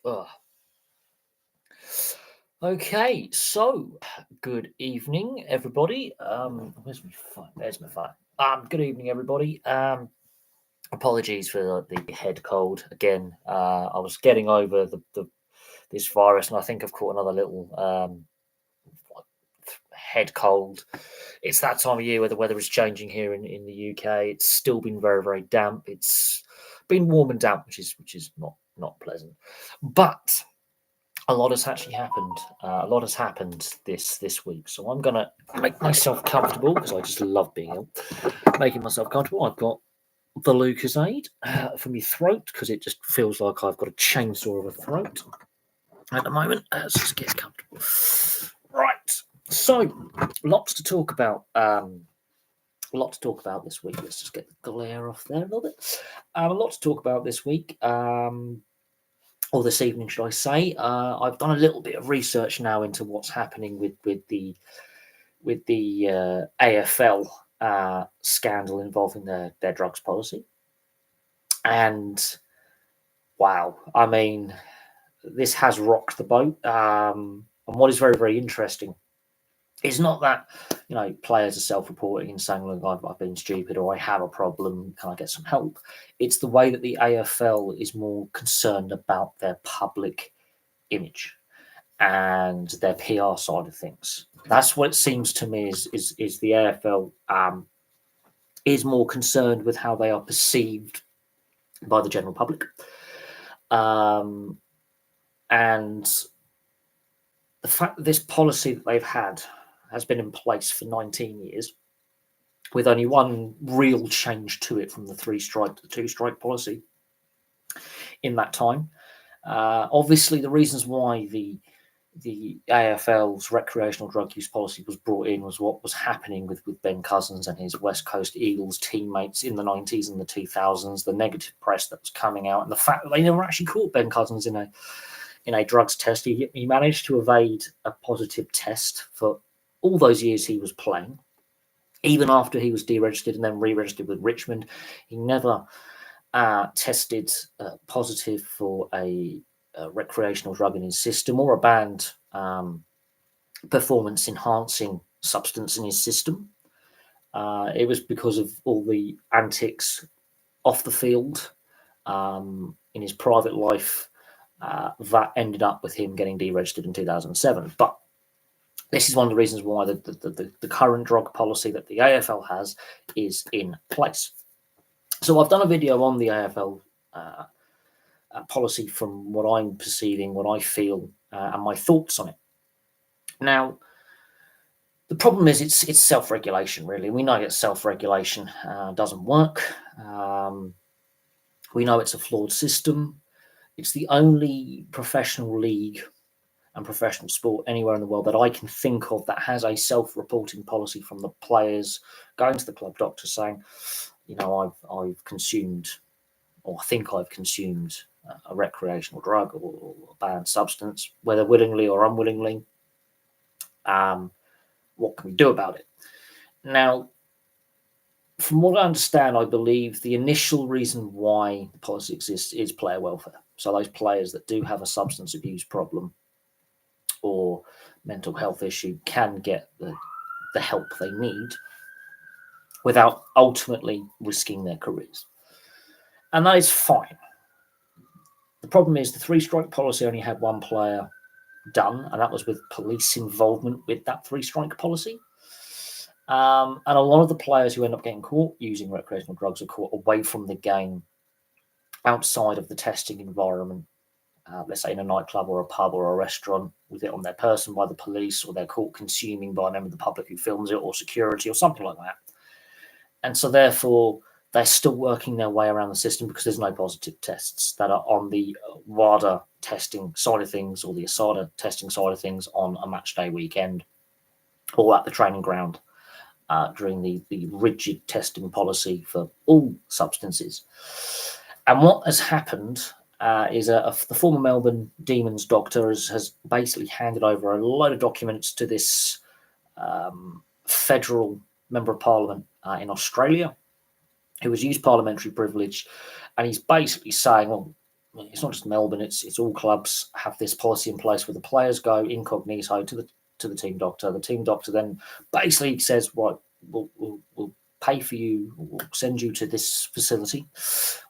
Ugh. Okay, so good evening, everybody. Where's my phone? There's my phone. Good evening, everybody. Apologies for the head cold again. I was getting over this virus, and I think I've caught another little head cold. It's that time of year where the weather is changing here in the UK. It's still been very, very damp. It's been warm and damp, which is not pleasant, but a lot has actually happened. A lot has happened this week, so I'm gonna make myself comfortable because I just love being ill. Making myself comfortable. I've got the Lucasade for my throat because it just feels like I've got a chainsaw of a throat at the moment. Let's just get comfortable. Right. So, lots to talk about. A lot to talk about this week. Let's just get the glare off there a little bit. A lot to talk about this week. Or this evening, should I say? I've done a little bit of research now into what's happening with the AFL scandal involving their drugs policy, and wow, I mean, this has rocked the boat. And what is very, very interesting is not that players are self-reporting and saying, "Look, I've been stupid," or "I have a problem. Can I get some help?" It's the way that the AFL is more concerned about their public image and their PR side of things. That's what it seems to me is the AFL is more concerned with how they are perceived by the general public, and the fact that this policy that they've had has been in place for 19 years, with only one real change to it from the 3-strike to the 2-strike policy in that time. Obviously, the reasons why the AFL's recreational drug use policy was brought in was what was happening with Ben Cousins and his West Coast Eagles teammates in the 90s and the 2000s, the negative press that was coming out, and the fact that they never actually caught Ben Cousins in a drugs test. He managed to evade a positive test for all those years he was playing. Even after he was deregistered and then re-registered with Richmond, he never tested positive for a recreational drug in his system or a banned performance-enhancing substance in his system. It was because of all the antics off the field in his private life that ended up with him getting deregistered in 2007. But this is one of the reasons why the current drug policy that the AFL has is in place. So I've done a video on the AFL policy from what I'm perceiving, what I feel, and my thoughts on it. Now, the problem is it's self-regulation, really. We know that self-regulation doesn't work. We know it's a flawed system. It's the only professional league and professional sport anywhere in the world that I can think of that has a self-reporting policy from the players going to the club doctor saying, I've consumed, or I think I've consumed a recreational drug or a banned substance, whether willingly or unwillingly. What can we do about it? Now, from what I understand, I believe the initial reason why the policy exists is player welfare. So those players that do have a substance abuse problem or mental health issue can get the help they need without ultimately risking their careers. And that is fine. The problem is the 3-strike policy only had one player done, and that was with police involvement with that 3-strike policy. And a lot of the players who end up getting caught using recreational drugs are caught away from the game, outside of the testing environment. Let's say in a nightclub or a pub or a restaurant, with it on their person by the police, or they're caught consuming by a member of the public who films it, or security, or something like that. And so therefore, they're still working their way around the system because there's no positive tests that are on the WADA testing side of things or the ASADA testing side of things on a match day weekend or at the training ground during the rigid testing policy for all substances. And what has happened is the former Melbourne Demons doctor has basically handed over a load of documents to this federal member of parliament in Australia, who has used parliamentary privilege, and he's basically saying, well, it's not just Melbourne, it's all clubs have this policy in place where the players go incognito to the team doctor. The team doctor then basically says, "Right, we'll pay for you. We'll send you to this facility.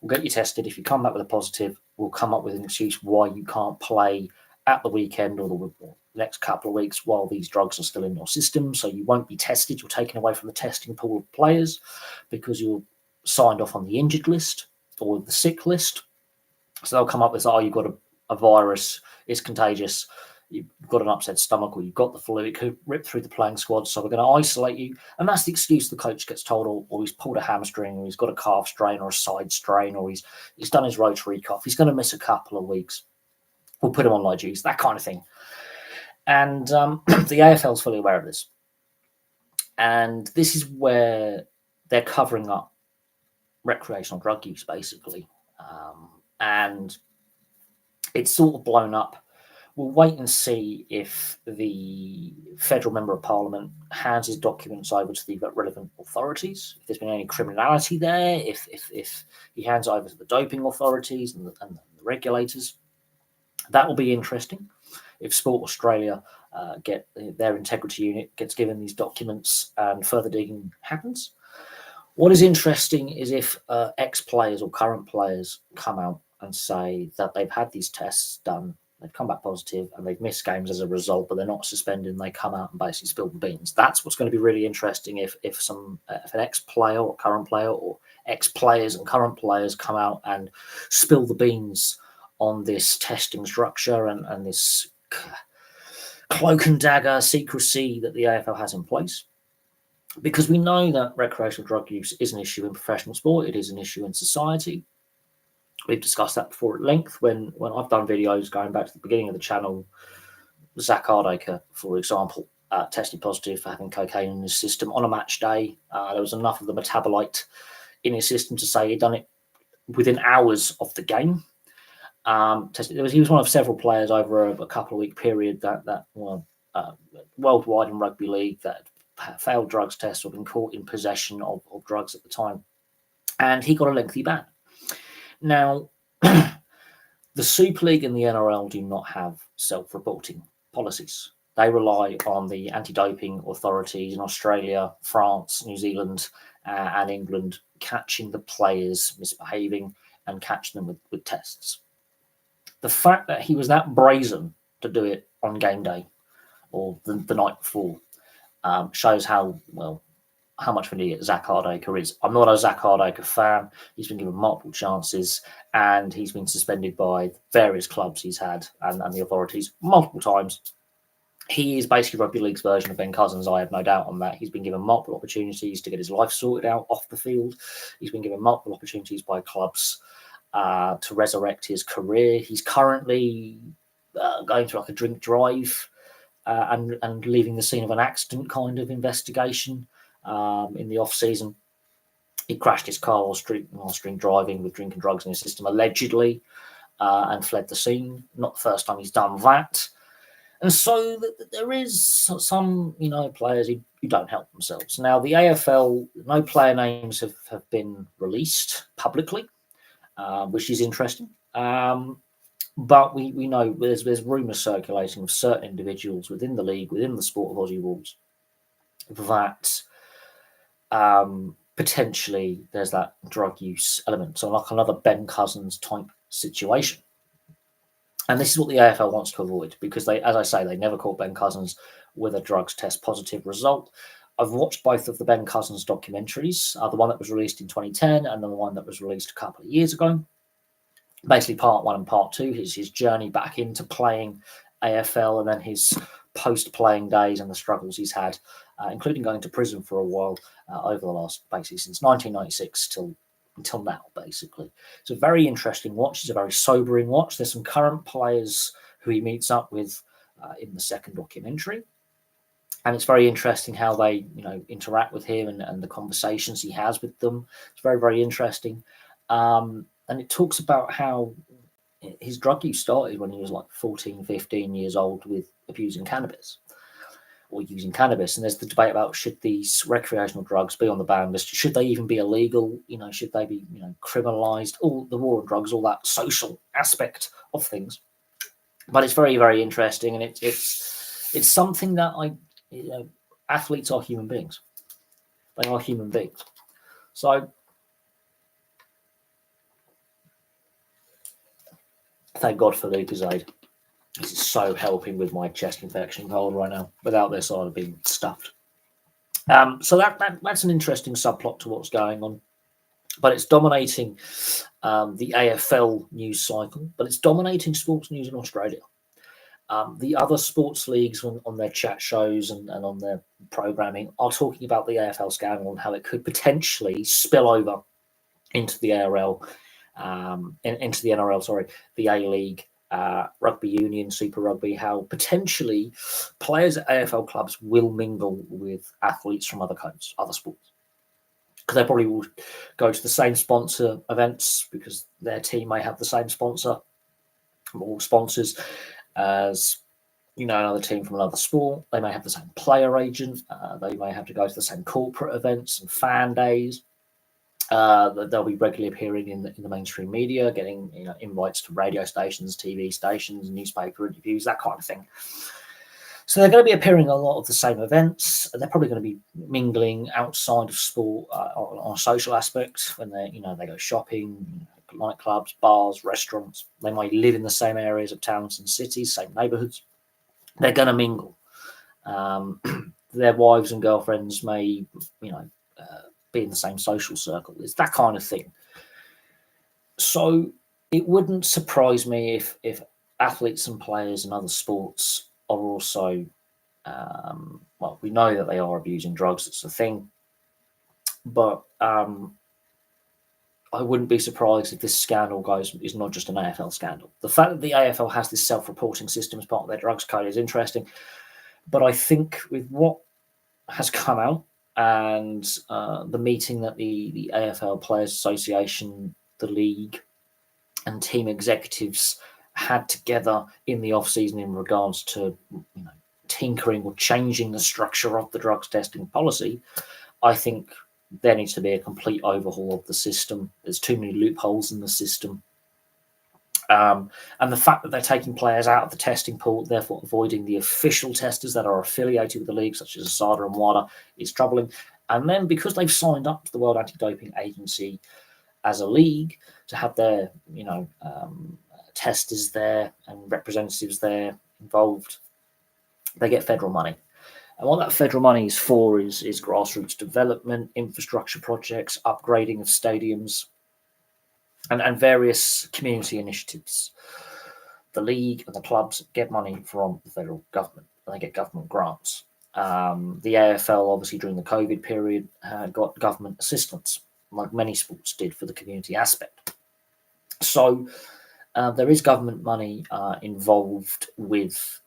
We'll get you tested. If you come back with a positive, we'll come up with an excuse why you can't play at the weekend or the next couple of weeks while these drugs are still in your system. So you won't be tested. You're taken away from the testing pool of players because you're signed off on the injured list or the sick list." So they'll come up with, "Oh, you've got a virus, it's contagious, you've got an upset stomach, or you've got the flu, it could rip through the playing squad, so we're going to isolate you." And that's the excuse the coach gets told, or he's pulled a hamstring, or he's got a calf strain, or a side strain, or he's done his rotary cuff, he's going to miss a couple of weeks. We'll put him on light duties, that kind of thing. And the AFL's fully aware of this. And this is where they're covering up recreational drug use, basically. And it's sort of blown up. We'll wait and see if the federal member of parliament hands his documents over to the relevant authorities, if there's been any criminality there, if he hands over to the doping authorities and the regulators. That will be interesting. If Sport Australia get their integrity unit gets given these documents and further digging happens. What is interesting is if ex-players or current players come out and say that they've had these tests done, they've come back positive, and they've missed games as a result, but they're not suspended, and they come out and basically spill the beans. That's what's going to be really interesting if an ex-player or current player, or ex-players and current players come out and spill the beans on this testing structure and this cloak and dagger secrecy that the AFL has in place. Because we know that recreational drug use is an issue in professional sport, it is an issue in society. We've discussed that before at length when I've done videos going back to the beginning of the channel. Zach Hardacre, for example, tested positive for having cocaine in his system on a match day. There was enough of the metabolite in his system to say he'd done it within hours of the game. He was one of several players over a couple of week period that worldwide in rugby league that failed drugs tests or been caught in possession of drugs at the time. And he got a lengthy ban. Now, the Super League and the NRL do not have self-reporting policies. They rely on the anti-doping authorities in Australia, France, New Zealand, and England catching the players misbehaving and catching them with tests. The fact that he was that brazen to do it on game day or the night before shows how much of an idiot Zach Hardacre is. I'm not a Zach Hardacre fan. He's been given multiple chances and he's been suspended by various clubs he's had and the authorities multiple times. He is basically rugby league's version of Ben Cousins. I have no doubt on that. He's been given multiple opportunities to get his life sorted out off the field. He's been given multiple opportunities by clubs to resurrect his career. He's currently going through like a drink drive and leaving the scene of an accident kind of investigation. In the off season, he crashed his car while drink driving with drinking drugs in his system, allegedly, and fled the scene. Not the first time he's done that. And so there is some, players who don't help themselves. Now, the AFL, no player names have been released publicly, which is interesting. But we know there's rumours circulating of certain individuals within the league, within the sport of Aussie rules, that potentially there's that drug use element. So like another Ben Cousins type situation. And this is what the AFL wants to avoid because they, as I say, they never caught Ben Cousins with a drugs test positive result. I've watched both of the Ben Cousins documentaries, the one that was released in 2010 and the one that was released a couple of years ago. Basically part 1 and part 2, his journey back into playing AFL and then his post-playing days and the struggles he's had, including going to prison for a while over the last, basically since 1996 until now, basically. It's a very interesting watch. It's a very sobering watch. There's some current players who he meets up with in the second documentary. And it's very interesting how they, interact with him and the conversations he has with them. It's very, very interesting. And it talks about how his drug use started when he was like 14, 15 years old with abusing cannabis. or using cannabis. And there's the debate about should these recreational drugs be on the ban list? Should they even be illegal? Should they be criminalized? All the war on drugs, all that social aspect of things. But it's very, very interesting, and it's something that athletes are human beings. They are human beings. So thank God for Lucozade. This is so helping with my chest infection cold right now. Without this, I'd have been stuffed. So that's an interesting subplot to what's going on. But it's dominating the AFL news cycle, but it's dominating sports news in Australia. The other sports leagues on their chat shows and on their programming are talking about the AFL scandal and how it could potentially spill over into the ARL, into the NRL, sorry, the A-League, rugby union, Super Rugby, how potentially players at AFL clubs will mingle with athletes from other codes, other sports. Because they probably will go to the same sponsor events because their team may have the same sponsor or sponsors as another team from another sport. They may have the same player agent. They may have to go to the same corporate events and fan days. They'll be regularly appearing in the mainstream media, getting invites to radio stations, TV stations, newspaper interviews, that kind of thing. So they're going to be appearing at a lot of the same events. They're probably going to be mingling outside of sport on a social aspect when they go shopping, nightclubs, bars, restaurants. They might live in the same areas of towns and cities, same neighbourhoods. They're going to mingle. Their wives and girlfriends may, be in the same social circle. It's that kind of thing. So it wouldn't surprise me if athletes and players in other sports are also, we know that they are abusing drugs. It's a thing. But I wouldn't be surprised if this scandal is not just an AFL scandal. The fact that the AFL has this self-reporting system as part of their drugs code is interesting. But I think with what has come out and the meeting that the AFL Players Association, the league, and team executives had together in the off-season in regards to tinkering or changing the structure of the drugs testing policy, I think there needs to be a complete overhaul of the system. There's too many loopholes in the system. And the fact that they're taking players out of the testing pool, therefore avoiding the official testers that are affiliated with the league, such as ASADA and WADA, is troubling. And then because they've signed up to the World Anti-Doping Agency as a league to have their, testers there and representatives there involved, they get federal money. And what that federal money is for is grassroots development, infrastructure projects, upgrading of stadiums, and various community initiatives. The league and the clubs get money from the federal government. They get government grants. The AFL, obviously, during the COVID period, got government assistance, like many sports did for the community aspect. So there is government money involved with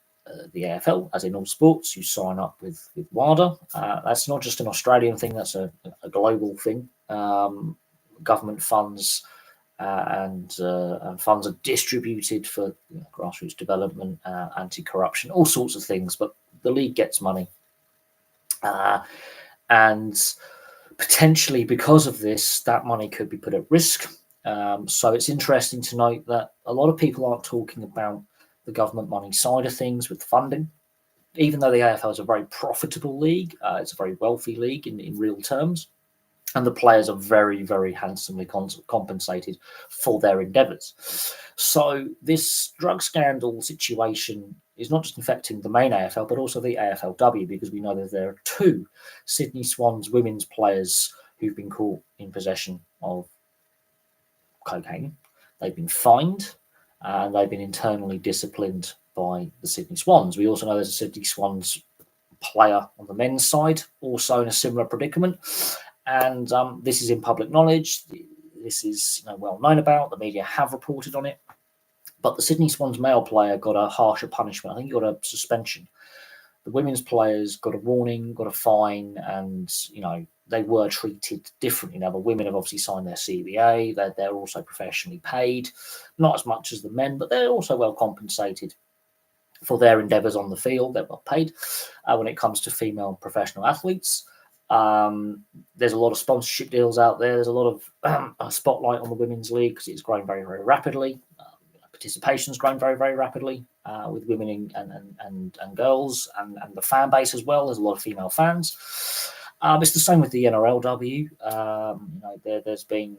the AFL, as in all sports. You sign up with WADA. That's not just an Australian thing, that's a global thing. Government funds and funds are distributed for grassroots development, anti-corruption, all sorts of things. But the league gets money. And potentially because of this, that money could be put at risk. So it's interesting to note that a lot of people aren't talking about the government money side of things with funding. Even though the AFL is a very profitable league, it's a very wealthy league in real terms, and the players are very, very handsomely compensated for their endeavours. So this drug scandal situation is not just affecting the main AFL, but also the AFLW, because we know that there are two Sydney Swans women's players who've been caught in possession of cocaine. They've been fined and they've been internally disciplined by the Sydney Swans. We also know there's a Sydney Swans player on the men's side, also in a similar predicament. And this is in public knowledge. This is well known about. The media have reported on it. But the Sydney Swans male player got a harsher punishment. I think he got a suspension. The women's players got a warning, got a fine, and they were treated differently. Now the women have obviously signed their CBA. They're also professionally paid, not as much as the men, but they're also well compensated for their endeavours on the field. They're well paid. When it comes to female professional athletes, there's a lot of sponsorship deals out there. There's a lot of a spotlight on the women's league because it's growing very, very rapidly. Participation's grown very, very rapidly with women and girls, and the fan base as well. There's a lot of female fans. It's the same with the NRLW. There's been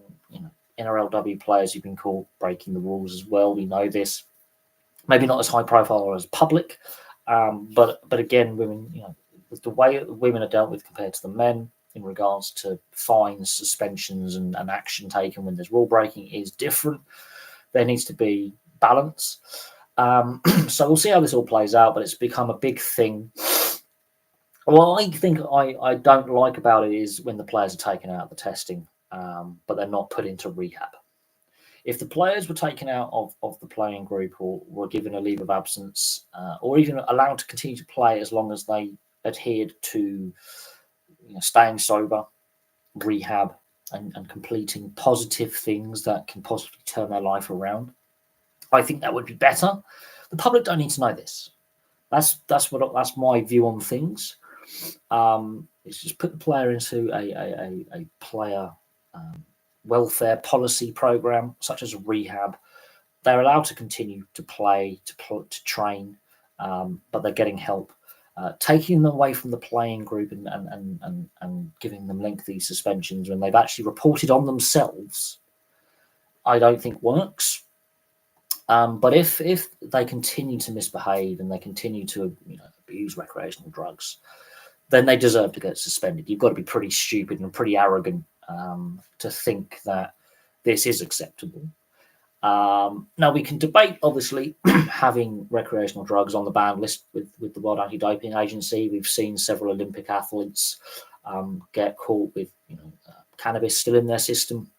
NRLW players who've been caught breaking the rules as well. We know this. Maybe not as high profile as public, but again, women, the way women are dealt with compared to the men in regards to fines, suspensions, and action taken when there's rule breaking is different. There needs to be balance. So we'll see how this all plays out, but it's become a big thing. What I think I don't like about it is when the players are taken out of the testing, but they're not put into rehab. If the players were taken out of the playing group or were given a leave of absence, or even allowed to continue to play as long as they adhered to staying sober, rehab, and completing positive things that can possibly turn their life around, I think that would be better. The public don't need to know this. That's my view on things. It's just put the player into a player welfare policy program, such as rehab. They're allowed to continue to play, to train, but they're getting help. Taking them away from the playing group and giving them lengthy suspensions when they've actually reported on themselves, I don't think works. But if they continue to misbehave and they continue to abuse recreational drugs, then they deserve to get suspended. You've got to be pretty stupid and pretty arrogant to think that this is acceptable. Now, we can debate, obviously, having recreational drugs on the ban list with the World Anti-Doping Agency. We've seen several Olympic athletes get caught with cannabis still in their system.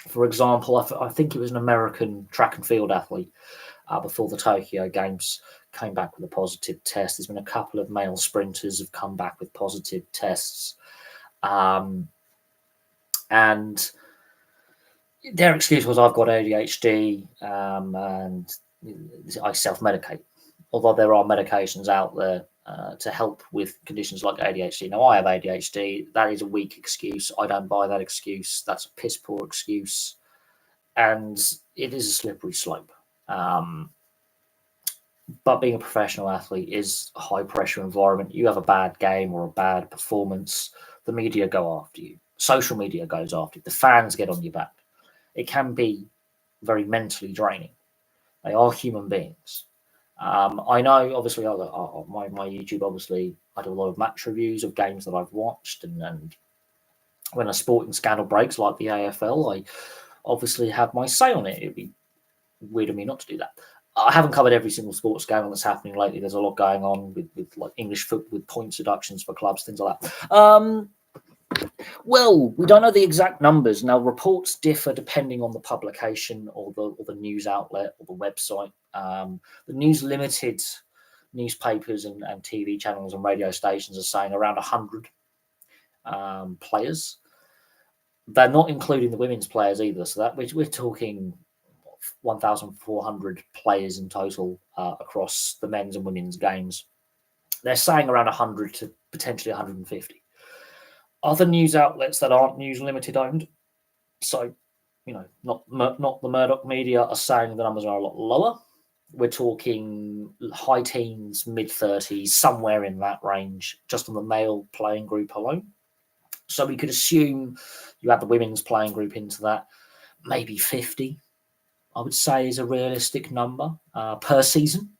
For example, I think it was an American track and field athlete before the Tokyo Games came back with a positive test. There's been a couple of male sprinters have come back with positive tests. And their excuse was, I've got ADHD and I self-medicate. Although there are medications out there to help with conditions like ADHD. Now, I have ADHD. That is a weak excuse. I don't buy that excuse. That's a piss poor excuse. And it is a slippery slope. But being a professional athlete is a high-pressure environment. You have a bad game or a bad performance, the media go after you. Social media goes after you. The fans get on your back. It can be very mentally draining. They are human beings. I know, obviously, my YouTube, obviously, I do a lot of match reviews of games that I've watched. And when a sporting scandal breaks, like the AFL, I obviously have my say on it. It'd be weird of me not to do that. I haven't covered every single sports scandal that's happening lately. There's a lot going on with like English football, with points deductions for clubs, things like that. Well, we don't know the exact numbers. Now, reports differ depending on the publication or the news outlet or the website. The News Limited newspapers and TV channels and radio stations are saying around 100 players. They're not including the women's players either. So that we're talking 1,400 players in total across the men's and women's games. They're saying around 100 to potentially 150. Other news outlets that aren't News Limited owned, so not the Murdoch media, are saying the numbers are a lot lower. We're talking high teens, mid-30s, somewhere in that range, just on the male playing group alone. So we could assume you add the women's playing group into that, maybe 50, I would say, is a realistic number per season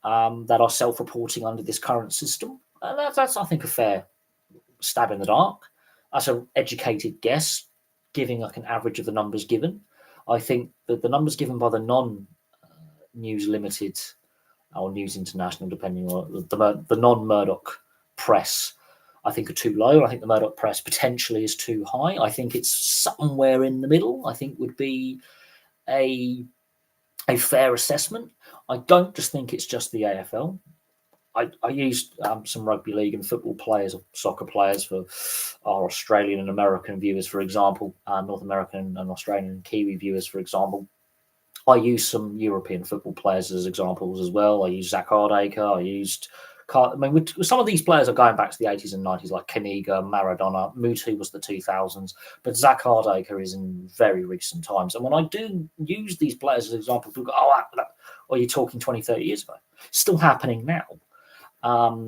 that are self-reporting under this current system. And that's, I think, a fair stab in the dark. That's an educated guess, giving like an average of the numbers given. I think that the numbers given by the non-News Limited or News International, depending on the non-Murdoch press, I think are too low. I think the Murdoch press potentially is too high. I think it's somewhere in the middle, I think would be a fair assessment. I don't just think it's just the AFL. I used some rugby league and football players or soccer players for our Australian and American viewers, for example, North American and Australian and Kiwi viewers, for example. I use some European football players as examples as well. I use Zach Hardacre. I used, I mean, some of these players are going back to the 80s and 90s, like Kaniga, Maradona. Mutu was the 2000s, but Zach Hardacre is in very recent times. And when I do use these players as examples, people go, oh, you're talking 20, 30 years ago. It's still happening now.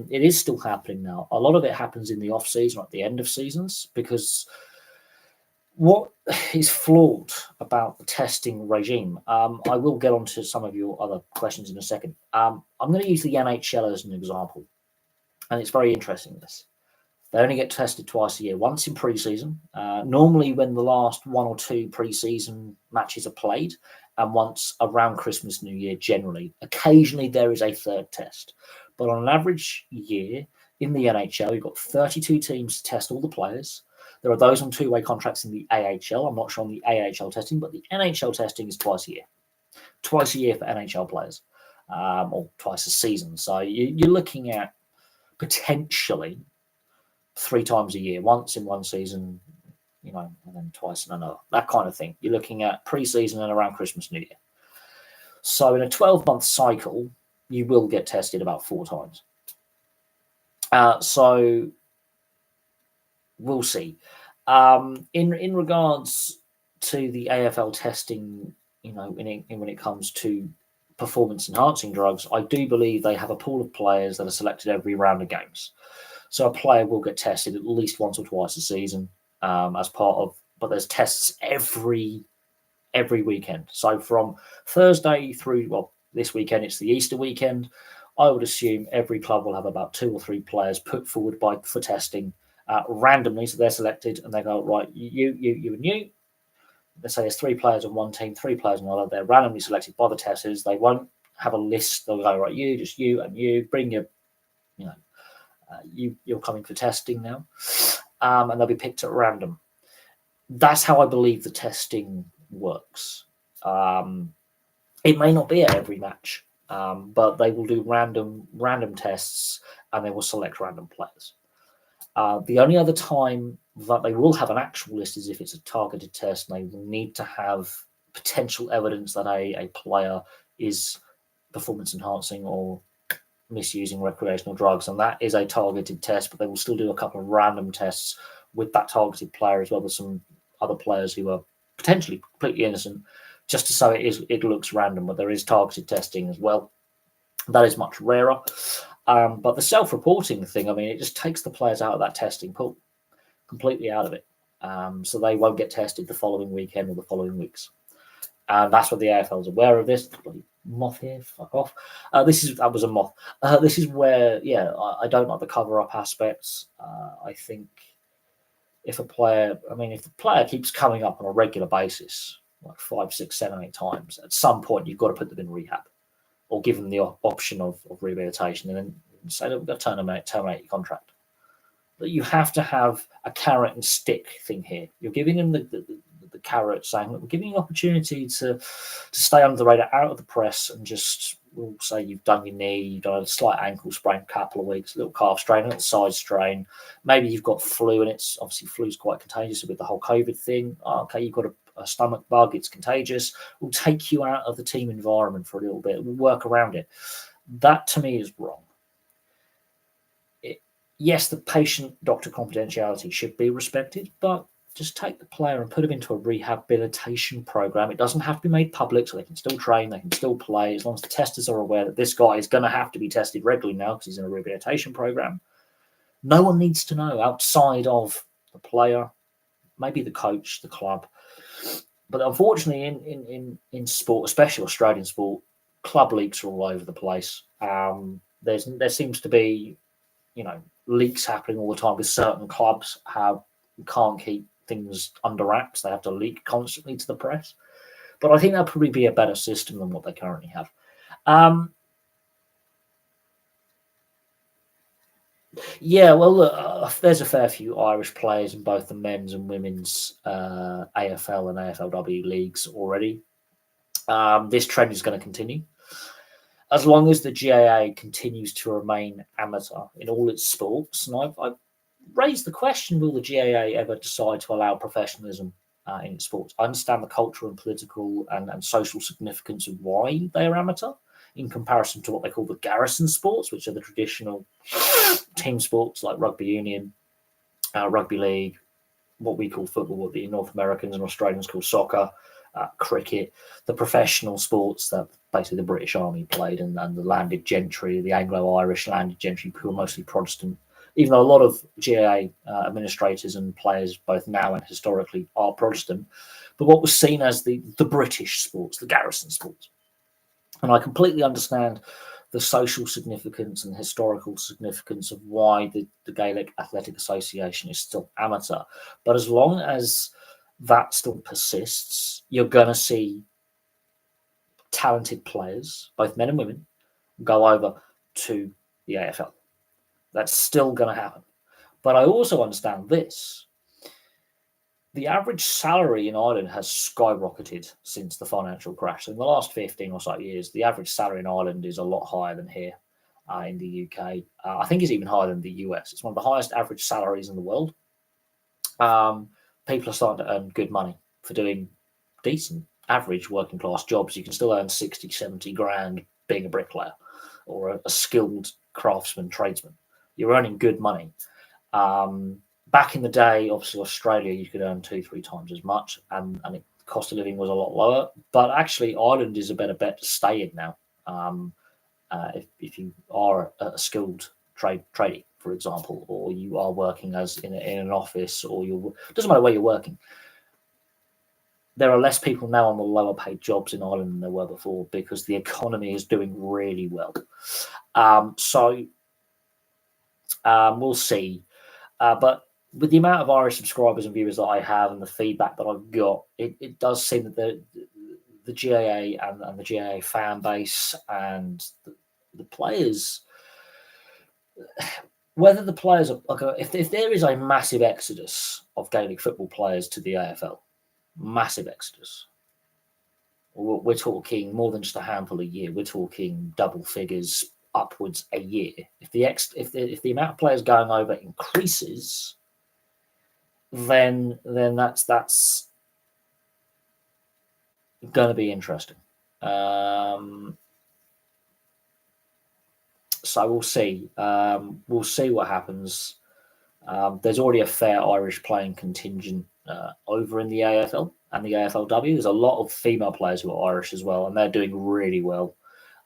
It is still happening now. A lot of it happens in the off season or at the end of seasons, because what is flawed about the testing regime? I will get on to some of your other questions in a second. I'm going to use the NHL as an example, and it's very interesting, this. They only get tested twice a year, once in pre-season, normally when the last 1 or 2 pre-season matches are played, and once around Christmas, New Year generally. Occasionally there is a third test. But on an average year in the NHL, you've got 32 teams to test all the players. There are those on 2-way contracts in the AHL. I'm not sure on the AHL testing, but the NHL testing is twice a year. Twice a year for NHL players, or twice a season. So you're looking at potentially 3 times a year, once in one season, and then twice in another, that kind of thing. You're looking at pre-season and around Christmas, New Year. So in a 12-month cycle, you will get tested about 4 times. So we'll see. In regards to the AFL testing, when it comes to performance-enhancing drugs, I do believe they have a pool of players that are selected every round of games. So a player will get tested at least once or twice a season as part of, but there's tests every weekend. So from Thursday through, this weekend it's the Easter weekend. I would assume every club will have about 2 or 3 players put forward for testing randomly. So they're selected and they go, right, you and you. Let's say there's 3 players on one team, 3 players on another. They're randomly selected by the testers. They won't have a list. They'll go, right, just you and you. Bring your, you're coming for testing now. And they'll be picked at random. That's how I believe the testing works. It may not be at every match, but they will do random tests and they will select random players. The only other time that they will have an actual list is if it's a targeted test, and they will need to have potential evidence that a player is performance enhancing or misusing recreational drugs, and that is a targeted test, but they will still do a couple of random tests with that targeted player as well as some other players who are potentially completely innocent, just to so it looks random, but there is targeted testing as well. That is much rarer. But the self-reporting thing, it just takes the players out of that testing pool, completely out of it. So they won't get tested the following weekend or the following weeks. And that's what the AFL is aware of this. Bloody moth here, fuck off. That was a moth. This is where, I don't like the cover-up aspects. I think if the player keeps coming up on a regular basis, like 5, 6, 7, 8 times, at some point you've got to put them in rehab or give them the option of rehabilitation, and then say that we've got to terminate your contract. But you have to have a carrot and stick thing here. You're giving them the carrot, saying that we're giving you an opportunity to stay under the radar, out of the press, and just, we'll say you've done your knee, you've done a slight ankle sprain, a couple of weeks, a little calf strain, a little side strain. Maybe you've got flu, and it's obviously flu's quite contagious with the whole COVID thing. Okay, you've got a stomach bug, it's contagious. We'll take you out of the team environment for a little bit. We'll work around it. That to me is wrong. Yes, the patient-doctor confidentiality should be respected, but just take the player and put him into a rehabilitation program. It doesn't have to be made public, so they can still train, they can still play, as long as the testers are aware that this guy is going to have to be tested regularly now because he's in a rehabilitation program. No one needs to know outside of the player, maybe the coach, the club. But unfortunately, in sport, especially Australian sport, club leaks are all over the place. There seems to be, leaks happening all the time with certain clubs. How you can't keep things under wraps; they have to leak constantly to the press. But I think that'll probably be a better system than what they currently have. There's a fair few Irish players in both the men's and women's AFL and AFLW leagues already. This trend is going to continue. As long as the GAA continues to remain amateur in all its sports, and I've raised the question, will the GAA ever decide to allow professionalism in sports. I understand the cultural and political and social significance of why they are amateur in comparison to what they call the garrison sports, which are the traditional team sports like rugby union, rugby league, what we call football, what the North Americans and Australians call soccer, cricket, the professional sports that basically the British Army played, and the landed gentry, the Anglo-Irish landed gentry, who are mostly Protestant. Even though a lot of GAA administrators and players, both now and historically, are Protestant, but what was seen as the British sports, the garrison sports. And I completely understand the social significance and historical significance of why the Gaelic Athletic Association is still amateur. But as long as that still persists, you're going to see talented players, both men and women, go over to the AFL. That's still going to happen. But I also understand this. The average salary in Ireland has skyrocketed since the financial crash. So in the last 15 or so years, the average salary in Ireland is a lot higher than here in the UK. I think it's even higher than the US. It's one of the highest average salaries in the world. People are starting to earn good money for doing decent, average working class jobs. You can still earn 60, 70 grand being a bricklayer or a skilled craftsman, tradesman. You're earning good money. Back in the day, obviously, Australia, you could earn 2-3 times as much, and the cost of living was a lot lower. But actually, Ireland is a better bet to stay in now. If you are a skilled tradie, for example, or you are working as in an office, or doesn't matter where you're working. There are less people now on the lower paid jobs in Ireland than there were before because the economy is doing really well. So we'll see. But with the amount of Irish subscribers and viewers that I have and the feedback that I've got, it does seem that the GAA and the GAA fan base and the players, whether the players are, if there is a massive exodus of Gaelic football players to the AFL, massive exodus, we're talking more than just a handful a year. We're talking double figures upwards a year. If the amount of players going over increases, then that's going to be interesting. So we'll see. We'll see what happens. There's already a fair Irish playing contingent over in the AFL and the AFLW. There's a lot of female players who are Irish as well, and they're doing really well.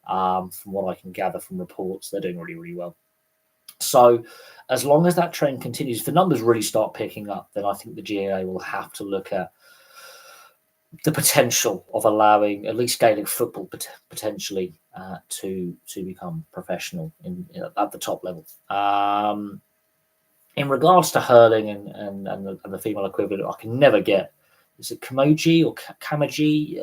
From what I can gather from reports, they're doing really, really well. So as long as that trend continues, if the numbers really start picking up, then I think the GAA will have to look at the potential of allowing at least Gaelic football potentially to become professional at the top level. In regards to hurling and the female equivalent, I can never get, is it Camogie or Kamaji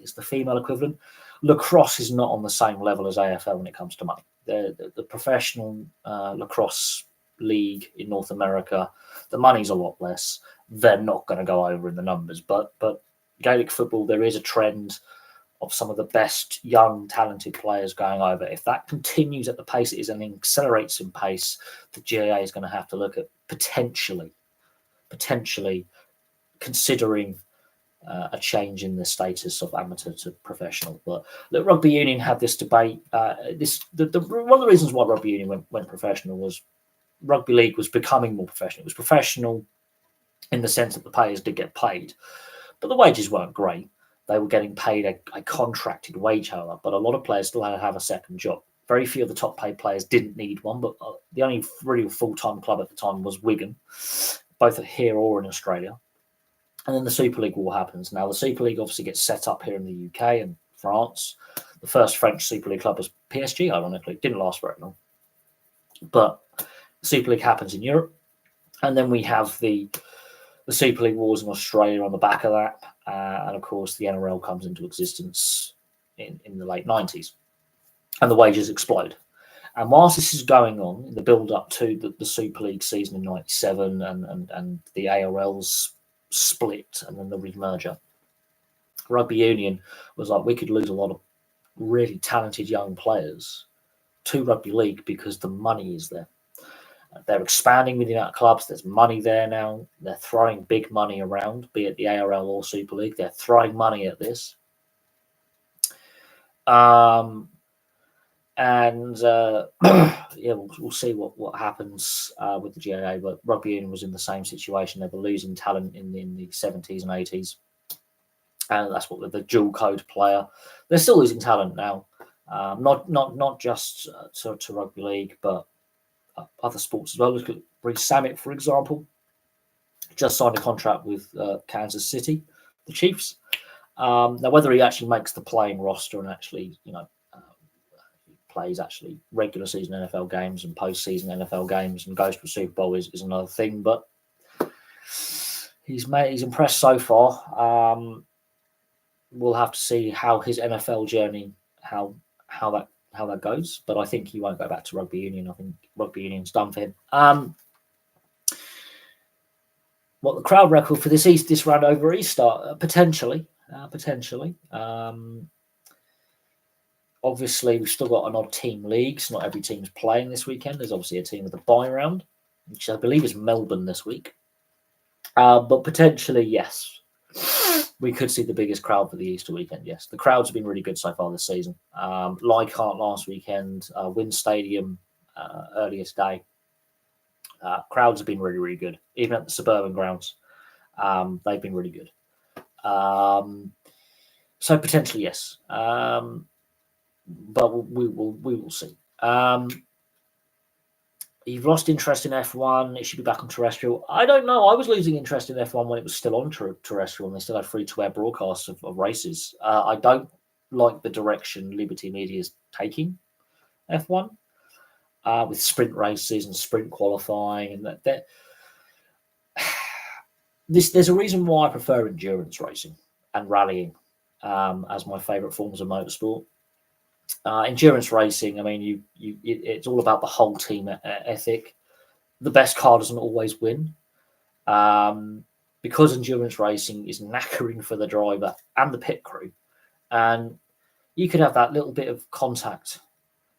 is the female equivalent? Lacrosse is not on the same level as AFL when it comes to money. The professional lacrosse league in North America, the money's a lot less. They're not going to go over in the numbers. But Gaelic football, there is a trend of some of the best young, talented players going over. If that continues at the pace it is and accelerates in pace, the GAA is going to have to look at potentially considering a change in the status of amateur to professional. But look, rugby union had this debate. One of the reasons why rugby union went professional was rugby league was becoming more professional. It was professional in the sense that the players did get paid, but the wages weren't great. They were getting paid a contracted wage, however, but a lot of players still had to have a second job. Very few of the top paid players didn't need one, but the only really full-time club at the time was Wigan, both here or in Australia. And then the Super League war happens. Now, the Super League obviously gets set up here in the UK and France. The first French Super League club was PSG, ironically. It didn't last very long. But the Super League happens in Europe. And then we have the Super League wars in Australia on the back of that. And, of course, the NRL comes into existence in the late 90s. And the wages explode. And whilst this is going on, in the build-up to the Super League season in 97 and the ARL's split and then the remerger, rugby union was like, we could lose a lot of really talented young players to rugby league because the money is there. They're expanding with the amount of clubs. There's money there now. They're throwing big money around, be it the ARL or Super League. They're throwing money at this. And yeah, we'll see what happens with the GAA. But rugby union was in the same situation. They were losing talent in the 70s and 80s, and that's what the dual code player. They're still losing talent now, not just to rugby league, but other sports as well. Look at Reece Sammet, for example, just signed a contract with Kansas City, the Chiefs. Now, whether he actually makes the playing roster and actually, plays actually regular season NFL games and postseason NFL games and goes to a Super Bowl is another thing. But he's impressed so far. We'll have to see how his NFL journey, how that goes. But I think he won't go back to rugby union. I think rugby union's done for him. What the crowd record for this round over Easter? Potentially. Obviously, we've still got an odd team league, so not every team's playing this weekend. There's obviously a team with a bye round, which I believe is Melbourne this week. But potentially, yes, we could see the biggest crowd for the Easter weekend. Yes, the crowds have been really good so far this season. Leichhardt last weekend, Wynn Stadium earliest day. Crowds have been really, really good, even at the suburban grounds. They've been really good. So potentially, yes. But we will see. You've lost interest in F1. It should be back on terrestrial. I don't know. I was losing interest in F1 when it was still on terrestrial and they still had free-to-air broadcasts of races. I don't like the direction Liberty Media is taking F1 with sprint races and sprint qualifying. And there's a reason why I prefer endurance racing and rallying as my favourite forms of motorsport. Endurance racing, I mean, it's all about the whole team ethic. The best car doesn't always win. Because endurance racing is knackering for the driver and the pit crew. And you could have that little bit of contact.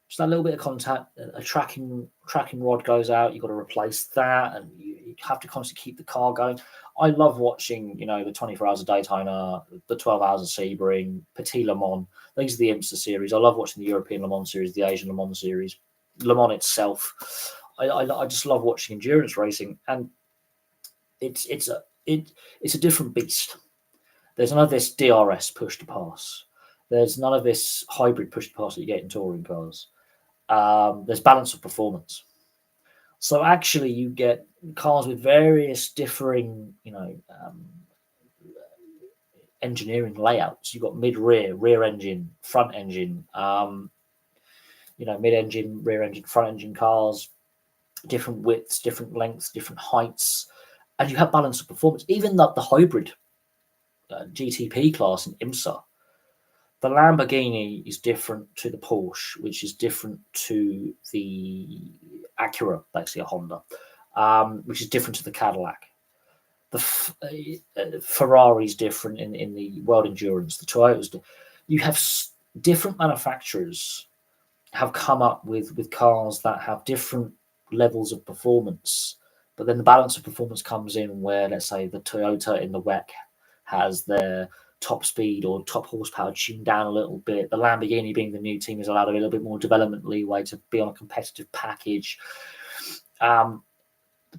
Just that little bit of contact, a tracking rod goes out, you've got to replace that, and you have to constantly keep the car going. I love watching, the 24 Hours of Daytona, the 12 Hours of Sebring, Petit Le Mans. These are the IMSA series. I love watching the European Le Mans series, the Asian Le Mans series, Le Mans itself. I just love watching endurance racing, and it's a different beast. There's none of this DRS push to pass. There's none of this hybrid push to pass that you get in touring cars. There's balance of performance. So actually, you get cars with various differing, engineering layouts. You've got mid-rear, rear engine, front engine, mid-engine, rear engine, front engine cars, different widths, different lengths, different heights, and you have balance of performance. Even the hybrid GTP class in IMSA, the Lamborghini is different to the Porsche, which is different to the Acura, basically a Honda, which is different to the Cadillac. The Ferrari is different in the World Endurance. The Toyotas, you have different manufacturers have come up with cars that have different levels of performance, but then the balance of performance comes in where, let's say, the Toyota in the WEC has their top speed or top horsepower tuned down a little bit. The Lamborghini, being the new team, is allowed a little bit more development leeway to be on a competitive package. The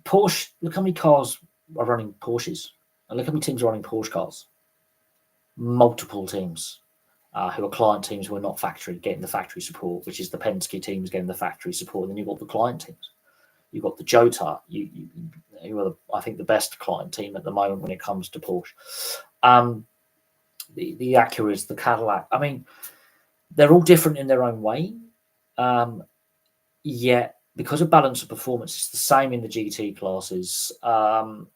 Porsche, look how many cars are running Porsches, and look how many teams are running Porsche cars. Multiple teams who are client teams who are not factory, getting the factory support, which is the Penske teams getting the factory support. And then you've got the client teams. You've got the Jota, who are, I think, the best client team at the moment when it comes to Porsche. The Acuras, the Cadillac. I mean, they're all different in their own way. Yet, because of balance of performance, it's the same in the GT classes.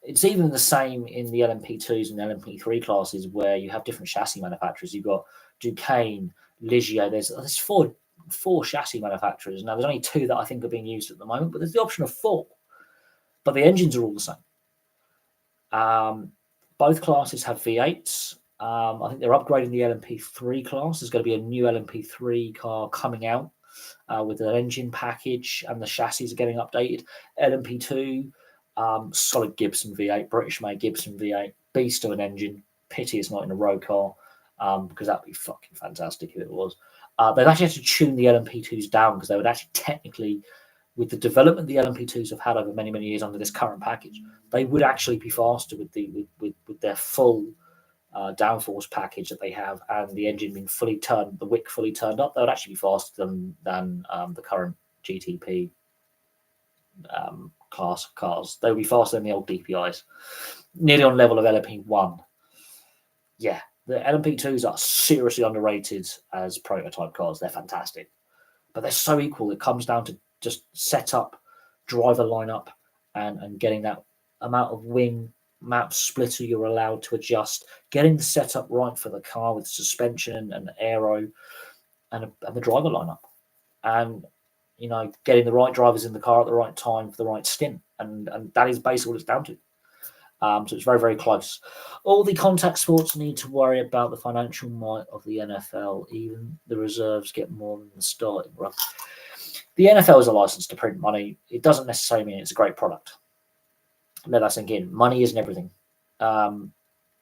It's even the same in the LMP2s and LMP3 classes, where you have different chassis manufacturers. You've got Duquesne, Ligier. There's four chassis manufacturers. Now, there's only two that I think are being used at the moment, but there's the option of four. But the engines are all the same. Both classes have V8s. I think they're upgrading the LMP3 class. There's going to be a new LMP3 car coming out with an engine package, and the chassis are getting updated. LMP2, solid Gibson V8, British-made Gibson V8, beast of an engine. Pity it's not in a road car, because that'd be fucking fantastic if it was. They've actually had to tune the LMP2s down because they would actually technically, with the development the LMP2s have had over many, many years under this current package, they would actually be faster with their full downforce package that they have, and the engine being fully turned, the wick fully turned up. They would actually be faster than the current GTP class cars. They would be faster than the old DPIs, nearly on level of LMP1. Yeah, the LMP2s are seriously underrated as prototype cars. They're fantastic, but they're so equal. It comes down to just set up, driver lineup, and getting that amount of wing map splitter you're allowed to adjust, getting the setup right for the car with suspension and aero and the driver lineup, and getting the right drivers in the car at the right time for the right stint, and that is basically what it's down to. So it's very, very close. All the contact sports need to worry about the financial might of the NFL. Even the reserves get more than the starting. Right? The NFL is a license to print money. It doesn't necessarily mean it's a great product. Let that sink in. Money isn't everything.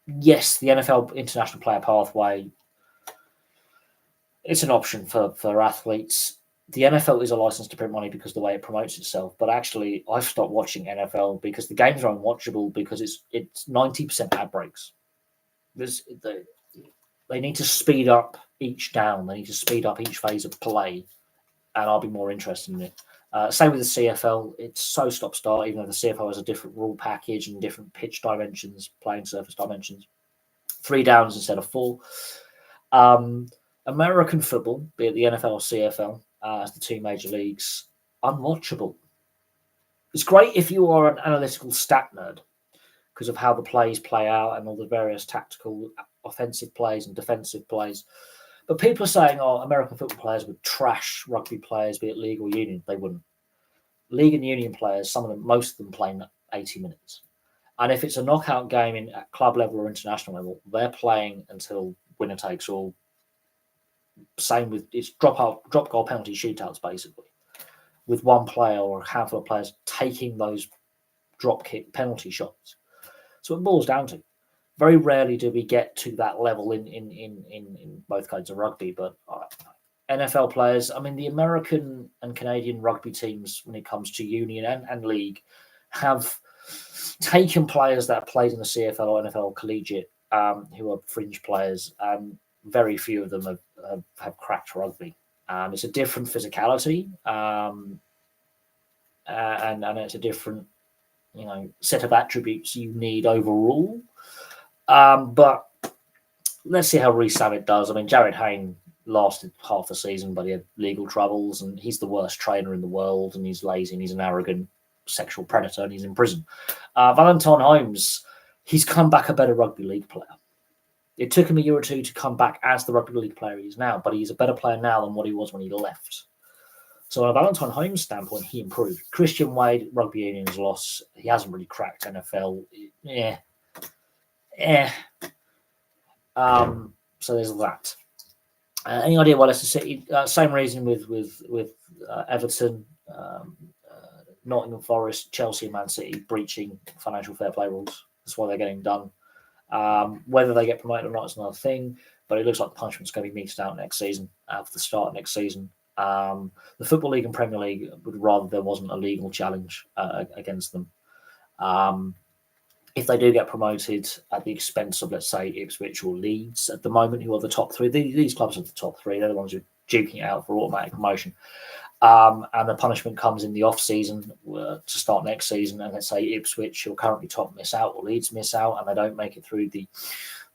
Yes, the NFL International Player Pathway, it's an option for athletes. The NFL is a license to print money because of the way it promotes itself. But actually, I've stopped watching NFL because the games are unwatchable because it's 90% ad breaks. They need to speed up each down. They need to speed up each phase of play, and I'll be more interested in it. Same with the CFL. It's so stop-start, even though the CFL has a different rule package and different pitch dimensions, playing surface dimensions. 3 downs instead of 4. American football, be it the NFL or CFL, as the 2 major leagues, unwatchable. It's great if you are an analytical stat nerd because of how the plays play out and all the various tactical offensive plays and defensive plays. But people are saying, American football players would trash rugby players, be it league or union. They wouldn't. League and union players, most of them play 80 minutes. And if it's a knockout game at club level or international level, they're playing until winner takes all. Same with it's drop goal penalty shootouts, basically, with one player or a handful of players taking those drop kick penalty shots. So it boils down to, very rarely do we get to that level in both kinds of rugby. But NFL players, I mean, the American and Canadian rugby teams, when it comes to union and league, have taken players that have played in the CFL or NFL collegiate, who are fringe players, and very few of them have cracked rugby. It's a different physicality, and it's a different set of attributes you need overall. But let's see how Reece Savitt does. I mean, Jared Hayne lasted half the season, but he had legal troubles, and he's the worst trainer in the world, and he's lazy, and he's an arrogant sexual predator, and he's in prison. Valentine Holmes, he's come back a better rugby league player. It took him a year or two to come back as the rugby league player he is now, but he's a better player now than what he was when he left. So on a Valentine Holmes standpoint, he improved. Christian Wade, rugby union's loss. He hasn't really cracked NFL. So there's that. Any idea why Leicester City? Same reason with Everton, Nottingham Forest, Chelsea, and Man City breaching financial fair play rules. That's why they're getting done. Whether they get promoted or not is another thing, but it looks like the punishment's going to be meted out next season, for the start of next season. The Football League and Premier League would rather there wasn't a legal challenge against them. If they do get promoted at the expense of, let's say, Ipswich or Leeds at the moment, who are the top 3, these clubs are the top 3. They're the ones who are duking it out for automatic promotion. And the punishment comes in the off-season to start next season. And let's say Ipswich, who are currently top, miss out, or Leeds miss out, and they don't make it through the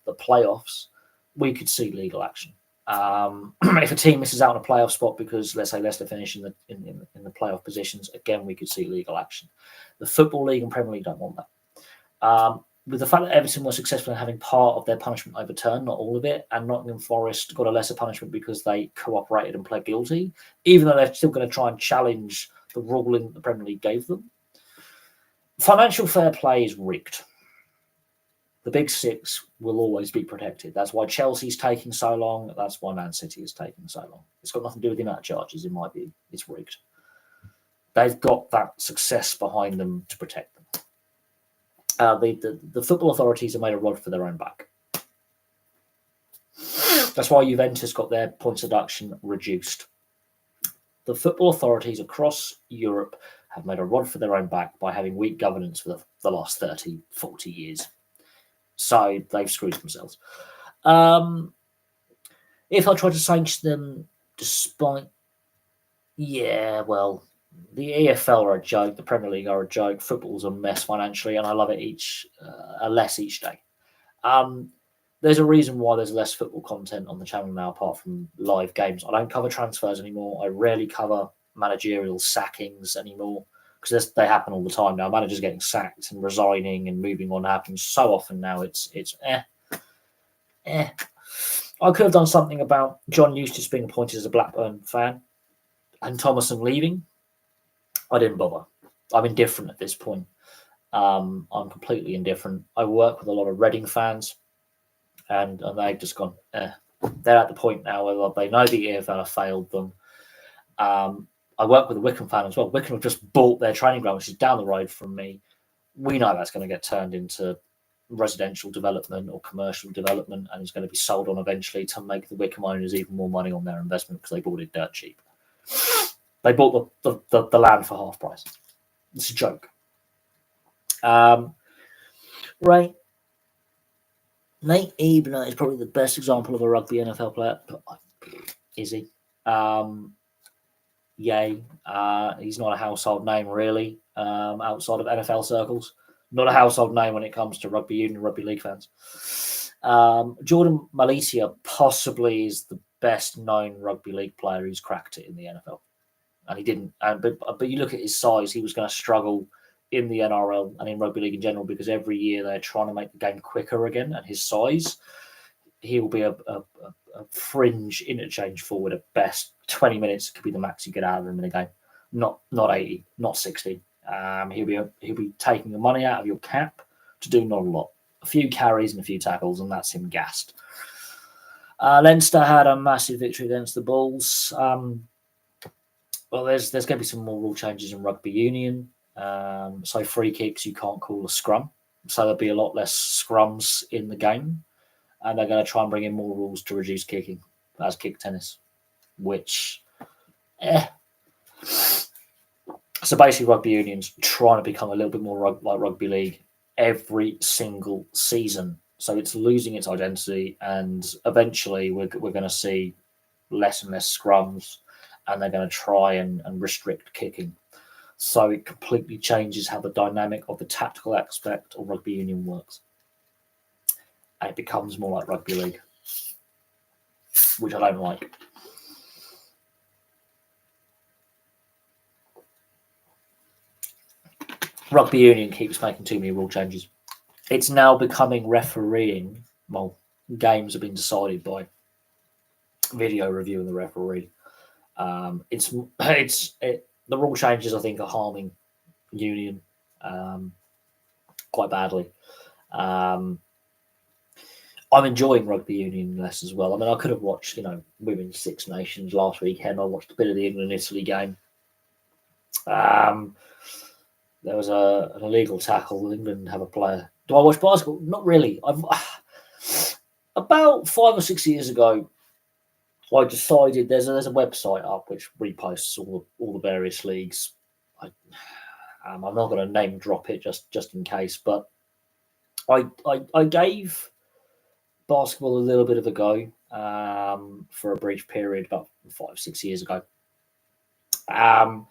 playoffs, we could see legal action. If a team misses out on a playoff spot because, let's say, Leicester finish in the playoff positions, again, we could see legal action. The Football League and Premier League don't want that. With the fact that Everton were successful in having part of their punishment overturned, not all of it, and Nottingham Forest got a lesser punishment because they cooperated and pled guilty, even though they're still going to try and challenge the ruling that the Premier League gave them. Financial fair play is rigged. The big six will always be protected. That's why Chelsea's taking so long. That's why Man City is taking so long. It's got nothing to do with the amount of charges, in my view. It's rigged. They've got that success behind them to protect them. The football authorities have made a rod for their own back. That's why Juventus got their points deduction reduced. The football authorities across Europe have made a rod for their own back by having weak governance for the last 30, 40 years. So they've screwed themselves. If I try to sanction them despite... Yeah, well, the EFL are a joke. The Premier League are a joke. Football's a mess financially, and I love it less each day. There's a reason why there's less football content on the channel now, apart from live games. I don't cover transfers anymore. I rarely cover managerial sackings anymore because they happen all the time now. Managers getting sacked and resigning and moving on happens so often now. It's I could have done something about John Eustace being appointed as a Blackburn fan and Thomason leaving. I didn't bother. I'm indifferent at this point. I'm completely indifferent. I work with a lot of Reading fans, and they've just gone, They're at the point now where they know the EFL have failed them. I work with a Wickham fan as well. Wickham have just bought their training ground, which is down the road from me. We know that's going to get turned into residential development or commercial development, and it's going to be sold on eventually to make the Wickham owners even more money on their investment because they bought it dirt cheap. They bought the land for half price. It's a joke. Right. Nate Ebner is probably the best example of a rugby NFL player. Is he? Yay. He's not a household name, really, outside of NFL circles. Not a household name when it comes to rugby union, rugby league fans. Jordan Mailata possibly is the best known rugby league player who's cracked it in the NFL. And he didn't. But you look at his size, he was going to struggle in the NRL and in rugby league in general because every year they're trying to make the game quicker again. And his size, he will be a fringe interchange forward at best. 20 minutes could be the max you get out of him in a game. Not 80, not 60. He'll be taking the money out of your cap to do not a lot. A few carries and a few tackles, and that's him gassed. Leinster had a massive victory against the Bulls. Well, there's going to be some more rule changes in rugby union. So free kicks you can't call a scrum. So there'll be a lot less scrums in the game. And they're going to try and bring in more rules to reduce kicking as kick tennis, which... So basically rugby union's trying to become a little bit more like rugby league every single season. So it's losing its identity, and eventually we're going to see less and less scrums, and they're going to try and restrict kicking. So it completely changes how the dynamic of the tactical aspect of rugby union works. And it becomes more like rugby league, which I don't like. Rugby union keeps making too many rule changes. It's now becoming refereeing. Well, games have been decided by video review and the referee. The rule changes, I think, are harming union quite badly. I'm enjoying rugby union less as well. I mean, I could have watched, Women's Six Nations last weekend. I watched a bit of the England-Italy game. There was an illegal tackle. England have a player. Do I watch basketball? Not really. About 5 or 6 years ago, I decided there's a website up which reposts all the various leagues. I'm not going to name drop it just in case, but I gave basketball a little bit of a go for a brief period about 5 or 6 years ago. And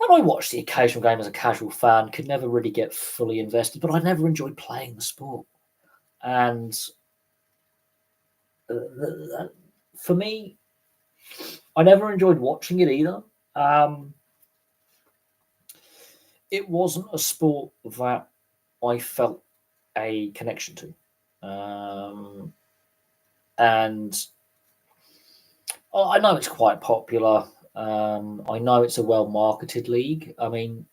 I watched the occasional game as a casual fan, could never really get fully invested, but I never enjoyed playing the sport. And for me, I never enjoyed watching it either. It wasn't a sport that I felt a connection to. And I know it's quite popular. I know it's a well-marketed league. I mean,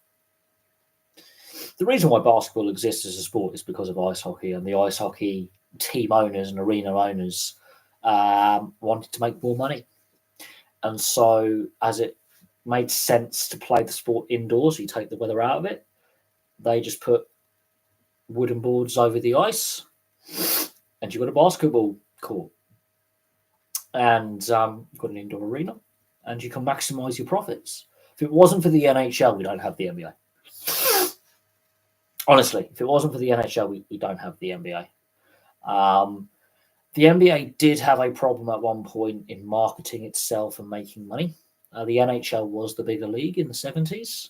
The reason why basketball exists as a sport is because of ice hockey, and the ice hockey team owners and arena owners wanted to make more money. And so, as it made sense to play the sport indoors, you take the weather out of it, they just put wooden boards over the ice, and you've got a basketball court. And you've got an indoor arena, and you can maximize your profits. If it wasn't for the NHL, we don't have the NBA. Honestly, if it wasn't for the NHL, we don't have the NBA. The NBA did have a problem at one point in marketing itself and making money. The NHL was the bigger league in the 70s,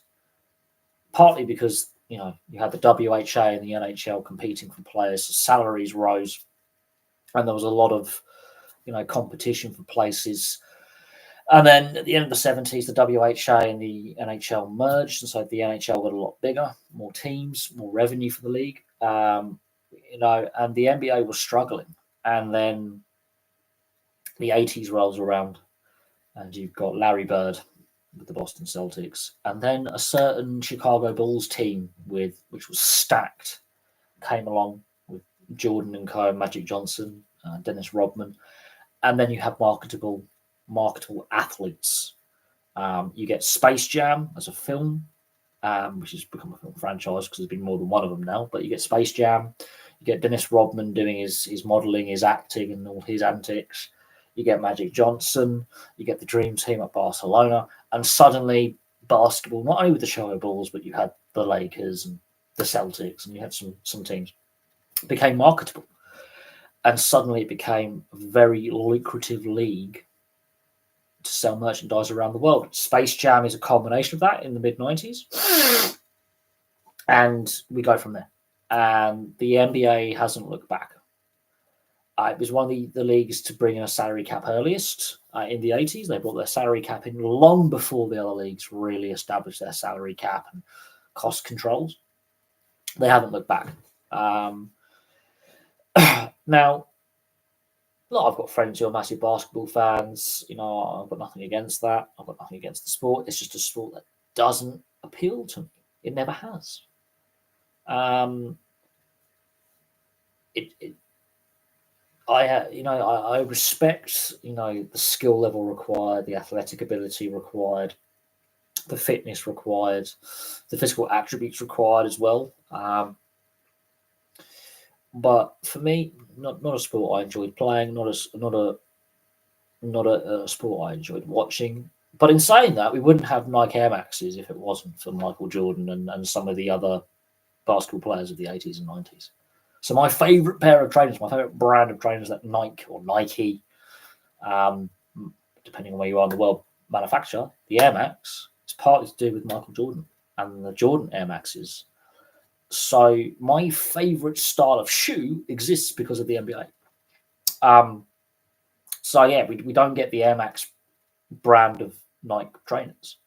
partly because you had the WHA and the NHL competing for players, so salaries rose, and there was a lot of competition for places. And then at the end of the 70s, the WHA and the NHL merged, and so the NHL got a lot bigger, more teams, more revenue for the league. And the NBA was struggling. And then the 80s rolls around, and you've got Larry Bird with the Boston Celtics, and then a certain Chicago Bulls team which was stacked came along with Jordan and Co, Magic Johnson, Dennis Rodman, and then you have marketable athletes. You get Space Jam as a film, which has become a film franchise because there's been more than one of them now. But you get Space Jam, you get Dennis Rodman doing his modeling, his acting, and all his antics. You get Magic Johnson, you get the Dream Team at Barcelona, and suddenly basketball, not only with the Chicago Bulls, but you had the Lakers and the Celtics, and you had some teams, became marketable. And suddenly it became a very lucrative league to sell merchandise around the world. Space Jam is a culmination of that in the mid-90s. And we go from there. And the NBA hasn't looked back. It was one of the leagues to bring in a salary cap earliest in the 80s. They brought their salary cap in long before the other leagues really established their salary cap and cost controls. They haven't looked back. Now, I've got friends who are massive basketball fans. I've got nothing against that. I've got nothing against the sport. It's just a sport that doesn't appeal to me. It never has. I respect, the skill level required, the athletic ability required, the fitness required, the physical attributes required as well. But for me, not a sport I enjoyed playing, not a sport I enjoyed watching. But in saying that, we wouldn't have Nike Air Maxes if it wasn't for Michael Jordan and some of the other basketball players of the 80s and 90s. So my favourite pair of trainers, my favourite brand of trainers, that Nike, depending on where you are in the world, manufacture, the Air Max, it's partly to do with Michael Jordan and the Jordan Air Maxes. So my favourite style of shoe exists because of the NBA. So yeah, we don't get the Air Max brand of Nike trainers.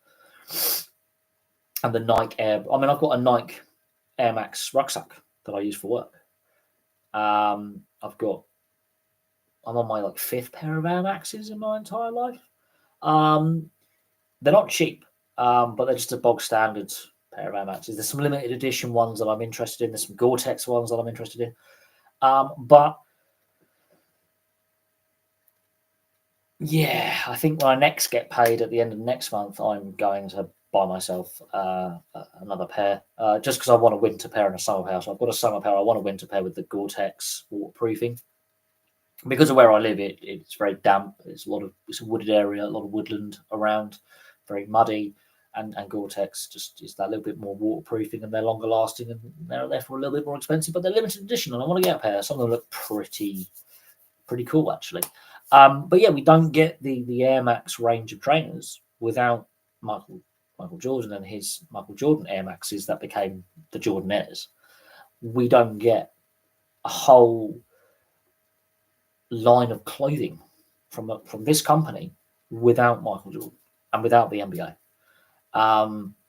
And the Nike Air, I've got a Nike Air Max rucksack that I use for work. I'm on my fifth pair of Air Maxes in my entire life. They're not cheap, but they're just a bog standard pair of Air Maxes. There's some limited edition ones that I'm interested in. There's some Gore-Tex ones that I'm interested in. But yeah, I think when I next get paid at the end of next month, I'm going to buy myself another pair, just because I want a winter pair and a summer pair. So I've got a summer pair. I want a winter pair with the Gore-Tex waterproofing. Because of where I live, it's very damp. It's a wooded area, a lot of woodland around, very muddy, and Gore-Tex just is that little bit more waterproofing, and they're longer lasting, and they're therefore a little bit more expensive, but they're limited edition, and I want to get a pair. Some of them look pretty cool actually. But yeah, we don't get the Air Max range of trainers without Michael Jordan and his Michael Jordan Air Maxes that became the Jordan Airs. We don't get a whole line of clothing from this company without Michael Jordan and without the NBA.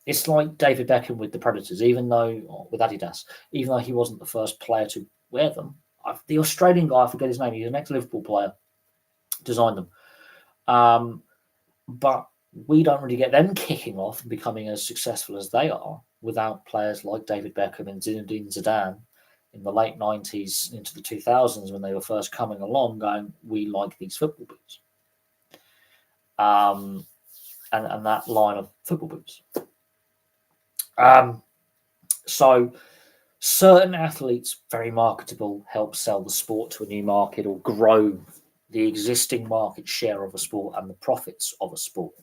It's like David Beckham with the Predators, with Adidas, even though he wasn't the first player to wear them. The Australian guy, I forget his name, he's an ex-Liverpool player, designed them. But we don't really get them kicking off and becoming as successful as they are without players like David Beckham and Zinedine Zidane in the late 90s into the 2000s when they were first coming along going, we like these football boots. And that line of football boots. So certain athletes, very marketable, help sell the sport to a new market or grow the existing market share of a sport and the profits of a sport.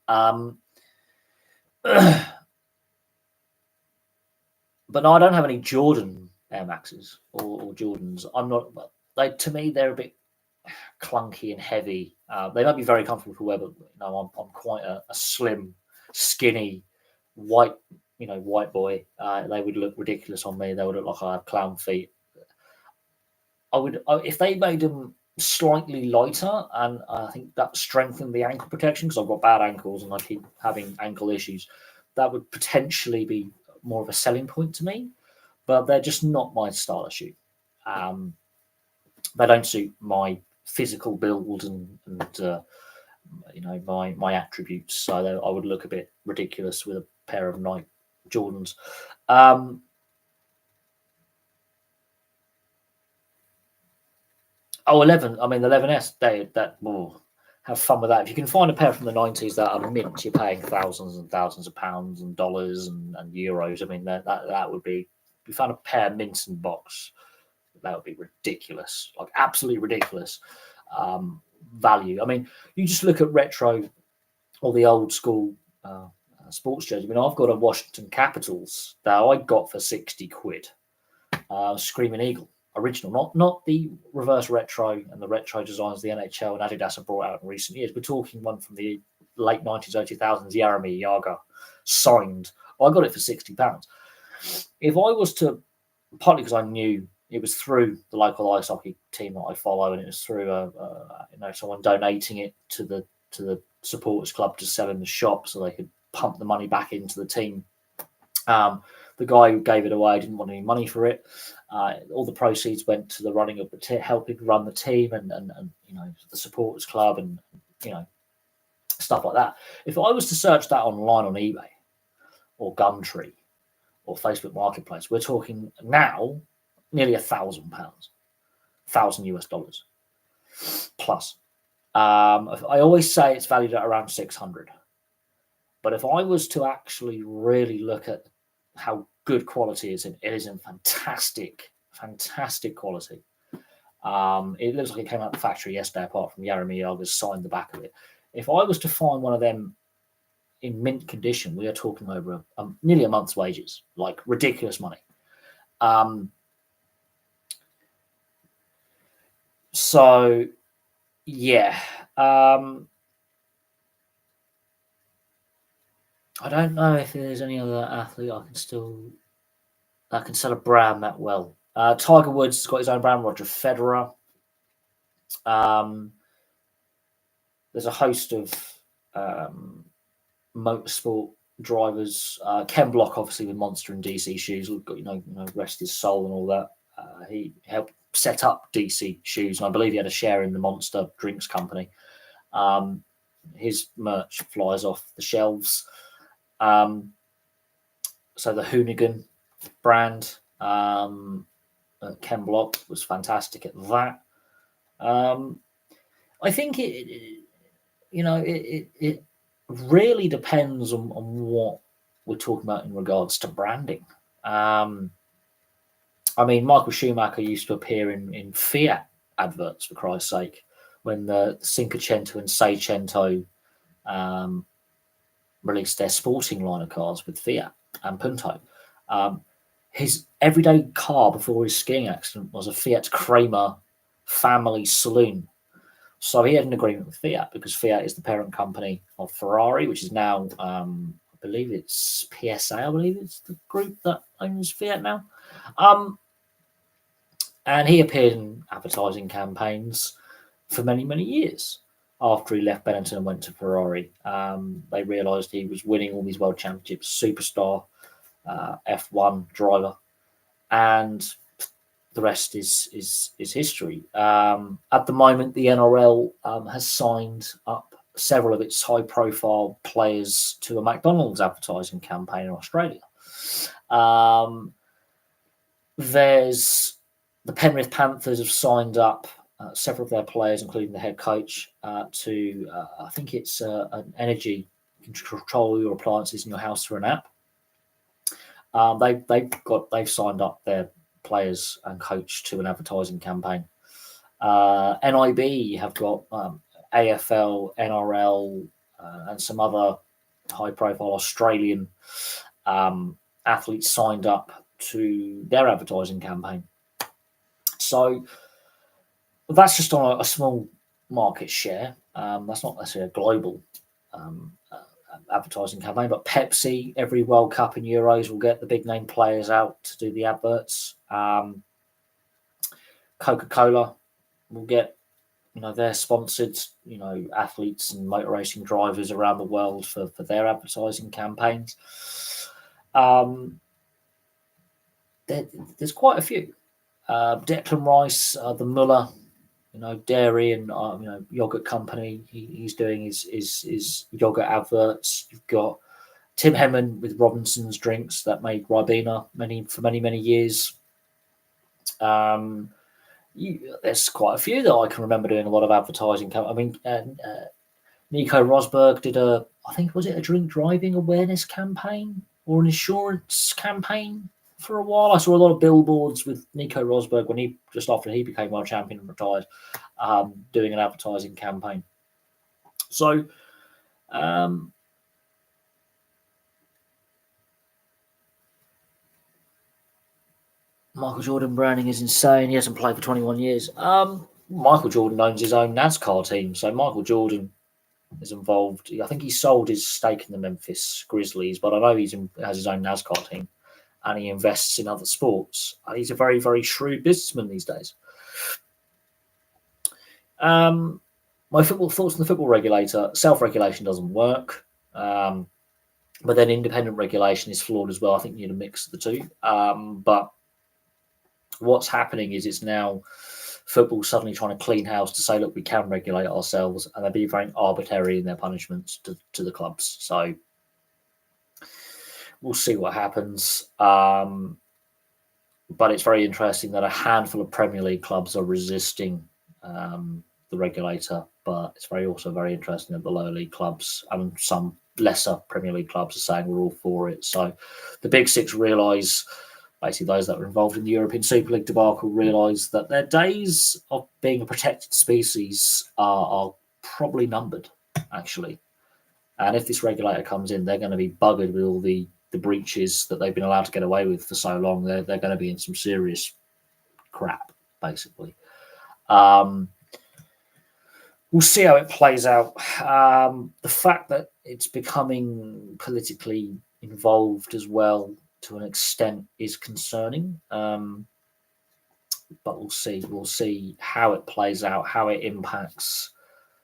But no, I don't have any Jordan Air Maxes or Jordans. I'm not. To me, they're a bit clunky and heavy. They might be very comfortable for wear, but I'm quite a slim, skinny, white boy. They would look ridiculous on me. They would look like I have clown feet. If they made them slightly lighter, and I think that strengthened the ankle protection because I've got bad ankles and I keep having ankle issues. That would potentially be more of a selling point to me, but they're just not my style of shoe. They don't suit my physical build and my attributes, so I would look a bit ridiculous with a pair of Nike Jordans. 11. I mean, the 11S. Have fun with that. If you can find a pair from the 90s that are mint, you're paying thousands and thousands of pounds and dollars and euros. I mean, that would be. If you found a pair mints in box, that would be ridiculous, like absolutely ridiculous value. I mean, you just look at retro or the old school sports jerseys. I mean, I've got a Washington Capitals that I got for 60 quid. Screaming Eagle. Original, not the reverse retro and the retro designs the NHL and Adidas have brought out in recent years. We're talking one from the late 90s, early 2000s, Jaromir Jagr, signed. I got it for £60. If I was to, partly because I knew it was through the local ice hockey team that I follow, and it was through someone donating it to the supporters club to sell in the shop so they could pump the money back into the team. The guy who gave it away didn't want any money for it. All the proceeds went to the running of helping run the team and the supporters club and stuff like that. If I was to search that online on eBay or Gumtree or Facebook Marketplace, we're talking now nearly £1,000, $1,000 plus. I always say it's valued at around 600. But if I was to actually really look at how good quality is it is in fantastic quality. It looks like it came out of the factory yesterday, apart from Jaromir Jagr's signed the back of it. If I was to find one of them in mint condition, we are talking over nearly a month's wages, like ridiculous money. So, yeah. I don't know if there's any other athlete that can sell a brand that well. Tiger Woods has got his own brand. Roger Federer. There's a host of motorsport drivers. Ken Block, obviously, with Monster and DC shoes. Rest his soul and all that. He helped set up DC shoes, and I believe he had a share in the Monster drinks company. His merch flies off the shelves. So the Hoonigan brand, Ken Block was fantastic at that. I think it really depends on what we're talking about in regards to branding. I mean, Michael Schumacher used to appear in Fiat adverts, for Christ's sake, when the Cinquecento and Seicento released their sporting line of cars with Fiat and Punto. His everyday car before his skiing accident was a Fiat Kramer family saloon. So he had an agreement with Fiat because Fiat is the parent company of Ferrari, which is now, I believe it's PSA, I believe it's the group that owns Fiat now. And he appeared in advertising campaigns for many, many years. After he left Benetton and went to Ferrari, they realised he was winning all these world championships, superstar F1 driver, and the rest is history. At the moment, the NRL has signed up several of its high-profile players to a McDonald's advertising campaign in Australia. There's the Penrith Panthers have signed up several of their players, including the head coach, to I think it's an energy control your appliances in your house through an app. They've signed up their players and coach to an advertising campaign. NIB have got AFL, NRL, and some other high-profile Australian athletes signed up to their advertising campaign. So that's just on a small market share. That's not necessarily a global advertising campaign, but Pepsi, every World Cup and Euros, will get the big name players out to do the adverts. Coca-Cola will get, their sponsored, athletes and motor racing drivers around the world for their advertising campaigns. There's quite a few. Declan Rice, the Muller, dairy and yogurt company. He's doing his yogurt adverts. You've got Tim Henman with Robinson's Drinks that made Ribena for many years. There's quite a few that I can remember doing a lot of advertising. I mean, Nico Rosberg did I think, was it a drink driving awareness campaign or an insurance campaign for a while? I saw a lot of billboards with Nico Rosberg when just after he became world champion and retired, doing an advertising campaign. So, Michael Jordan branding is insane. He hasn't played for 21 years. Michael Jordan owns his own NASCAR team. So Michael Jordan is involved. I think he sold his stake in the Memphis Grizzlies, but I know he has his own NASCAR team and he invests in other sports. He's a very, very shrewd businessman these days. My football thoughts on the football regulator. Self-regulation doesn't work. But then independent regulation is flawed as well. I think you need a mix of the two. But what's happening is it's now football suddenly trying to clean house to say, look, we can regulate ourselves, and they're being very arbitrary in their punishments to the clubs. So we'll see what happens. But it's very interesting that a handful of Premier League clubs are resisting the regulator, but it's also very interesting that the lower league clubs and some lesser Premier League clubs are saying we're all for it. So the Big Six realise, basically those that were involved in the European Super League debacle realise that their days of being a protected species are probably numbered, actually. And if this regulator comes in, they're going to be buggered with all the breaches that they've been allowed to get away with for so long. They're going to be in some serious crap, basically. We'll see how it plays out. The fact that it's becoming politically involved as well to an extent is concerning. But we'll see. We'll see how it plays out, how it impacts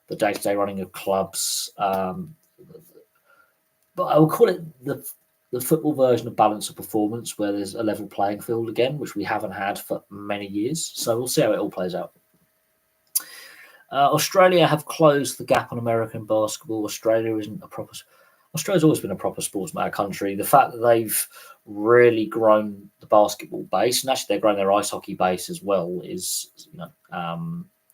the day-to-day running of clubs. But I will call it the football version of balance of performance, where there's a level playing field again, which we haven't had for many years. So we'll see how it all plays out. Australia have closed the gap on American basketball. Australia's always been a proper sports matter country. The fact that they've really grown the basketball base, and actually they're growing their ice hockey base as well, is,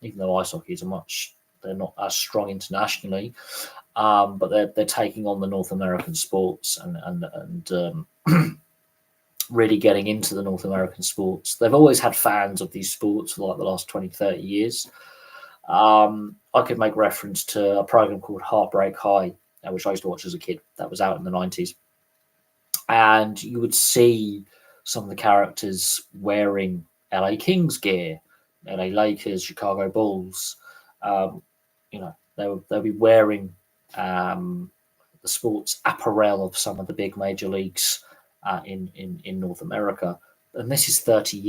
even though ice hockey they're not as strong internationally, but they're taking on the North American sports and really getting into the North American sports. They've always had fans of these sports for like the last 20, 30 years. I could make reference to a program called Heartbreak High, which I used to watch as a kid. That was out in the 90s. And you would see some of the characters wearing LA Kings gear, LA Lakers, Chicago Bulls. They'll be wearing the sports apparel of some of the big major leagues in North America. And this is 30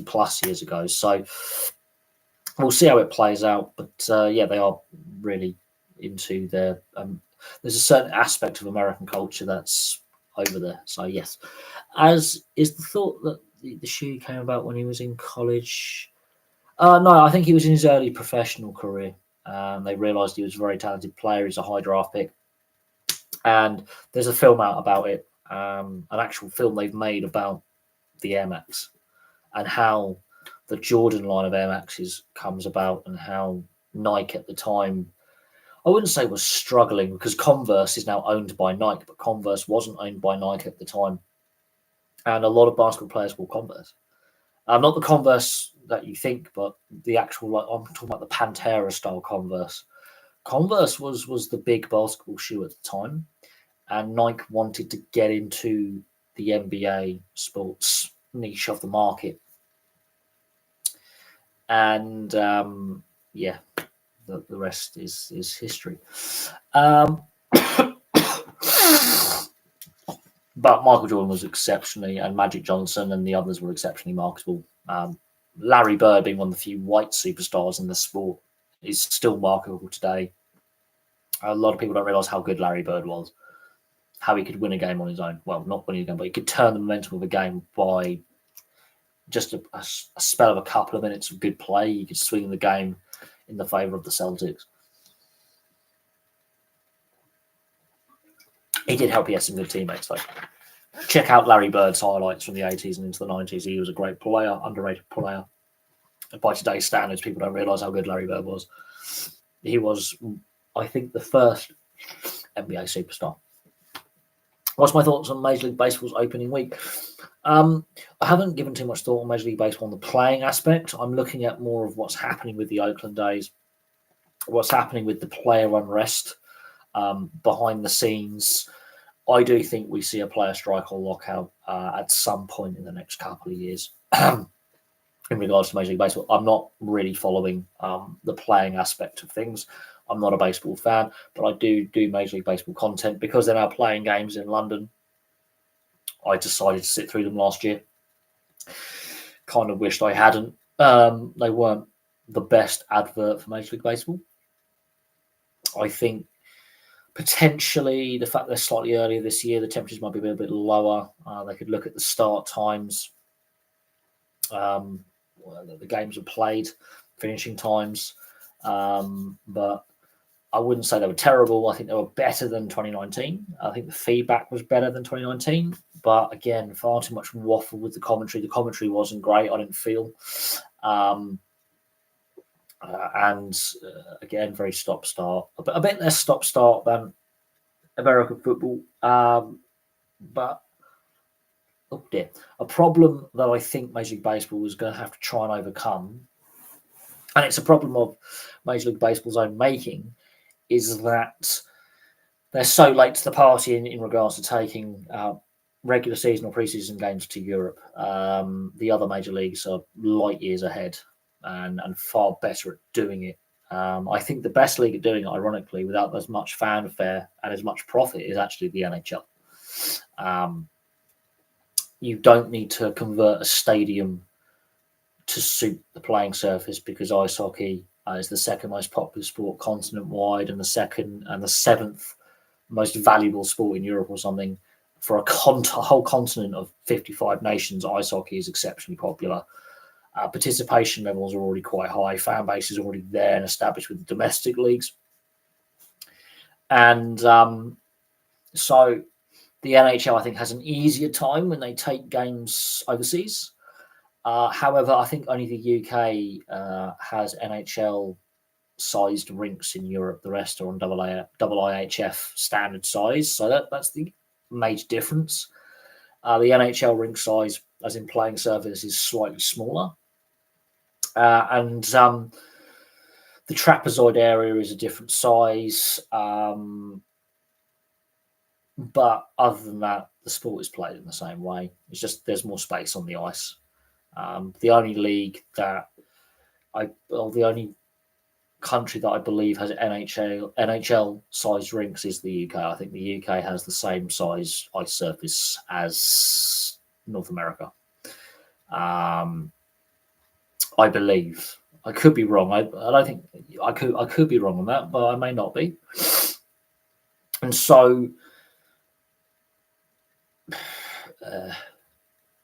plus years ago. So we'll see how it plays out. But they are really into their... there's a certain aspect of American culture that's over there. So yes, as is the thought that the shoe came about when he was in college. No, I think he was in his early professional career. They realised he was a very talented player. He's a high draft pick. And there's a film out about it, an actual film they've made about the Air Max and how the Jordan line of Air Maxes comes about and how Nike at the time, I wouldn't say was struggling because Converse is now owned by Nike, but Converse wasn't owned by Nike at the time. And a lot of basketball players wore Converse. Not the Converse that you think, but the actual, like I'm talking about the Pantera style Converse. Converse was the big basketball shoe at the time, and Nike wanted to get into the NBA sports niche of the market. And yeah, the rest is history. But Michael Jordan was exceptionally, and Magic Johnson and the others were exceptionally marketable. Larry Bird, being one of the few white superstars in the sport, is still marketable today. A lot of people don't realize how good Larry Bird was, how he could win a game on his own. Well, not winning a game, but he could turn the momentum of a game by just a spell of a couple of minutes of good play. He could swing the game in the favour of the Celtics. He did help. He had some good teammates, though. Check out Larry Bird's highlights from the 80s and into the 90s. He was a great player, underrated player. And by today's standards, people don't realise how good Larry Bird was. He was, I think, the first NBA superstar. What's my thoughts on Major League Baseball's opening week? I haven't given too much thought on Major League Baseball on the playing aspect. I'm looking at more of what's happening with the Oakland A's, what's happening with the player unrest behind the scenes. I do think we see a player strike or lockout at some point in the next couple of years. In regards to Major League Baseball, I'm not really following the playing aspect of things. I'm not a baseball fan, but I do Major League Baseball content because they're now playing games in London. I decided to sit through them last year. Kind of wished I hadn't. They weren't the best advert for Major League Baseball. I think potentially the fact they're slightly earlier this year, the temperatures might be a little bit lower. They could look at the start times. The games are played, finishing times. But I wouldn't say they were terrible. I think they were better than 2019. I think the feedback was better than 2019. But again, far too much waffle with the commentary. The commentary wasn't great, I didn't feel. Again, very stop-start. A bit less stop-start than American football. But oh dear, a problem that I think Major League Baseball was going to have to try and overcome, and it's a problem of Major League Baseball's own making, is that they're so late to the party in regards to taking regular season or preseason games to Europe. The other major leagues are light years ahead and far better at doing it. I think the best league at doing it, ironically, without as much fanfare and as much profit, is actually the NHL. You don't need to convert a stadium to suit the playing surface because ice hockey is the second most popular sport continent-wide and the seventh most valuable sport in Europe or something. For a whole continent of 55 nations, ice hockey is exceptionally popular. Participation levels are already quite high. Fan base is already there and established with the domestic leagues. And so the NHL, I think, has an easier time when they take games overseas. However, I think only the UK has NHL-sized rinks in Europe. The rest are on IIHF standard size. So that's the major difference. The NHL rink size, as in playing surface, is slightly smaller. And the trapezoid area is a different size. But other than that, the sport is played in the same way. It's just there's more space on the ice. The only league the only country that I believe has NHL sized rinks is the UK. I think the UK has the same size ice surface as North America. I believe. I could be wrong. I don't think I could be wrong on that, but I may not be. And so,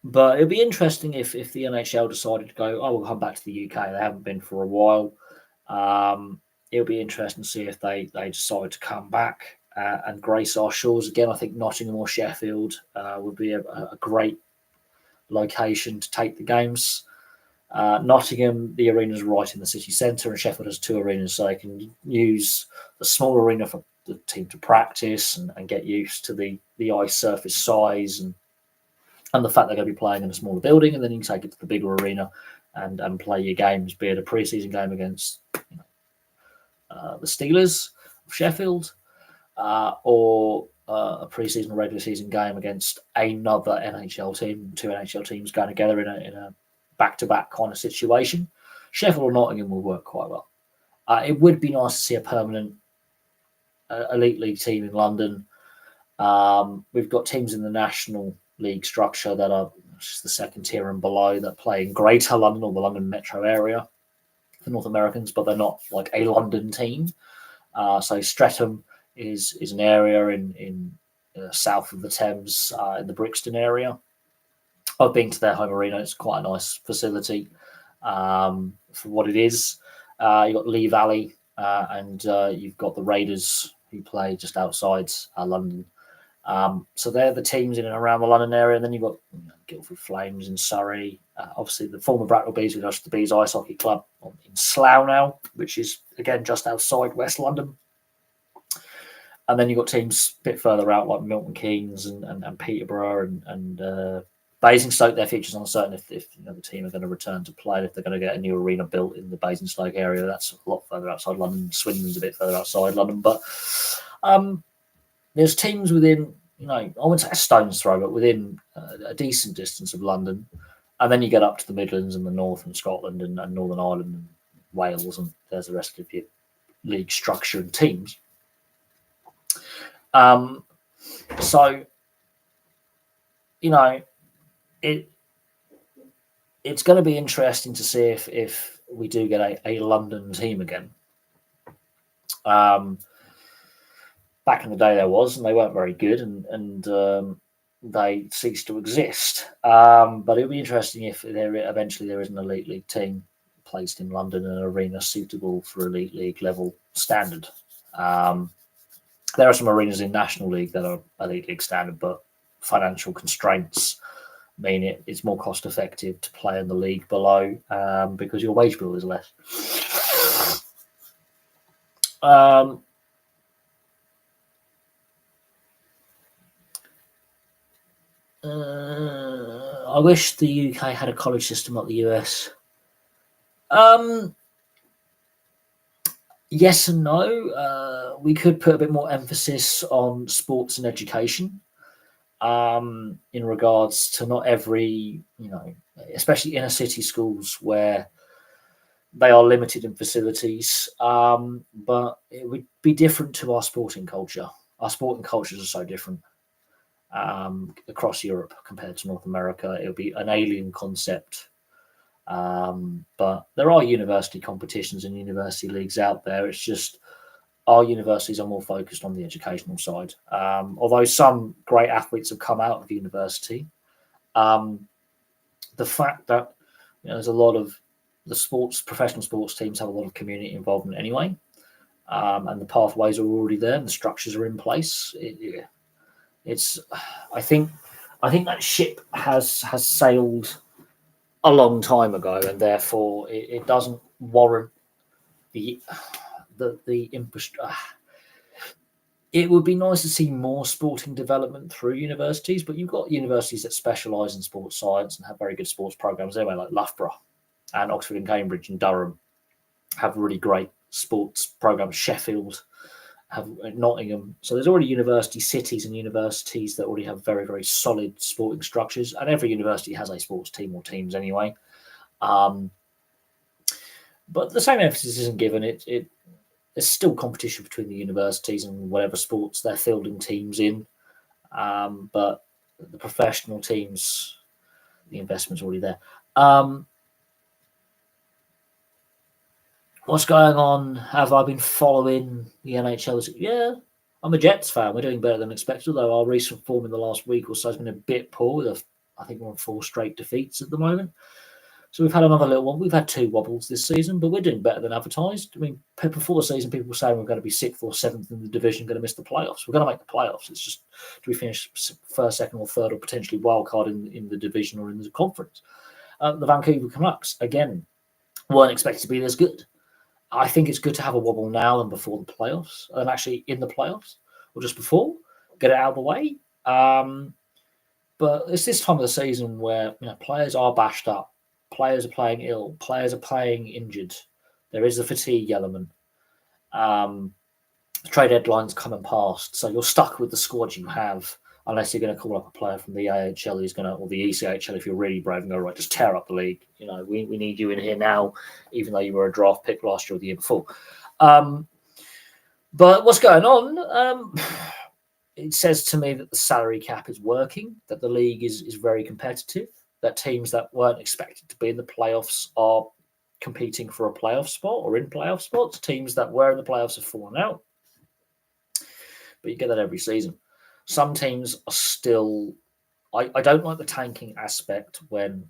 but it'd be interesting if the NHL decided to go, oh, we'll come back to the UK. They haven't been for a while. it'll be interesting to see if they decide to come back and grace our shores again. I think Nottingham or Sheffield would be a great location to take the games. Nottingham, the arena's right in the city centre, and Sheffield has two arenas, so they can use the small arena for the team to practice and get used to the ice surface size and the fact they're going to be playing in a smaller building, and then you can take it to the bigger arena and play your games, be it a pre-season game against the Steelers of Sheffield, or a pre-season or regular season game against another NHL team, two NHL teams going together in a back-to-back kind of situation. Sheffield or Nottingham will work quite well. It would be nice to see a permanent elite league team in London. We've got teams in the National League structure that are just the second tier and below that play in Greater London or the London metro area for North Americans, but they're not like a London team. So Streatham is an area in south of the Thames in the Brixton area. I've been to their home arena. It's quite a nice facility for what it is. You've got Lee Valley and you've got the Raiders who play just outside London. So they're the teams in and around the London area. And then you've got Guildford Flames in Surrey. Obviously, the former Bracknell Bees, which is the Bees Ice Hockey Club in Slough now, which is, again, just outside West London. And then you've got teams a bit further out like Milton Keynes and Peterborough and Basingstoke. Their future's uncertain if the team are going to return to play, and if they're going to get a new arena built in the Basingstoke area. That's a lot further outside London. Swindon's a bit further outside London. But there's teams within, I wouldn't say a stone's throw, but within a decent distance of London. And then you get up to the Midlands and the North and Scotland and Northern Ireland and Wales, and there's the rest of your league structure and teams. So, it's going to be interesting to see if we do get a London team again. Back in the day there was, and they weren't very good, and they ceased to exist. But it'll be interesting if eventually there is an elite league team placed in London in an arena suitable for elite league level standard. There are some arenas in National League that are elite league standard, but financial constraints mean it's more cost effective to play in the league below because your wage bill is less. I wish the UK had a college system like the US. Yes and no. We could put a bit more emphasis on sports and education in regards to not every, especially inner city schools where they are limited in facilities. But it would be different to our sporting culture. Our sporting cultures are so different across Europe compared to North America. It would be an alien concept. But there are university competitions and university leagues out there. It's just our universities are more focused on the educational side. Although some great athletes have come out of university, the fact that there's a lot of the professional sports teams have a lot of community involvement anyway, and the pathways are already there and the structures are in place. I think that ship has sailed a long time ago, and therefore it doesn't warrant the infrastructure. It would be nice to see more sporting development through universities, but you've got universities that specialise in sports science and have very good sports programs anyway, like Loughborough and Oxford and Cambridge and Durham have really great sports programs. Sheffield have Nottingham. So there's already university cities and universities that already have very, very solid sporting structures, and every university has a sports team or teams anyway. But the same emphasis isn't given. There's still competition between the universities and whatever sports they're fielding teams in. But the professional teams, the investment's already there. What's going on? Have I been following the NHL? Yeah, I'm a Jets fan. We're doing better than expected, although our recent form in the last week or so has been a bit poor. I think we're on 4 straight defeats at the moment. So we've had another little one. We've had 2 wobbles this season, but we're doing better than advertised. I mean, before the season, people were saying we're going to be 6th or 7th in the division, going to miss the playoffs. We're going to make the playoffs. It's just, do we finish 1st, 2nd, or 3rd, or potentially wildcard in the division or in the conference? The Vancouver Canucks, again, weren't expected to be this good. I think it's good to have a wobble now than before the playoffs, and actually in the playoffs, or just before, get it out of the way. But it's this time of the season where players are bashed up. Players are playing ill. Players are playing injured. There is the fatigue element. The trade deadline's coming past, so you're stuck with the squad you have, unless you're going to call up a player from the AHL who's going to, or the ECHL if you're really brave and go, right, just tear up the league. We need you in here now, even though you were a draft pick last year or the year before. But what's going on? It says to me that the salary cap is working, that the league is very competitive, that teams that weren't expected to be in the playoffs are competing for a playoff spot or in playoff spots. Teams that were in the playoffs have fallen out. But you get that every season. Some teams are still... I don't like the tanking aspect when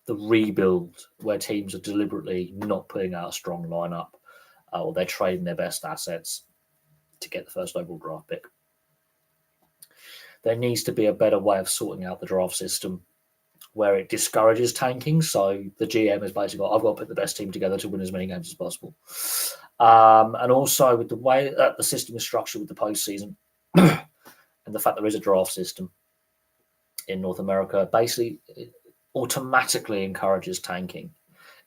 the rebuild, where teams are deliberately not putting out a strong lineup or they're trading their best assets to get the first overall draft pick. There needs to be a better way of sorting out the draft system where it discourages tanking. So the GM is basically, I've got to put the best team together to win as many games as possible. And also with the way that the system is structured with the postseason and the fact there is a draft system in North America, basically it automatically encourages tanking,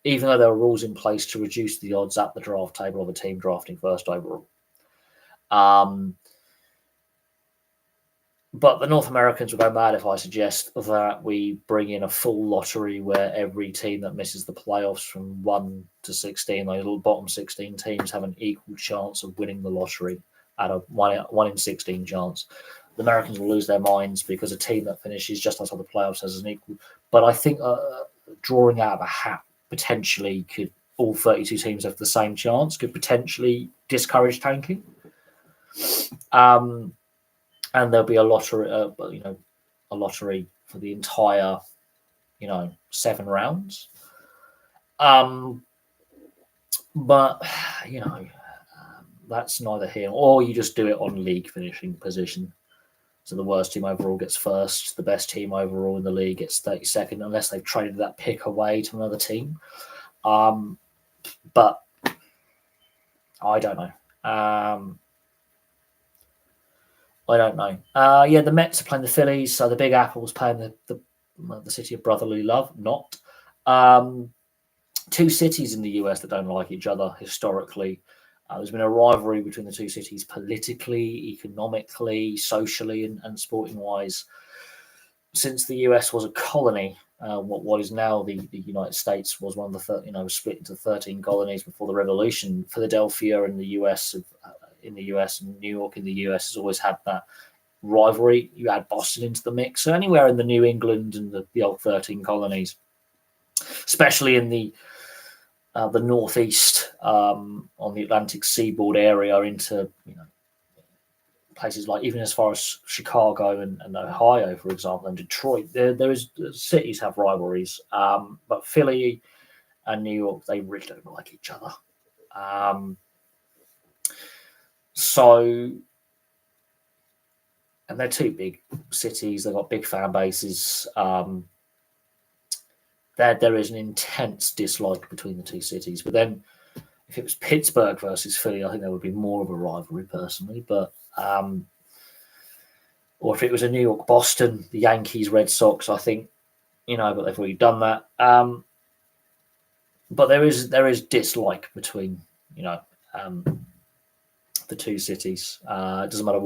even though there are rules in place to reduce the odds at the draft table of a team drafting first overall. But the North Americans will go mad if I suggest that we bring in a full lottery where every team that misses the playoffs from 1 to 16, those little bottom 16 teams, have an equal chance of winning the lottery at a 1 in 16 chance. The Americans will lose their minds because a team that finishes just outside the playoffs has an equal. But I think drawing out of a hat potentially could, all 32 teams have the same chance, could potentially discourage tanking. And there'll be a lottery, a lottery for the entire, 7 rounds. But that's neither here, or you just do it on league finishing position. So the worst team overall gets first, the best team overall in the league gets 32nd, unless they've traded that pick away to another team. But I don't know. I don't know. The Mets are playing the Phillies, so the Big Apple's playing the city of brotherly love. Not 2 cities in the US that don't like each other historically. There's been a rivalry between the 2 cities politically, economically, socially, and sporting-wise since the US was a colony. What is now the United States was one of the split into 13 colonies before the Revolution. Philadelphia in the US and New York in the US has always had that rivalry. You add Boston into the mix. So anywhere in the New England and the old 13 colonies, especially in the Northeast on the Atlantic seaboard area into places like even as far as Chicago and Ohio, for example, and Detroit, there is cities have rivalries. But Philly and New York, they really don't like each other. And they're 2 big cities. They've got big fan bases. There is an intense dislike between the 2 cities. But then, if it was Pittsburgh versus Philly, I think there would be more of a rivalry personally. But or if it was a New York Boston, the Yankees Red Sox, I think but they've already done that. But there is dislike between the 2 cities. It doesn't matter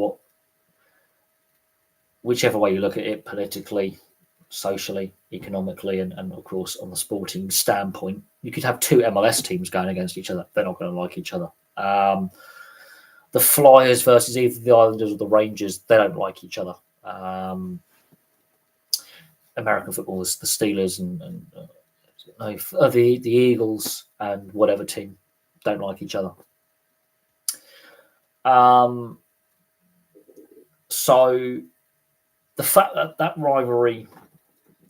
whichever way you look at it, politically, socially, economically, and of course on the sporting standpoint. You could have 2 MLS teams going against each other. They're not going to like each other. The Flyers versus either the Islanders or the Rangers, they don't like each other. American football is the Steelers and the Eagles and whatever team don't like each other. So the fact that rivalry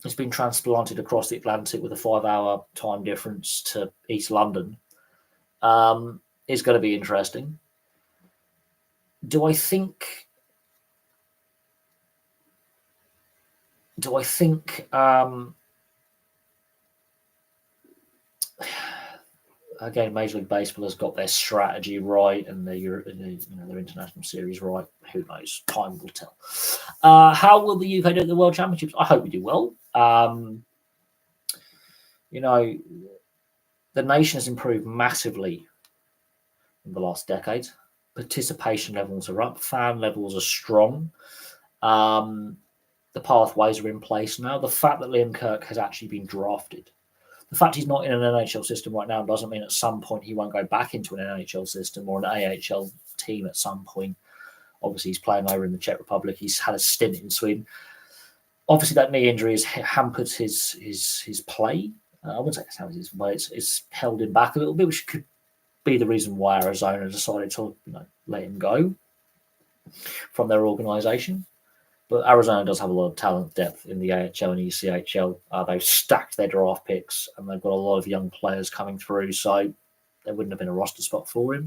it's been transplanted across the Atlantic with a 5-hour time difference to East London, is going to be interesting. Do I think again, Major League Baseball has got their strategy right and their international series right. Who knows? Time will tell. How will the UK do at the World Championships? I hope we do well. The nation has improved massively in the last decade. Participation levels are up. Fan levels are strong. The pathways are in place now. The fact that Liam Kirk has actually been drafted, the fact he's not in an NHL system right now doesn't mean at some point he won't go back into an NHL system or an AHL team at some point. Obviously, he's playing over in the Czech Republic. He's had a stint in Sweden. Obviously, that knee injury has hampered his play. I wouldn't say it's hampered his play. It's held him back a little bit, which could be the reason why Arizona decided to let him go from their organisation. But Arizona does have a lot of talent depth in the AHL and ECHL. They've stacked their draft picks and they've got a lot of young players coming through, so there wouldn't have been a roster spot for him.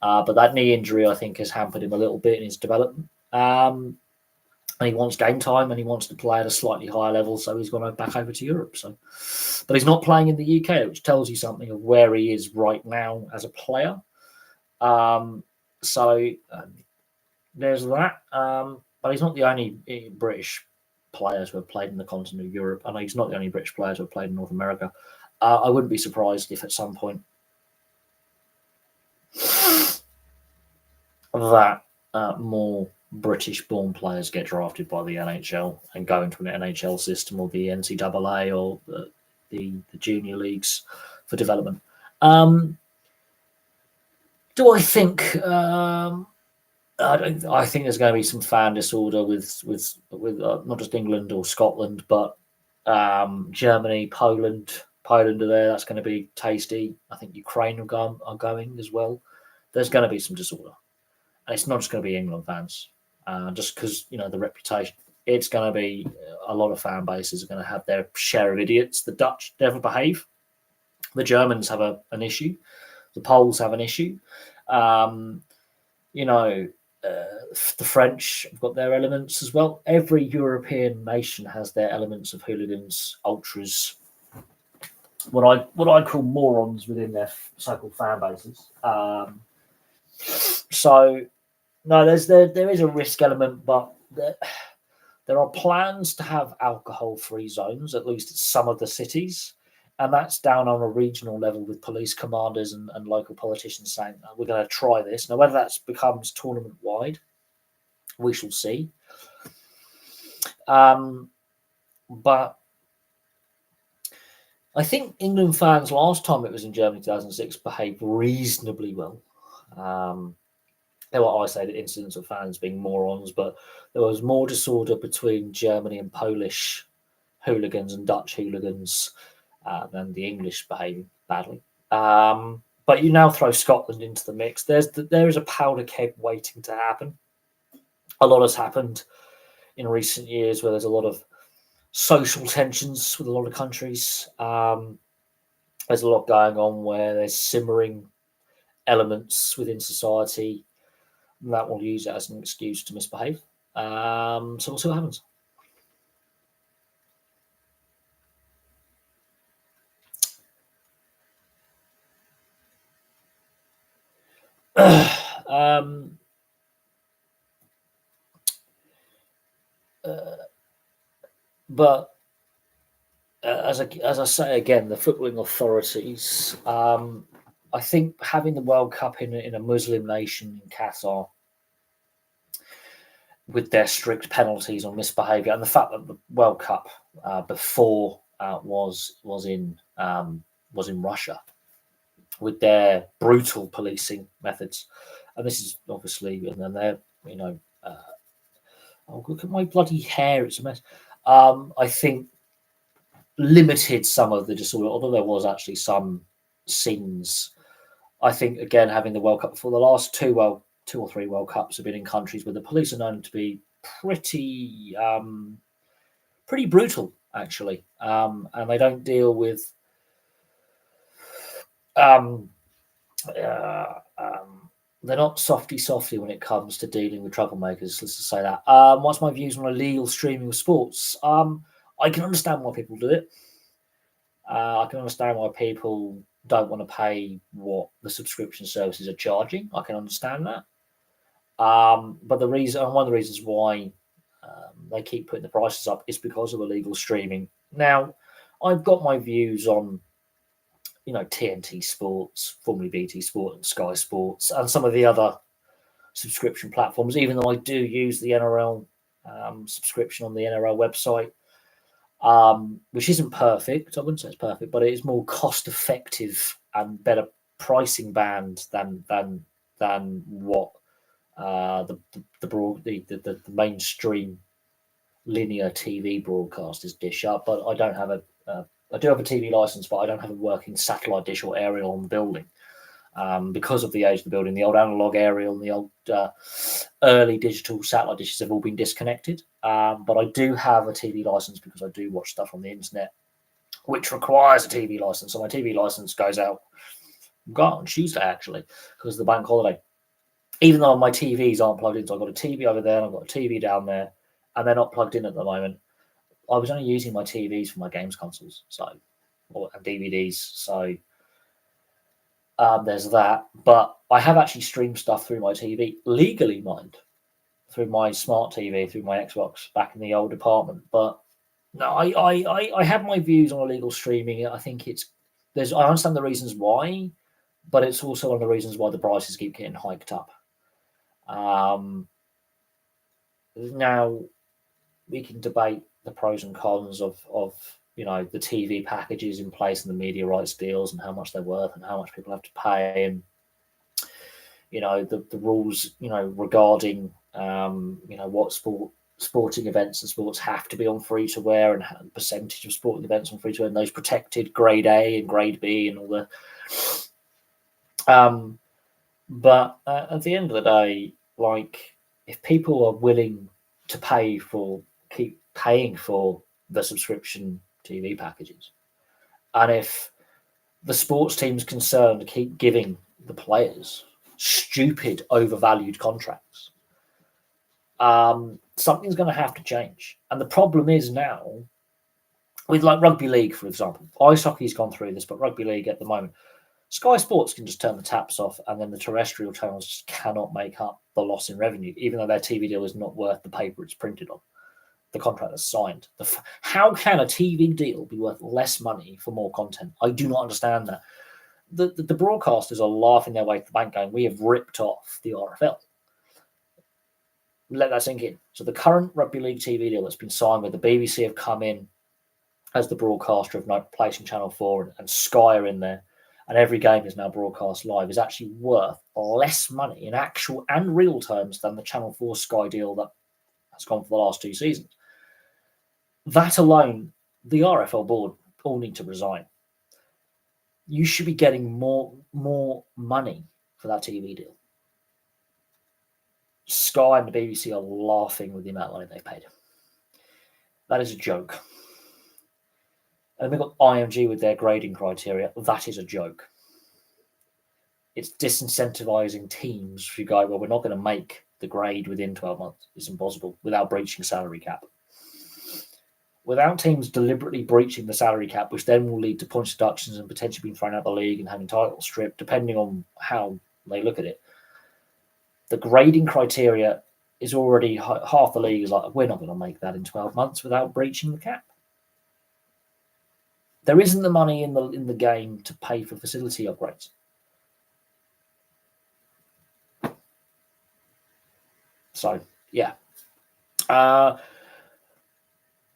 But that knee injury, I think, has hampered him a little bit in his development. And he wants game time and he wants to play at a slightly higher level, so he's gone back over to Europe. But he's not playing in the UK, which tells you something of where he is right now as a player. There's that. But he's not the only British players who have played in the continent of Europe. I know he's not the only British players who have played in North America. I wouldn't be surprised if at some point that more British-born players get drafted by the NHL and go into an NHL system or the NCAA or the junior leagues for development. Do I think... I think there's going to be some fan disorder with not just England or Scotland, but Germany, Poland are there. That's going to be tasty. I think Ukraine are going as well. There's going to be some disorder, and it's not just going to be England fans, just because the reputation. It's going to be a lot of fan bases are going to have their share of idiots. The Dutch never behave. The Germans have an issue. The Poles have an issue. The French have got their elements as well. Every European nation has their elements of hooligans, ultras, what I call morons within their so-called fan bases. No, there is a risk element, but there are plans to have alcohol-free zones, at least at some of the cities. And that's down on a regional level with police commanders and local politicians saying, we're going to try this. Now, whether that becomes tournament-wide, we shall see. But I think England fans, last time it was in Germany 2006, behaved reasonably well. There were isolated incidents of fans being morons, but there was more disorder between Germany and Polish hooligans and Dutch hooligans than the English behaving badly. But you now throw Scotland into the mix. There is a powder keg waiting to happen. A lot has happened in recent years where there's a lot of social tensions with a lot of countries. There's a lot going on where there's simmering elements within society that will use it as an excuse to misbehave. So we'll see what happens. But as I say again, the footballing authorities, I think having the World Cup in a Muslim nation in Qatar, with their strict penalties on misbehaviour, and the fact that the World Cup before was in Russia, with their brutal policing methods, and this is obviously, and then they're oh, look at my bloody hair, it's a mess. I think limited some of the disorder, although there was actually some scenes. I think again having the World Cup for the last two or three World Cups have been in countries where the police are known to be pretty brutal actually, and they don't deal with um, uh, they're not softy when it comes to dealing with troublemakers. Let's just say that. What's my views on illegal streaming of sports? I can understand why people do it. I can understand why people don't want to pay what the subscription services are charging. I can understand that. But one of the reasons why they keep putting the prices up is because of illegal streaming. Now, I've got my views on TNT Sports, formerly BT Sport, and Sky Sports, and some of the other subscription platforms. Even though I do use the NRL subscription on the NRL website, which isn't perfect. I wouldn't say it's perfect, but it is more cost effective and better pricing band than what the mainstream linear TV broadcasters dish up. But I don't have I do have a TV license, but I don't have a working satellite dish or aerial on the building. Because of the age of the building, the old analog aerial and the old early digital satellite dishes have all been disconnected. But I do have a TV license because I do watch stuff on the internet, which requires a TV license. So my TV license goes out on Tuesday, actually, because of the bank holiday. Even though my TVs aren't plugged in, so I've got a TV over there and I've got a TV down there, and they're not plugged in at the moment. I was only using my TVs for my games consoles, and DVDs. So there's that. But I have actually streamed stuff through my TV, legally, mind, through my smart TV, through my Xbox, back in the old apartment. But no, I have my views on illegal streaming. I think I understand the reasons why, but it's also one of the reasons why the prices keep getting hiked up. Now we can debate the pros and cons of the TV packages in place and the media rights deals and how much they're worth and how much people have to pay, and the rules regarding what sporting events and sports have to be on free to wear, and the percentage of sporting events on free to wear, and those protected grade A and grade B and all the but at the end of the day, like, if people are willing to keep paying for the subscription TV packages, and if the sports team's concerned to keep giving the players stupid, overvalued contracts, something's going to have to change. And the problem is now, with like rugby league, for example, ice hockey's gone through this, but rugby league at the moment, Sky Sports can just turn the taps off, and then the terrestrial channels just cannot make up the loss in revenue, even though their TV deal is not worth the paper it's printed on, the contract that's signed. How can a TV deal be worth less money for more content? I do not understand that. The broadcasters are laughing their way to the bank, going, "We have ripped off the RFL." Let that sink in. So the current rugby league TV deal that's been signed, with the BBC have come in as the broadcaster of replacing Channel 4, and Sky are in there, and every game is now broadcast live, is actually worth less money in actual and real terms than the Channel 4 Sky deal that has gone for the last 2 seasons. That alone, the RFL board all need to resign. You should be getting more money for that TV deal. Sky and the BBC are laughing with the amount of money they paid. That is a joke. And we've got IMG with their grading criteria. That is a joke. It's disincentivizing teams who go, well, we're not going to make the grade within 12 months. It's impossible without breaching salary cap. Without teams deliberately breaching the salary cap, which then will lead to points deductions and potentially being thrown out of the league and having titles stripped, depending on how they look at it. The grading criteria is already half the league is like, we're not going to make that in 12 months without breaching the cap. There isn't the money in the game to pay for facility upgrades. So, yeah.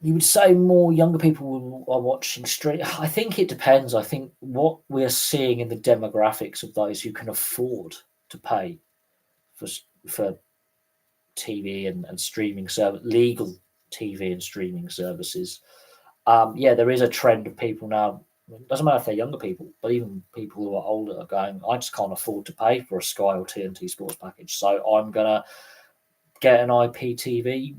You would say more younger people are watching stream. I think it depends. I think what we're seeing in the demographics of those who can afford to pay for TV and streaming service, legal TV and streaming services. There is a trend of people now. It doesn't matter if they're younger people, but even people who are older are going, I just can't afford to pay for a Sky or TNT Sports package, so I'm gonna get an IPTV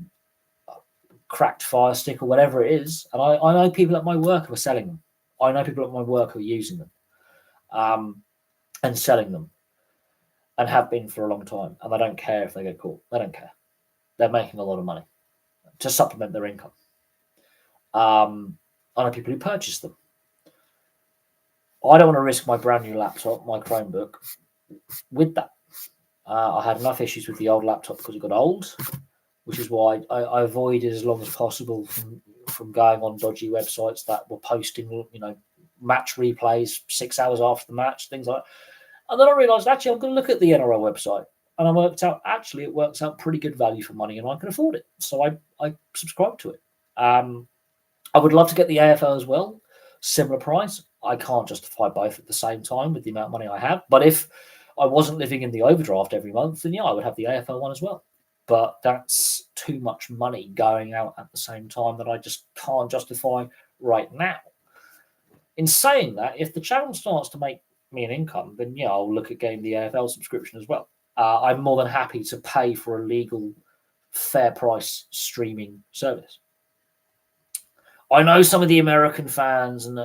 cracked Fire Stick or whatever it is, and I know people at my work who are selling them. I know people at my work who are using them and selling them, and have been for a long time, and they don't care if they get caught. They don't care. They're making a lot of money to supplement their income. I know people who purchase them. I don't want to risk my brand new laptop, my Chromebook, with that. I had enough issues with the old laptop because it got old, which is why I avoided as long as possible from going on dodgy websites that were posting, match replays 6 hours after the match, things like that. And then I realised, actually, I'm going to look at the NRL website. And I worked out, actually, it works out pretty good value for money and I can afford it. So I subscribed to it. I would love to get the AFL as well. Similar price. I can't justify both at the same time with the amount of money I have. But if I wasn't living in the overdraft every month, then yeah, I would have the AFL one as well. But that's too much money going out at the same time that I just can't justify right now. In saying that, if the channel starts to make me an income, then yeah, I'll look at getting the AFL subscription as well. I'm more than happy to pay for a legal, fair price streaming service. I know some of the American fans and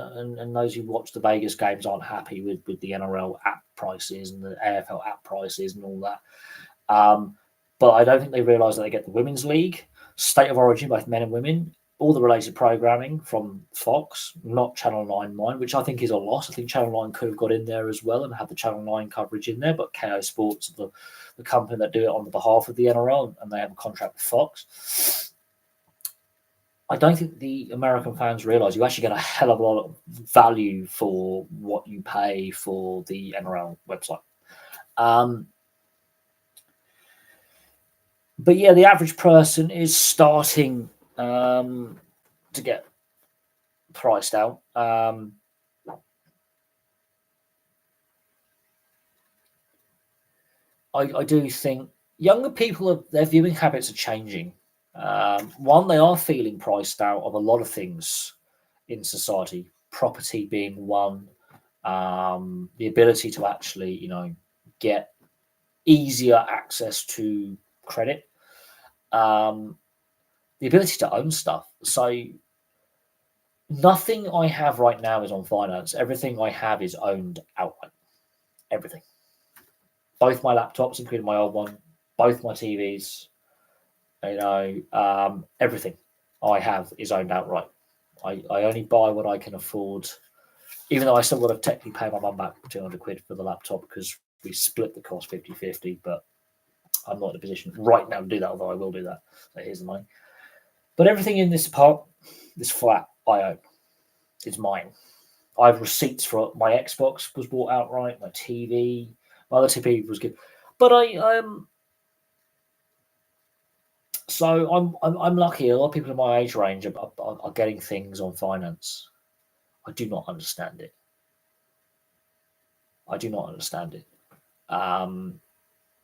those who watch the Vegas games aren't happy with the NRL app prices and the AFL app prices and all that. But I don't think they realise that they get the Women's League, State of Origin, both men and women, all the related programming from Fox, not Channel 9 mine, which I think is a loss. I think Channel 9 could have got in there as well and had the Channel 9 coverage in there, but KO Sports, the company that do it on behalf of the NRL, and they have a contract with Fox. I don't think the American fans realise you actually get a hell of a lot of value for what you pay for the NRL website. But yeah, the average person is starting to get priced out. I do think younger people, their viewing habits are changing. One, they are feeling priced out of a lot of things in society, property being one, the ability to actually, get easier access to credit, the ability to own stuff. So nothing I have right now is on finance. Everything I have is owned outright. Everything. Both my laptops, including my old one, both my TVs, everything I have is owned outright. I only buy what I can afford, even though I still got to technically pay my mum back 200 quid for the laptop because we split the cost 50-50, but I'm not in a position right now to do that, although I will do that. So here's the money. But everything in this flat, I own. It's mine. I have receipts for it. My Xbox was bought outright, my TV, my other TV was good. But so I'm lucky. A lot of people in my age range are getting things on finance. I do not understand it.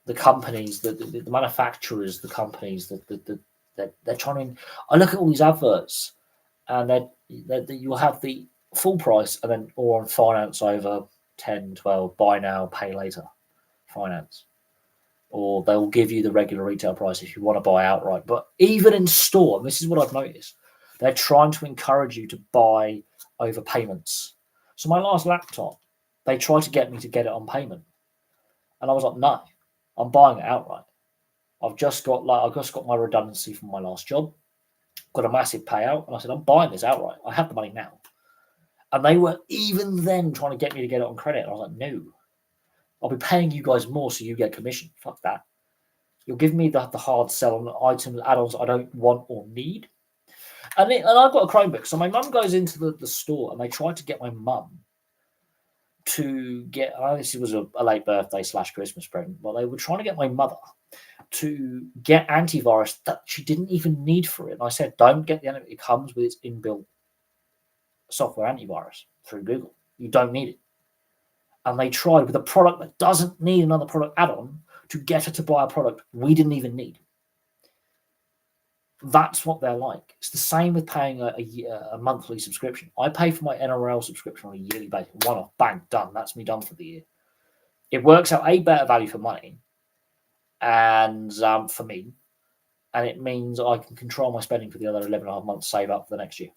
The companies, the manufacturers, the companies that they're trying to. I look at all these adverts, and you'll have the full price, and then or on finance over 10, 12, buy now, pay later, finance. Or they'll give you the regular retail price if you want to buy outright. But even in store, and this is what I've noticed, they're trying to encourage you to buy over payments. So my last laptop, they tried to get me to get it on payment. And I was like, no, I'm buying it outright. I've just got my redundancy from my last job, got a massive payout, and I said, I'm buying this outright. I have the money now. And they were even then trying to get me to get it on credit. And I was like, no. I'll be paying you guys more so you get commission. Fuck that. You'll give me the hard sell on items, add-ons I don't want or need. And I've got a Chromebook. So my mum goes into the store and they tried to get my mum to get, I know this was a late birthday / Christmas present, but they were trying to get my mother to get antivirus that she didn't even need for it. And I said, don't get the antivirus. It comes with its inbuilt software antivirus through Google. You don't need it. And they tried with a product that doesn't need another product add-on to get her to buy a product we didn't even need. That's what they're like. It's the same with paying a monthly subscription. I pay for my NRL subscription on a yearly basis. One-off, bang, done. That's me done for the year. It works out a better value for money, and for me, and it means I can control my spending for the other 11 and a half months, save up for the next year.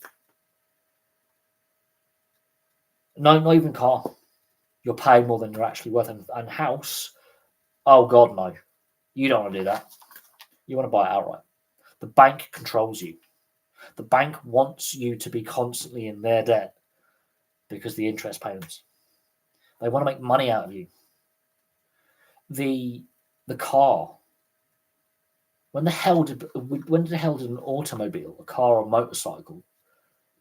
No, not even car. You're paying more than you're actually worth. And house, oh God, no. You don't want to do that. You want to buy it outright. The bank controls you. The bank wants you to be constantly in their debt because the interest payments. They want to make money out of you. The car. When the hell did an automobile, a car or motorcycle,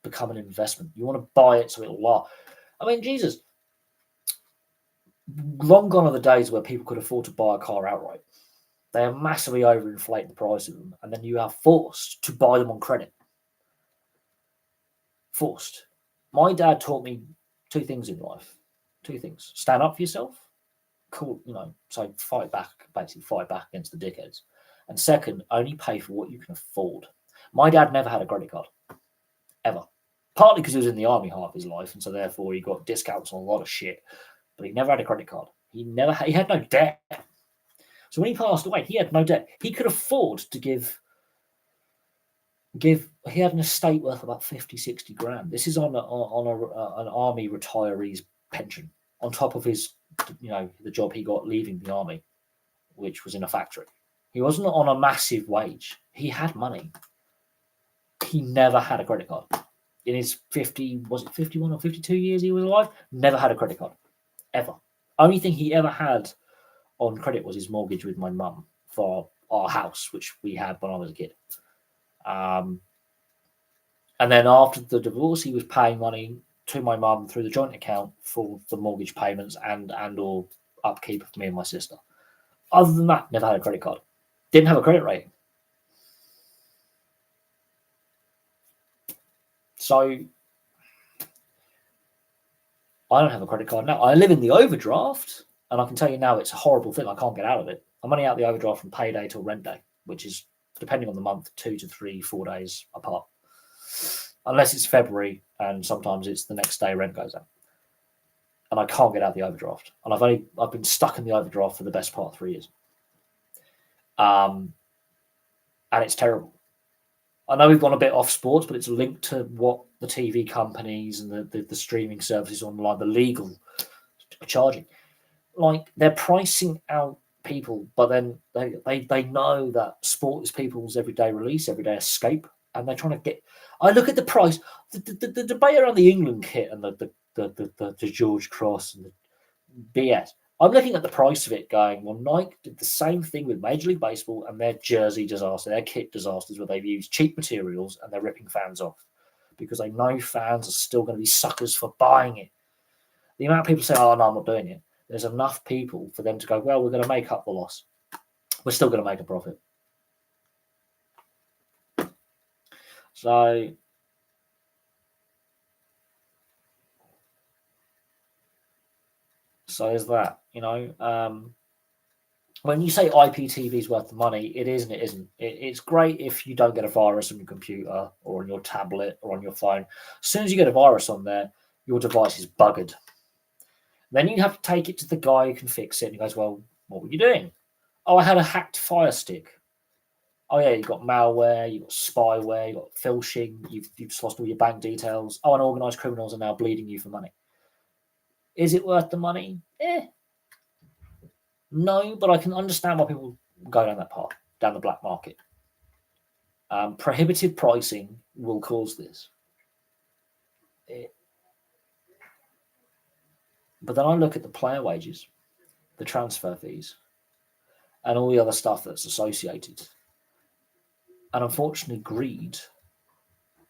become an investment? You want to buy it so it'll last. I mean, Jesus. Long gone are the days where people could afford to buy a car outright. They are massively overinflating the price of them, and then you are forced to buy them on credit. Forced. My dad taught me two things in life. Two things. Stand up for yourself. Cool, so fight back against the dickheads. And second, only pay for what you can afford. My dad never had a credit card. Ever. Partly because he was in the army half his life, and so therefore he got discounts on a lot of shit. But he never had a credit card. He had no debt. So when he passed away, he had no debt. He could afford to give. He had an estate worth about 50, 60 grand. This is on an army retiree's pension, on top of his, the job he got leaving the army, which was in a factory. He wasn't on a massive wage. He had money. He never had a credit card. In his 51 or 52 years he was alive, never had a credit card. Ever. Only thing he ever had on credit was his mortgage with my mum for our house, which we had when I was a kid. And then after the divorce, he was paying money to my mum through the joint account for the mortgage payments and or upkeep of me and my sister. Other than that, never had a credit card. Didn't have a credit rating. So I don't have a credit card now. I live in the overdraft, and I can tell you now it's a horrible thing. I can't get out of it. I'm only out the overdraft from payday till rent day, which is, depending on the month, 2 to 3, 4 days apart. Unless it's February, and sometimes it's the next day rent goes out. And I can't get out of the overdraft. And I've been stuck in the overdraft for the best part of 3 years. And it's terrible. I know we've gone a bit off sports, but it's linked to what the TV companies and the streaming services online, the legal, are charging. Like, they're pricing out people, but then they know that sport is people's everyday release, everyday escape, and they're trying to get. I look at the price, the debate around the England kit and the George Cross and the BS. I'm looking at the price of it going, well, Nike did the same thing with Major League Baseball and their jersey disaster, their kit disasters, where they've used cheap materials and they're ripping fans off because they know fans are still going to be suckers for buying it. The amount of people say, oh, no, I'm not doing it. There's enough people for them to go, well, we're going to make up the loss. We're still going to make a profit. So is that, when you say IPTV is worth the money, it is and it isn't. It's great if you don't get a virus on your computer or on your tablet or on your phone. As soon as you get a virus on there, your device is buggered. Then you have to take it to the guy who can fix it. And he goes, well, what were you doing? Oh, I had a hacked Fire Stick. Oh, yeah, you've got malware, you've got spyware, you've got phishing, you've just lost all your bank details. Oh, and organised criminals are now bleeding you for money. Is it worth the money? No, but I can understand why people go down that path, down the black market. Prohibitive pricing will cause this. But then I look at the player wages, the transfer fees, and all the other stuff that's associated. And unfortunately, greed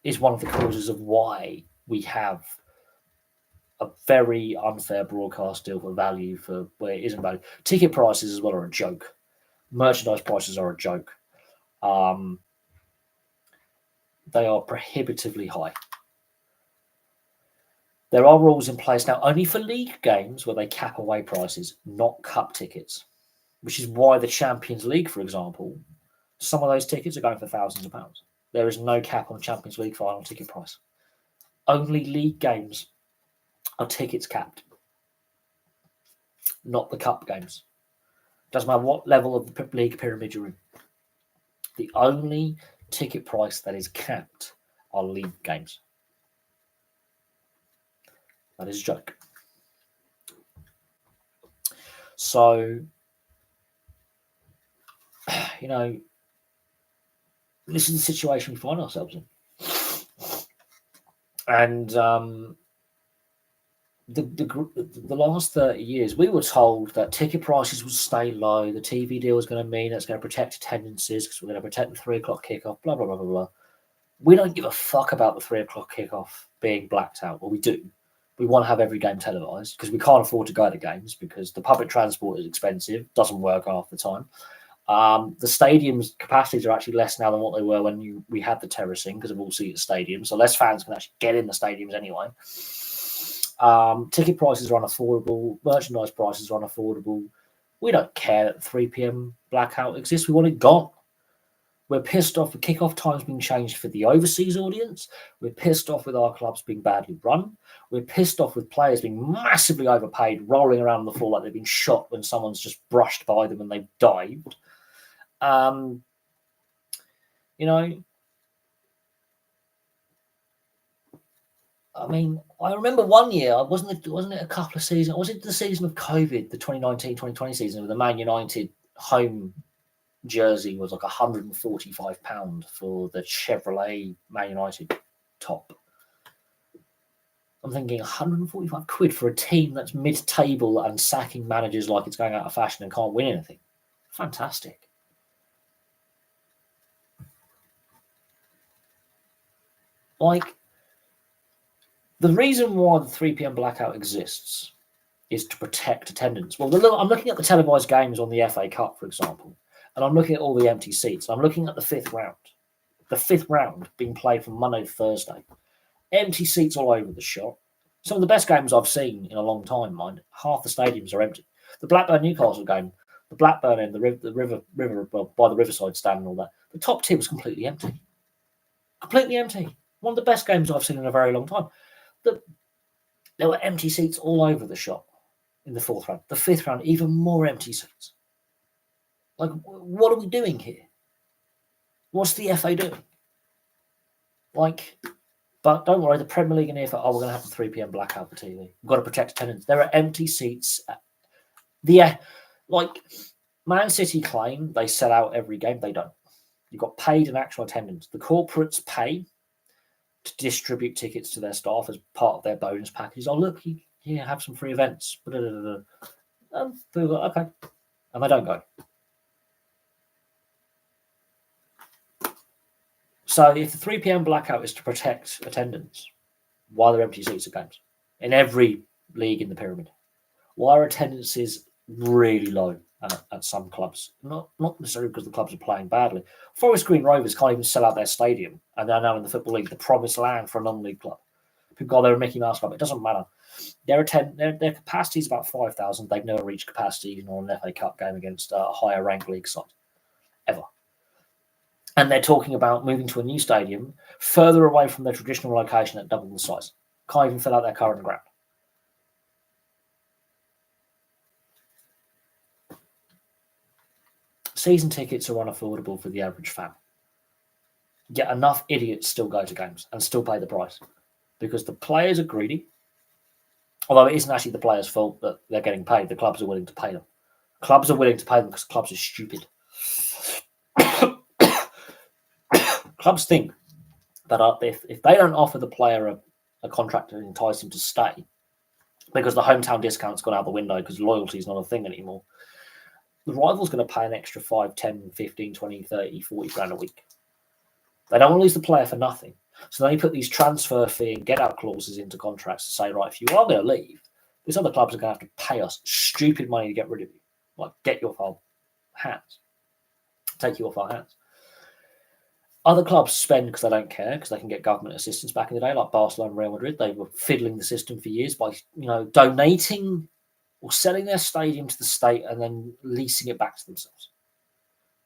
is one of the causes of why we have a very unfair broadcast deal for value for where it isn't value. Ticket prices as well are a joke. Merchandise prices are a joke. They are prohibitively high. There are rules in place now only for league games where they cap away prices, not cup tickets, which is why the Champions League, for example, some of those tickets are going for thousands of pounds. There is no cap on Champions League final ticket price. Only league games are tickets capped, not the cup games. Doesn't matter what level of the league pyramid you're in. The only ticket price that is capped are league games. That is a joke. So, you know, this is the situation we find ourselves in. And the last 30 years, we were told that ticket prices would stay low. The TV deal was going to mean it's going to protect attendances because we're going to protect the 3 o'clock kickoff, blah, blah, blah, blah, blah. We don't give a fuck about the 3 o'clock kickoff being blacked out. Well, we do. We want to have every game televised because we can't afford to go to games because the public transport is expensive, doesn't work half the time. The stadiums capacities are actually less now than what they were when we had the terracing because of all-seater stadiums, so less fans can actually get in the stadiums anyway. Ticket prices are unaffordable. Merchandise prices are unaffordable. We don't care that the 3 p.m. blackout exists. We want it gone. We're pissed off with kickoff times being changed for the overseas audience. We're pissed off with our clubs being badly run. We're pissed off with players being massively overpaid, rolling around on the floor like they've been shot when someone's just brushed by them and they've dived. You know, I mean, I remember one year, wasn't it a couple of seasons? Was it the season of COVID, the 2019-2020 season, with the Man United home jersey was like £145 for the Chevrolet Man United top. I'm thinking 145 quid for a team that's mid-table and sacking managers like it's going out of fashion and can't win anything. Fantastic. Like, the reason why the 3 p.m. blackout exists is to protect attendance. Well, I'm looking at the televised games on the FA Cup, for example, and I'm looking at all the empty seats. I'm looking at the fifth round being played from Monday to Thursday. Empty seats all over the shop. Some of the best games I've seen in a long time, mind. Half the stadiums are empty. The Blackburn-Newcastle game, the Blackburn end, the river, well, by the Riverside stand and all that, the top tier was completely empty. Completely empty. One of the best games I've seen in a very long time. There were empty seats all over the shop in the fourth round. The fifth round, even more empty seats. Like, what are we doing here? What's the FA doing? Like, but don't worry, the Premier League in here we're going to have the 3 p.m. blackout for TV. We've got to protect attendance. There are empty seats. Like, Man City claim they sell out every game. They don't. You've got paid and actual attendance. The corporates pay to distribute tickets to their staff as part of their bonus packages. Oh, look, here, have some free events. Okay. And they don't go. So if the 3 p.m. blackout is to protect attendance, why are there empty seats at games? In every league in the pyramid. Why are attendances really low at some clubs? Not necessarily because the clubs are playing badly. Forest Green Rovers can't even sell out their stadium, and they're now in the Football League, the promised land for a non-league club. People go there and Mickey Mouse Club. It doesn't matter. Their capacity is about 5,000. They've never reached capacity in an FA Cup game against a higher ranked league side, ever. And they're talking about moving to a new stadium further away from their traditional location at double the size. Can't even fill out their current ground. Season tickets are unaffordable for the average fan. Yet enough idiots still go to games and still pay the price because the players are greedy. Although it isn't actually the players' fault that they're getting paid. The clubs are willing to pay them. Clubs are willing to pay them because clubs are stupid. Clubs think that if they don't offer the player a contract to entice him to stay, because the hometown discount's gone out the window because loyalty is not a thing anymore, the rival's going to pay an extra 5, 10, 15, 20, 30, 40 grand a week. They don't want to lose the player for nothing. So they put these transfer fee and get-out clauses into contracts to say, right, if you are going to leave, these other clubs are going to have to pay us stupid money to get rid of you. Like, get you off our hands. Take you off our hands. Other clubs spend because they don't care, because they can get government assistance back in the day, like Barcelona and Real Madrid. They were fiddling the system for years by, donating or selling their stadium to the state and then leasing it back to themselves.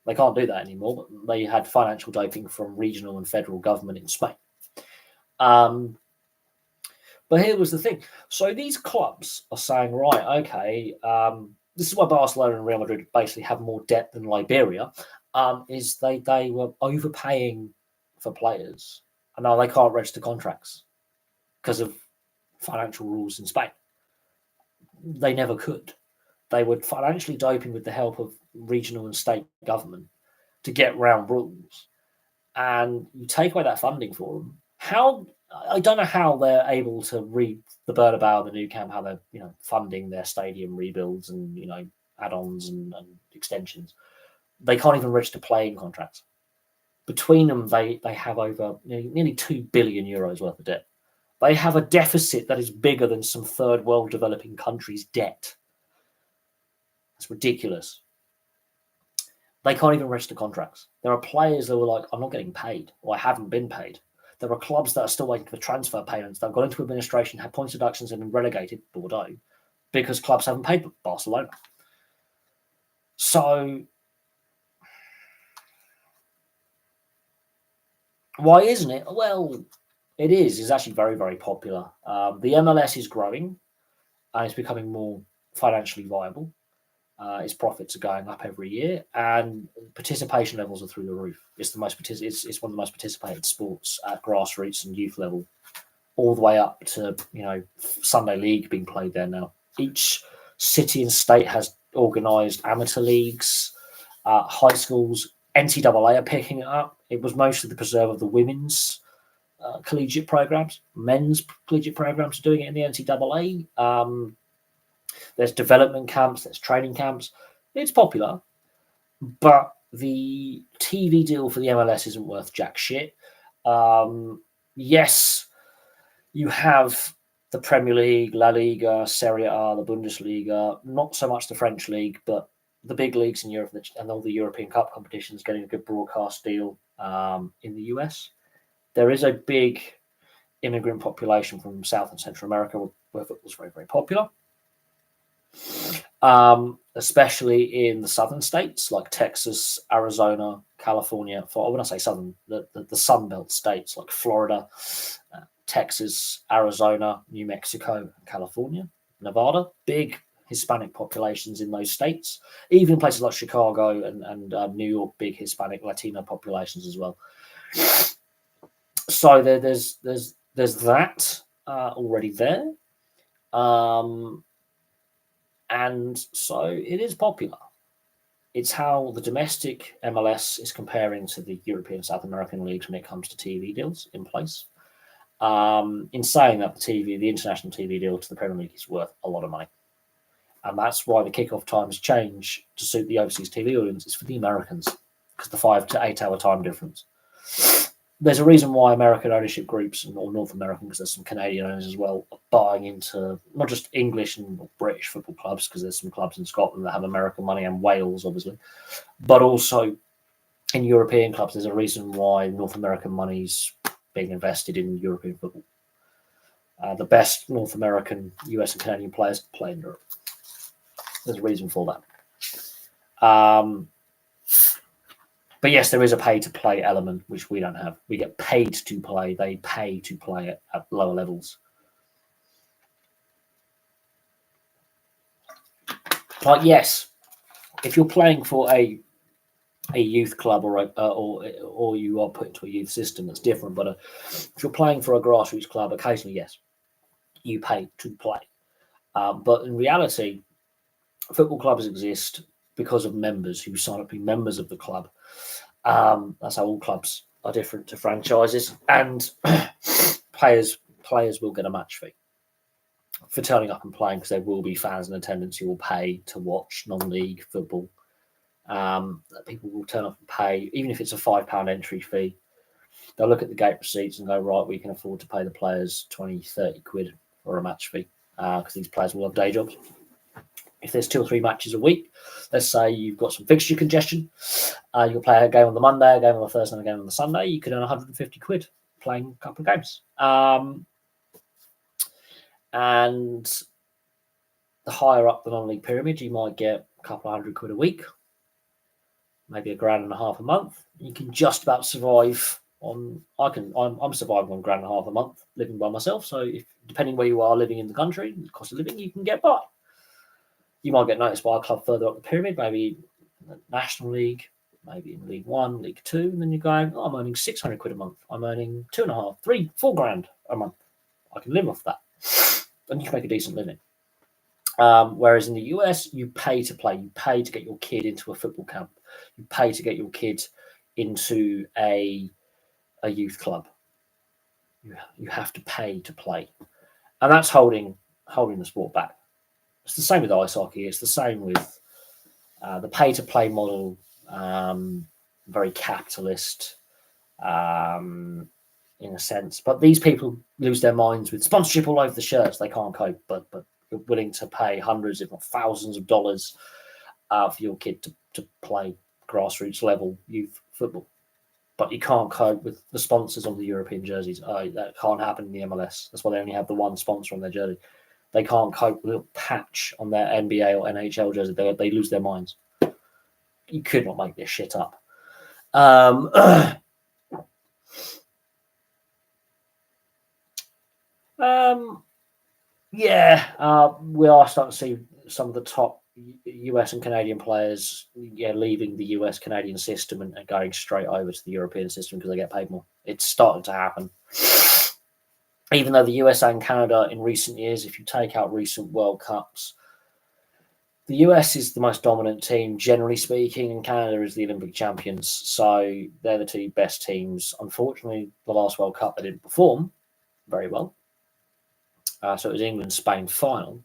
They can't do that anymore, but they had financial doping from regional and federal government in Spain. But here was the thing. So these clubs are saying, right, okay, this is why Barcelona and Real Madrid basically have more debt than Liberia. is they were overpaying for players, and now they can't register contracts because of financial rules in Spain. They never could. They were financially doping with the help of regional and state government to get round rules, and you take away that funding for them. How I don't know how they're able to read the Bernabeu and the Nou Camp, how they're funding their stadium rebuilds and add-ons and extensions. They can't even register playing contracts. Between them, they have over nearly 2 billion euros worth of debt. They have a deficit that is bigger than some third world developing countries' debt. It's ridiculous. They can't even register contracts. There are players that were like, I'm not getting paid, or I haven't been paid. There are clubs that are still waiting for transfer payments that have gone into administration, had points deductions, and been relegated, Bordeaux, because clubs haven't paid Barcelona. So why isn't it? Well, it is. It's actually very, very popular. The MLS is growing and it's becoming more financially viable. Its profits are going up every year, and participation levels are through the roof. It's the most it's one of the most participated sports at grassroots and youth level, all the way up to Sunday League being played there now. Each city and state has organised amateur leagues, high schools. NCAA are picking it up. It was mostly the preserve of the women's collegiate programs. Men's collegiate programs are doing it in the NCAA. There's development camps, there's training camps. It's popular, but the TV deal for the MLS isn't worth jack shit. Yes, you have the Premier League, La Liga, Serie A, the Bundesliga, not so much the French league, but the big leagues in Europe and all the European Cup competitions getting a good broadcast deal in the US. There is a big immigrant population from South and Central America where football's very, very popular. Especially in the southern states like Texas, Arizona, California. When I say southern, the Sun Belt states like Florida, Texas, Arizona, New Mexico, California, Nevada. Big Hispanic populations in those states. Even places like Chicago and New York, big Hispanic Latino populations as well. So there's that already there. And so it is popular. It's how the domestic MLS is comparing to the European South American leagues when it comes to TV deals in place. In saying that, the international TV deal to the Premier League is worth a lot of money. And that's why the kickoff times change to suit the overseas TV audience. It's for the Americans because the 5 to 8 hour time difference. There's a reason why American ownership groups, or North American, because there's some Canadian owners as well, are buying into not just English and British football clubs, because there's some clubs in Scotland that have American money and Wales, obviously, but also in European clubs. There's a reason why North American money's being invested in European football. The best North American, US and Canadian players play in Europe. There's a reason for that. But yes, there is a pay-to-play element, which we don't have. We get paid to play. They pay to play at lower levels. Like, yes, if you're playing for a youth club or you are put into a youth system, that's different. But if you're playing for a grassroots club, occasionally, yes, you pay to play. But in reality, football clubs exist because of members who sign up to be members of the club. That's how all clubs are different to franchises, and players will get a match fee for turning up and playing, because there will be fans in attendance who will pay to watch non-league football. People will turn up and pay, even if it's a £5 entry fee. They'll look at the gate receipts and go, right, we can afford to pay the players 20, 30 quid for a match fee, because these players will have day jobs. If there's 2 or 3 matches a week, let's say you've got some fixture congestion, you'll play a game on the Monday, a game on the Thursday, and a game on the Sunday, you could earn 150 quid playing a couple of games. And the higher up the non-league pyramid, you might get a couple of 100 quid a week, maybe £1.5 a month. You can just about survive on. I'm surviving on £1.5 a month living by myself. So depending where you are living in the country, the cost of living, you can get by. You might get noticed by a club further up the pyramid, maybe the National League, maybe in League One, League Two, and then you're going, oh, I'm earning 600 quid a month. I'm earning 2.5, 3, 4 grand a month. I can live off that. And you can make a decent living. Whereas in the US, you pay to play. You pay to get your kid into a football camp. You pay to get your kid into a youth club. You have to pay to play. And that's holding the sport back. It's the same with ice hockey. It's the same with the pay-to-play model, very capitalist in a sense. But these people lose their minds with sponsorship all over the shirts. They can't cope, but you're willing to pay hundreds, if not thousands of dollars for your kid to play grassroots level youth football. But you can't cope with the sponsors on the European jerseys. That can't happen in the MLS. That's why they only have the one sponsor on their jersey. They can't cope with a little patch on their NBA or NHL jersey. They lose their minds. You could not make this shit up. We are starting to see some of the top US and Canadian players leaving the US Canadian system and going straight over to the European system because they get paid more. It's starting to happen. Even though the USA and Canada in recent years, if you take out recent World Cups, the US is the most dominant team, generally speaking, and Canada is the Olympic champions. So they're the two best teams. Unfortunately, the last World Cup, they didn't perform very well. So it was England-Spain final.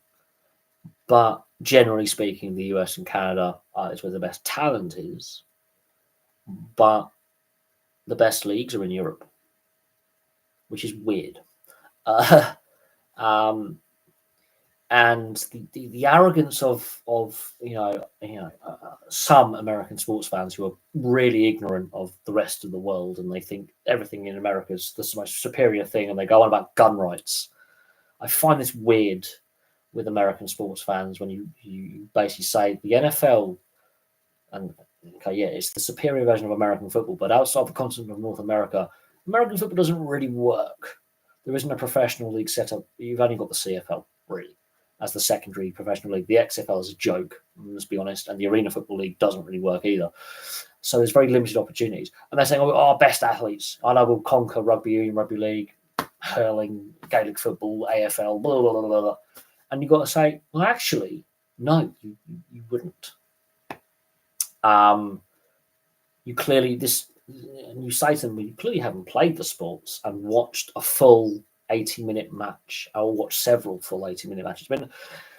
But generally speaking, the US and Canada is where the best talent is. But the best leagues are in Europe, which is weird. And the arrogance of some American sports fans who are really ignorant of the rest of the world, and they think everything in America is the most superior thing, and they go on about gun rights. I find this weird with American sports fans when you basically say the NFL, and it's the superior version of American football, but outside the continent of North America, American football doesn't really work. There isn't a professional league set up. You've only got the CFL, really, as the secondary professional league. The XFL is a joke, let's be honest, and the Arena Football League doesn't really work either. So there's very limited opportunities. And they're saying, our best athletes, I know we'll conquer rugby union, rugby league, hurling, Gaelic football, AFL, blah, blah, blah, blah, blah. And you've got to say, well, actually, no, you wouldn't. You clearly, and you say to them, well, you clearly haven't played the sports and watched a full 80-minute match. I'll watch several full 80-minute matches. But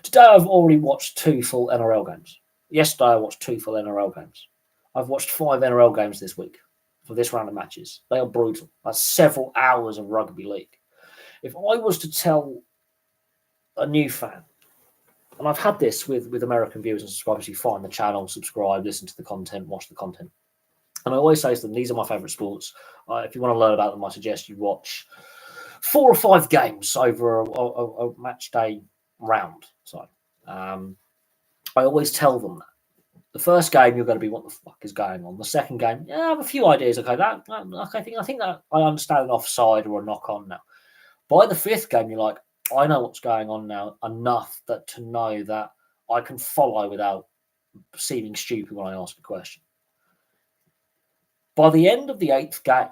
today I've already watched 2 full NRL games. Yesterday I watched 2 full NRL games. I've watched 5 NRL games this week for this round of matches. They are brutal. That's several hours of rugby league. If I was to tell a new fan, and I've had this with American viewers and subscribers, you find the channel, subscribe, listen to the content, watch the content. And I always say to them, these are my favourite sports. If you want to learn about them, I suggest you watch 4 or 5 games over a match day round. So I always tell them that. The first game, you're going to be, what the fuck is going on? The second game, I have a few ideas. Okay, I think that I understand an offside or a knock on now. By the 5th game, you're like, I know what's going on now enough that to know that I can follow without seeming stupid when I ask a question. By the end of the 8th game,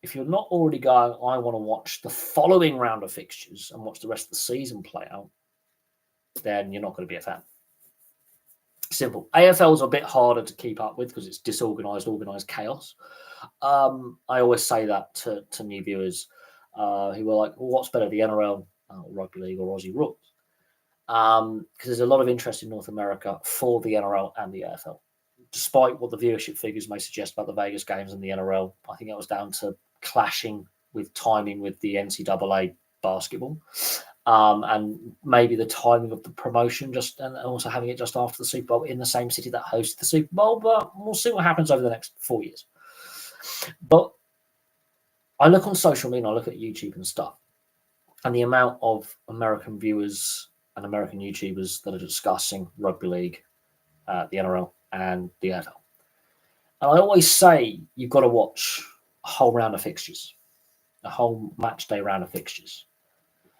if you're not already going, I want to watch the following round of fixtures and watch the rest of the season play out, then you're not going to be a fan. Simple. AFL's a bit harder to keep up with because it's disorganized, organized chaos. I always say that to new viewers who are like, well, what's better, the NRL, rugby league, or Aussie rules? Because there's a lot of interest in North America for the NRL and the AFL. Despite what the viewership figures may suggest about the Vegas games and the NRL, I think that was down to clashing with timing with the NCAA basketball. And maybe the timing of the promotion, and also having it just after the Super Bowl in the same city that hosted the Super Bowl. But we'll see what happens over the next 4 years. But I look on social media, I look at YouTube and stuff, and the amount of American viewers and American YouTubers that are discussing rugby league, the NRL, and the AFL. And I always say you've got to watch a whole round of fixtures, a whole match day round of fixtures.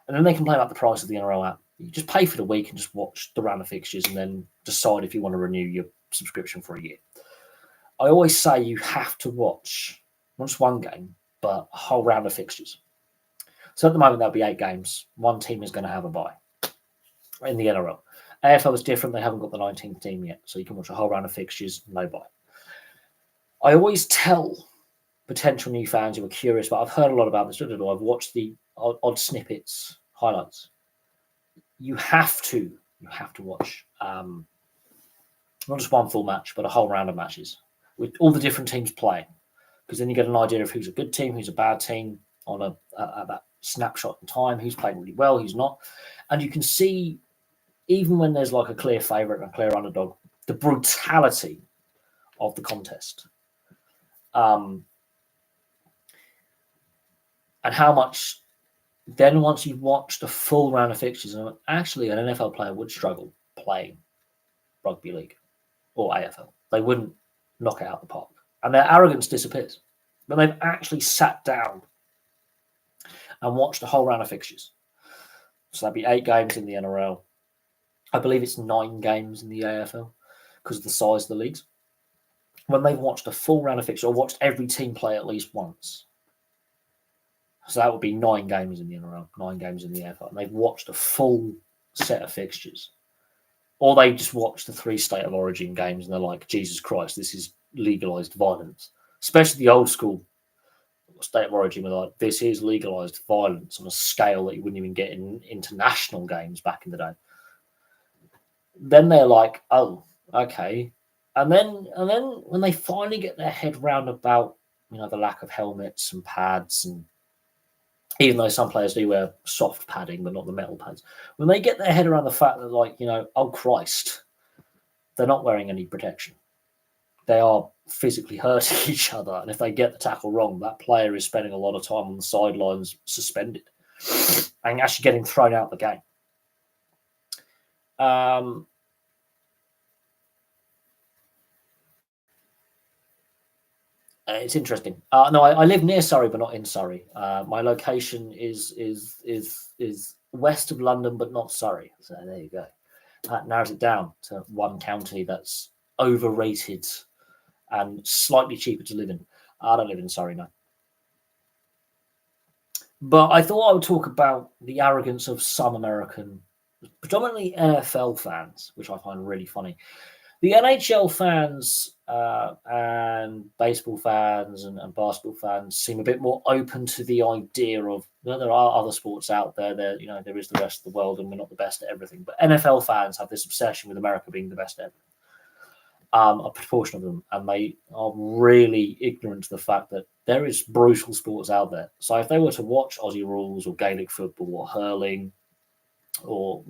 And then they complain about the price of the NRL app. You just pay for the week and just watch the round of fixtures and then decide if you want to renew your subscription for a year. I always say you have to watch not just one game, but a whole round of fixtures. So at the moment, there'll be 8 games. One team is going to have a bye in the NRL. AFL is different. They haven't got the 19th team yet. So you can watch a whole round of fixtures, no bye. I always tell potential new fans who are curious, but I've heard a lot about this. I've watched the odd snippets, highlights. You have to watch not just one full match, but a whole round of matches with all the different teams playing, because then you get an idea of who's a good team, who's a bad team on at that snapshot in time, who's playing really well, who's not, and you can see even when there's like a clear favourite and a clear underdog, the brutality of the contest. And how much then once you've watched a full round of fixtures, and actually an NFL player would struggle playing rugby league or AFL. They wouldn't knock it out of the park. And their arrogance disappears. But they've actually sat down and watched a whole round of fixtures. So that'd be 8 games in the NRL. I believe it's 9 games in the AFL because of the size of the leagues. When they've watched a full round of fixtures or watched every team play at least once. So that would be 9 games in the NRL, 9 games in the AFL. And they've watched a full set of fixtures. Or they just watch the 3 state of origin games and they're like, Jesus Christ, this is legalised violence. Especially the old school state of origin where like, this is legalised violence on a scale that you wouldn't even get in international games back in the day. Then they're like, oh, okay. And then when they finally get their head round about, the lack of helmets and pads, and even though some players do wear soft padding, but not the metal pads, when they get their head around the fact that oh Christ, they're not wearing any protection. They are physically hurting each other. And if they get the tackle wrong, that player is spending a lot of time on the sidelines suspended and actually getting thrown out the game. It's interesting. No, I live near Surrey, but not in Surrey. My location is west of London, but not Surrey. So there you go. That narrows it down to one county that's overrated and slightly cheaper to live in. I don't live in Surrey now. But I thought I would talk about the arrogance of some American, predominantly NFL fans, which I find really funny. The NHL fans and baseball fans and basketball fans seem a bit more open to the idea of there are other sports out there. There is the rest of the world, and we're not the best at everything. But NFL fans have this obsession with America being the best at everything. A proportion of them, and they are really ignorant to the fact that there is brutal sports out there. So if they were to watch Aussie rules or Gaelic football or hurling or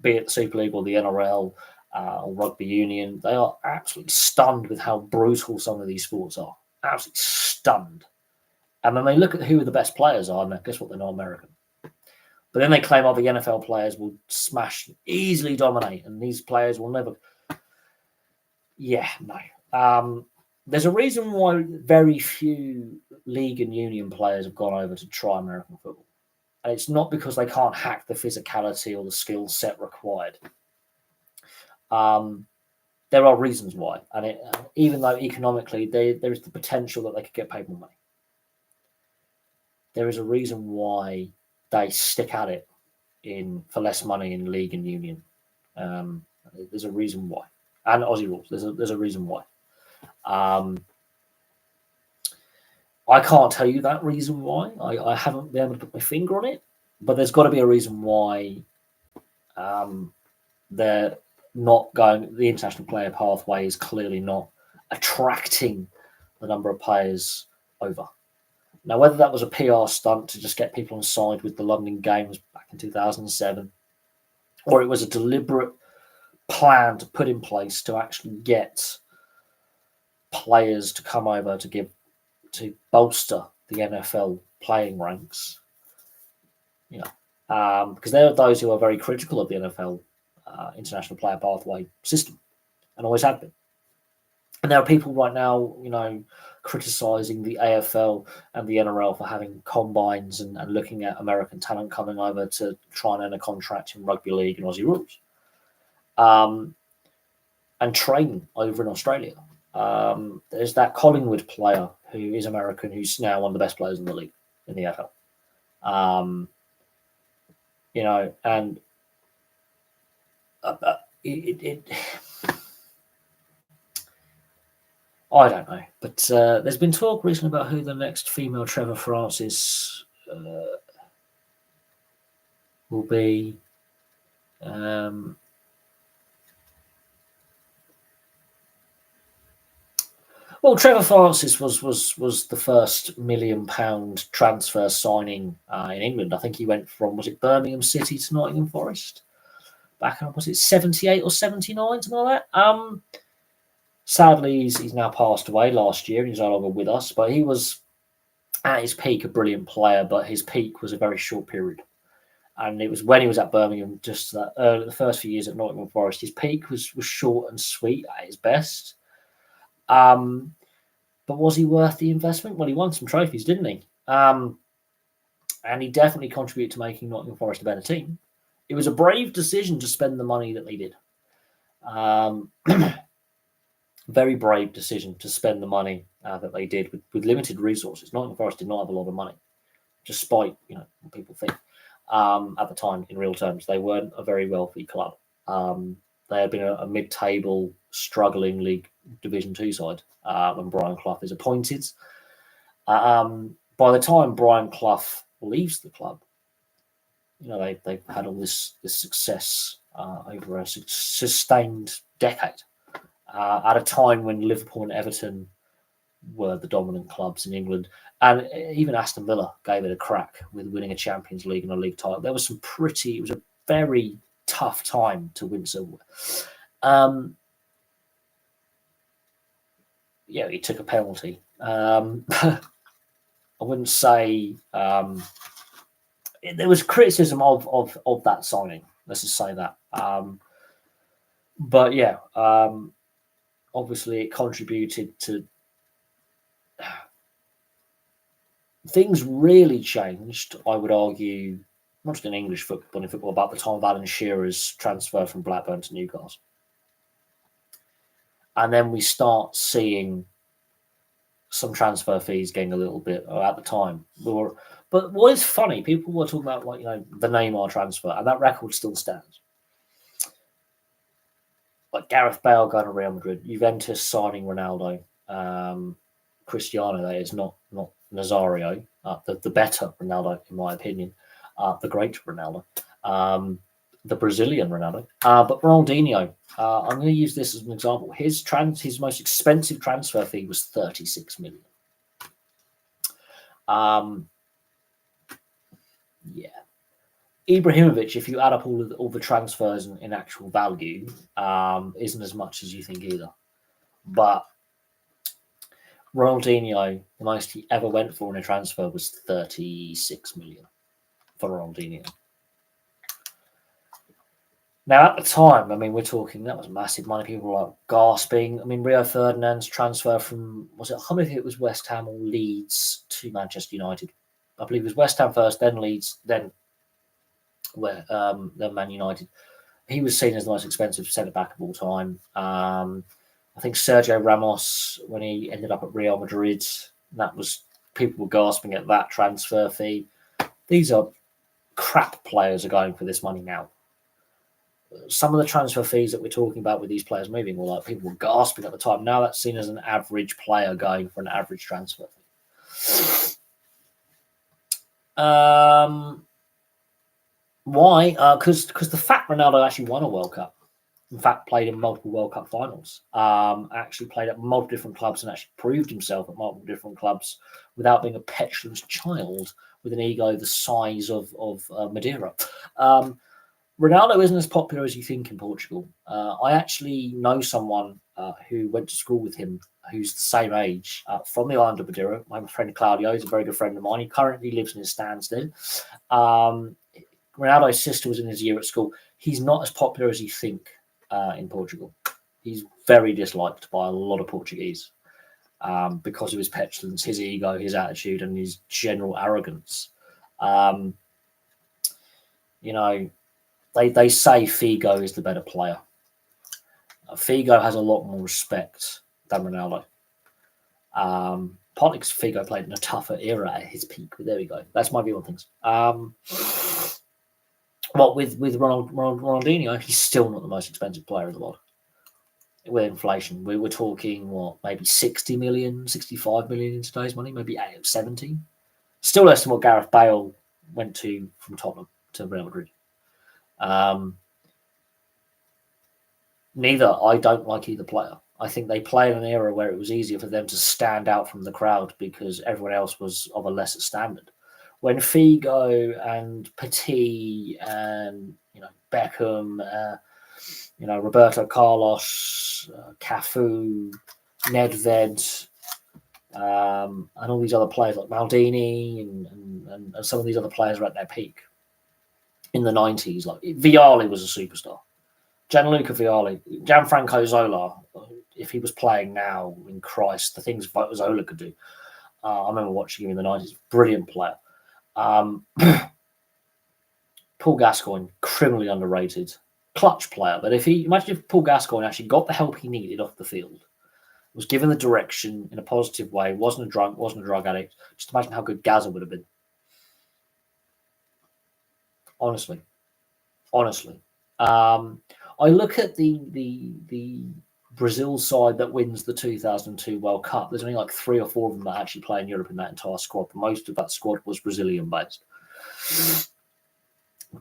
be it the Super League or the NRL or rugby union, they are absolutely stunned with how brutal some of these sports are. Absolutely stunned. And then they look at who the best players are, and guess what? They're not American. But then they claim, the NFL players will smash, easily dominate, and these players will never. Yeah, no. There's a reason why very few league and union players have gone over to try American football. And it's not because they can't hack the physicality or the skill set required. There are reasons why. And even though economically there is the potential that they could get paid more money, there is a reason why they stick at it for less money in league and union. There's a reason why. And Aussie rules, there's a reason why. I can't tell you that reason why. I haven't been able to put my finger on it, but there's got to be a reason why they're not going. The international player pathway is clearly not attracting the number of players over. Now, whether that was a PR stunt to just get people on side with the London Games back in 2007, or it was a deliberate plan to put in place to actually get players to come over to bolster the NFL playing ranks, because there are those who are very critical of the NFL international player pathway system, and always have been. And there are people right now, criticising the AFL and the NRL for having combines and looking at American talent coming over to try and earn a contract in rugby league and Aussie rules. and train over in Australia. There's that Collingwood player who is American, who's now one of the best players in the league, in the AFL. And it I don't know, but there's been talk recently about who the next female Trevor Francis will be. Well, Trevor Francis was the first £1 million transfer signing in England. I think he went from, was it Birmingham City to Nottingham Forest? Back in, was it 78 or 79, something like that? Sadly, he's now passed away last year and he's no longer with us, but he was at his peak a brilliant player, but his peak was a very short period. And it was when he was at Birmingham, just the first few years at Nottingham Forest, his peak was short and sweet at his best. But was he worth the investment? Well, he won some trophies, didn't he? And he definitely contributed to making Nottingham Forest a better team. It was a brave decision to spend the money that they did. Very brave decision to spend the money that they did with limited resources. Nottingham Forest did not have a lot of money, despite what people think. At the time, in real terms, they weren't a very wealthy club. They had been a mid-table, struggling League Division 2 side when Brian Clough is appointed. By the time Brian Clough leaves the club, they've had all this success over a sustained decade. At a time when Liverpool and Everton were the dominant clubs in England, and even Aston Villa gave it a crack with winning a Champions League and a league title. There was it was a very tough time to win silverware. He took a penalty. I wouldn't say there was criticism of that signing. Let's just say that. But yeah, obviously it contributed to things really changed, I would argue, not just in English football, in football, about the time of Alan Shearer's transfer from Blackburn to Newcastle. And then we start seeing some transfer fees getting a little bit at the time. But what is funny, people were talking about the Neymar transfer, and that record still stands. Like Gareth Bale going to Real Madrid, Juventus signing Ronaldo, Cristiano, that is, not Nazario, the better Ronaldo, in my opinion, the great Ronaldo, the Brazilian Ronaldo. But Ronaldinho, I'm going to use this as an example. His most expensive transfer fee was 36 million. Yeah. Ibrahimovic, if you add up all the transfers in actual value, isn't as much as you think either. But Ronaldinho, the most he ever went for in a transfer was 36 million for Ronaldinho. Now, at the time, we're talking, that was massive money. People were gasping. Rio Ferdinand's transfer from, I can't remember if it was West Ham or Leeds to Manchester United. I believe it was West Ham first, then Leeds, then Man United. He was seen as the most expensive centre-back of all time. I think Sergio Ramos, when he ended up at Real Madrid, people were gasping at that transfer fee. These are crap players are going for this money now. Some of the transfer fees that we're talking about with these players moving were people were gasping at the time. Now that's seen as an average player going for an average transfer fee. Why? Because the fact Ronaldo actually won a World Cup. In fact, played in multiple World Cup finals. Actually played at multiple different clubs and actually proved himself at multiple different clubs without being a petulant child with an ego the size of Madeira. Ronaldo isn't as popular as you think in Portugal. I actually know someone who went to school with him who's the same age from the island of Madeira. My friend Claudio is a very good friend of mine. He currently lives in Stansted. Ronaldo's sister was in his year at school. He's not as popular as you think in Portugal. He's very disliked by a lot of Portuguese because of his petulance, his ego, his attitude, and his general arrogance. They say Figo is the better player. Figo has a lot more respect than Ronaldo. Partly because Figo played in a tougher era at his peak. But there we go. That's my view on things. With Ronaldinho, he's still not the most expensive player in the world. With inflation, we were talking maybe 60 million, 65 million in today's money, maybe 70. Still less than what Gareth Bale went to from Tottenham to Real Madrid. I don't like either player. I think they play in an era where it was easier for them to stand out from the crowd because everyone else was of a lesser standard. When Figo and Petit and Beckham, Roberto Carlos, Cafu, Nedved, and all these other players like Maldini and some of these other players were at their peak in the 90s. Like Vialli was a superstar. Gianluca Vialli, Gianfranco Zola, if he was playing now, in Christ, the things Zola could do. I remember watching him in the 90s. Brilliant player. Paul Gascoigne, criminally underrated. Clutch player. But imagine if Paul Gascoigne actually got the help he needed off the field, was given the direction in a positive way, wasn't a drug addict, just imagine how good Gaza would have been. Honestly. I look at the Brazil side that wins the 2002 World Cup. There's only like 3 or 4 of them that actually play in Europe in that entire squad. Most of that squad was Brazilian based.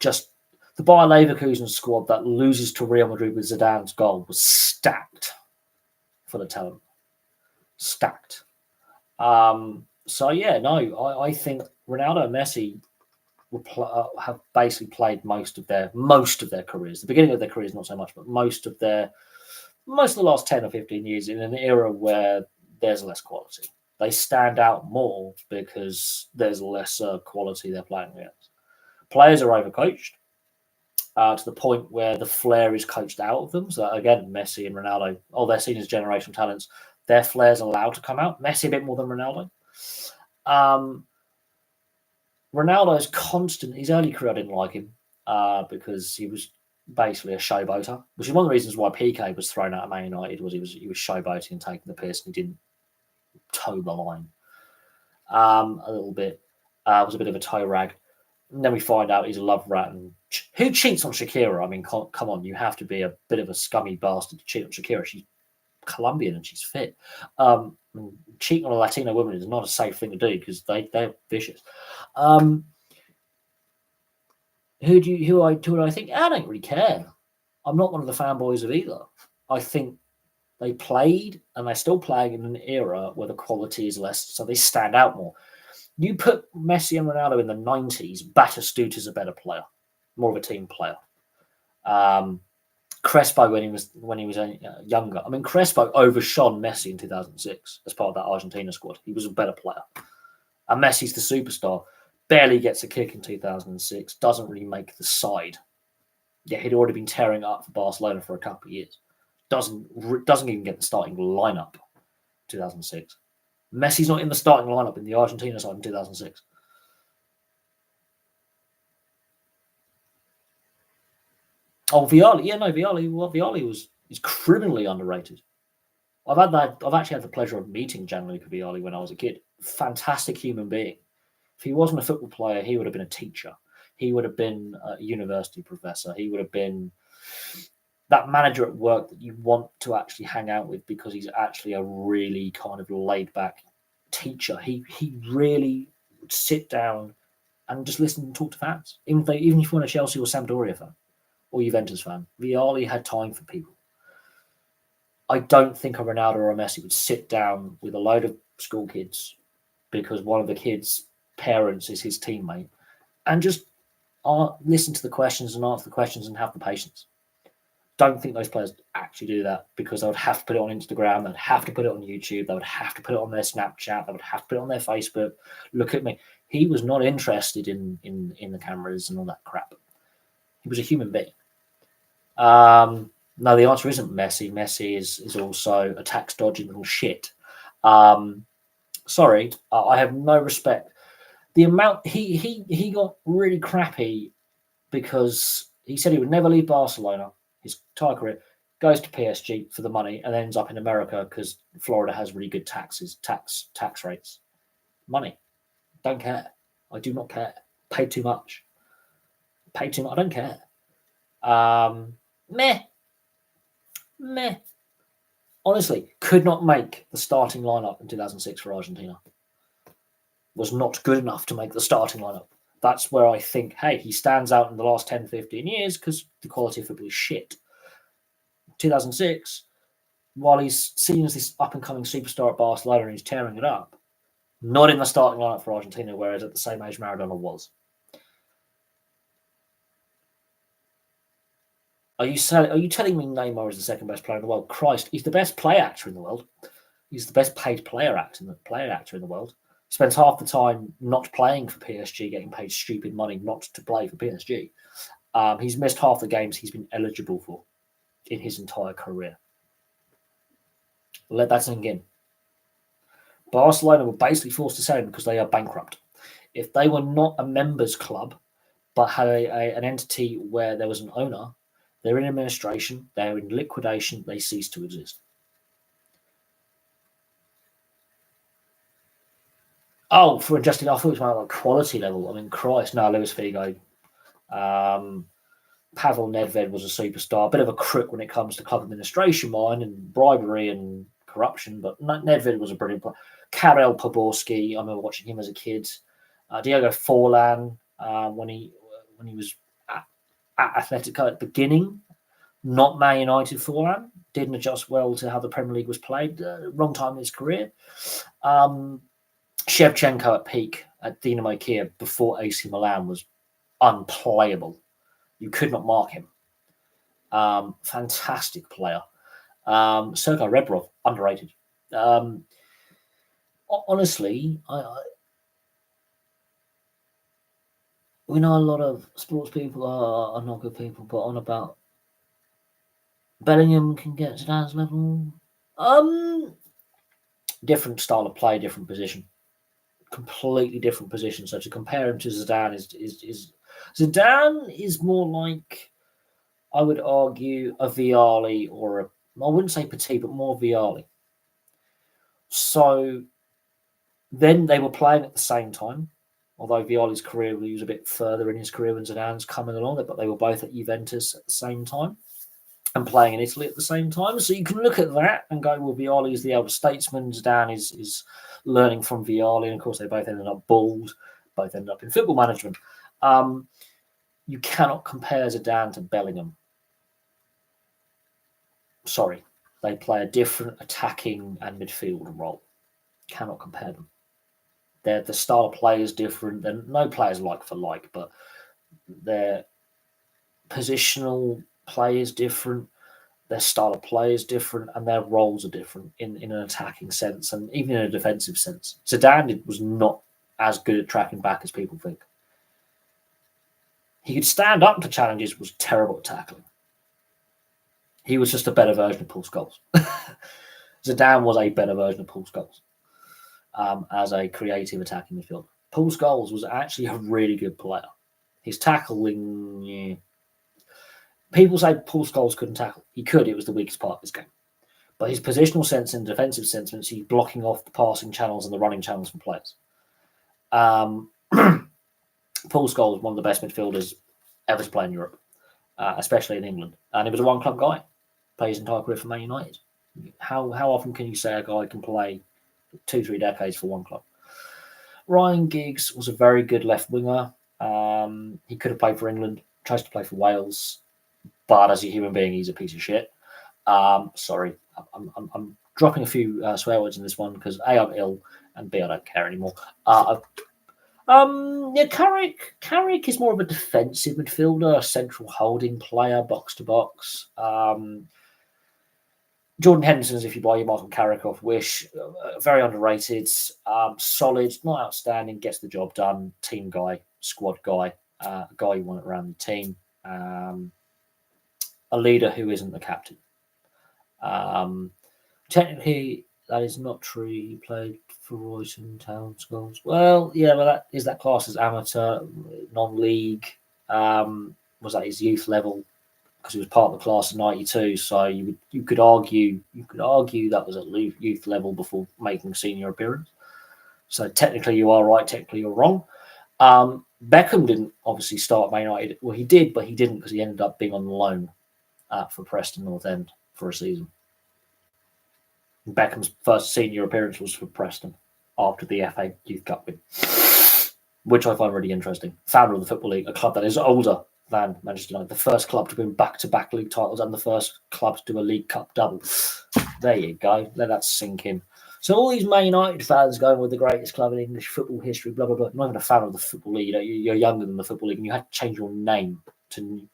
Just the Bayer Leverkusen squad that loses to Real Madrid with Zidane's goal was stacked for the talent. Stacked. I think Ronaldo and Messi have basically played most of their careers. The beginning of their careers, not so much, but most of the last 10 or 15 years in an era where there's less quality. They stand out more because there's lesser quality they're playing against. Players are overcoached to the point where the flair is coached out of them. So again, Messi and Ronaldo, they're seen as generational talents. Their flair's allowed to come out. Messi a bit more than Ronaldo. Ronaldo's constant. His early career I didn't like him because he was basically a showboater, which is one of the reasons why Piqué was thrown out of Man United. He was showboating and taking the piss, and he didn't toe the line a little bit. Was a bit of a toe rag. And then we find out he's a love rat. And who cheats on Shakira? I mean, come on, you have to be a bit of a scummy bastard to cheat on Shakira. She's Colombian and she's fit. Cheating on a Latino woman is not a safe thing to do because they're vicious. Who do I think? I don't really care. I'm not one of the fanboys of either. I think they played and they're still playing in an era where the quality is less, so they stand out more. You put Messi and Ronaldo in the 90s, Batistuta is a better player, more of a team player. Crespo when he was younger. I mean, Crespo overshone Messi in 2006 as part of that Argentina squad. He was a better player. And Messi's the superstar. Barely gets a kick in 2006. Doesn't really make the side. Yeah, he'd already been tearing up for Barcelona for a couple of years. Doesn't even get the starting lineup. 2006. Messi's not in the starting lineup in the Argentina side in 2006. Oh, Vialli. Yeah, no, Vialli is criminally underrated. I've actually had the pleasure of meeting Gianluca Vialli when I was a kid. Fantastic human being. If he wasn't a football player, he would have been a teacher. He would have been a university professor. He would have been that manager at work that you want to actually hang out with because he's actually a really kind of laid back teacher. He really would sit down and just listen and talk to fans. Even if you weren't a Chelsea or Sampdoria fan or Juventus fan, Vialli had time for people. I don't think a Ronaldo or a Messi would sit down with a load of school kids because one of the kids' parents is his teammate and just listen to the questions and answer the questions and have the patience. Don't think those players actually do that because they would have to put it on Instagram, they'd have to put it on YouTube, they would have to put it on their Snapchat, they would have to put it on their Facebook. Look at me. He was not interested in the cameras and all that crap. He was a human being. No, the answer isn't Messi. Messi is also a tax dodging little shit. Sorry, I have no respect. The amount he got really crappy because he said he would never leave Barcelona his entire career, goes to PSG for the money, and ends up in America because Florida has really good tax rates. Money. Don't care. I do not care. Paid too much. Paid too much. I don't care. Meh. Honestly, could not make the starting lineup in 2006 for Argentina. Was not good enough to make the starting lineup. That's where I think, hey, he stands out in the last 10, 15 years because the quality of football is shit. 2006, while he's seen as this up-and-coming superstar at Barcelona and he's tearing it up, not in the starting lineup for Argentina, whereas at the same age Maradona was. Are you telling me Neymar is the second best player in the world? Christ, he's the best play actor in the world. He's the best paid player actor in the world. Spends half the time not playing for PSG, getting paid stupid money not to play for PSG. He's missed half the games he's been eligible for in his entire career. Let that sink in. Barcelona were basically forced to sell him because they are bankrupt. If they were not a members club, but had an entity where there was an owner, they're in administration, they're in liquidation, they cease to exist. Oh, for adjusting, I thought it was about quality level. I mean, Christ, no, Luis Figo. Pavel Nedved was a superstar, a bit of a crook when it comes to club administration, mind, and bribery and corruption, but Nedved was a brilliant player. Karel Poborski, I remember watching him as a kid. Diego Forlan, when he was at Atletico at the beginning, not Man United Forlan, didn't adjust well to how the Premier League was played. Wrong time in his career. Shevchenko at peak at Dinamo Kiev before AC Milan was unplayable. You could not mark him. Fantastic player. Sergei Rebrov, underrated. Honestly, we know a lot of sports people are not good people, but on about Bellingham can get to Zidane's level. Different style of play, different position. Completely different position. So to compare him to Zidane is Zidane is more like, I would argue, a Vialli or I wouldn't say Petit, but more Vialli. So then they were playing at the same time, although Vialli's career was a bit further in his career when Zidane's coming along, but they were both at Juventus at the same time and playing in Italy at the same time. So you can look at that and go, well, Vialli is the elder statesman, Zidane is learning from Vialli, and of course they both ended up bald, both ended up in football management. You cannot compare Zidane to Bellingham. Sorry, they play a different attacking and midfield role. Cannot compare them. The style of play is different. No players like for like, but their positional play is different. Their style of play is different, and their roles are different in an attacking sense and even in a defensive sense. Zidane was not as good at tracking back as people think. He could stand up to challenges, was terrible at tackling. He was just a better version of Paul Scholes. Zidane was a better version of Paul Scholes as a creative attacking midfielder. Paul Scholes was actually a really good player. His tackling, yeah. People say Paul Scholes couldn't tackle. He could. It was the weakest part of his game. But his positional sense and defensive sense means he's blocking off the passing channels and the running channels from players. Paul Scholes was one of the best midfielders ever to play in Europe, especially in England. And he was a one-club guy. Played his entire career for Man United. How often can you say a guy can play 2-3 decades for one club? Ryan Giggs was a very good left winger. He could have played for England, chose to play for Wales, but as a human being, he's a piece of shit. Sorry, I'm dropping a few swear words in this one because A, I'm ill, and B, I don't care anymore. Carrick is more of a defensive midfielder, a central holding player, box to box. Jordan Henderson's, if you buy your Michael Carrick off Wish, very underrated, solid, not outstanding, gets the job done, team guy, squad guy, a guy you want around the team, a leader who isn't the captain. Technically, that is not true. He played for Royston Town Schools. Well, yeah, well, that class as amateur, non-league. Was that his youth level? because he was part of the class of '92. So you could argue that was at youth level before making a senior appearance. So technically you are right, technically you're wrong. Beckham didn't obviously start Man United. Well, he did, but he didn't because he ended up being on loan for Preston North End for a season. Beckham's first senior appearance was for Preston after the FA Youth Cup win, which I find really interesting. Founder of the Football League, a club that is older than Manchester United, the first club to win back-to-back league titles and the first club to do a League Cup double. There you go. Let that sink in. So all these Man United fans going with the greatest club in English football history, blah, blah, blah. Not even a fan of the Football League. You're younger than the Football League, and you had to change your name from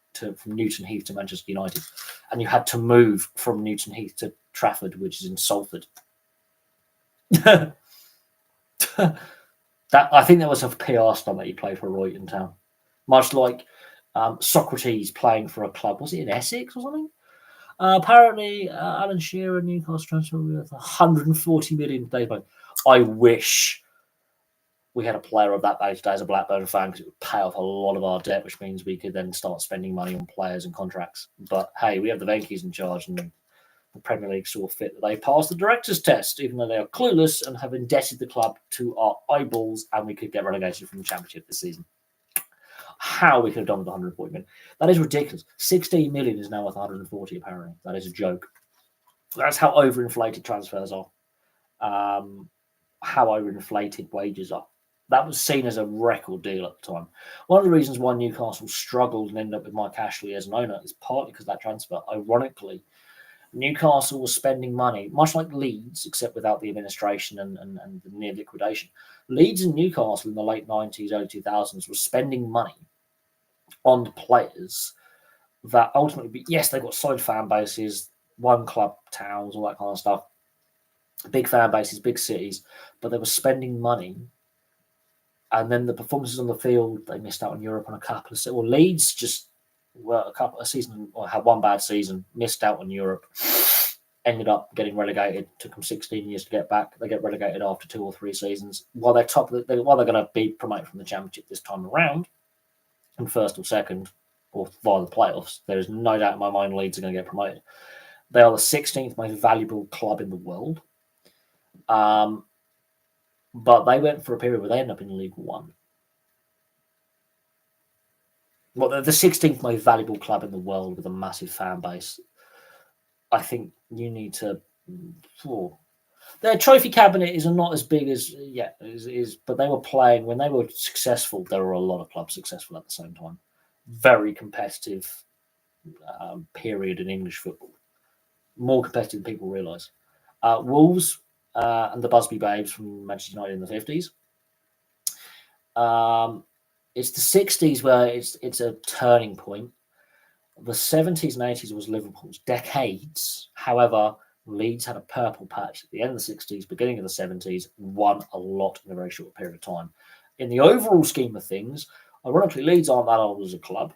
Newton Heath to Manchester United. And you had to move from Newton Heath to Trafford, which is in Salford. I think that was a PR stunt that he played for Royton Town. Much like Socrates playing for a club. Was it in Essex or something? Apparently, Alan Shearer, Newcastle transfer worth 140 million. I wish we had a player of that value today as a Blackburn fan, because it would pay off a lot of our debt, which means we could then start spending money on players and contracts. But hey, we have the Venkies in charge, and the Premier League saw fit that they passed the director's test, even though they are clueless and have indebted the club to our eyeballs, and we could get relegated from the Championship this season. How we could have done with 140 million. That is ridiculous. 16 million is now worth 140, apparently. That is a joke. That's how overinflated transfers are. How overinflated wages are. That was seen as a record deal at the time. One of the reasons why Newcastle struggled and ended up with Mike Ashley as an owner is partly because of that transfer. Ironically, Newcastle was spending money, much like Leeds, except without the administration and the near liquidation. Leeds and Newcastle in the late 90s, early 2000s were spending money on players that ultimately, yes, they've got solid fan bases, one club towns, all that kind of stuff, big fan bases, big cities, but they were spending money. And then the performances on the field, they missed out on Europe on a couple of. Well, Leeds just were a season, or had one bad season, missed out on Europe, ended up getting relegated. Took them 16 years to get back. They get relegated after 2 or 3 seasons. While they're while they're going to be promoted from the Championship this time around, and first or second, or via the playoffs, there is no doubt in my mind Leeds are going to get promoted. They are the 16th most valuable club in the world. But they went for a period where they ended up in League One. Well, they're the 16th most valuable club in the world with a massive fan base. I think you need to. Their trophy cabinet is not as big as but they were playing when they were successful. There were a lot of clubs successful at the same time. Very competitive period in English football. More competitive than people realise. Wolves and the Busby Babes from Manchester United in the 50s. It's the 60s where it's a turning point. The 70s and 80s was Liverpool's decades. However, Leeds had a purple patch at the end of the 60s, beginning of the 70s, won a lot in a very short period of time. In the overall scheme of things, ironically, Leeds aren't that old as a club.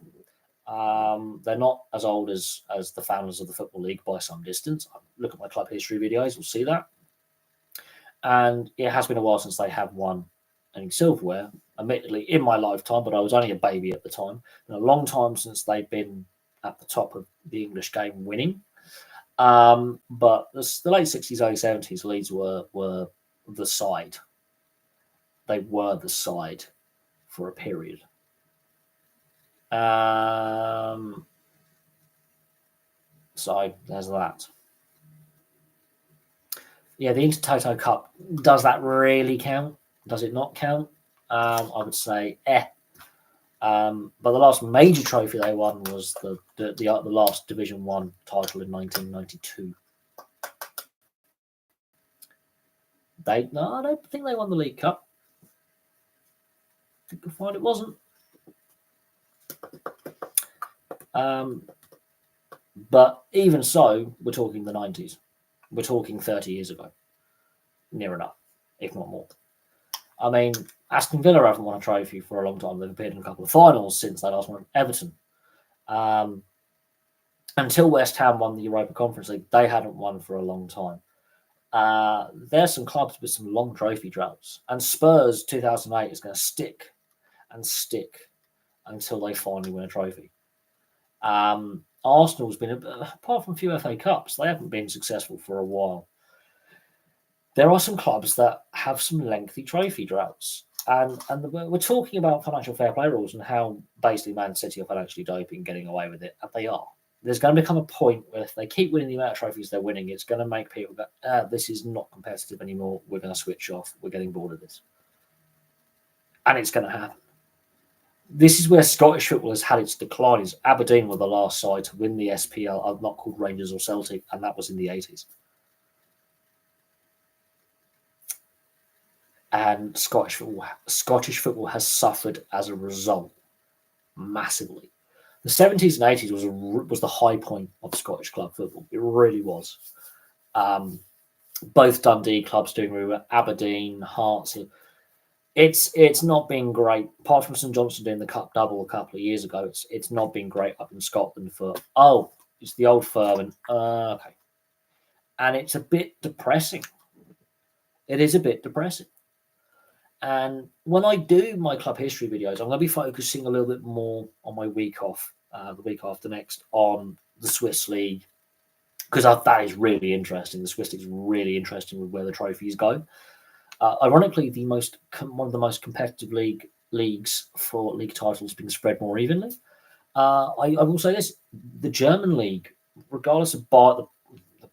They're not as old as the founders of the Football League by some distance. Look at my club history videos, you'll see that. And it has been a while since they have won any silverware, admittedly, in my lifetime, but I was only a baby at the time. Been a long time since they've been at the top of the English game winning. But the late 60s, early 70s, Leeds were the side. They were the side for a period. So there's that. Yeah, the Intertoto Cup, does that really count? Does it not count? I would say but the last major trophy they won was the last Division 1 title in 1992. I don't think they won the League Cup. I think you'll find it wasn't. But even so, we're talking the 90s. We're talking 30 years ago. Near enough, if not more. I mean, Aston Villa haven't won a trophy for a long time. They've appeared in a couple of finals since they last won Everton. Until West Ham won the Europa Conference League, they hadn't won for a long time. There's some clubs with some long trophy droughts. And Spurs 2008 is going to stick and stick until they finally win a trophy. Arsenal's been, apart from a few FA Cups, they haven't been successful for a while. There are some clubs that have some lengthy trophy droughts. And we're talking about financial fair play rules and how basically Man City are financially doping, getting away with it, and they are. There's going to become a point where if they keep winning the amount of trophies they're winning, it's going to make people go, this is not competitive anymore. We're going to switch off. We're getting bored of this. And it's going to happen. This is where Scottish football has had its declines. Aberdeen were the last side to win the SPL, not called Rangers or Celtic, and that was in the 80s. And Scottish football has suffered as a result massively. The 70s and 80s was the high point of Scottish club football. It really was. Both Dundee clubs doing really well, Aberdeen, Hearts. It's not been great. Apart from St Johnstone doing the Cup double a couple of years ago, it's not been great up in Scotland for, it's the old firm. And okay. And it's a bit depressing. It is a bit depressing. And when I do my club history videos, I'm going to be focusing a little bit more on my week off, the week after next, on the Swiss League, because that is really interesting. The Swiss League is really interesting with where the trophies go. Ironically, one of the most competitive leagues for league titles being spread more evenly. I will say this: the German league, regardless of the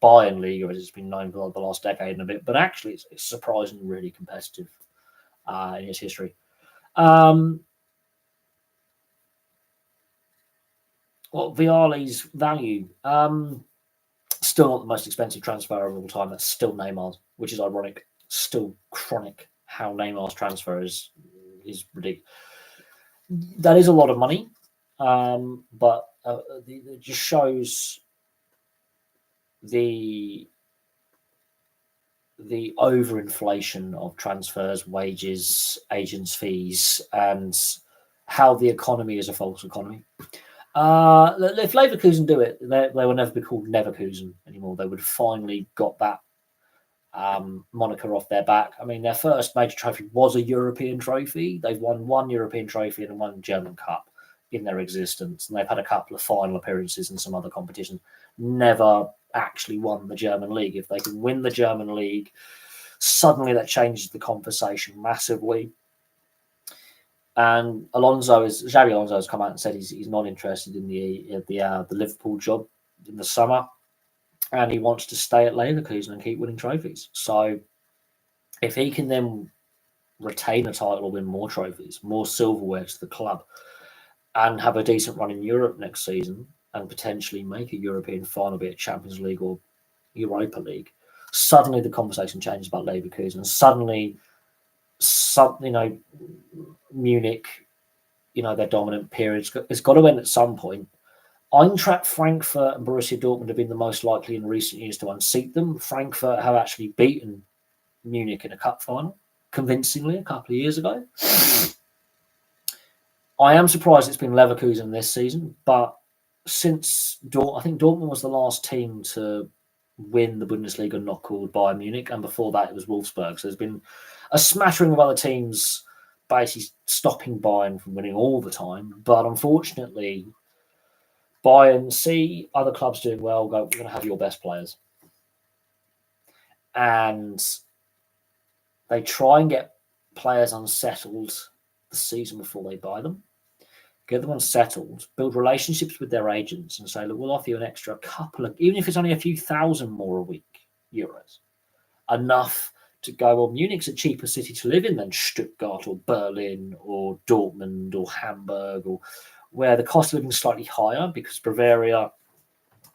Bayern League, as it's been known for the last decade and a bit, but actually it's surprisingly really competitive in its history. Vialli's value, still not the most expensive transfer of all time. That's still Neymar's, which is ironic. Still chronic how Neymar's transfer is ridiculous. That is a lot of money, but it just shows the overinflation of transfers, wages, agents' fees, and how the economy is a false economy. If Leverkusen do it, they will never be called Neverkusen anymore. They would finally got that moniker off their back. I mean, their first major trophy was a European trophy. They've won one European trophy and one German Cup in their existence, and they've had a couple of final appearances in some other competitions. Never actually won the German league. If they can win the German league, suddenly that changes the conversation massively. And Xabi Alonso has come out and said he's not interested in the Liverpool job in the summer, and he wants to stay at Leverkusen and keep winning trophies. So if he can then retain a title or win more trophies, more silverware to the club, and have a decent run in Europe next season, and potentially make a European final, be it Champions League or Europa League, suddenly the conversation changes about Leverkusen. Suddenly, Munich, their dominant period, it's got to end at some point. Eintracht Frankfurt and Borussia Dortmund have been the most likely in recent years to unseat them. Frankfurt have actually beaten Munich in a cup final convincingly a couple of years ago. I am surprised it's been Leverkusen this season, but since I think Dortmund was the last team to win the Bundesliga, not called Bayern Munich, and before that it was Wolfsburg. So there's been a smattering of other teams basically stopping Bayern from winning all the time. But unfortunately, Bayern see other clubs doing well, go, we're going to have your best players. And they try and get players unsettled the season before they buy them. Get them unsettled, build relationships with their agents and say, look, we'll offer you an extra couple of, even if it's only a few thousand more a week, euros. Enough to go, well, Munich's a cheaper city to live in than Stuttgart or Berlin or Dortmund or Hamburg, or where the cost of living is slightly higher because Bavaria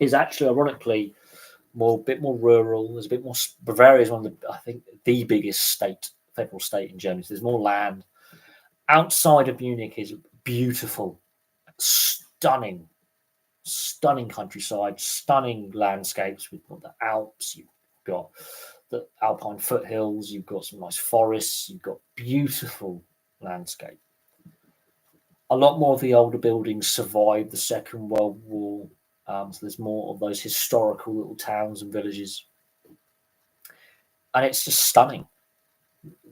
is actually, ironically, a bit more rural. There's a bit more. Bavaria is one of the biggest federal state in Germany. So there's more land. Outside of Munich is beautiful, stunning countryside, stunning landscapes. We've got the Alps, you've got the Alpine foothills, you've got some nice forests, you've got beautiful landscape. A lot more of the older buildings survived the Second World War. So there's more of those historical little towns and villages. And it's just stunning.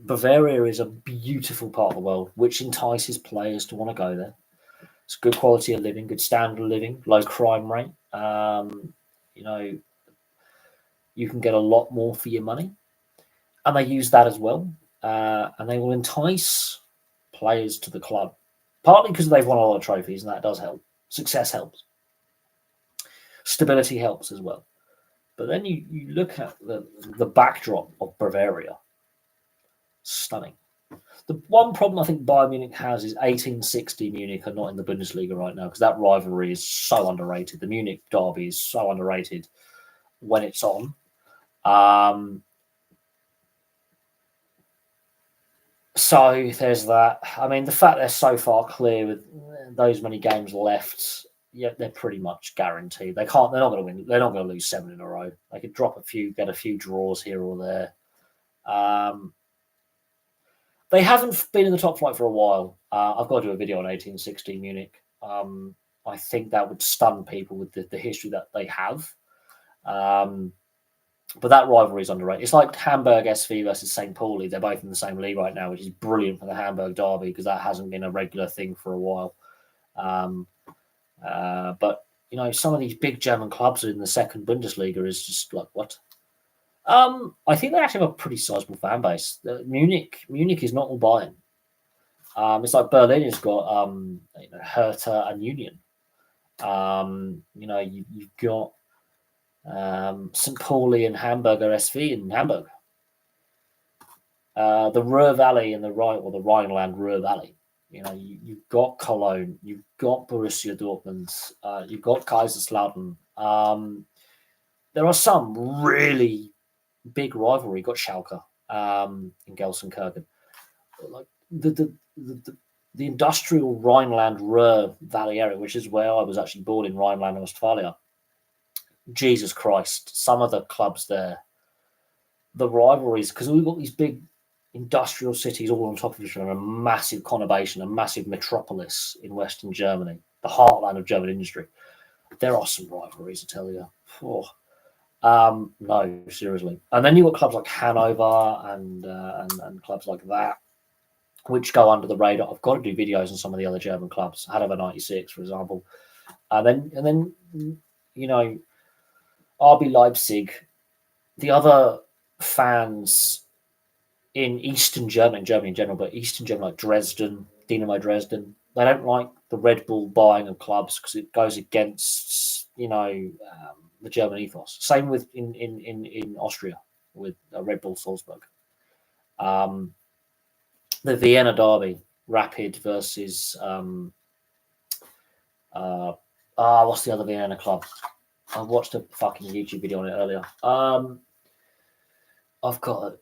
Bavaria is a beautiful part of the world, which entices players to want to go there. It's good quality of living, good standard of living, low crime rate. You can get a lot more for your money, and they use that as well. And they will entice players to the club, partly because they've won a lot of trophies, and that does help. Success helps. Stability helps as well. But then you look at the backdrop of Bavaria. Stunning. The one problem I think Bayern Munich has is 1860 Munich are not in the Bundesliga right now because that rivalry is so underrated. The Munich derby is so underrated when it's on. So there's that. I mean, the fact they're so far clear with those many games left, yeah, they're pretty much guaranteed. They can't. They're not going to win. They're not going to lose 7 in a row. They could drop a few, get a few draws here or there. They haven't been in the top flight for a while. I've got to do a video on 1860 Munich. I think that would stun people with the history that they have. But that rivalry is underrated. It's like Hamburg SV versus St. Pauli. They're both in the same league right now, which is brilliant for the Hamburg derby because that hasn't been a regular thing for a while. But, some of these big German clubs in the second Bundesliga is just like, what? I think they actually have a pretty sizable fan base. Munich is not all Bayern. It's like Berlin has got Hertha and Union. You've got St. Pauli and Hamburger SV in Hamburg. The Ruhr Valley and the Rhineland Ruhr Valley. You've got Cologne, you've got Borussia Dortmund, you've got Kaiserslautern. There are some really big rivalry. You've got Schalke in Gelsenkirchen. Like the industrial Rhineland Ruhr Valley area, which is where I was actually born in Rhineland Westphalia. Jesus Christ, some of the clubs there, the rivalries, because we've got these big industrial cities all on top of each other, a massive conurbation, a massive metropolis in Western Germany, the heartland of German industry. There are some rivalries, I tell you. No, seriously. And then you've got clubs like Hanover and clubs like that, which go under the radar. I've got to do videos on some of the other German clubs, Hanover 96, for example. And then RB Leipzig, the other fans in Eastern Germany in general, but Eastern Germany, like Dresden, Dynamo Dresden, they don't like the Red Bull buying of clubs because it goes against, the German ethos. Same with in Austria with Red Bull Salzburg. The Vienna derby, Rapid versus what's the other Vienna club? I watched a fucking YouTube video on it earlier. I've got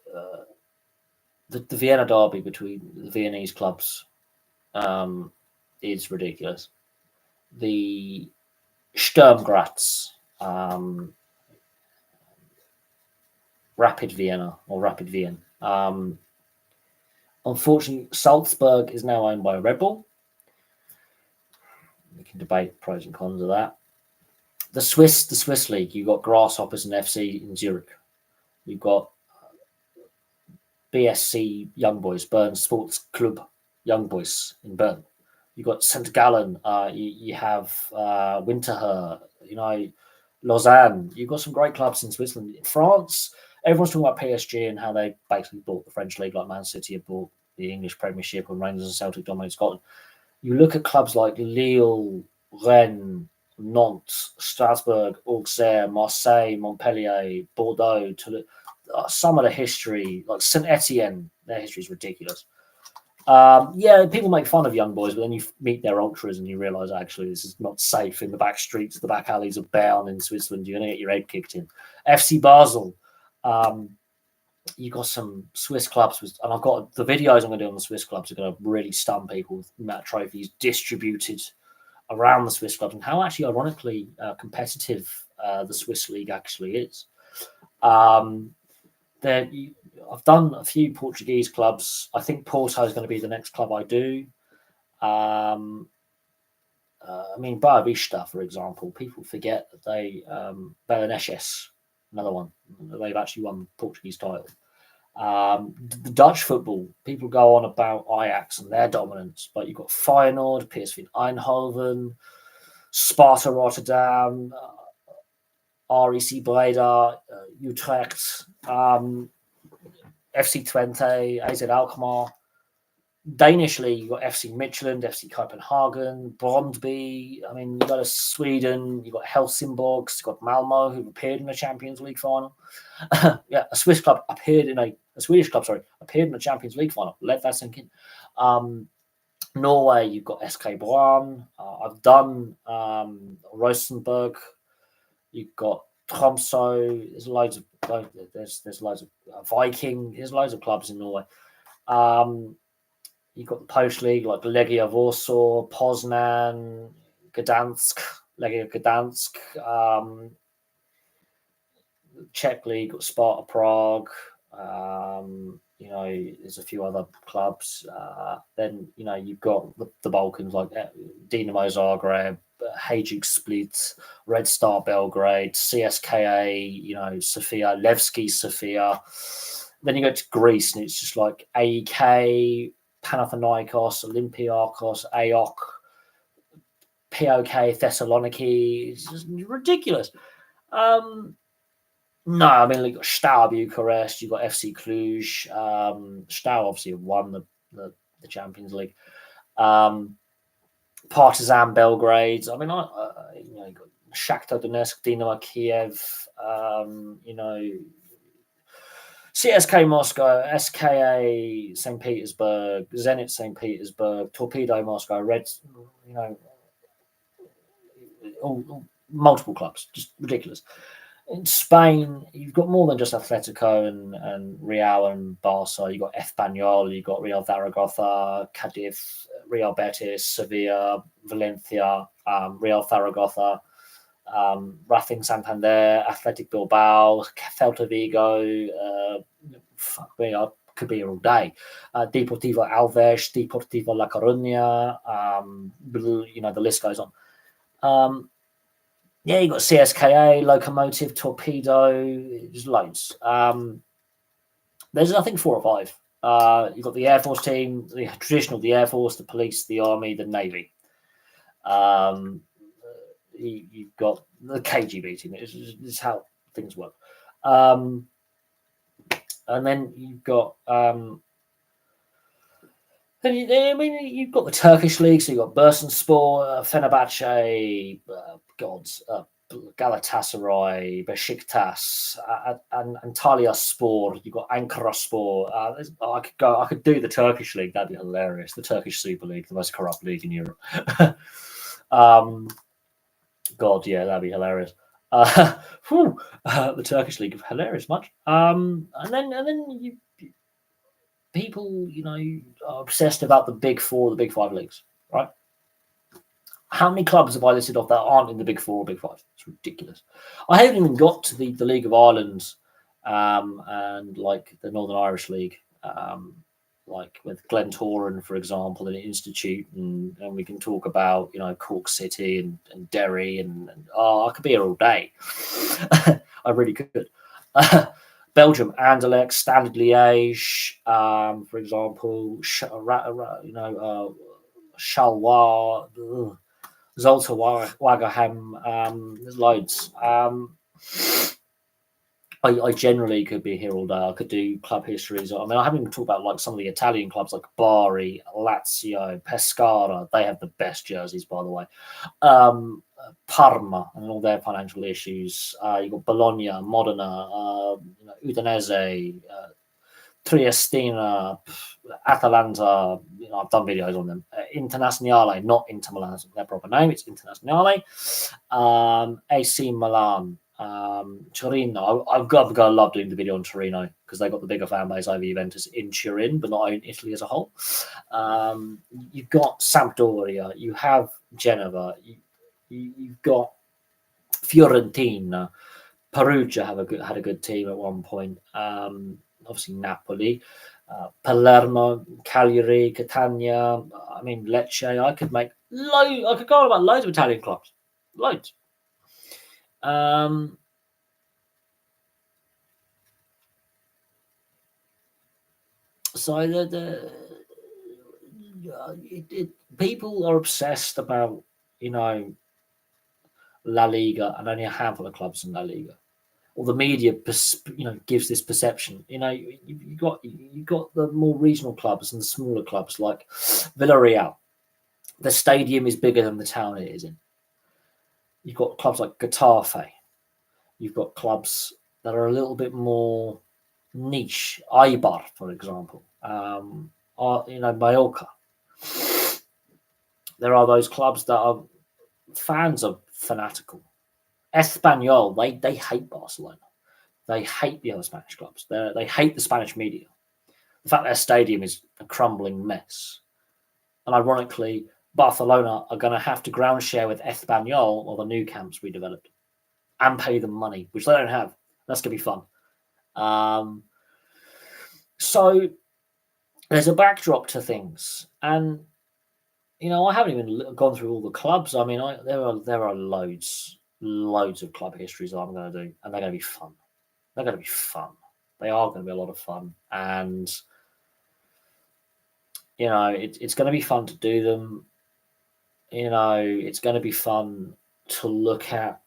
the Vienna derby between the Viennese clubs is ridiculous. The Sturm Graz, Rapid Vienna or Rapid Wien. Unfortunately, Salzburg is now owned by Red Bull. We can debate pros and cons of that. The Swiss league, you've got Grasshoppers and FC in Zurich. You've got BSC Young Boys, Bern Sports Club Young Boys in Bern. You've got St. Gallen. You have Winterthur. Lausanne. You've got some great clubs in Switzerland. In France, everyone's talking about PSG and how they basically bought the French league, like Man City have bought the English Premiership, and Rangers and Celtic dominate Scotland. You look at clubs like Lille, Rennes, Nantes, Strasbourg, Auxerre, Marseille, Montpellier, Bordeaux, Toulouse. Some of the history, like Saint Etienne, their history is ridiculous. People make fun of young boys, but then you meet their ultras and you realise actually this is not safe in the back streets, the back alleys of Bern in Switzerland. You're going to get your head kicked in. FC Basel. You've got some Swiss clubs, and I've got the videos I'm going to do on the Swiss clubs are going to really stun people with the amount of trophies distributed around the Swiss clubs and how actually ironically competitive the Swiss league actually is. I've done a few Portuguese clubs. I think Porto is going to be the next club I do. Boa Vista, for example, people forget that they Belenenses, another one, they've actually won the Portuguese title. The Dutch football, people go on about Ajax and their dominance, but you've got Feyenoord, PSV Eindhoven, Sparta Rotterdam, REC Breda, Utrecht, FC Twente, AZ Alkmaar. Danish league, you've got FC Midtjylland, FC Copenhagen, Brøndby. I mean, you've got Sweden, you've got Helsingborg, you've got Malmo, who've appeared in the Champions League final. Yeah, a Swedish club appeared in the Champions League final. Let that sink in. Norway, you've got SK Brann. I've done Rosenborg. You've got Tromsø. There's loads of Viking. There's loads of clubs in Norway. You've got the Polish league like Legia Warsaw, Poznan, Gdansk, Legia Gdansk. Czech league, got Sparta Prague. There's a few other clubs. Then you've got the Balkans like Dinamo Zagreb, Hajduk Split, Red Star Belgrade, CSKA. Sofia, Levski Sofia. Then you go to Greece and it's just like AEK, Panathinaikos, Olympiakos, AOK, POK, Thessaloniki. It's just ridiculous. No, I mean, you've got Steaua Bucharest, you've got FC Cluj. Steaua obviously have won the Champions League. Partizan Belgrade. I mean, you've got Shakhtar Donetsk, Dinamo Kiev. CSK Moscow, SKA St. Petersburg, Zenit St. Petersburg, Torpedo Moscow, Reds. Multiple clubs, just ridiculous. In Spain, you've got more than just Atletico and Real and Barca. You've got Espanyol, you've got Real Zaragoza, Cadiz, Real Betis, Sevilla, Valencia, Real Zaragoza, Racing Santander, Athletic Bilbao, Celta Vigo. Fuck me, I could be here all day. Deportivo Alves, Deportivo La Coruña. The list goes on. Yeah, you got CSKA, Lokomotiv, Torpedo, there's loads. There's I think 4 or 5. You've got the Air Force team, the traditional, the Air Force, the police, the army, the navy. You've got the KGB team. This is how things work. And then you've got you've got the Turkish league, so you've got Bursaspor, Fenerbahce, Galatasaray, Besiktas, and Antalyaspor. You've got Ankaraspor. I could do the Turkish league. That'd be hilarious. The Turkish Super League, the most corrupt league in Europe. God, yeah, that'd be hilarious. The Turkish league, hilarious much. And then people, are obsessed about the big 4, the big 5 leagues, right? How many clubs have I listed off that aren't in the big 4 or big 5? It's ridiculous. I haven't even got to the League of Ireland and like the Northern Irish League, like with Glentoran, for example, and Institute, and we can talk about Cork City and Derry, and I could be here all day. I really could. Belgium, Anderlecht, Standard Liège, for example, Charleroi, Zolta Wagaham. There's loads. I generally could be here all day. I could do club histories. I mean, I haven't even talked about like some of the Italian clubs like Bari, Lazio, Pescara. They have the best jerseys, by the way. Parma and all their financial issues. You've got Bologna, Modena, Udinese, Triestina, Atalanta. I've done videos on them. Internazionale, not Inter Milan, their proper name. It's Internazionale. AC Milan. Torino. I've got to love doing the video on Torino because they've got the bigger fan base over Juventus in Turin, but not in Italy as a whole. You've got Sampdoria. You have Genova. You've got Fiorentina. Perugia had a good team at one point. Obviously Napoli, Palermo, Cagliari, Catania. I mean Lecce. I could go on about loads of Italian clubs. Loads. So people are obsessed about, La Liga and only a handful of clubs in La Liga. Or the media, gives this perception. You got the more regional clubs and the smaller clubs like Villarreal. The stadium is bigger than the town it is in. You've got clubs like Getafe. You've got clubs that are a little bit more niche. Eibar, for example. Mallorca. There are those clubs that are fans are fanatical. Espanyol, they hate Barcelona. They hate the other Spanish clubs. They hate the Spanish media. The fact their stadium is a crumbling mess. And ironically, Barcelona are going to have to ground share with Espanyol or the new camps we developed and pay them money, which they don't have. That's going to be fun. So there's a backdrop to things. And, I haven't even gone through all the clubs. I mean, there are loads of club histories that I'm going to do, and they're going to be fun. They're going to be fun. They are going to be a lot of fun. And, it's going to be fun to do them. It's going to be fun to look at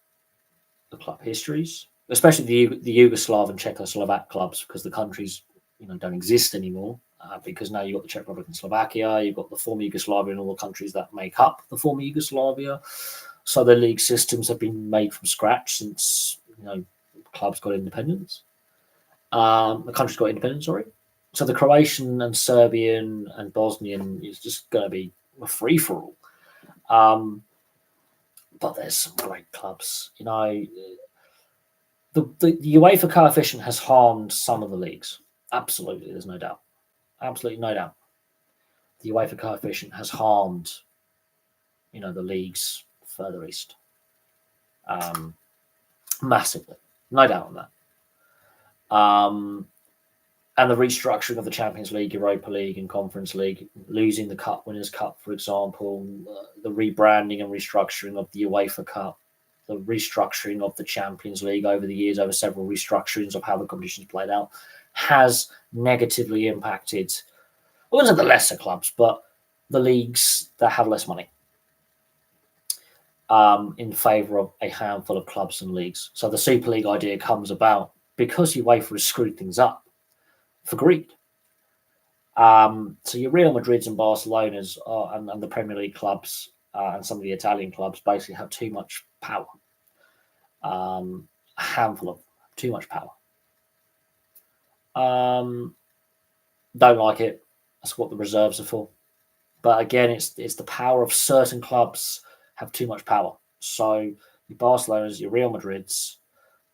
the club histories, especially the Yugoslav and Czechoslovak clubs, because the countries, don't exist anymore. Because now you've got the Czech Republic and Slovakia, you've got the former Yugoslavia and all the countries that make up the former Yugoslavia. So the league systems have been made from scratch since, clubs got independence. The countries got independence, sorry. So the Croatian and Serbian and Bosnian is just going to be a free-for-all. But there's some great clubs. The UEFA coefficient has harmed some of the leagues. Absolutely, there's no doubt. Absolutely no doubt. The UEFA coefficient has harmed, the leagues further east. Massively. No doubt on that. And the restructuring of the Champions League, Europa League and Conference League, losing the Cup Winners' Cup, for example, the rebranding and restructuring of the UEFA Cup, the restructuring of the Champions League over the years, over several restructurings of how the competitions played out, has negatively impacted, I wouldn't say the lesser clubs, but the leagues that have less money, in favour of a handful of clubs and leagues. So the Super League idea comes about because UEFA has screwed things up for greed. So your Real Madrids and Barcelonas and the Premier League clubs and some of the Italian clubs basically have too much power. A handful of too much power. Don't like it. That's what the reserves are for. But again, it's the power of certain clubs have too much power. So your Barcelonas, your Real Madrids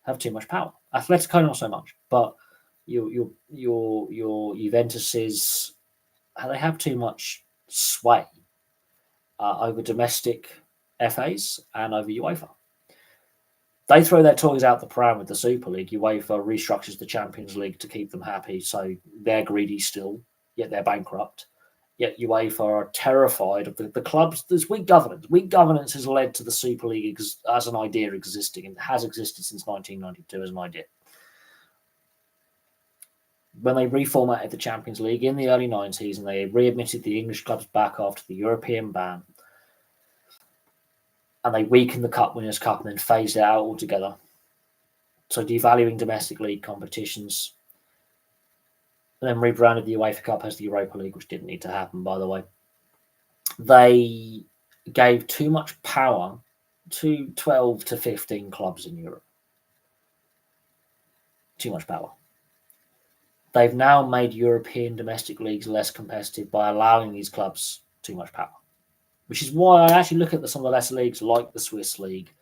have too much power. Atletico not so much, but your Juventuses, they have too much sway over domestic FAs and over UEFA. They throw their toys out the pram with the Super League. UEFA restructures the Champions League to keep them happy, so they're greedy still, yet they're bankrupt. Yet UEFA are terrified of the clubs. There's weak governance. Weak governance has led to the Super League as an idea existing, and has existed since 1992 as an idea. When they reformatted the Champions League in the early 90s and they readmitted the English clubs back after the European ban, and they weakened the Cup Winners' Cup and then phased it out altogether, so devaluing domestic league competitions, and then rebranded the UEFA Cup as the Europa League, which didn't need to happen, by the way. They gave too much power to 12 to 15 clubs in Europe. Too much power. They've now made European domestic leagues less competitive by allowing these clubs too much power, which is why I actually look at some of the lesser leagues like the Swiss League,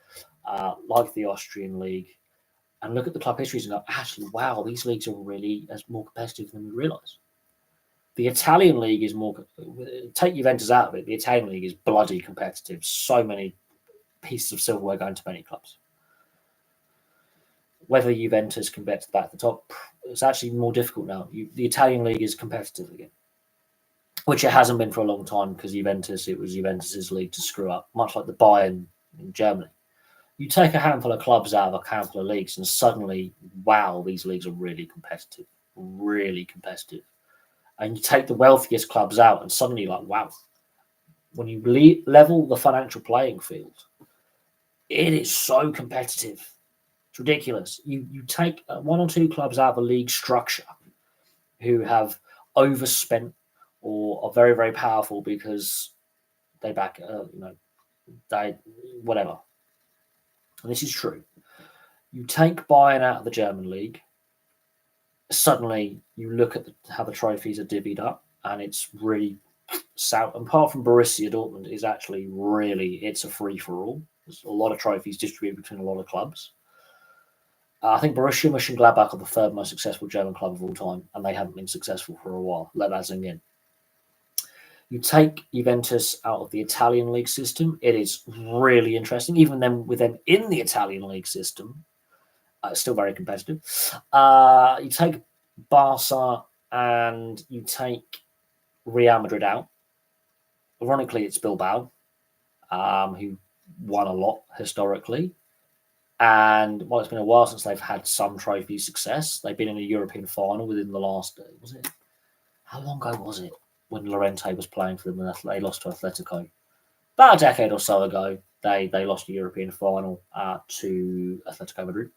like the Austrian League, and look at the club histories and go, actually, wow, these leagues are really more competitive than we realise. The Italian League is more, take Juventus out of it, the Italian League is bloody competitive. So many pieces of silverware going to many clubs. Whether Juventus can get to the back at the top, it's actually more difficult now. The Italian League is competitive again, which it hasn't been for a long time because it was Juventus's league to screw up, much like the Bayern in Germany. You take a handful of clubs out of a handful of leagues and suddenly, wow, these leagues are really competitive. and you take the wealthiest clubs out, and suddenly you're like, wow. When you level the financial playing field, it is so competitive. It's ridiculous. You take one or two clubs out of the league structure who have overspent or are very, very powerful because they back, they whatever. And this is true. You take Bayern out of the German league, suddenly you look at how the trophies are divvied up, and it's really south. Apart from Borussia Dortmund, is actually it's a free for all. There's a lot of trophies distributed between a lot of clubs. I think Borussia Mönchengladbach are the third most successful German club of all time, and they haven't been successful for a while. Let that sink in. You take Juventus out of the Italian league system, it is really interesting. Even then, with them in the Italian league system, it's still very competitive. You take Barca and you take Real Madrid out. Ironically, it's Bilbao, who won a lot historically. And it's been a while since they've had some trophy success. They've been in a European final within the last, how long ago was it when Llorente was playing for them and they lost to Atletico? About a decade or so ago, they lost a European final to Atletico Madrid.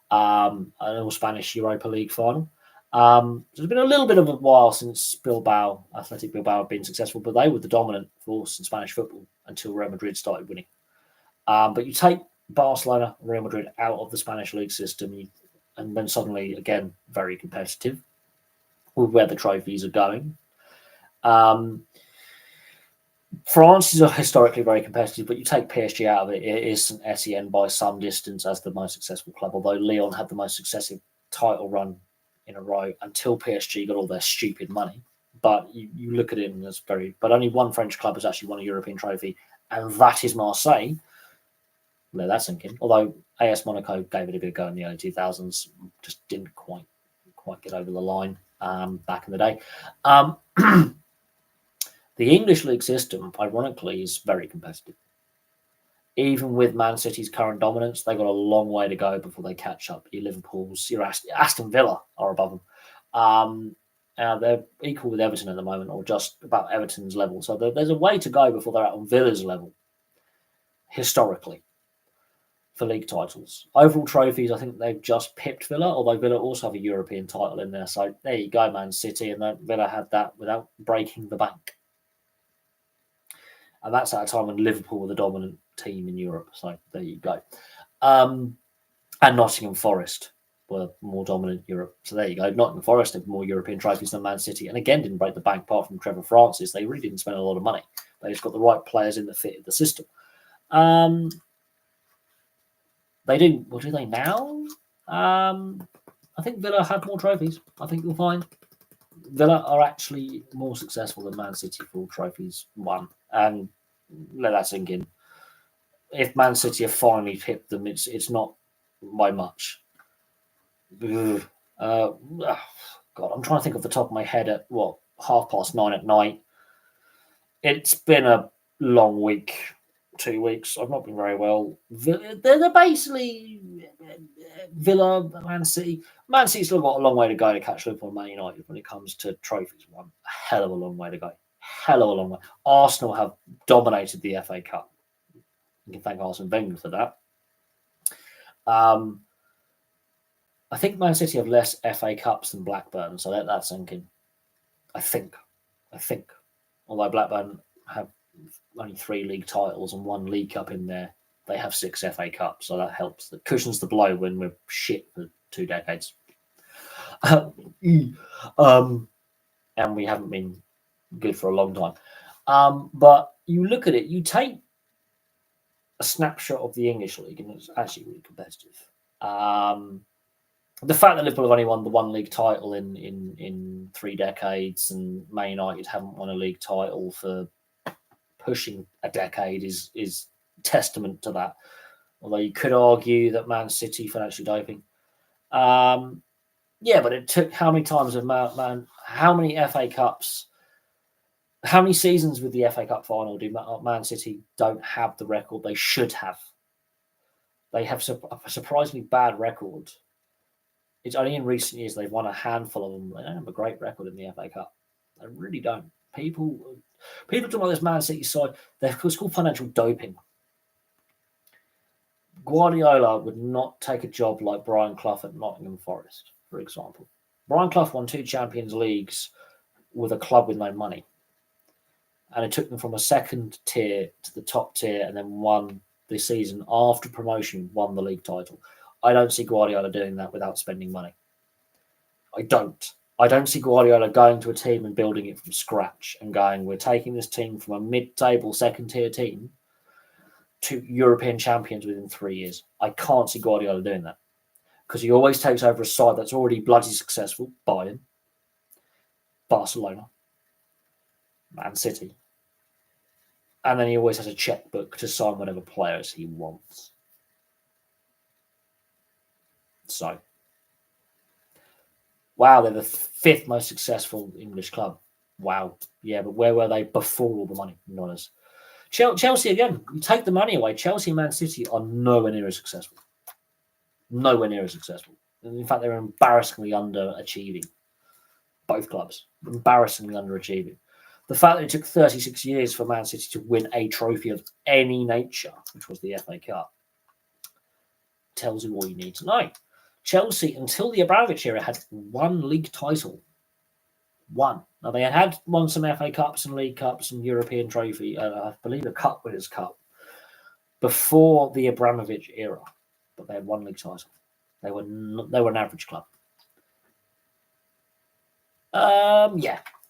An all-Spanish Europa League final. It's been a little bit of a while since Athletic Bilbao have been successful, but they were the dominant force in Spanish football until Real Madrid started winning. But you take Barcelona and Real Madrid out of the Spanish league system, and then suddenly, again, very competitive with where the trophies are going. France is historically very competitive, but you take PSG out of it, it is St Etienne by some distance as the most successful club, although Lyon had the most successive title run in a row until PSG got all their stupid money. But you look at it and it's but only one French club has actually won a European trophy, and that is Marseille. No, that's sinking. Although AS Monaco gave it a bit of go in the early 2000s, just didn't quite get over the line back in the day. The English league system, ironically, is very competitive. Even with Man City's current dominance, they've got a long way to go before they catch up. Your Liverpool's, your Aston Villa are above them. They're equal with Everton at the moment, or just about Everton's level. So there's a way to go before they're out on Villa's level, historically, for league titles. Overall trophies, I think they've just pipped Villa, although Villa also have a European title in there. So there you go, Man City, and Villa had that without breaking the bank. And that's at a time when Liverpool were the dominant team in Europe. So there you go. And Nottingham Forest were more dominant in Europe. So there you go. Nottingham Forest had more European trophies than Man City. And again, didn't break the bank apart from Trevor Francis. They really didn't spend a lot of money. They just got the right players in that fitted the system. They do. What do they now? I think Villa had more trophies. I think you'll find Villa are actually more successful than Man City for all trophies won. And let that sink in. If Man City have finally pipped them, it's not by much. God, I'm trying to think off the top of my head at 9:30 at night. It's been a long week, 2 weeks. I've not been very well. They're basically Villa, Man City. Man City's still got a long way to go to catch Liverpool and Man United when it comes to trophies won. A hell of a long way to go. Hell of a long way. Arsenal have dominated the FA Cup. You can thank Arsene Wenger for that. I think Man City have less FA Cups than Blackburn, so let that sink in. I think. Although Blackburn have only 3 league titles and 1 League Cup in there, they have 6 FA Cups, so that helps. That cushions the blow when we're shit for 2 decades. And we haven't been good for a long time. But you look at it, you take a snapshot of the English league, and it's actually really competitive. The fact that Liverpool have only won the 1 league title in 3 decades, and Man United haven't won a league title for pushing a decade is testament to that. Although you could argue that Man City financially doping. Yeah, but it took how many times of how many FA Cups? How many seasons with the FA Cup final do Man City don't have the record they should have? They have a surprisingly bad record. It's only in recent years they've won a handful of them. They don't have a great record in the FA Cup. They really don't. People talk about this Man City side. It's called financial doping. Guardiola would not take a job like Brian Clough at Nottingham Forest, for example. Brian Clough won 2 Champions Leagues with a club with no money. And it took them from a second tier to the top tier and then won the season after promotion, won the league title. I don't see Guardiola doing that without spending money. I don't. I don't see Guardiola going to a team and building it from scratch and going, we're taking this team from a mid-table second-tier team to European champions within 3 years. I can't see Guardiola doing that because he always takes over a side that's already bloody successful. Bayern, Barcelona, Man City. And then he always has a checkbook to sign whatever players he wants. So, wow, they're the 5th most successful English club. Wow. Yeah, but where were they before all the money? Not as. Chelsea, again, you take the money away. Chelsea and Man City are nowhere near as successful. Nowhere near as successful. In fact, they're embarrassingly underachieving. Both clubs. Embarrassingly underachieving. The fact that it took 36 years for Man City to win a trophy of any nature, which was the FA Cup, tells you all you need to know. Chelsea, until the Abramovich era, had 1 league title. 1. Now, they had won some FA Cups and League Cups and European trophy, I believe a Cup Winners' Cup, before the Abramovich era. But they had 1 league title. They were an average club.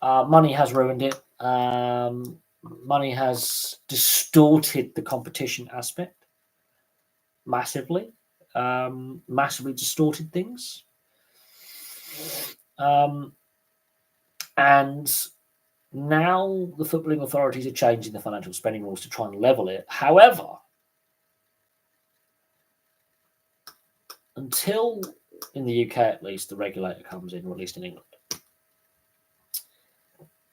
Money has ruined it. Money has distorted the competition aspect massively. Massively distorted things. And now the footballing authorities are changing the financial spending rules to try and level it. However, until, in the UK at least, the regulator comes in, or at least in England,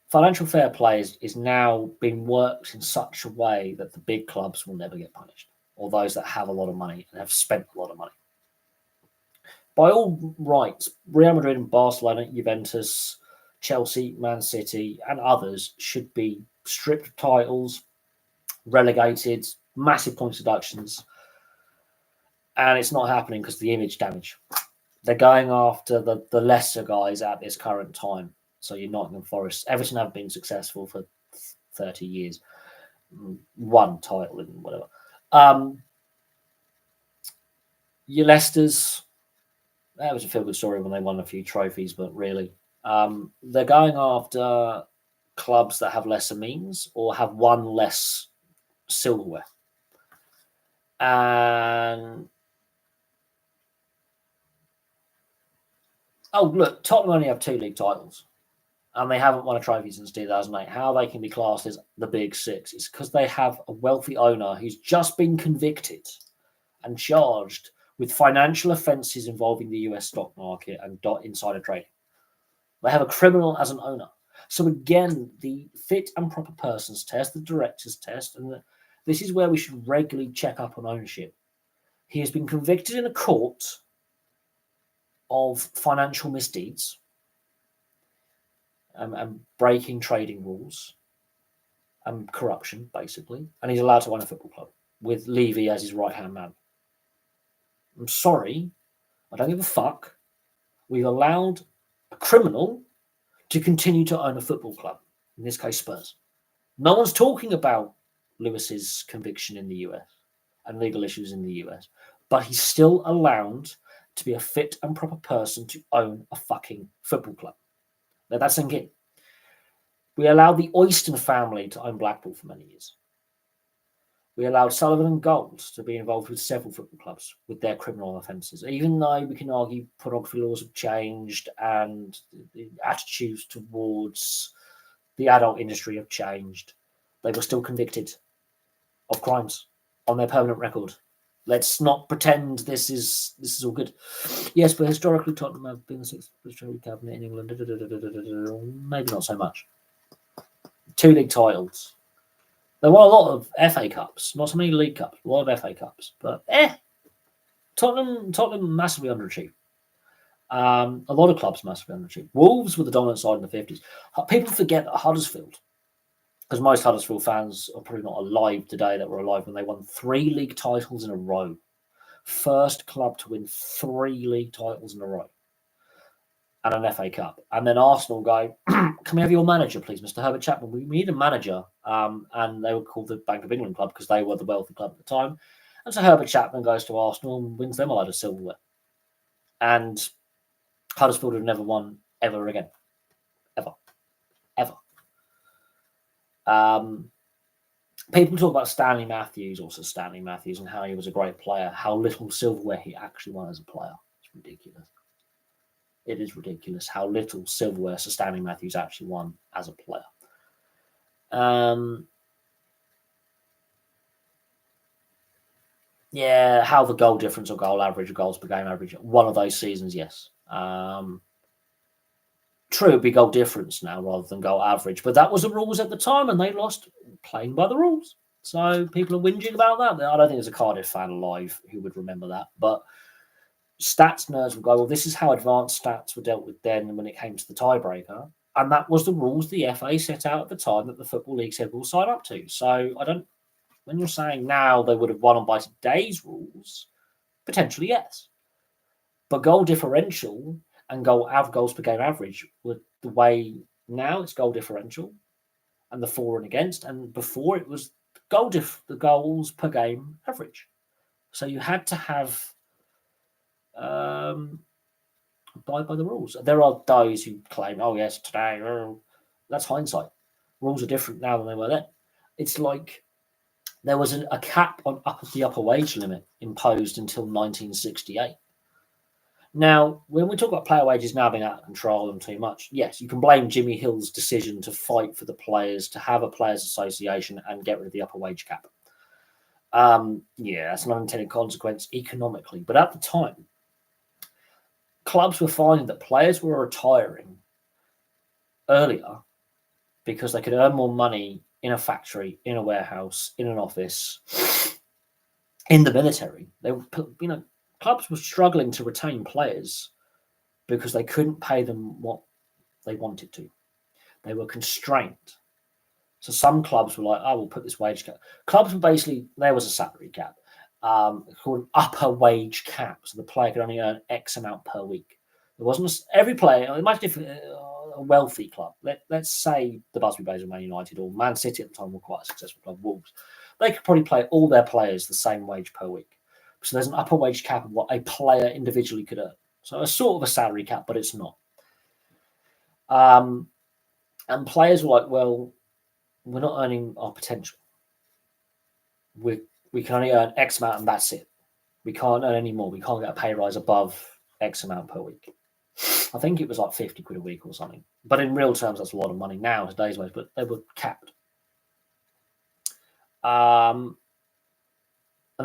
financial fair play is now being worked in such a way that the big clubs will never get punished, or those that have a lot of money and have spent a lot of money. By all rights, Real Madrid and Barcelona, Juventus, Chelsea, Man City, and others should be stripped of titles, relegated, massive points deductions, and it's not happening because of the image damage. They're going after the lesser guys at this current time. So you're Nottingham Forest. Everton have been successful for 30 years. 1 title and whatever. Your Leicesters, that was a feel-good story when they won a few trophies, but really, they're going after clubs that have lesser means or have 1 less silverware. And look, Tottenham only have 2 league titles, and they haven't won a trophy since 2008. How they can be classed as the Big Six is because they have a wealthy owner who's just been convicted and charged with financial offences involving the US stock market and insider trading. They have a criminal as an owner. So again, the fit and proper persons test, the directors test, and this is where we should regularly check up on ownership. He has been convicted in a court of financial misdeeds and breaking trading rules and corruption, basically, and he's allowed to own a football club with Levy as his right-hand man. I'm sorry, I don't give a fuck. We've allowed a criminal to continue to own a football club, in this case Spurs. No one's talking about Lewis's conviction in the US and legal issues in the US, but he's still allowed to be a fit and proper person to own a fucking football club. Let that sink in. We allowed the Oyston family to own Blackpool for many years. We allowed Sullivan and Gold to be involved with several football clubs with their criminal offences. Even though we can argue pornography laws have changed and the attitudes towards the adult industry have changed, they were still convicted of crimes on their permanent record. Let's not pretend this is all good. Yes, but historically Tottenham have been the 6th British cabinet in England. Maybe not so much. 2 league titles. There were a lot of FA Cups, not so many League Cups, a lot of FA Cups. But Tottenham massively underachieved. A lot of clubs massively underachieved. Wolves were the dominant side in the 50s. People forget that Huddersfield, because most Huddersfield fans are probably not alive today that were alive when they won 3 league titles in a row. First club to win 3 league titles in a row and an FA Cup. And then Arsenal go, can we have your manager, please, Mr. Herbert Chapman? We need a manager. And they were called the Bank of England club because they were the wealthy club at the time. And so Herbert Chapman goes to Arsenal and wins them a lot of silverware. And Huddersfield have never won ever again. Ever. People talk about Stanley Matthews, and how he was a great player, how little silverware he actually won as a player. It's ridiculous. It is ridiculous how little silverware Sir Stanley Matthews actually won as a player. Yeah, how the goal difference or goal average or goals per game average, one of those seasons, yes. True, it'd be goal difference now rather than goal average, but that was the rules at the time and they lost playing by the rules. So people are whinging about that. I don't think there's a Cardiff fan alive who would remember that, but stats nerds will go, well, this is how advanced stats were dealt with then when it came to the tiebreaker. And that was the rules the FA set out at the time that the Football League said we'll sign up to. So when you're saying now they would have won on by today's rules, potentially yes. But goal differential and goals per game average were the way now it's goal differential and the for and against. And before it was the goals per game average. So you had to have abide by the rules. There are those who claim, oh yes, today, that's hindsight. Rules are different now than they were then. It's like there was a cap on the upper wage limit imposed until 1968. Now, when we talk about player wages now being out of control and too much, yes, you can blame Jimmy Hill's decision to fight for the players, to have a players' association and get rid of the upper wage cap. Yeah, that's an unintended consequence economically. But at the time, clubs were finding that players were retiring earlier because they could earn more money in a factory, in a warehouse, in an office, in the military. They were, clubs were struggling to retain players because they couldn't pay them what they wanted to. They were constrained. So some clubs were like, oh, we'll put this wage cap. Clubs were basically, there was a salary cap. Called an upper wage cap. So the player could only earn X amount per week. There wasn't every player, imagine if a wealthy club, let's say the Busby Babes of Man United or Man City at the time were quite a successful club, Wolves, they could probably pay all their players the same wage per week. So there's an upper wage cap of what a player individually could earn. So a sort of a salary cap, but it's not. And players were like, well, we're not earning our potential. We can only earn X amount and that's it. We can't earn any more. We can't get a pay rise above X amount per week. I think it was like 50 quid a week or something. But in real terms, that's a lot of money now, today's wage, but they were capped. And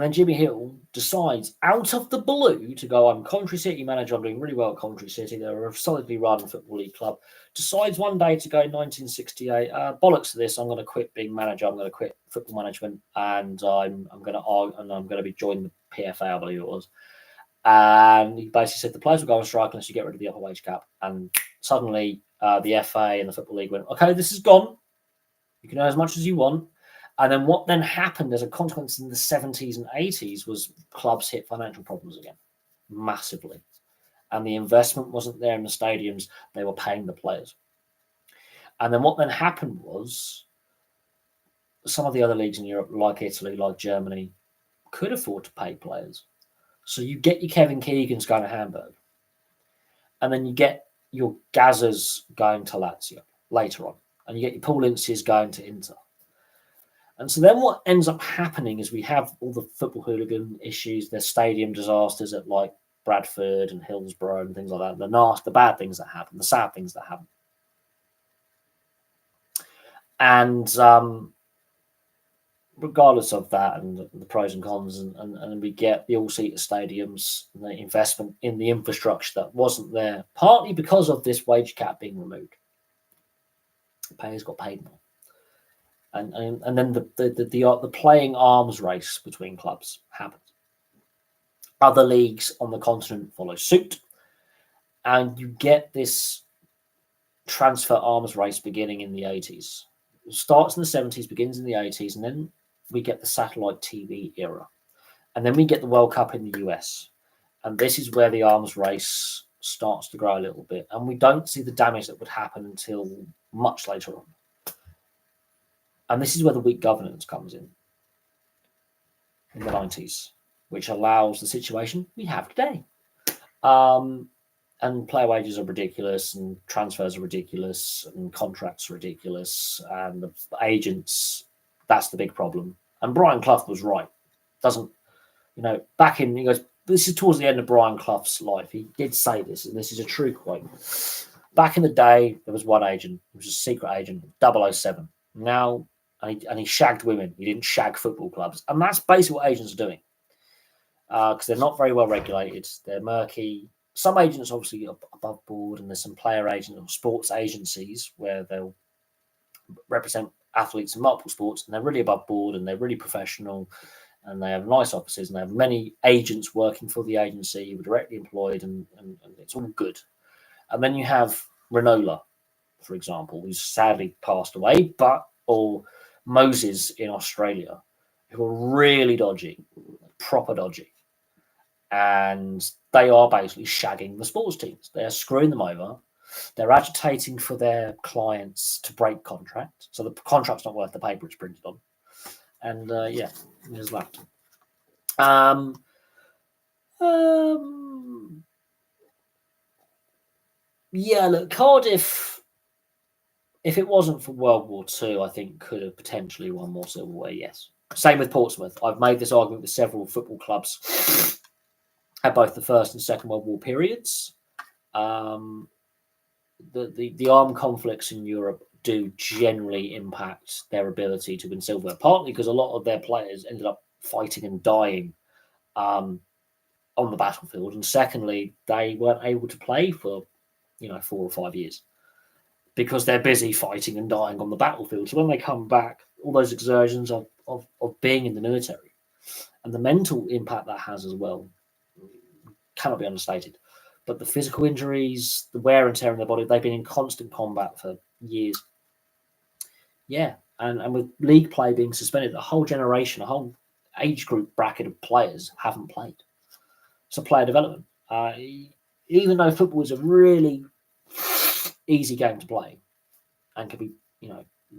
then Jimmy Hill decides out of the blue to go, I'm Coventry City manager, I'm doing really well at Coventry City, they're a solidly run Football League club, decides one day to go 1968, bollocks to this, I'm going to quit being manager, I'm going to quit football management, and I'm going to be joining the PFA, I believe it was. And he basically said the players will go on strike unless you get rid of the upper wage cap. And suddenly the FA and the Football League went, okay, this is gone. You can earn as much as you want. And then what then happened as a consequence in the 70s and 80s was clubs hit financial problems again, massively. And the investment wasn't there in the stadiums. They were paying the players. And then what then happened was some of the other leagues in Europe, like Italy, like Germany, could afford to pay players. So you get your Kevin Keegans going to Hamburg. And then you get your Gazas going to Lazio later on. And you get your Paul Inces going to Inter. And so then what ends up happening is we have all the football hooligan issues, there's stadium disasters at like Bradford and Hillsborough and things like that, the bad things that happen, the sad things that happen. And regardless of that and the pros and cons, and we get the all-seater stadiums and the investment in the infrastructure that wasn't there, partly because of this wage cap being removed. Players got paid more. And then the playing arms race between clubs happened. Other leagues on the continent follow suit, And you get this transfer arms race beginning in the 80s. It starts in the 70s, begins in the 80s, and then we get the satellite TV era. And then we get the World Cup in the US. And this is where the arms race starts to grow a little bit. And we don't see the damage that would happen until much later on. And this is where the weak governance comes in the 90s, which allows the situation we have today. And player wages are ridiculous, and transfers are ridiculous, and contracts are ridiculous, and the agents, that's the big problem. And Brian Clough was right. Doesn't, back in, he goes, this is towards the end of Brian Clough's life. He did say this, and this is a true quote. Back in the day, there was one agent. He was a secret agent, 007. Now, and he shagged women. He didn't shag football clubs. And that's basically what agents are doing. Because they're not very well regulated. They're murky. Some agents obviously are above board, and there's some player agents or sports agencies where they'll represent athletes in multiple sports, and they're really above board, and they're really professional, and they have nice offices, and they have many agents working for the agency who are directly employed, and it's all good. And then you have Renola, for example, who's sadly passed away, or Moses in Australia, who are really dodgy, proper dodgy. And they are basically shagging the sports teams. They're screwing them over. They're agitating for their clients to break contract. So the contract's not worth the paper it's printed on. And there's that. Look, Cardiff, if it wasn't for World War II, I think could have potentially won more silverware, yes. Same with Portsmouth. I've made this argument with several football clubs at both the First and Second World War periods. The armed conflicts in Europe do generally impact their ability to win silver, partly because a lot of their players ended up fighting and dying on the battlefield, and secondly, they weren't able to play for 4 or 5 years because they're busy fighting and dying on the battlefield. So when they come back, all those exertions of being in the military and the mental impact that has as well cannot be understated. But the physical injuries, the wear and tear on their body, they've been in constant combat for years. Yeah, and with league play being suspended, a whole generation, a whole age group bracket of players haven't played. So player development. Even though football is a really easy game to play and can be,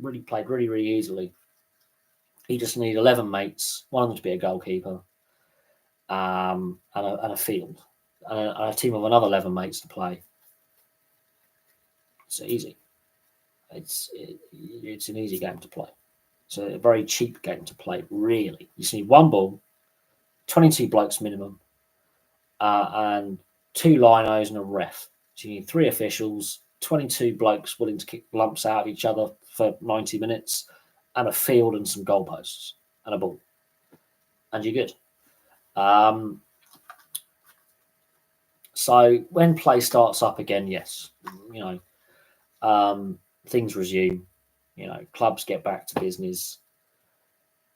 really played really, really easily, you just need 11 mates, one of them to be a goalkeeper, and a field. And a team of another 11 mates to play. It's easy. It's an easy game to play. It's a very cheap game to play, really. You just need one ball, 22 blokes minimum, and 2 linos and a ref. So you need 3 officials, 22 blokes willing to kick lumps out of each other for 90 minutes, and a field and some goalposts and a ball. And you're good. So when play starts up again, yes, things resume. Clubs get back to business.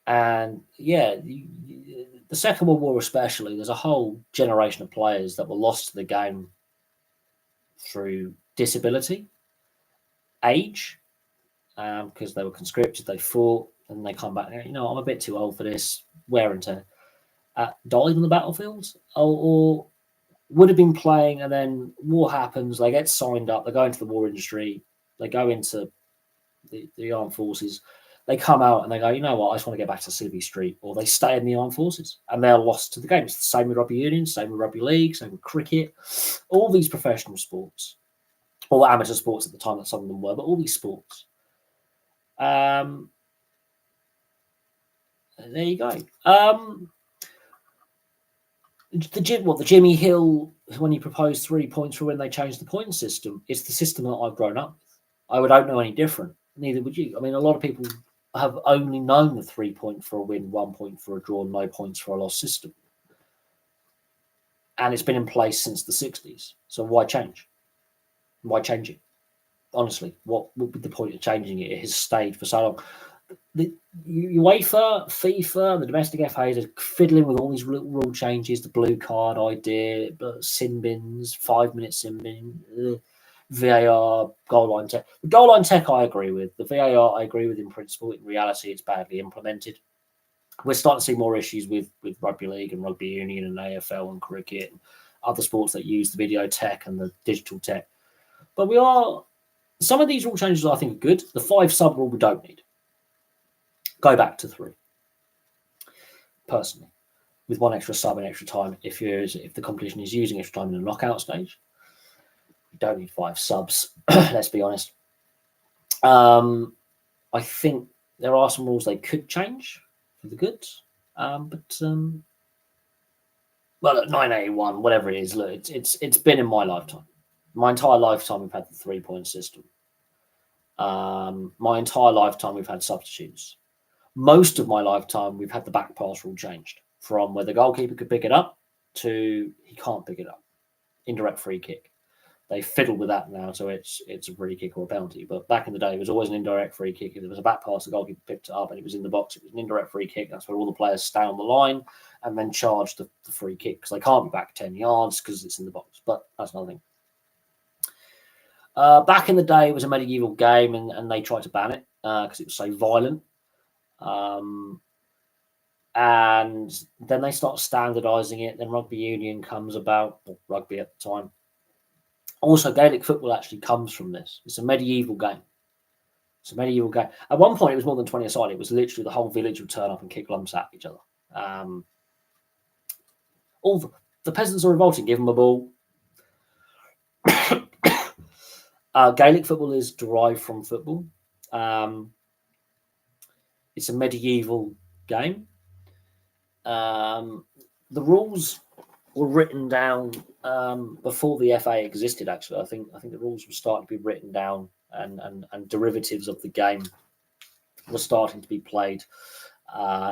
And the Second World War especially, there's a whole generation of players that were lost to the game through disability, age, because they were conscripted, they fought, and they come back. I'm a bit too old for this, wear and tear. Died on the battlefield, or would have been playing, and then war happens, they get signed up, they go into the war industry, they go into the armed forces, they come out and they go, you know what, I just want to get back to Civvy Street, or they stay in the armed forces and they're lost to the game. It's the same with rugby union, same with rugby league, same with cricket, all these professional sports, or amateur sports at the time that some of them were, but all these sports. There you go. The Jimmy Hill, when he proposed 3 points for when they changed the point system, it's the system that I've grown up with. I don't know any different. Neither would you. I mean, a lot of people have only known the 3 point for a win, 1 point for a draw, no points for a loss system. And it's been in place since the 60s. So why change? Why change it? Honestly, what would be the point of changing it? It has stayed for so long. the UEFA, FIFA, the domestic FAs are fiddling with all these rule changes, the blue card idea, sin bins, 5-minute sin bin, VAR, goal line tech. The goal line tech I agree with. The VAR I agree with in principle. In reality, it's badly implemented. We're starting to see more issues with rugby league and rugby union and AFL and cricket and other sports that use the video tech and the digital tech. But some of these rule changes I think are good. The 5 sub rule we don't need. Go back to 3. Personally, with 1 extra sub and extra time, if the competition is using extra time in the knockout stage, you don't need 5 subs. Let's be honest. I think there are some rules they could change for the good, but well, at 981, whatever it is, look, it's been in my lifetime. My entire lifetime, we've had the 3-point system. My entire lifetime, we've had substitutes. Most of my lifetime, we've had the back pass rule changed from where the goalkeeper could pick it up to he can't pick it up. Indirect free kick. They fiddle with that now, so it's a free kick or a penalty. But back in the day, it was always an indirect free kick. If there was a back pass, the goalkeeper picked it up and it was in the box. It was an indirect free kick. That's where all the players stay on the line and then charge the free kick because they can't be back 10 yards because it's in the box. But that's another thing. Back in the day, it was a medieval game and they tried to ban it because it was so violent. And then they start standardising it. Then rugby union comes about, or rugby at the time. Also, Gaelic football actually comes from this. It's a medieval game. At one point, it was more than 20 aside. It was literally the whole village would turn up and kick lumps at each other. All the peasants are revolting. Give them a ball. Gaelic football is derived from football. It's a medieval game. The rules were written down before the FA existed. Actually, I think the rules were starting to be written down, and derivatives of the game were starting to be played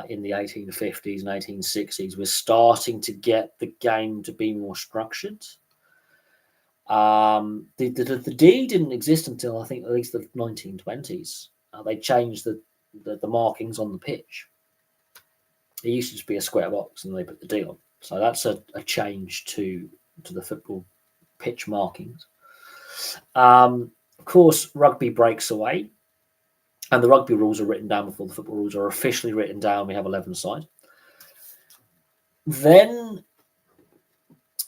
in the 1850s and 1860s. We're starting to get the game to be more structured. The D didn't exist until I think at least the 1920s. They changed the markings on the pitch. It used to just be a square box, and they put the D on. So that's a change to the football pitch markings. Of course, rugby breaks away, and the rugby rules are written down before the football rules are officially written down. We have 11 sides. Then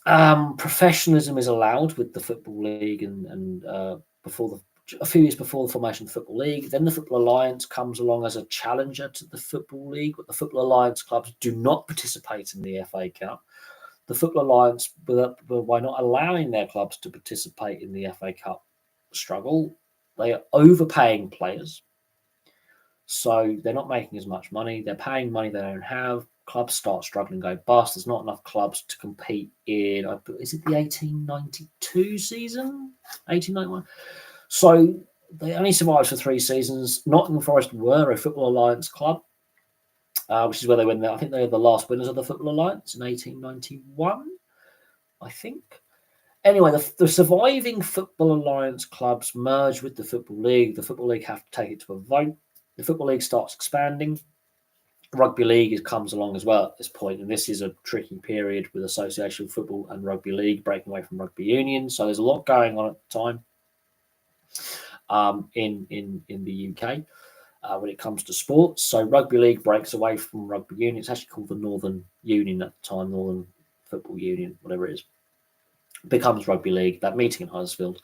professionalism is allowed with the Football League, and a few years before the formation of the Football League. Then the Football Alliance comes along as a challenger to the Football League, but the Football Alliance clubs do not participate in the FA Cup. The Football Alliance, by not allowing their clubs to participate in the FA Cup struggle, they are overpaying players. So they're not making as much money. They're paying money they don't have. Clubs start struggling, go bust. There's not enough clubs to compete in, is it the 1892 season? 1891? So they only survived for 3 seasons. Nottingham Forest were a Football Alliance club, which is where they went. I think they were the last winners of the Football Alliance in 1891, I think. Anyway, the surviving Football Alliance clubs merge with the Football League. The Football League have to take it to a vote. The Football League starts expanding. Rugby League comes along as well at this point, and this is a tricky period with association football and Rugby League breaking away from Rugby Union. So there's a lot going on at the time in the UK when it comes to sports. So Rugby League breaks away from Rugby Union. It's actually called the Northern Union at the time, Northern Football Union, whatever it is. Becomes Rugby League, that meeting in Huddersfield.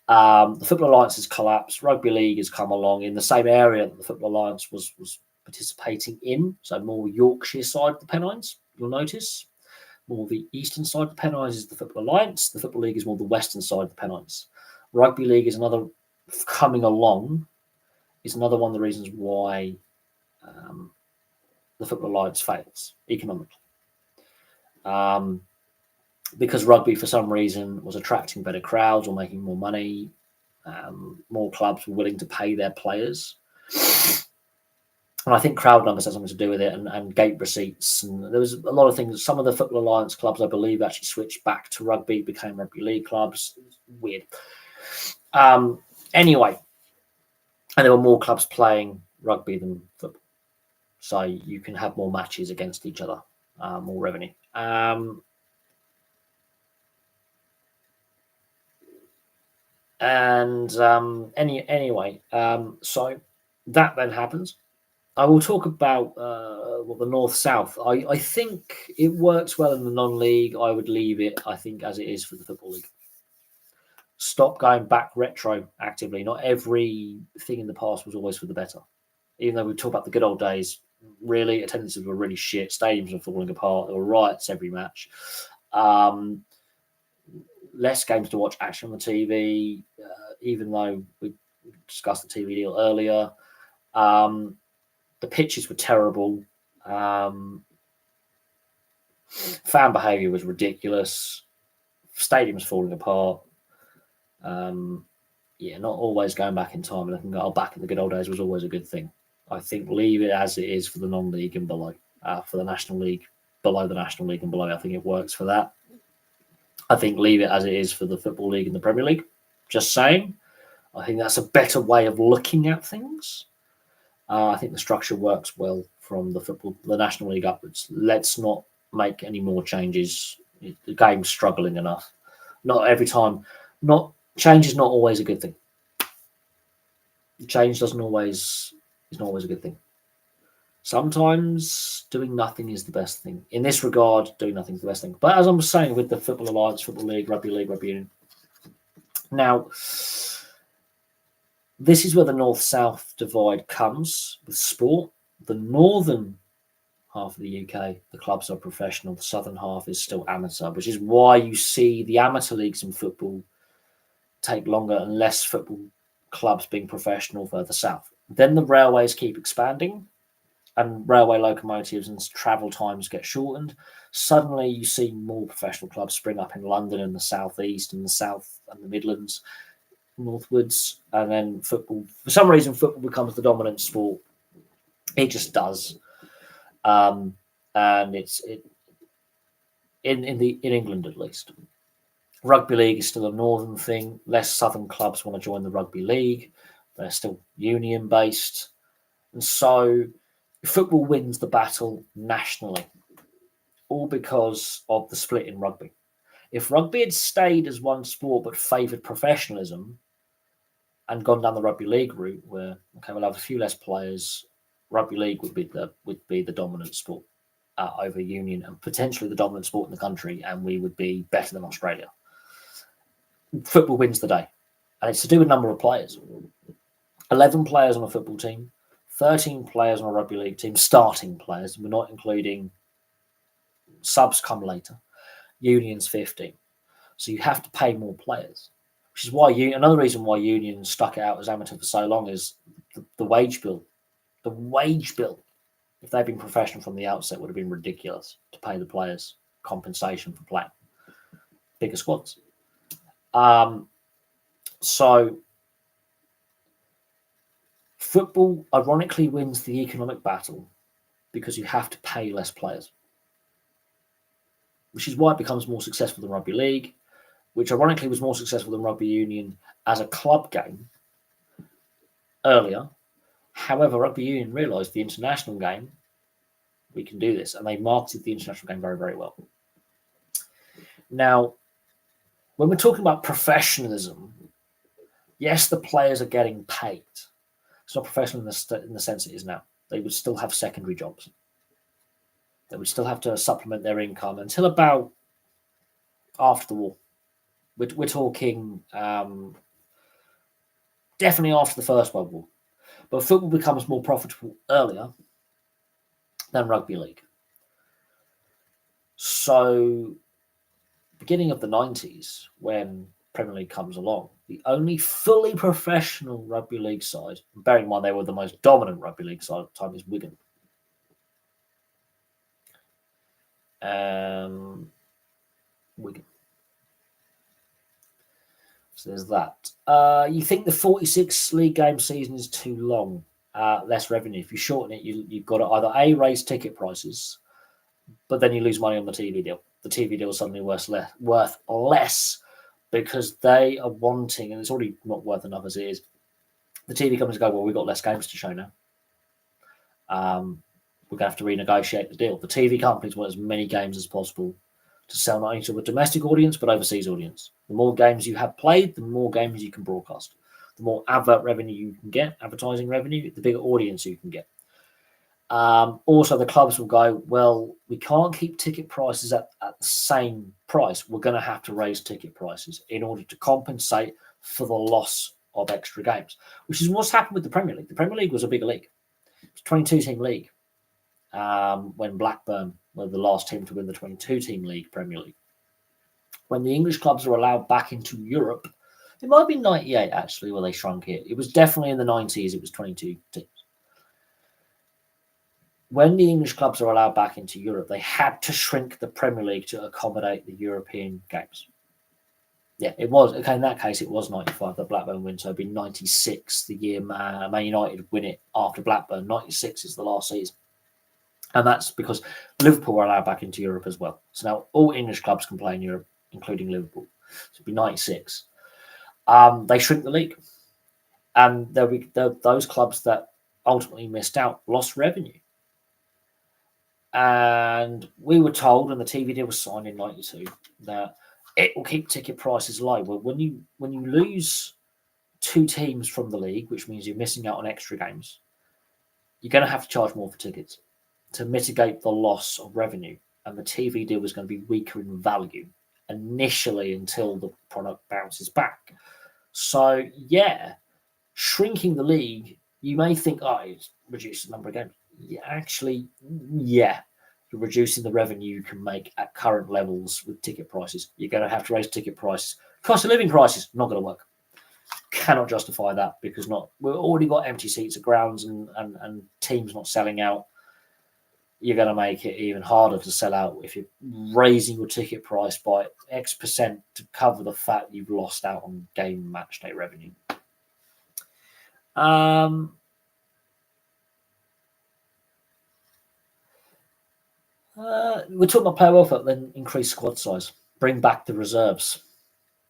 The Football Alliance has collapsed. Rugby League has come along in the same area that the Football Alliance was participating in, so more Yorkshire side of the Pennines, you'll notice. More the eastern side of the Pennines is the Football Alliance. The Football League is more the western side of the Pennines. Rugby League is another coming along. Is another one of the reasons why the Football Alliance fails economically. Because rugby, for some reason, was attracting better crowds or making more money. More clubs were willing to pay their players. And I think crowd numbers had something to do with it, and gate receipts. And there was a lot of things. Some of the Football Alliance clubs, I believe, actually switched back to rugby, became Rugby League clubs. Weird. Anyway, and there were more clubs playing rugby than football. So you can have more matches against each other, more revenue. Anyway, so that then happens. I will talk about the North-South. I think it works well in the non-league. I would leave it, I think, as it is for the Football League. Stop going back retroactively. Not everything in the past was always for the better. Even though we talk about the good old days, really, attendances were really shit. Stadiums were falling apart. There were riots every match. Less games to watch action on the TV, even though we discussed the TV deal earlier. The pitches were terrible. Fan behaviour was ridiculous. Stadiums falling apart. Not always going back in time and looking, back in the good old days was always a good thing. I think leave it as it is for the non-league and below. For the National League, below the National League and below, I think it works for that. I think leave it as it is for the Football League and the Premier League. Just saying. I think that's a better way of looking at things. I think the structure works well from the National League upwards. Let's not make any more changes. The game's struggling enough. Not every time. Change is not always a good thing. Change is not always a good thing. Sometimes doing nothing is the best thing. In this regard, doing nothing is the best thing. But as I'm saying with the Football Alliance, Football League, Rugby Union. Now, this is where the North-South divide comes with sport. The northern half of the UK, the clubs are professional. The southern half is still amateur, which is why you see the amateur leagues in football take longer and less football clubs being professional further south. Then the railways keep expanding and railway locomotives and travel times get shortened. Suddenly you see more professional clubs spring up in London and the southeast and the south and the Midlands, northwards, and then football. For some reason, football becomes the dominant sport. It just does. And it's in England at least. Rugby league is still a northern thing. Less southern clubs want to join the rugby league. They're still union based. And so football wins the battle nationally, all because of the split in rugby. If rugby had stayed as one sport but favoured professionalism and gone down the rugby league route, where we'll have a few less players, rugby league would be the dominant sport over union and potentially the dominant sport in the country, and we would be better than Australia. Football wins the day, and it's to do with number of players. 11 players on a football team, 13 players on a rugby league team, starting players. We're not including subs come later. Union's 15. So you have to pay more players, which is why another reason why unions stuck it out as amateur for so long is the wage bill. The wage bill, if they'd been professional from the outset, would have been ridiculous to pay the players compensation for playing bigger squads. So football ironically wins the economic battle because you have to pay less players, which is why it becomes more successful than rugby league, which ironically was more successful than rugby union as a club game earlier. However, rugby union realised the international game, we can do this, and they marketed the international game very, very well. Now, when we're talking about professionalism, yes, the players are getting paid. It's not professional in the sense it is now. They would still have secondary jobs. They would still have to supplement their income until about after the war. We're talking definitely after the First World War. But football becomes more profitable earlier than rugby league. So, beginning of the 90s, when Premier League comes along, the only fully professional rugby league side, bearing in mind they were the most dominant rugby league side at the time, is Wigan. Wigan. So there's that. You think the 46 league game season is too long? Less revenue. If you shorten it, you've got to either A, raise ticket prices, but then you lose money on the TV deal. The TV deal is suddenly worth less because they are wanting, and it's already not worth enough as it is. The TV companies go, well, we've got less games to show now. we're going to have to renegotiate the deal. The TV companies want as many games as possible to sell not only to a domestic audience but overseas audience. The more games you have played, the more games you can broadcast. The more advert revenue you can get, advertising revenue, the bigger audience you can get. Also, the clubs will go, well, we can't keep ticket prices at the same price. We're going to have to raise ticket prices in order to compensate for the loss of extra games, which is what's happened with the Premier League. The Premier League was a bigger league. It was a 22-team league when Blackburn were the last team to win the 22-team league, Premier League. When the English clubs were allowed back into Europe, it might be 98 actually where they shrunk it. It was definitely in the 90s. It was 22 teams. When the English clubs are allowed back into Europe, they had to shrink the Premier League to accommodate the European games. Yeah, it was. Okay, in that case, it was 95, the Blackburn win. So it'd be 96, the year Man United win it after Blackburn. 96 is the last season. And that's because Liverpool were allowed back into Europe as well. So now all English clubs can play in Europe, including Liverpool. So it'd be 96. They shrink the league. And there'll be those clubs that ultimately missed out lost revenue. And we were told, and the TV deal was signed in 92, that it will keep ticket prices low. Well, when you lose two teams from the league, which means you're missing out on extra games, you're going to have to charge more for tickets to mitigate the loss of revenue. And the TV deal was going to be weaker in value initially until the product bounces back. So, yeah, shrinking the league, you may think, it's reduced the number of games. Yeah, you're reducing the revenue you can make at current levels with ticket prices. You're going to have to raise ticket prices. Cost of living prices, not going to work. Cannot justify that because we've already got empty seats at grounds and teams not selling out. You're going to make it even harder to sell out if you're raising your ticket price by X percent to cover the fact you've lost out on game match day revenue. We're talking about player welfare, then increase squad size, bring back the reserves,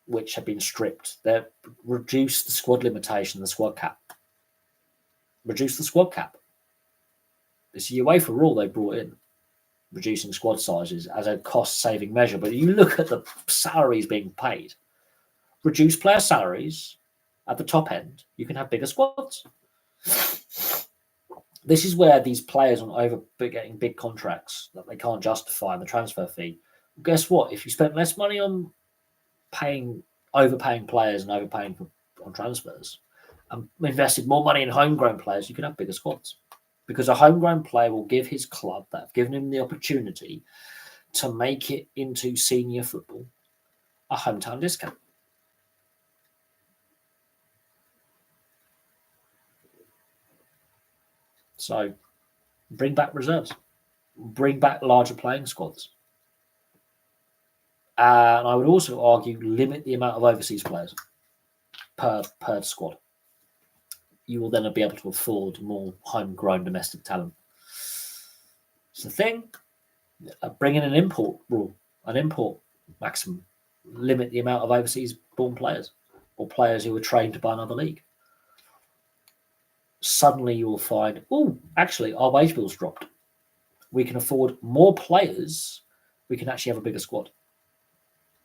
which have been stripped. Reduce the squad limitation, the squad cap. Reduce the squad cap. It's a UEFA rule they brought in, reducing squad sizes as a cost-saving measure. But you look at the salaries being paid, reduce player salaries at the top end, you can have bigger squads. This is where these players on getting big contracts that they can't justify in the transfer fee. Guess what? If you spent less money on overpaying players and overpaying on transfers, and invested more money in homegrown players, you can have bigger squads. Because a homegrown player will give his club that have given him the opportunity to make it into senior football a hometown discount. So bring back reserves. Bring back larger playing squads. And I would also argue limit the amount of overseas players per squad. You will then be able to afford more homegrown domestic talent. It's the thing. Bring in an import rule, an import maximum. Limit the amount of overseas born players or players who are trained by another league. Suddenly you will find, actually our wage bill's dropped. We can afford more players. We can actually have a bigger squad.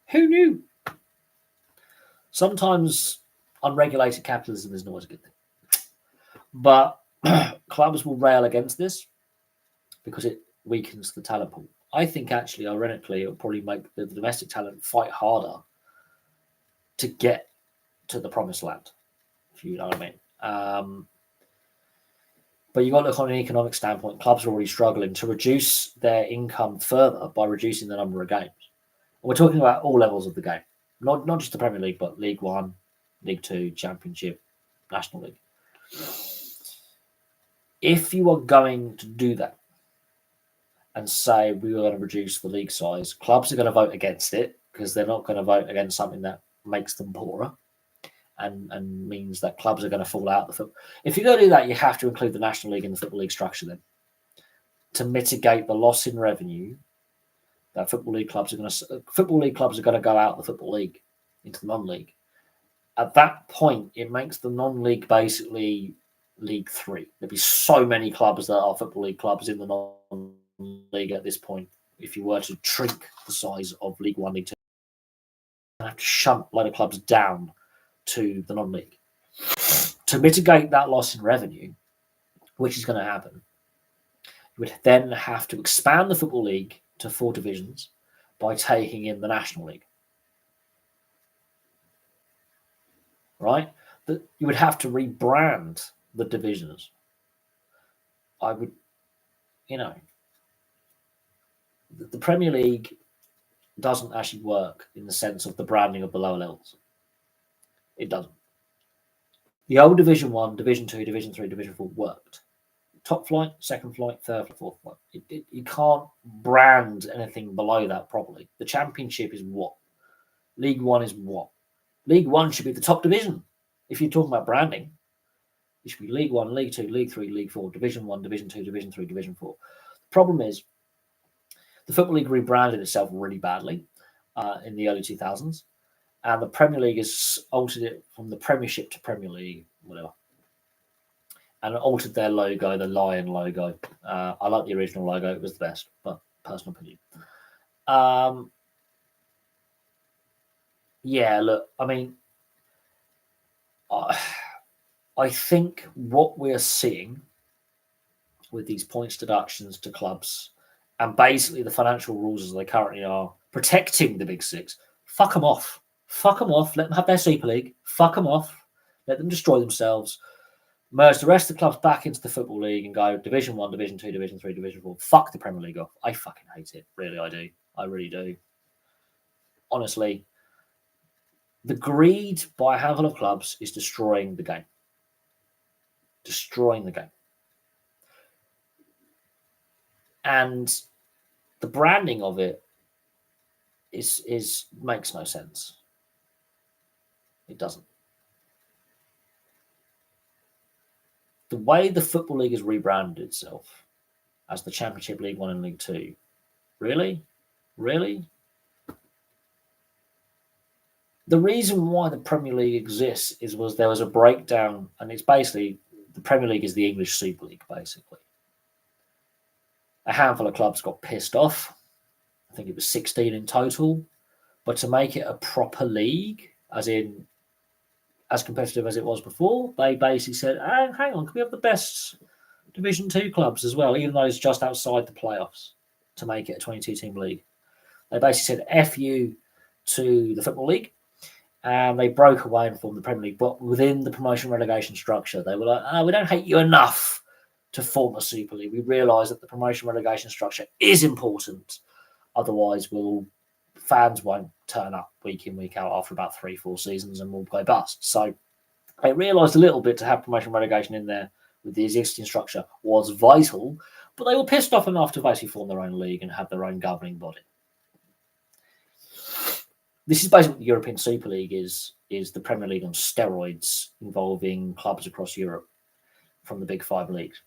Who knew? Sometimes unregulated capitalism is not always a good thing. But clubs will rail against this because it weakens the talent pool. I think actually, ironically, it will probably make the domestic talent fight harder to get to the promised land, if you know what I mean. But you've got to look on an economic standpoint. Clubs are already struggling to reduce their income further by reducing the number of games. And we're talking about all levels of the game, not just the Premier League, but League One, League Two, Championship, National League. If you are going to do that and say we are going to reduce the league size, clubs are going to vote against it because they're not going to vote against something that makes them poorer and means that clubs are going to fall out of the football. If you're going to do that, you have to include the National League in the Football League structure then to mitigate the loss in revenue that Football League clubs are going to go out of the Football League into the non-league. At that point, it makes the non-league basically League 3. There'd be so many clubs that are Football League clubs in the non-league at this point. If you were to shrink the size of League 1, League 2, you'd have to shunt a load of clubs down to the non-league. To mitigate that loss in revenue, which is going to happen, you would then have to expand the Football League to 4 divisions by taking in the National League. Right? You would have to rebrand the divisions. I would, the Premier League doesn't actually work in the sense of the branding of the lower levels. It doesn't. The old Division 1, Division 2, Division 3, Division 4 worked. Top flight, second flight, third flight, fourth flight. You can't brand anything below that properly. The Championship is what? League 1 is what? League 1 should be the top division. If you're talking about branding, it should be League 1, League 2, League 3, League 4, Division 1, Division 2, Division 3, Division 4. The problem is the Football League rebranded itself really badly in the early 2000s, and the Premier League has altered it from the Premiership to Premier League, whatever, and altered their logo, the lion logo. I like the original logo; it was the best, but personal opinion. Yeah, look, I mean, I think what we're seeing with these points deductions to clubs and basically the financial rules as they currently are, protecting the Big Six, fuck them off. Fuck them off. Let them have their Super League. Fuck them off. Let them destroy themselves. Merge the rest of the clubs back into the Football League and go Division 1, Division 2, Division 3, Division 4. Fuck the Premier League off. I fucking hate it. Really, I do. I really do. Honestly, the greed by a handful of clubs is destroying the game. Destroying the game. And the branding of it is makes no sense. It doesn't. The way the Football League has rebranded itself as the Championship, League 1 and League 2, really? Really? The reason why the Premier League exists was there was a breakdown, and it's basically the Premier League is the English Super League, basically. A handful of clubs got pissed off. I think it was 16 in total. But to make it a proper league, as in as competitive as it was before, they basically said, hang on, can we have the best Division 2 clubs as well, even though it's just outside the playoffs, to make it a 22-team league? They basically said F you to the Football League, and they broke away and formed the Premier League. But within the promotion relegation structure, they were like, we don't hate you enough to form a Super League. We realise that the promotion relegation structure is important. Otherwise, fans won't turn up week in, week out after about 3-4 seasons and will go bust. So they realised a little bit to have promotion relegation in there with the existing structure was vital, but they were pissed off enough to basically form their own league and have their own governing body. This is basically what the European Super League is the Premier League on steroids, involving clubs across Europe from the big 5 leagues.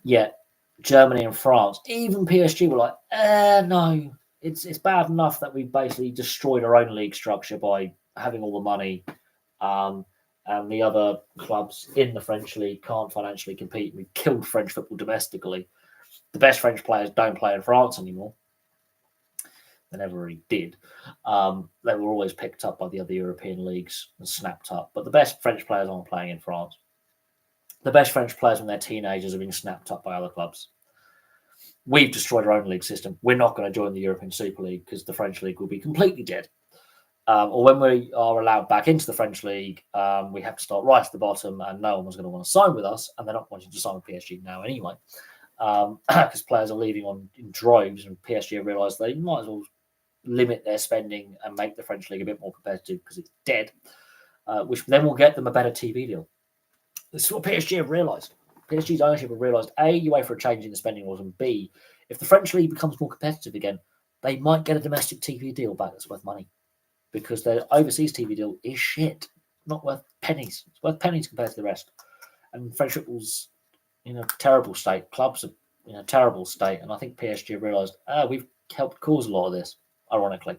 Yet Germany and France, even PSG, were like, no, it's bad enough that we basically destroyed our own league structure by having all the money, and the other clubs in the French league can't financially compete. We killed French football domestically. The best French players don't play in France anymore. They never really did. They were always picked up by the other European leagues and snapped up. But the best French players aren't playing in France. The best French players when they're teenagers are being snapped up by other clubs. We've destroyed our own league system. We're not going to join the European Super League because the French league will be completely dead. Or when we are allowed back into the French league, we have to start right at the bottom, and no one was going to want to sign with us, and they're not wanting to sign with PSG now anyway, because players are leaving in droves, and PSG have realised they might as well limit their spending and make the French league a bit more competitive because it's dead, which then will get them a better TV deal. This is what PSG have realised. PSG's ownership have realised, A, UEFA are changing the spending rules, and B, if the French league becomes more competitive again, they might get a domestic TV deal back that's worth money, because their overseas TV deal is shit, not worth pennies. It's worth pennies compared to the rest. And French football's in a terrible state. Clubs are in a terrible state, and I think PSG have realised, we've helped cause a lot of this, ironically.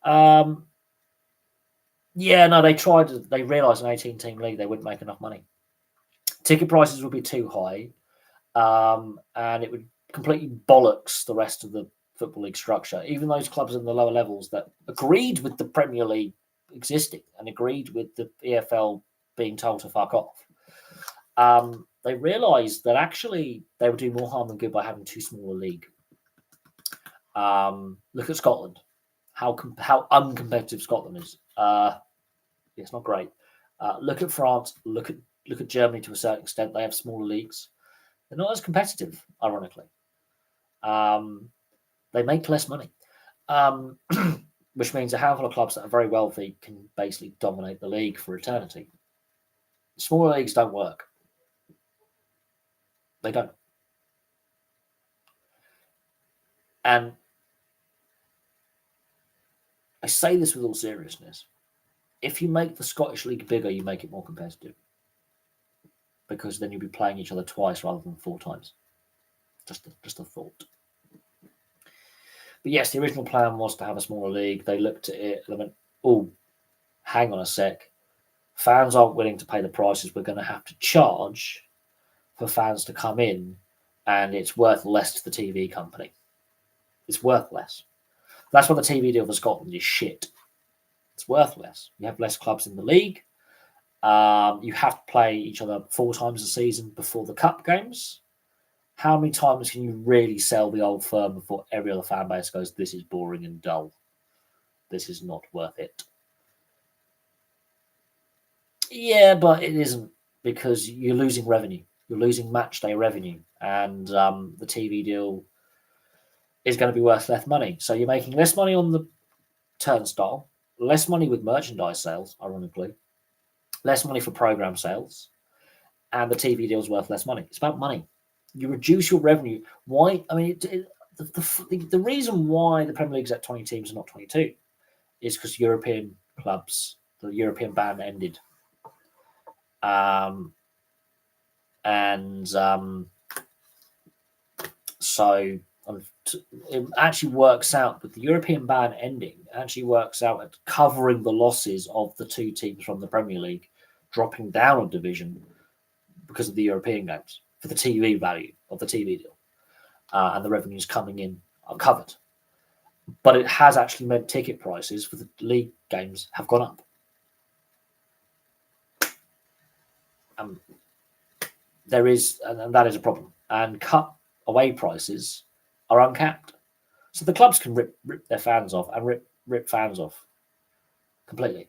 They realised an 18-team league, they wouldn't make enough money. ticket prices would be too high, and it would completely bollocks the rest of the Football League structure. Even those clubs in the lower levels that agreed with the Premier League existing and agreed with the EFL being told to fuck off, they realised that actually they would do more harm than good by having too small a league. Look at Scotland, how uncompetitive Scotland is. It's not great. Look at France. Look at Germany to a certain extent. They have smaller leagues. They're not as competitive, ironically. They make less money, which means a handful of clubs that are very wealthy can basically dominate the league for eternity. Smaller leagues don't work. They don't. And I say this with all seriousness. If you make the Scottish League bigger, you make it more competitive. Because then you'll be playing each other twice rather than 4 times. Just a thought. But yes, the original plan was to have a smaller league. They looked at it and went, oh, hang on a sec. Fans aren't willing to pay the prices we're going to have to charge for fans to come in, and it's worth less to the TV company. It's worth less. That's why the TV deal for Scotland is shit. It's worth less. You have less clubs in the league. You have to play each other 4 times a season before the cup games. How many times can you really sell the old firm before every other fan base goes, this is boring and dull? This is not worth it. Yeah, but it isn't, because you're losing revenue. You're losing match day revenue. And the TV deal is going to be worth less money. So you're making less money on the turnstile, less money with merchandise sales, ironically, less money for program sales, and the TV deal is worth less money. It's about money. You reduce your revenue. Why? I mean, the reason why the Premier League's at 20 teams and not 22 is because European clubs, the European ban ended. So it actually works out with the European ban ending, actually works out at covering the losses of the 2 teams from the Premier League dropping down a division because of the European games for the TV value of the TV deal. And the revenues coming in are covered. But it has actually meant ticket prices for the league games have gone up. There is, and that is a problem. And cut away prices are uncapped. So the clubs can rip their fans off and rip fans off completely.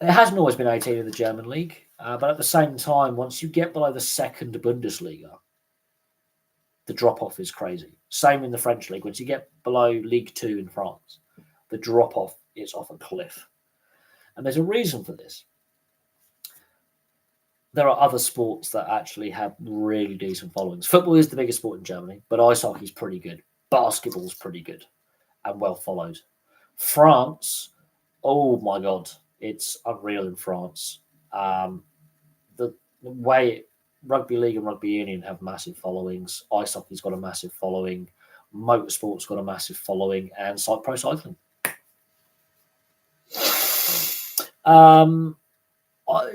It hasn't always been 18 in the German league, but at the same time, once you get below the second Bundesliga, the drop-off is crazy. Same in the French league. Once you get below League 2 in France, the drop-off is off a cliff. And there's a reason for this. There are other sports that actually have really decent followings. Football is the biggest sport in Germany, but ice hockey is pretty good. Basketball is pretty good and well followed. France, oh my God, it's unreal in France. The way rugby league and rugby union have massive followings. Ice hockey's got a massive following. Motorsport's got a massive following, and pro cycling.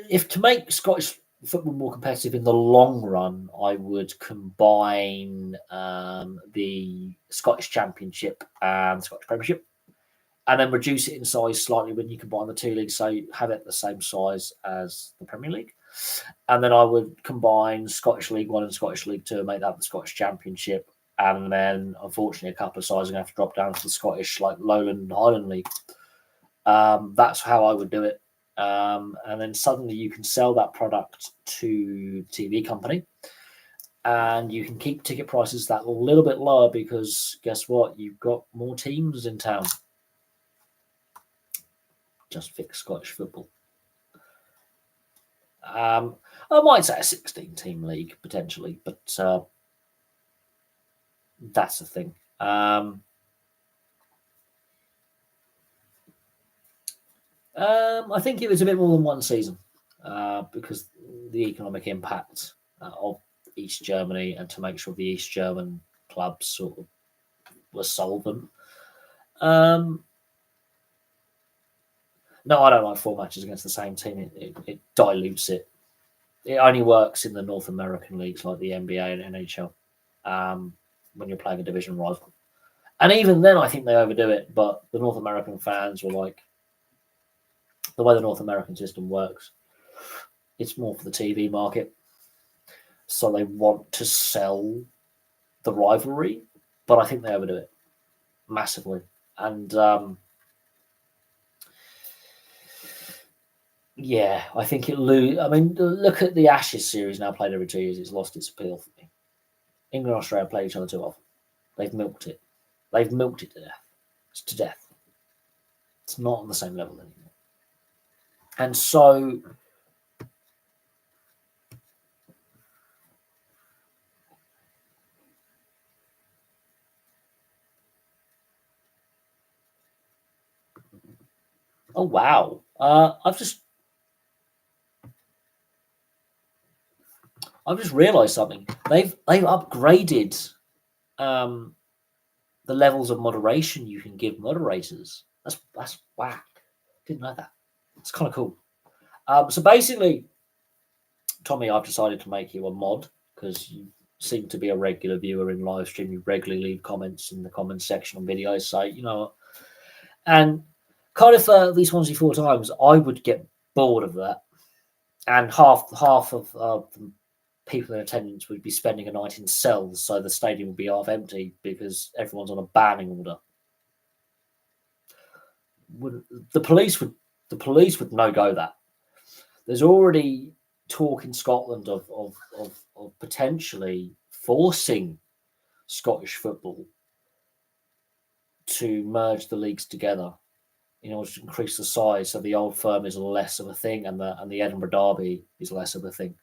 If to make Scottish football more competitive in the long run, I would combine the Scottish Championship and the Scottish Premiership, and then reduce it in size slightly when you combine the 2 leagues, so you have it the same size as the Premier League. And then I would combine Scottish League 1 and Scottish League 2 and make that the Scottish Championship. And then, unfortunately, a couple of sizes are going to have to drop down to the Scottish, like Lowland and Highland League. That's how I would do it. And then suddenly you can sell that product to the TV company, and you can keep ticket prices that little bit lower because guess what? You've got more teams in town. Just fix Scottish football. I might say a 16-team league potentially, but that's the thing. I think it was a bit more than one season because the economic impact of East Germany, and to make sure the East German clubs sort of were solvent. No, I don't like 4 matches against the same team. It dilutes it. It only works in the North American leagues like the NBA and NHL when you're playing a division rival. And even then, I think they overdo it. But the North American fans were like, the way the North American system works, it's more for the TV market. So they want to sell the rivalry, but I think they overdo it massively. And yeah, I think it lose. I mean, look at the Ashes series now played every 2 years. It's lost its appeal for me. England and Australia play each other too often. They've milked it. They've milked it to death. It's to death. It's not on the same level anymore. And so, oh wow, I've just realised something. They've upgraded the levels of moderation you can give moderators. That's whack. Didn't know that. It's kind of cool. So basically, Tommy, I've decided to make you a mod because you seem to be a regular viewer in live stream. You regularly leave comments in the comments section on videos. So you know, and kind of these Swansea 4 times, I would get bored of that, and half of the people in attendance would be spending a night in cells, so the stadium would be half empty because everyone's on a banning order. The police would no go that. There's already talk in Scotland of potentially forcing Scottish football to merge the leagues together in order to increase the size, so the Old Firm is less of a thing, and the Edinburgh Derby is less of a thing.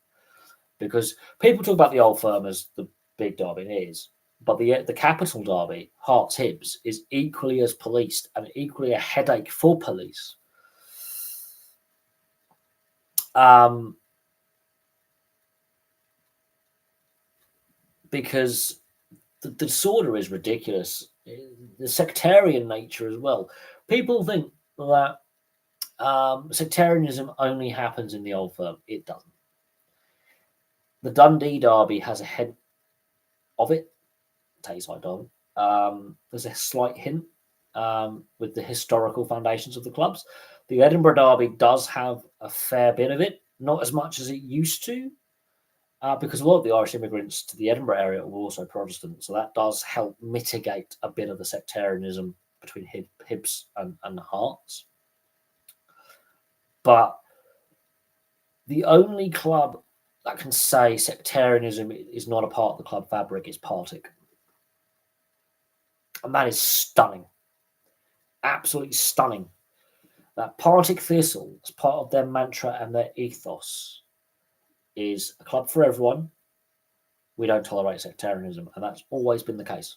Because people talk about the Old Firm as the big derby, and it is, but the capital derby, Hearts Hibs, is equally as policed and equally a headache for police. Because the disorder is ridiculous. The sectarian nature as well. People think that sectarianism only happens in the Old Firm. It doesn't. The Dundee Derby has a hint of it. Tayside Derby. There's a slight hint with the historical foundations of the clubs. The Edinburgh Derby does have a fair bit of it, not as much as it used to, because a lot of the Irish immigrants to the Edinburgh area were also Protestant. So that does help mitigate a bit of the sectarianism between Hibs and Hearts. But the only club that can say sectarianism is not a part of the club fabric is Partick. And that is stunning. Absolutely stunning. That Partick Thistle, as part of their mantra and their ethos, is a club for everyone. We don't tolerate sectarianism. And that's always been the case.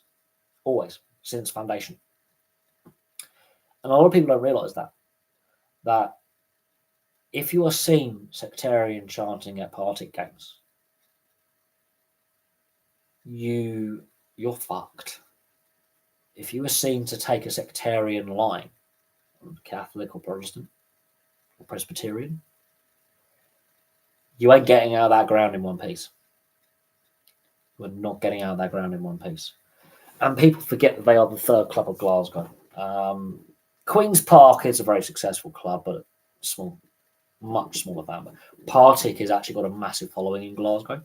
Always. Since foundation. And a lot of people don't realise that if you are seen sectarian chanting at Partick games, you're fucked. If you are seen to take a sectarian line, Catholic or Protestant or Presbyterian, you ain't getting out of that ground in one piece. We're not getting out of that ground in one piece. And people forget that they are the third club of Glasgow. Queen's Park is a very successful club, but small, much smaller fan. Partick has actually got a massive following in Glasgow.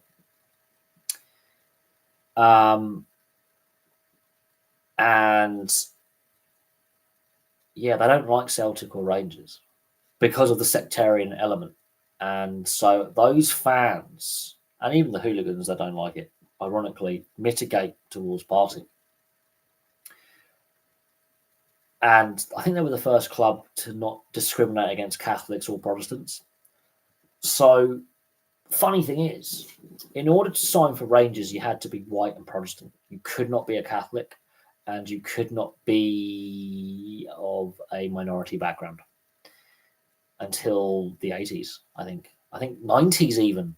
And yeah, they don't like Celtic or Rangers because of the sectarian element. And so those fans, and even the hooligans that don't like it, ironically, mitigate towards Partick. And I think they were the first club to not discriminate against Catholics or Protestants. So, funny thing is, in order to sign for Rangers, you had to be white and Protestant. You could not be a Catholic, and you could not be of a minority background until the 80s, I think. I think 90s even.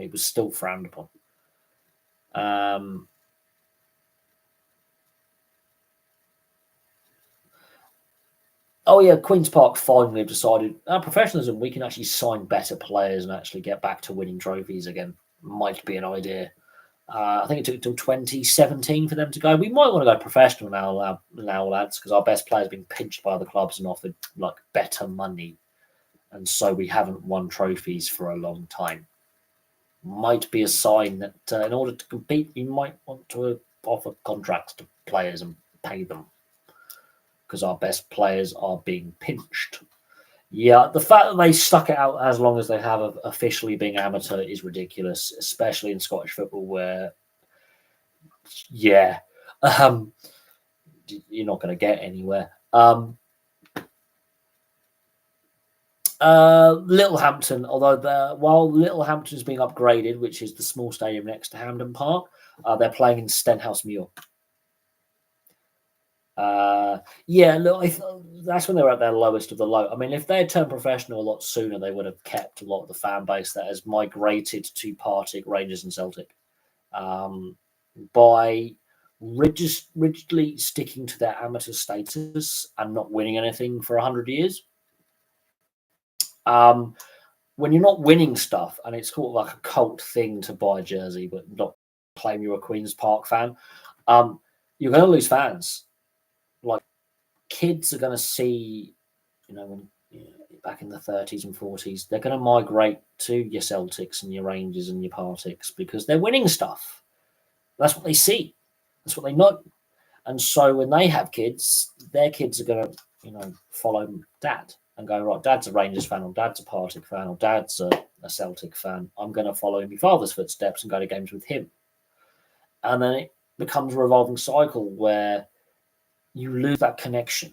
It was still frowned upon. Oh yeah, Queen's Park finally have decided our professionalism. We can actually sign better players and actually get back to winning trophies again. Might be an idea. I think it took until 2017 for them to go. We might want to go professional now, lads, because our best players been pinched by other clubs and offered like better money, and so we haven't won trophies for a long time. Might be a sign that in order to compete, we might want to offer contracts to players and pay them because our best players are being pinched. Yeah, the fact that they stuck it out as long as they have of officially being amateur is ridiculous, especially in Scottish football where, yeah, um, you're not going to get anywhere. Littlehampton, although while Littlehampton's being upgraded, which is the small stadium next to Hampden Park, they're playing in Stenhouse Muir. Yeah, look, that's when they were at their lowest of the low. I mean, if they had turned professional a lot sooner, they would have kept a lot of the fan base that has migrated to Partick, Rangers, and Celtic. By rigidly sticking to their amateur status and not winning anything for 100 years. When you're not winning stuff, and it's sort of like a cult thing to buy a jersey, but not claim you're a Queen's Park fan, you're going to lose fans. Like, kids are going to see, back in the 30s and 40s, they're going to migrate to your Celtics and your Rangers and your Particks because they're winning stuff. That's what they see. That's what they know. And so when they have kids, their kids are going to, follow dad and go, right, dad's a Rangers fan, or dad's a Partick fan, or dad's a Celtic fan. I'm going to follow in my father's footsteps and go to games with him. And then it becomes a revolving cycle where you lose that connection.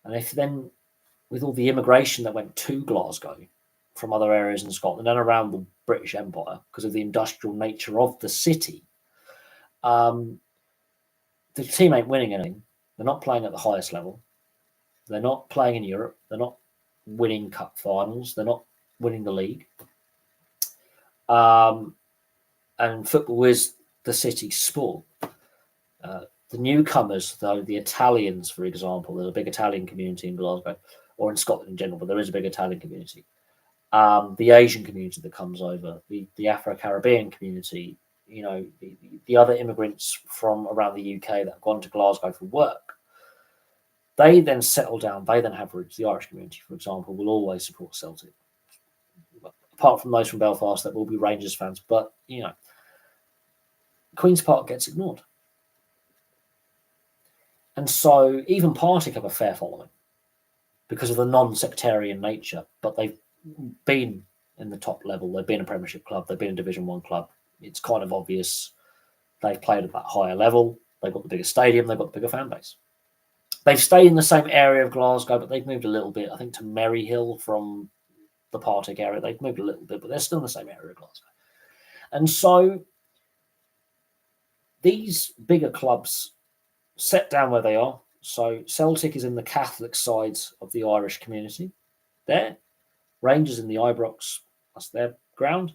And if then, with all the immigration that went to Glasgow from other areas in Scotland and around the British Empire, because of the industrial nature of the city, the team ain't winning anything. They're not playing at the highest level. They're not playing in Europe. They're not winning cup finals. They're not winning the league. And football is the city's sport. The newcomers, though, the Italians, for example, there's a big Italian community in Glasgow, or in Scotland in general, but there is a big Italian community. The Asian community that comes over, the Afro-Caribbean community, the other immigrants from around the UK that have gone to Glasgow for work, they then settle down, they then have roots. The Irish community, for example, will always support Celtic. Apart from those from Belfast that will be Rangers fans, but, Queen's Park gets ignored. And so even Partick have a fair following because of the non-sectarian nature, but they've been in the top level. They've been a Premiership club. They've been a Division 1 club. It's kind of obvious they've played at that higher level. They've got the bigger stadium. They've got the bigger fan base. They've stayed in the same area of Glasgow, but they've moved a little bit, I think, to Maryhill from the Partick area. They've moved a little bit, but they're still in the same area of Glasgow. And so these bigger clubs set down where they are. So Celtic is in the Catholic side of the Irish community. There, Rangers in the Ibrox, that's their ground.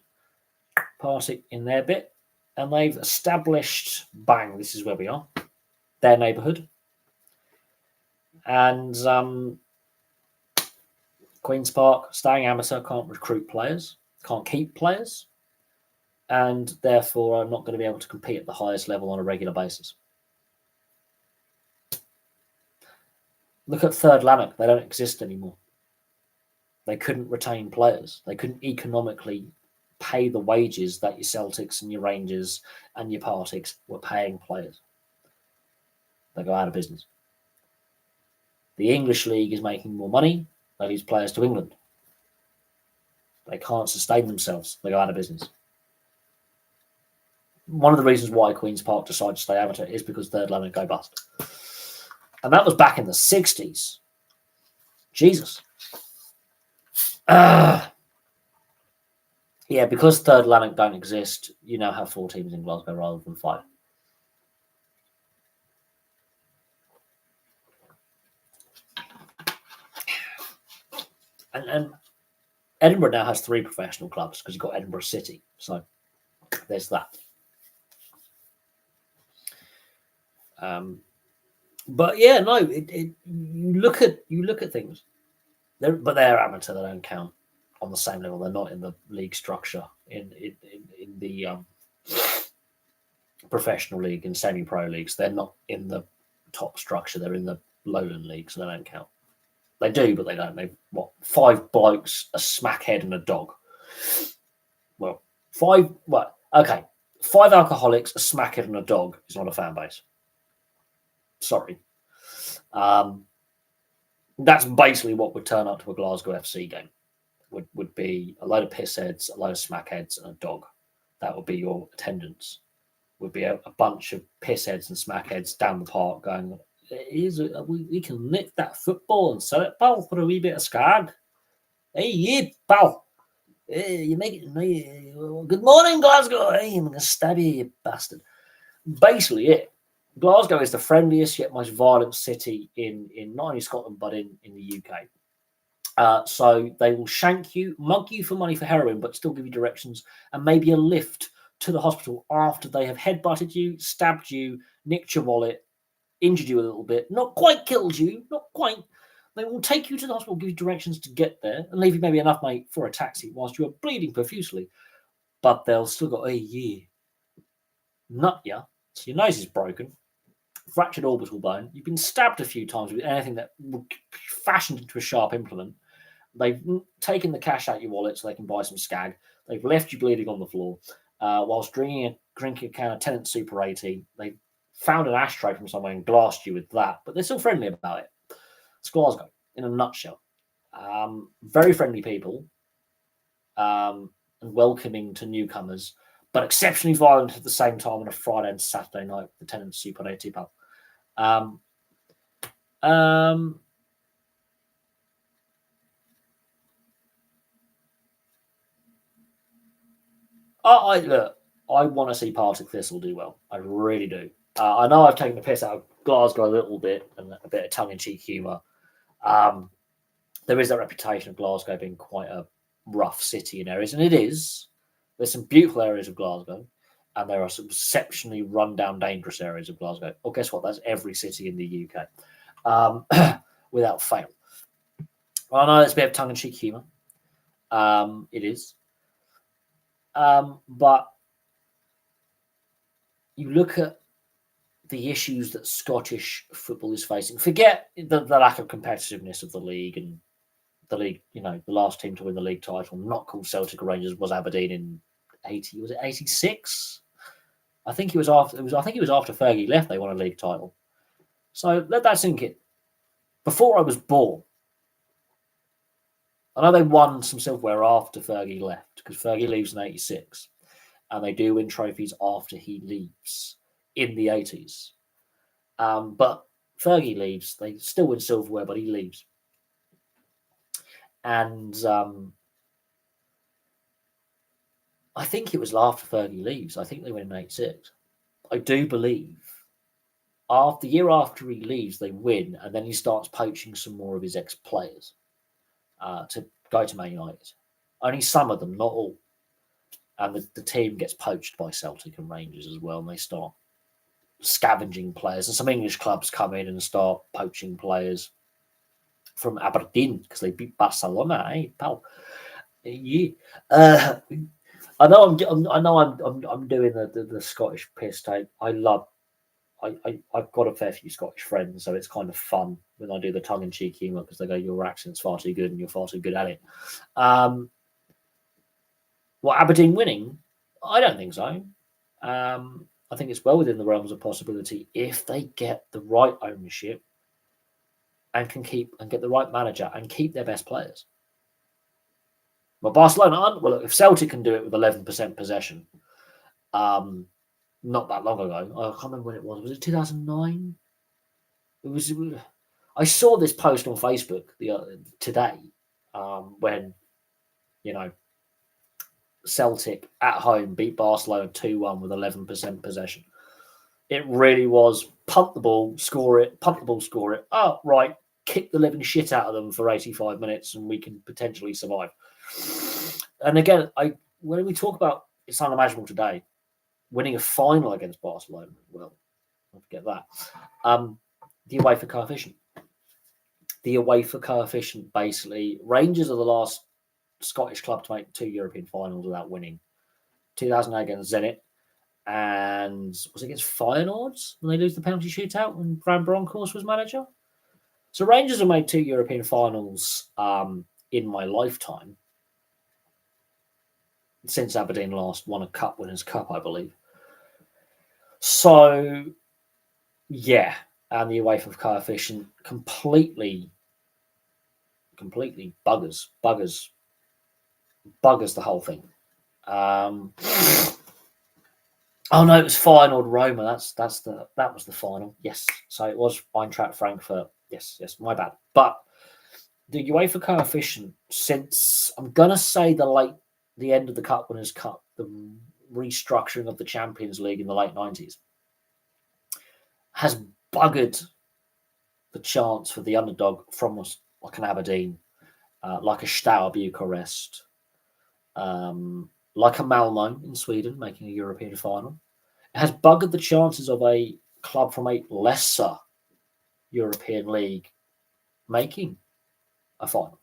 Partick in their bit. And they've established, bang, this is where we are, their neighbourhood. And Queen's Park, staying amateur, can't recruit players, can't keep players, and therefore are not going to be able to compete at the highest level on a regular basis. Look at Third Lanark. They don't exist anymore. They couldn't retain players. They couldn't economically pay the wages that your Celtics and your Rangers and your Particks were paying players. They go out of business. The English League is making more money. They lose players to England. They can't sustain themselves. They go out of business. One of the reasons why Queen's Park decided to stay amateur is because Third Lanark go bust. And that was back in the 60s. Jesus. Yeah, because Third Lanark don't exist, you now have 4 teams in Glasgow rather than 5. And Edinburgh now has 3 professional clubs because you've got Edinburgh City. So there's that. But yeah, no, you look at things. They're amateur. They don't count on the same level. They're not in the league structure in the professional league and semi-pro leagues. They're not in the top structure. They're in the lowland league, so they don't count. They do, but they don't. They what? 5 blokes, a smackhead, and a dog. Well, 5. What? Okay, 5 alcoholics, a smackhead, and a dog is not a fan base. Sorry. That's basically what would turn up to a Glasgow FC game. Would be a load of pissheads, a load of smackheads, and a dog. That would be your attendance. Would be a bunch of pissheads and smackheads down the park going, we can nick that football and sell it, pal, for a wee bit of scag. Hey, you, pal. Hey, you make it. Good morning, Glasgow. Hey, I'm going to stab you bastard. Basically, it. Glasgow is the friendliest yet most violent city in not only Scotland but in the UK. So they will shank you, mug you for money for heroin, but still give you directions and maybe a lift to the hospital after they have headbutted you, stabbed you, nicked your wallet, injured you a little bit, not quite killed you, not quite. They will take you to the hospital, give you directions to get there, and leave you maybe enough money for a taxi whilst you are bleeding profusely. But they'll still go, hey, yeah, nut ya. So your nose is broken, fractured orbital bone. You've been stabbed a few times with anything that would be fashioned into a sharp implement. They've taken the cash out your wallet so they can buy some scag. They've left you bleeding on the floor whilst drinking a can of Tenant Super 80. They've found an ashtray from somewhere and glassed you with that, but they're still friendly about it. It's Glasgow in a nutshell. Very friendly people and welcoming to newcomers, but exceptionally violent at the same time on a Friday and Saturday night with the Tenant Super 80 pub. I want to see Partick Thistle do well. I really do. I know I've taken the piss out of Glasgow a little bit and a bit of tongue-in-cheek humour. There is that reputation of Glasgow being quite a rough city in areas, and it is. There's some beautiful areas of Glasgow, and there are some exceptionally run-down, dangerous areas of Glasgow. Well, guess what? That's every city in the UK, without fail. Well, I know it's a bit of tongue-in-cheek humour. It is. But you look at the issues that Scottish football is facing. Forget the lack of competitiveness of the league and the league. You know, the last team to win the league title, not called Celtic or Rangers, was Aberdeen in 80. Was it 86? I think it was after. I think it was after Fergie left. They won a league title. So let that sink in. Before I was born, I know they won some silverware after Fergie left because Fergie leaves in 86, and they do win trophies after he leaves in the 80s. But Fergie leaves. They still win silverware, but he leaves. And I think it was after Fergie leaves. I think they win in 86. I do believe the year after he leaves, they win, and then he starts poaching some more of his ex-players to go to Man United. Only some of them, not all. And the team gets poached by Celtic and Rangers as well, and they start scavenging players. And some English clubs come in and start poaching players from Aberdeen because they beat Barcelona, pal? Yeah. I know I'm doing the Scottish piss take. I've got a fair few Scottish friends, so it's kind of fun when I do the tongue-in-cheek humour because they go, your accent's far too good and you're far too good at it. Aberdeen winning? I don't think so. I think it's well within the realms of possibility if they get the right ownership and can get the right manager and keep their best players. But Barcelona aren't. Well, look, if Celtic can do it with 11% possession, not that long ago, I can't remember when it was. Was it 2009? It was. I saw this post on Facebook today when Celtic at home beat Barcelona 2-1 with 11% possession. It really was punt the ball, score it, punt the ball, score it. Oh, right, kick the living shit out of them for 85 minutes and we can potentially survive. And again, when we talk about it's unimaginable today, winning a final against Barcelona, well, I forget that. the UEFA coefficient. The UEFA coefficient, basically, Rangers are the last Scottish club to make 2 European finals without winning. 2008 against Zenit, and was it against Feyenoord when they lose the penalty shootout when Bram Bronkhorst was manager? So Rangers have made 2 European finals in my lifetime, since Aberdeen last won a Cup Winners' Cup, I believe. So, yeah, and the UEFA coefficient completely buggers the whole thing. Oh no, it was Feyenoord Roma. That was the final. Yes, so it was Eintracht Frankfurt. Yes, my bad. But the UEFA coefficient, since I'm gonna say the end of the Cup Winners' Cup, the restructuring of the Champions League in the late 90s, has buggered the chance for the underdog from like an Aberdeen, like a Steaua Bucharest, like a Malmo in Sweden making a European final. It has buggered the chances of a club from a lesser European league making a final.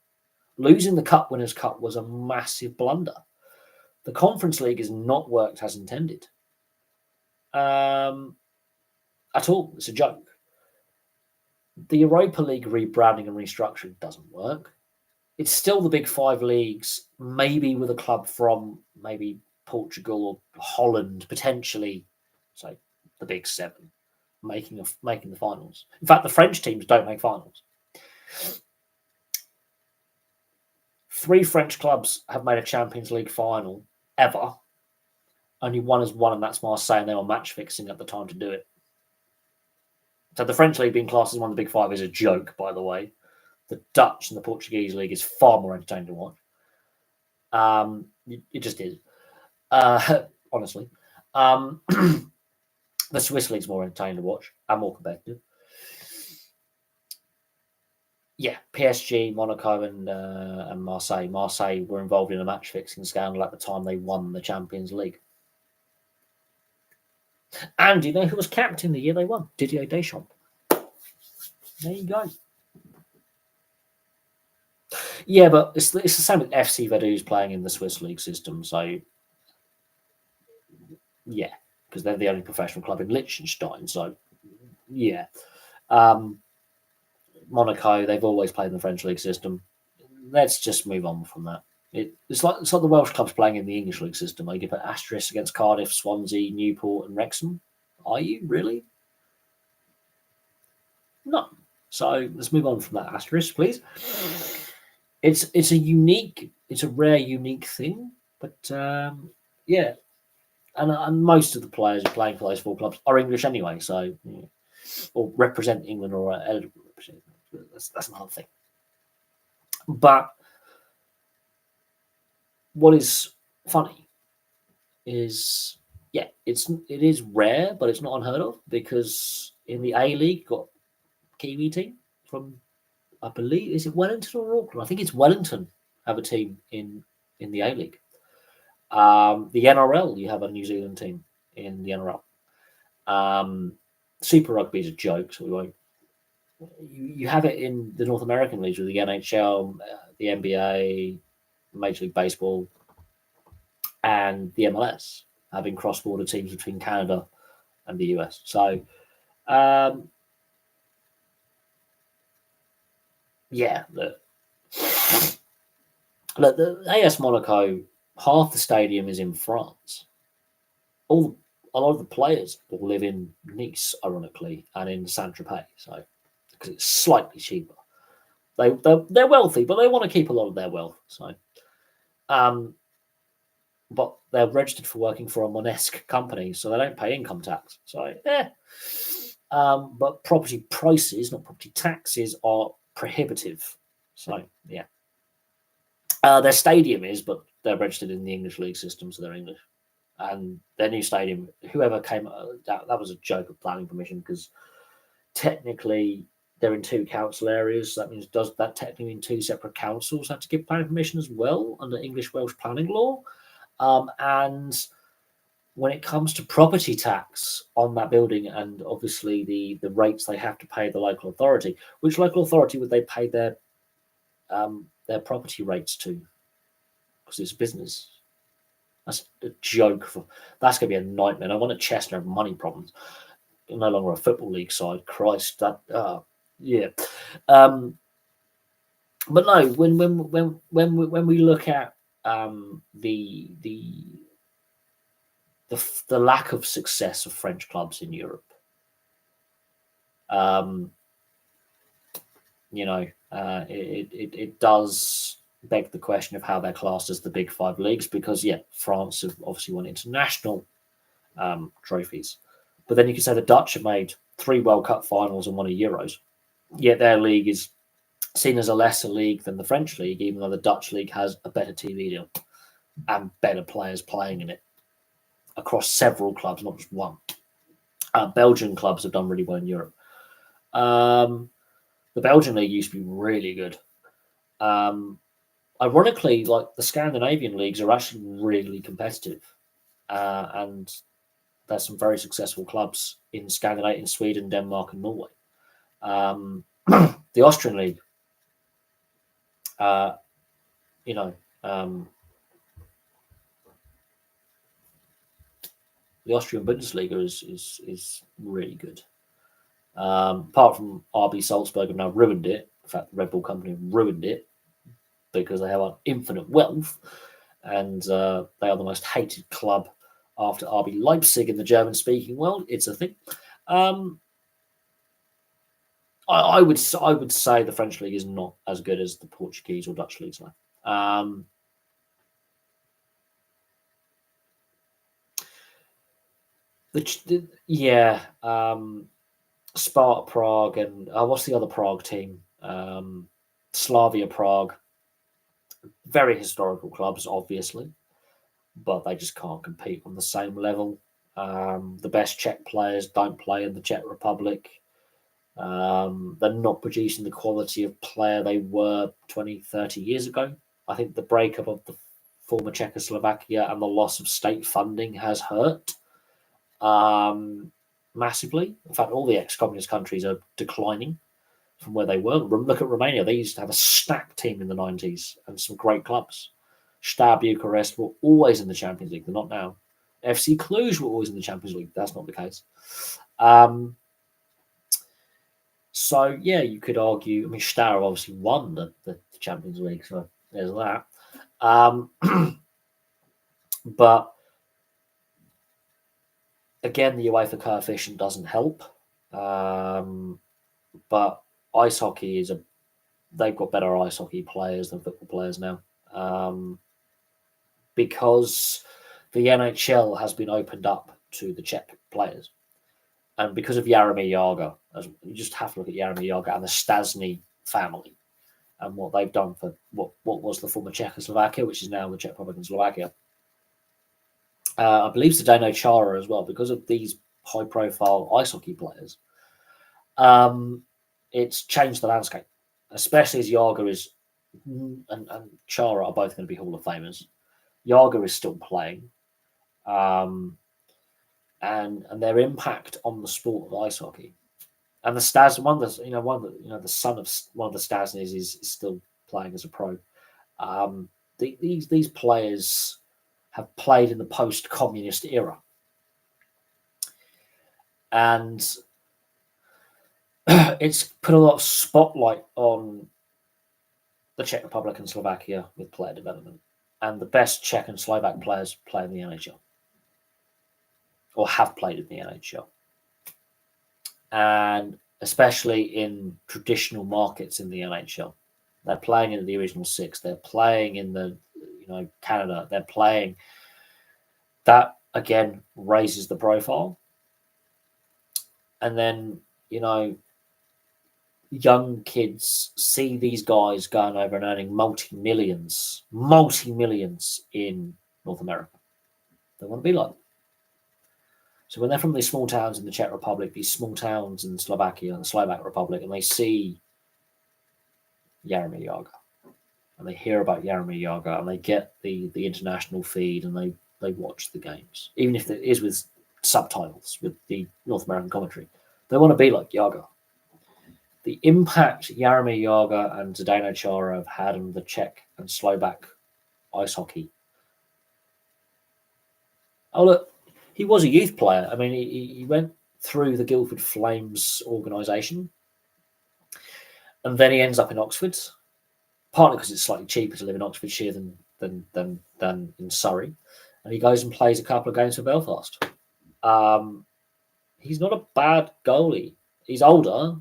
Losing the Cup Winners' Cup was a massive blunder. The Conference League has not worked as intended. At all. It's a joke. The Europa League rebranding and restructuring doesn't work. It's still the big 5 leagues, maybe with a club from maybe Portugal or Holland, potentially, so the big 7, making the finals. In fact, the French teams don't make finals. 3 French clubs have made a Champions League final ever. Only one has won, and that's Marseille, and they were match fixing at the time to do it. So the French league being classed as one of the big 5 is a joke, by the way. The Dutch and the Portuguese league is far more entertaining to watch. It just is, honestly. The Swiss league's more entertaining to watch and more competitive. Yeah, PSG, Monaco, and Marseille. Marseille were involved in a match fixing scandal at the time they won the Champions League. And do you know who was captain the year they won? Didier Deschamps. There you go. Yeah, but it's the same with FC Vaduz playing in the Swiss league system. So, yeah, because they're the only professional club in Liechtenstein. So, yeah. Monaco, they've always played in the French league system. Let's just move on from that. It's like the Welsh clubs playing in the English league system. Like you put asterisk against Cardiff, Swansea, Newport, and Wrexham. Are you really? No. So let's move on from that asterisk, please. It's a rare, unique thing, but yeah, and most of the players who are playing for those 4 clubs are English anyway, so yeah. Or represent England or are eligible to represent. That's another thing. But what is funny is, yeah, it is rare, but it's not unheard of, because in the A League, got Kiwi team from, I believe, is it Wellington or Auckland? I think it's Wellington have a team in the A League. The NRL, you have a New Zealand team in the NRL. Super Rugby is a joke, so we won't. You have it in the North American leagues with the NHL, the NBA, Major League Baseball, and the MLS, having cross-border teams between Canada and the US. So, yeah, look, the AS Monaco, half the stadium is in France. A lot of the players will live in Nice, ironically, and in Saint-Tropez, so because it's slightly cheaper. They're wealthy, but they want to keep a lot of their wealth. So, but they're registered for working for a Monesque company, so they don't pay income tax. So, but property prices, not property taxes, are prohibitive. So, yeah. Their stadium is, but they're registered in the English league system, so they're English. And their new stadium, whoever came, that was a joke of planning permission, because technically they're in 2 council areas. So that means, does that technically mean 2 separate councils have to give planning permission as well under English Welsh planning law? And when it comes to property tax on that building, and obviously the rates they have to pay the local authority, which local authority would they pay their property rates to? Because it's a business. That's a joke. That's going to be a nightmare. I want a Chester have money problems. No longer a football league side. Christ, that yeah. But no, when we look at the lack of success of French clubs in Europe, it does beg the question of how they're classed as the big five leagues, because France have obviously won international trophies, but then you could say the Dutch have made 3 World Cup finals and 1 Euros, yet their league is seen as a lesser league than the French league, even though the Dutch league has a better TV deal and better players playing in it across several clubs, not just one. Belgian clubs have done really well in Europe. The Belgian league used to be really good. Ironically, like the Scandinavian leagues are actually really competitive, and there's some very successful clubs in Scandinavia, in Sweden, Denmark, and Norway. The Austrian league, the Austrian Bundesliga is really good. Apart from RB Salzburg have now ruined it. In fact, the Red Bull company ruined it because they have an infinite wealth, and they are the most hated club after RB Leipzig in the German-speaking world. It's a thing. I would say the French league is not as good as the Portuguese or Dutch leagues now. Sparta Prague and what's the other Prague team? Slavia Prague. Very historical clubs, obviously, but they just can't compete on the same level. The best Czech players don't play in the Czech Republic. They're not producing the quality of player they were 20, 30 years ago. I think the breakup of the former Czechoslovakia and the loss of state funding has hurt massively. In fact, all the ex-communist countries are declining from where they were. Look at Romania. They used to have a stacked team in the 90s and some great clubs. Steaua Bucharest were always in the Champions League. They're not now. FC Cluj were always in the Champions League. That's not the case. So, you could argue. I mean, Steaua obviously won the Champions League, so there's that. But again, the UEFA coefficient doesn't help. But ice hockey they've got better ice hockey players than football players now. Because the NHL has been opened up to the Czech players. And because of Jaromír Jágr, you just have to look at Jaromír Jágr and the Stasny family and what they've done for what was the former Czechoslovakia, which is now the Czech Republic and Slovakia. I believe Zdeno Chara as well, because of these high-profile ice hockey players. It's changed the landscape, especially as Jágr is and Chara are both going to be Hall of Famers. Jágr is still playing, and their impact on the sport of ice hockey, and the Stas the son of one of the Stasnys is still playing as a pro. These players have played in the post-communist era, and it's put a lot of spotlight on the Czech Republic and Slovakia with player development, and the best Czech and Slovak players play in the NHL or have played in the NHL, and especially in traditional markets in the NHL. They're playing in the original six. They're playing in the Canada. They're playing. That again raises the profile, and then young kids see these guys going over and earning multi-millions in North America. They want to be like them. So when they're from these small towns in the Czech Republic, these small towns in Slovakia and the Slovak Republic, and they see Jaromír Jágr, and they hear about Jaromír Jágr, and they get the international feed, and they they watch the games, even if it is with subtitles, with the North American commentary. They want to be like Yaga. The impact Jaromir Jager and Zdeno Chara have had on the Czech and Slovak ice hockey. Oh, look, he was a youth player. I mean, he went through the Guildford Flames organisation, and then he ends up in Oxford, partly because it's slightly cheaper to live in Oxfordshire than in Surrey, and he goes and plays a couple of games for Belfast. He's not a bad goalie. He's older,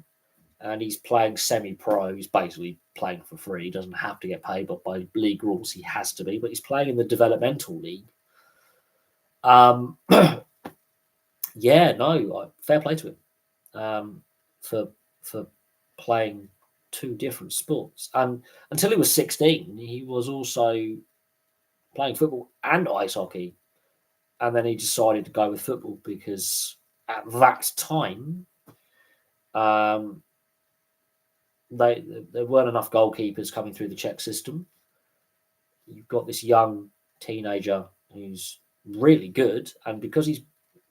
and he's playing semi-pro. He's basically playing for free. He doesn't have to get paid, but by league rules, he has to be. But he's playing in the developmental league. Yeah, no, fair play to him for playing two different sports. And until he was 16, he was also playing football and ice hockey. And then he decided to go with football because at that time, there weren't enough goalkeepers coming through the Czech system. You've got this young teenager who's really good, and because he's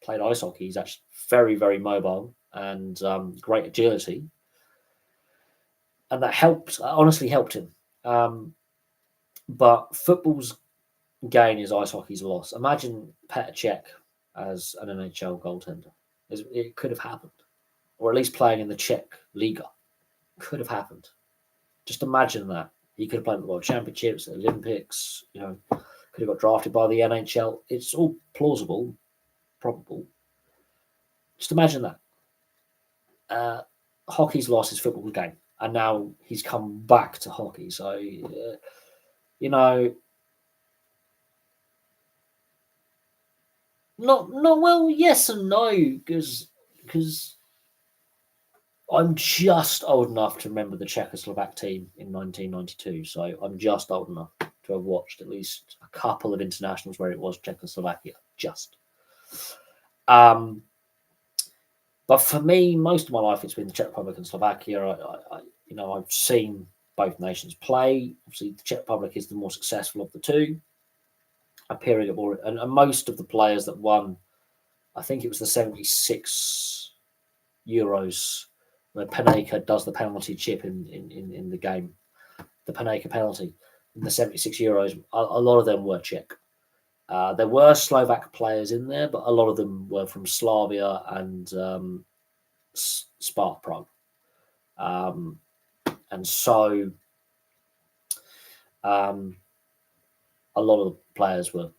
played ice hockey, he's actually very, very mobile and great agility, and that honestly helped him. But football's gain is ice hockey's loss. Imagine Petr Cech as an NHL goaltender. It could have happened, or at least playing in the Czech Liga. Could have happened. Just imagine that. He could have played at the World Championships, the Olympics, could have got drafted by the NHL. It's all plausible, probable. Just imagine that. Hockey's lost his football game, and now he's come back to hockey. So, not well, yes and no, because I'm just old enough to remember the Czechoslovak team in 1992. So I'm just old enough to have watched at least a couple of internationals where it was Czechoslovakia. Just. But for me, most of my life it's been the Czech Republic and Slovakia. I've seen both nations play. Obviously, the Czech Republic is the more successful of the two. Appearing at more, and most of the players that won, I think it was the 76 Euros, where Panenka does the penalty chip in the game, the Panenka penalty in the 76 Euros. A lot of them were Czech. There were Slovak players in there, but a lot of them were from Slavia and Spark Prague. And so a lot of the players were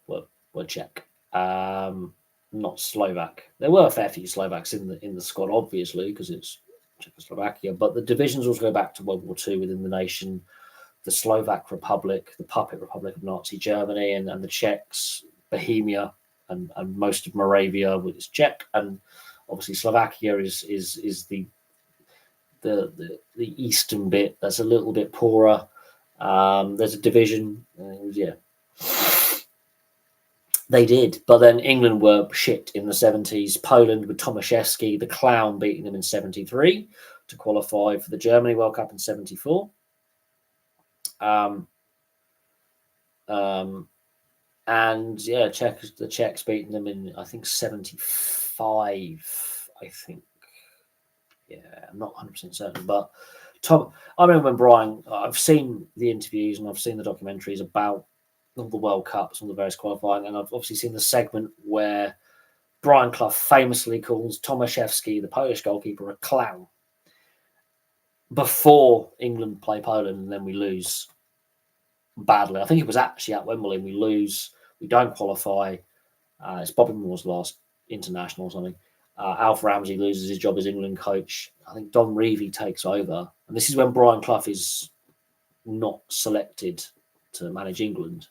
Czech, not Slovak. There were a fair few Slovaks in the squad, obviously, because it's Czechoslovakia. But the divisions also go back to World War II within the nation. The Slovak Republic, the puppet republic of Nazi Germany, and the Czechs, Bohemia, and most of Moravia was Czech, and obviously Slovakia is the eastern bit that's a little bit poorer. There's a division, They did, but then England were shit in the 70s. Poland with Tomaszewski, the clown, beating them in 73 to qualify for the Germany World Cup in 74. And yeah, the Czechs beating them in, I think, 75. I think, yeah, I'm not 100% certain, but I remember when Brian. I've seen the interviews and I've seen the documentaries about all the World Cups and the various qualifying, and I've obviously seen the segment where Brian Clough famously calls Tomaszewski, the Polish goalkeeper, a clown before England play Poland, and then we lose badly. I think it was actually at Wembley. We lose. We don't qualify. It's Bobby Moore's last international or something. Alf Ramsey loses his job as England coach. I think Don Revie takes over, and this is when Brian Clough is not selected to manage England.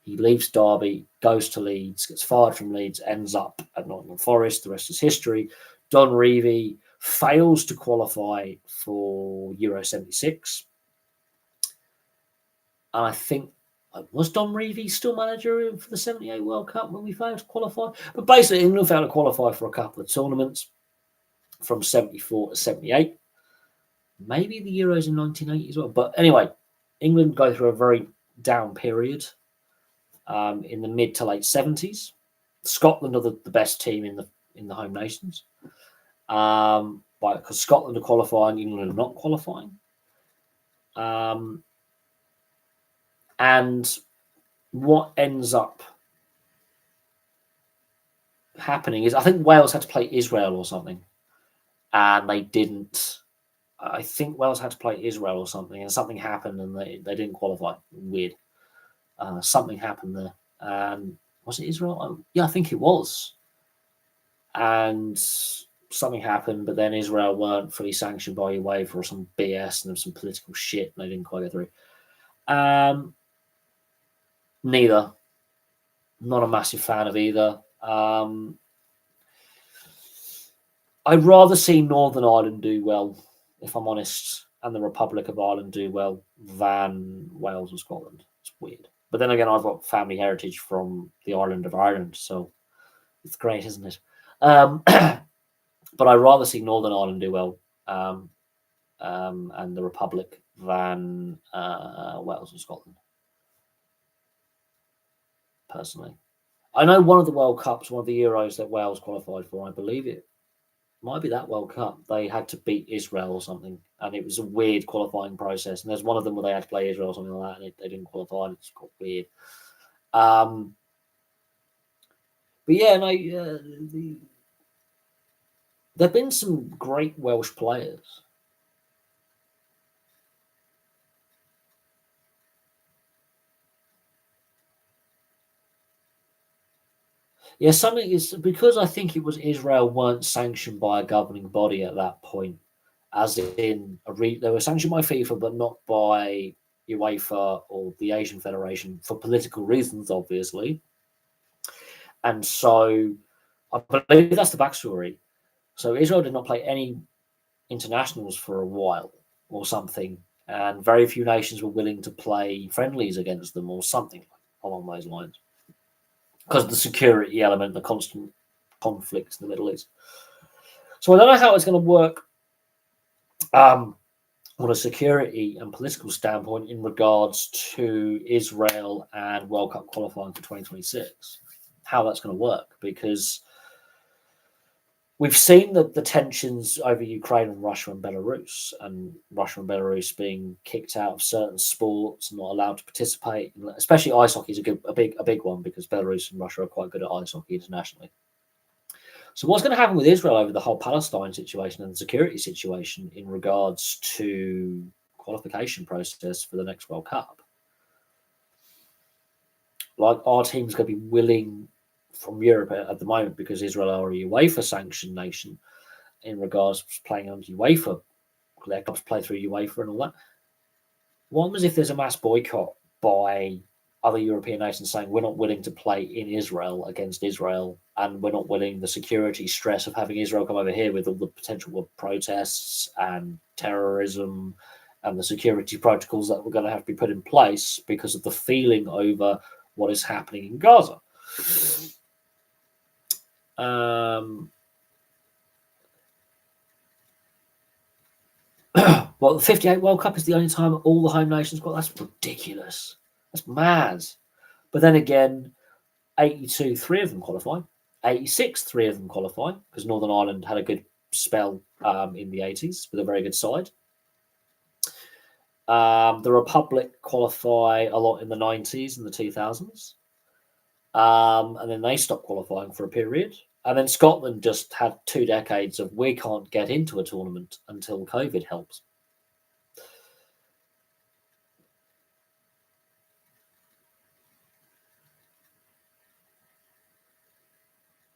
He leaves Derby, goes to Leeds, gets fired from Leeds, ends up at Nottingham Forest. The rest is history. Don Revie fails to qualify for Euro 76. And I think, was Don Revie still manager for the 78 World Cup when we failed to qualify? But basically, England failed to qualify for a couple of tournaments from 74 to 78. Maybe the Euros in 1980 as well. But anyway, England go through a very down period. in the mid to late 70s. Scotland are the best team in the home nations. Because Scotland are qualifying, England are not qualifying. And what ends up happening is I think Wales had to play Israel or something, and they didn't. I think Wales had to play Israel or something, and something happened, and they didn't qualify. Weird. Something happened there. Was it Israel? Yeah, I think it was. And something happened, but then Israel weren't fully sanctioned by UEFA or some BS, and there was some political shit, and they didn't quite get through. Neither. Not a massive fan of either. I'd rather see Northern Ireland do well, if I'm honest, and the Republic of Ireland do well than Wales and Scotland. It's weird. But then again, I've got family heritage from the island of Ireland, so it's great, isn't it? But I'd rather see Northern Ireland do well and the Republic than Wales and Scotland, personally. I know one of the World Cups, one of the Euros that Wales qualified for, I believe it might be that World Cup, they had to beat Israel or something, and it was a weird qualifying process. And there's one of them where they had to play Israel or something like that, and they didn't qualify, and it's quite weird. But yeah, no, there have been some great Welsh players. Yeah, something is because I think it was Israel weren't sanctioned by a governing body at that point, as in they were sanctioned by FIFA, but not by UEFA or the Asian Federation for political reasons, obviously. And so I believe that's the backstory. So Israel did not play any internationals for a while or something, and very few nations were willing to play friendlies against them or something along those lines because of the security element, the constant conflicts in the Middle East. So I don't know how it's going to work on a security and political standpoint in regards to Israel and World Cup qualifying for 2026, how that's going to work, because we've seen the tensions over Ukraine and Russia and Belarus being kicked out of certain sports, not allowed to participate. Especially ice hockey is a big one because Belarus and Russia are quite good at ice hockey internationally. So what's going to happen with Israel over the whole Palestine situation and the security situation in regards to qualification process for the next World Cup? Like, our team's going to be willing from Europe at the moment because Israel are a UEFA sanctioned nation in regards to playing under UEFA. Their clubs play through UEFA and all that. What happens if there's a mass boycott by other European nations saying we're not willing to play in Israel against Israel, and we're not willing the security stress of having Israel come over here with all the potential of protests and terrorism and the security protocols that we're going to have to be put in place because of the feeling over what is happening in Gaza? Well, the 58 World Cup is the only time all the home nations got. That's ridiculous. That's mad. But then again, 82, 3 of them qualify. 86, 3 of them qualify because Northern Ireland had a good spell in the 80s with a very good side. The Republic qualify a lot in the 90s and the 2000s. And then they stopped qualifying for a period. And then Scotland just had 2 decades of we can't get into a tournament until COVID helps.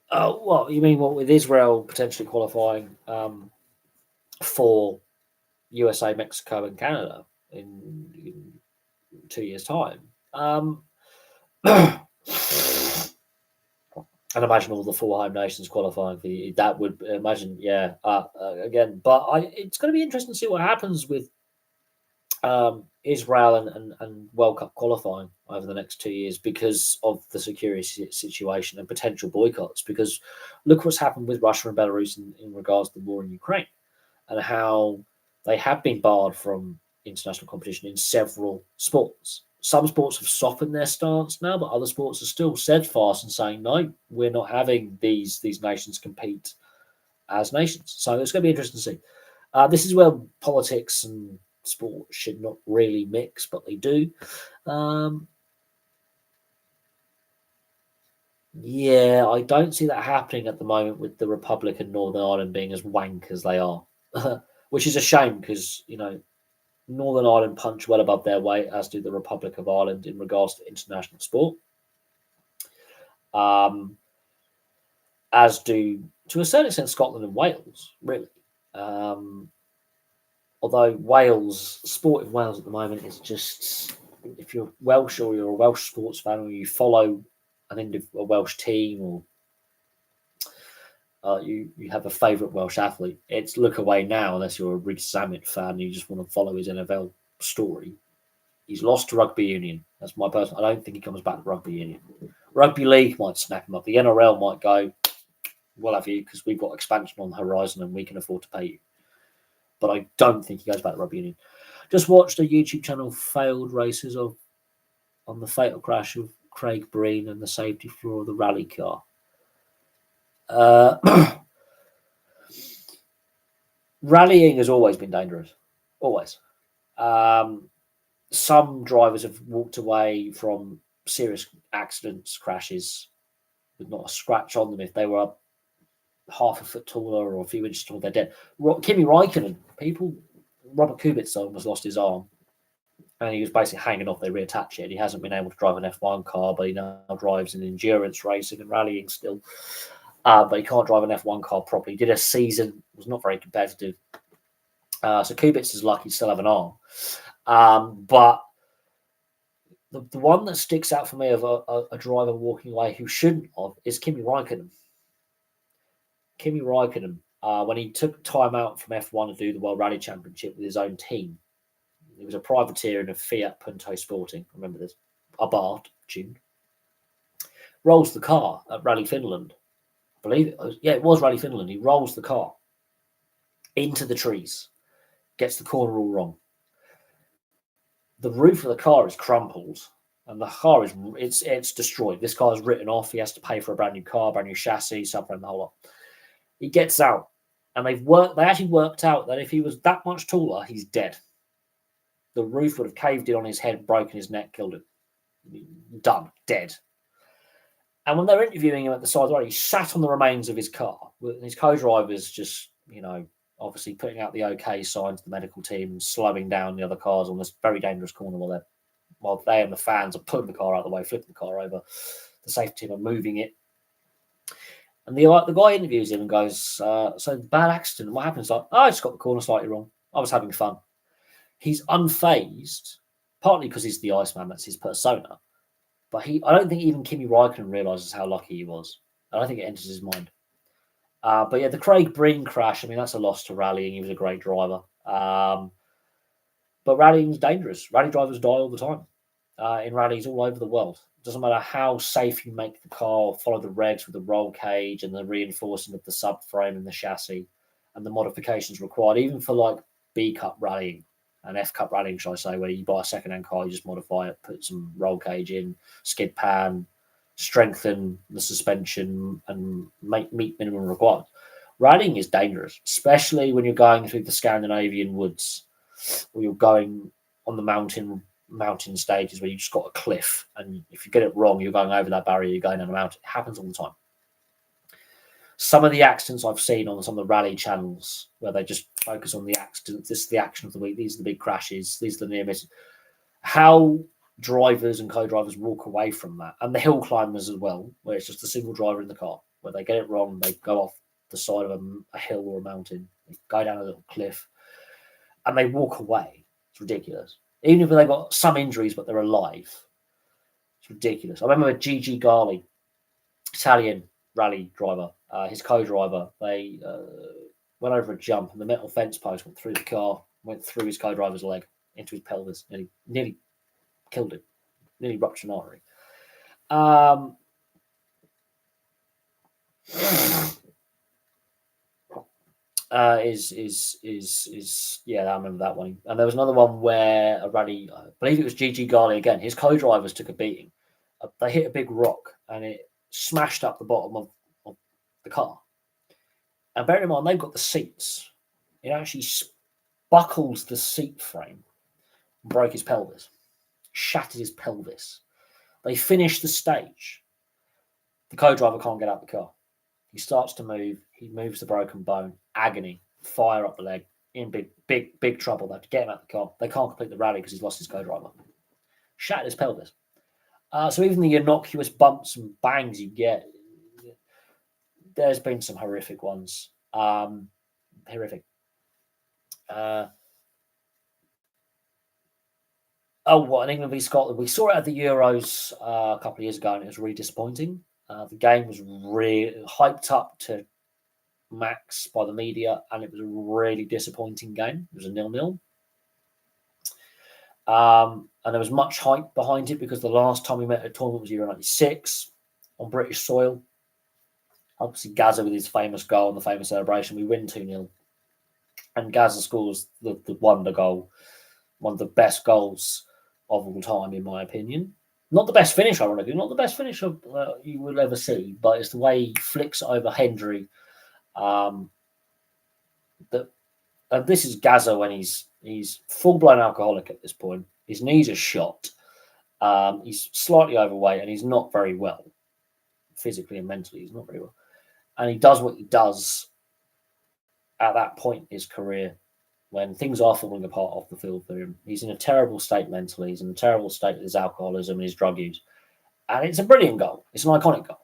Oh, well, you mean what with Israel potentially qualifying for USA, Mexico, and Canada in 2 years' time? And imagine all the 4 home nations qualifying for you. That would imagine, yeah. Again, but it's going to be interesting to see what happens with Israel and World Cup qualifying over the next 2 years because of the security situation and potential boycotts. Because look what's happened with Russia and Belarus in regards to the war in Ukraine and how they have been barred from international competition in several sports. some sports have softened their stance now, but other sports are still steadfast and saying, no, we're not having these nations compete as nations. So it's going to be interesting to see. This is where politics and sport should not really mix, but they do. Yeah, I don't see that happening at the moment with the Republic and Northern Ireland being as wank as they are, which is a shame because, Northern Ireland punch well above their weight, as do the Republic of Ireland in regards to international sport. As do, to a certain extent, Scotland and Wales, really. Although Wales, sport in Wales at the moment is just, if you're Welsh or you're a Welsh sports fan or you follow a Welsh team or you have a favourite Welsh athlete, it's look away now unless you're a Reece Zammit fan and you just want to follow his NFL story. He's lost to rugby union. That's my personal. I don't think he comes back to rugby union. Rugby league might snap him up. The NRL might go, we'll have you because we've got expansion on the horizon and we can afford to pay you. But I don't think he goes back to rugby union. Just watched a YouTube channel, failed races on the fatal crash of Craig Breen and the safety floor of the rally car. Rallying has always been dangerous. Always. Some drivers have walked away from serious accidents, crashes, with not a scratch on them if they were up half a foot taller or a few inches taller, they're dead. Kimi Räikkönen, Robert Kubica almost lost his arm and he was basically hanging off. They reattach it. He hasn't been able to drive an F1 car, but he now drives in endurance racing and rallying still. But he can't drive an F1 car properly. He did a season, was not very competitive. So Kubica is lucky to still have an arm. But the one that sticks out for me of a driver walking away who shouldn't have is Kimi Räikkönen. Kimi Räikkönen, when he took time out from F1 to do the World Rally Championship with his own team, he was a privateer in a Fiat Punto Sporting. Remember this? Abarth tune. Rolls the car at Rally Finland. I believe it was. Yeah, it was Rally Finland. He rolls the car into the trees, gets the corner all wrong. The roof of the car is crumpled, and the car is destroyed. This car is written off. He has to pay for a brand new car, brand new chassis, suffering the whole lot. He gets out, and they actually worked out that if he was that much taller, he's dead. The roof would have caved in on his head, broken his neck, killed him. Done, dead. And when they're interviewing him at the side of the road, he sat on the remains of his car. And his co-driver's just, obviously putting out the OK sign to the medical team and slowing down the other cars on this very dangerous corner while they and the fans are pulling the car out of the way, flipping the car over. The safety team are moving it. And the guy interviews him and goes, so bad accident, what happened? It's like, I just got the corner slightly wrong. I was having fun. He's unfazed, partly because he's the Iceman, that's his persona. But I don't think even Kimi Räikkönen realises how lucky he was. I don't think it enters his mind. But yeah, the Craig Breen crash, that's a loss to rallying. He was a great driver. But rallying is dangerous. Rally drivers die all the time in rallies all over the world. It doesn't matter how safe you make the car, follow the regs with the roll cage and the reinforcing of the subframe and the chassis and the modifications required, even for like B Cup rallying and F Cup rallying, shall I say, where you buy a second-hand car, you just modify it, put some roll cage in, skid pan, strengthen the suspension and meet minimum requirements. Rallying is dangerous, especially when you're going through the Scandinavian woods or you're going on the mountain stages where you've just got a cliff, and if you get it wrong, you're going over that barrier, you're going down a mountain. It happens all the time. Some of the accidents I've seen on some of the rally channels where they just focus on the accidents, this is the action of the week, these are the big crashes, these are the near misses. How drivers and co-drivers walk away from that, and the hill climbers as well, where it's just a single driver in the car, where they get it wrong, they go off the side of a hill or a mountain, they go down a little cliff, and they walk away. It's ridiculous. Even if they've got some injuries, but they're alive. It's ridiculous. I remember Gigi Garli, Italian rally driver, his co-driver, they went over a jump and the metal fence post went through the car, went through his co-driver's leg into his pelvis, nearly killed him, nearly ruptured an artery. Yeah, I remember that one. And there was another one where a rally, I believe it was Gigi Garley again. His co-drivers took a beating. They hit a big rock and it smashed up the bottom of the car. And bear in mind, they've got the seats. It actually buckles the seat frame, and broke his pelvis, shattered his pelvis. They finish the stage. The co-driver can't get out the car. He starts to move. He moves the broken bone. Agony. Fire up the leg. In big trouble. They have to get him out the car. They can't complete the rally because he's lost his co-driver. Shattered his pelvis. So even the innocuous bumps and bangs you get, there's been some horrific ones. Horrific. What in England v Scotland? We saw it at the Euros a couple of years ago, and it was really disappointing. The game was really hyped up to max by the media, and it was a really disappointing game. It was a 0-0. And there was much hype behind it because the last time we met at a tournament was Euro 96 on British soil. Obviously, Gaza with his famous goal and the famous celebration, we win 2-0. And Gaza scores the wonder goal, one of the best goals of all time, in my opinion. Not the best finish, ironically, not the best finish you will ever see, but it's the way he flicks over Hendry. This is Gaza when he's full-blown alcoholic at this point. His knees are shot. He's slightly overweight, and he's not very well physically and mentally. He's not very well, and he does what he does at that point in his career when things are falling apart off the field for him. He's in a terrible state mentally. He's in a terrible state with his alcoholism and his drug use, and it's a brilliant goal. It's an iconic goal.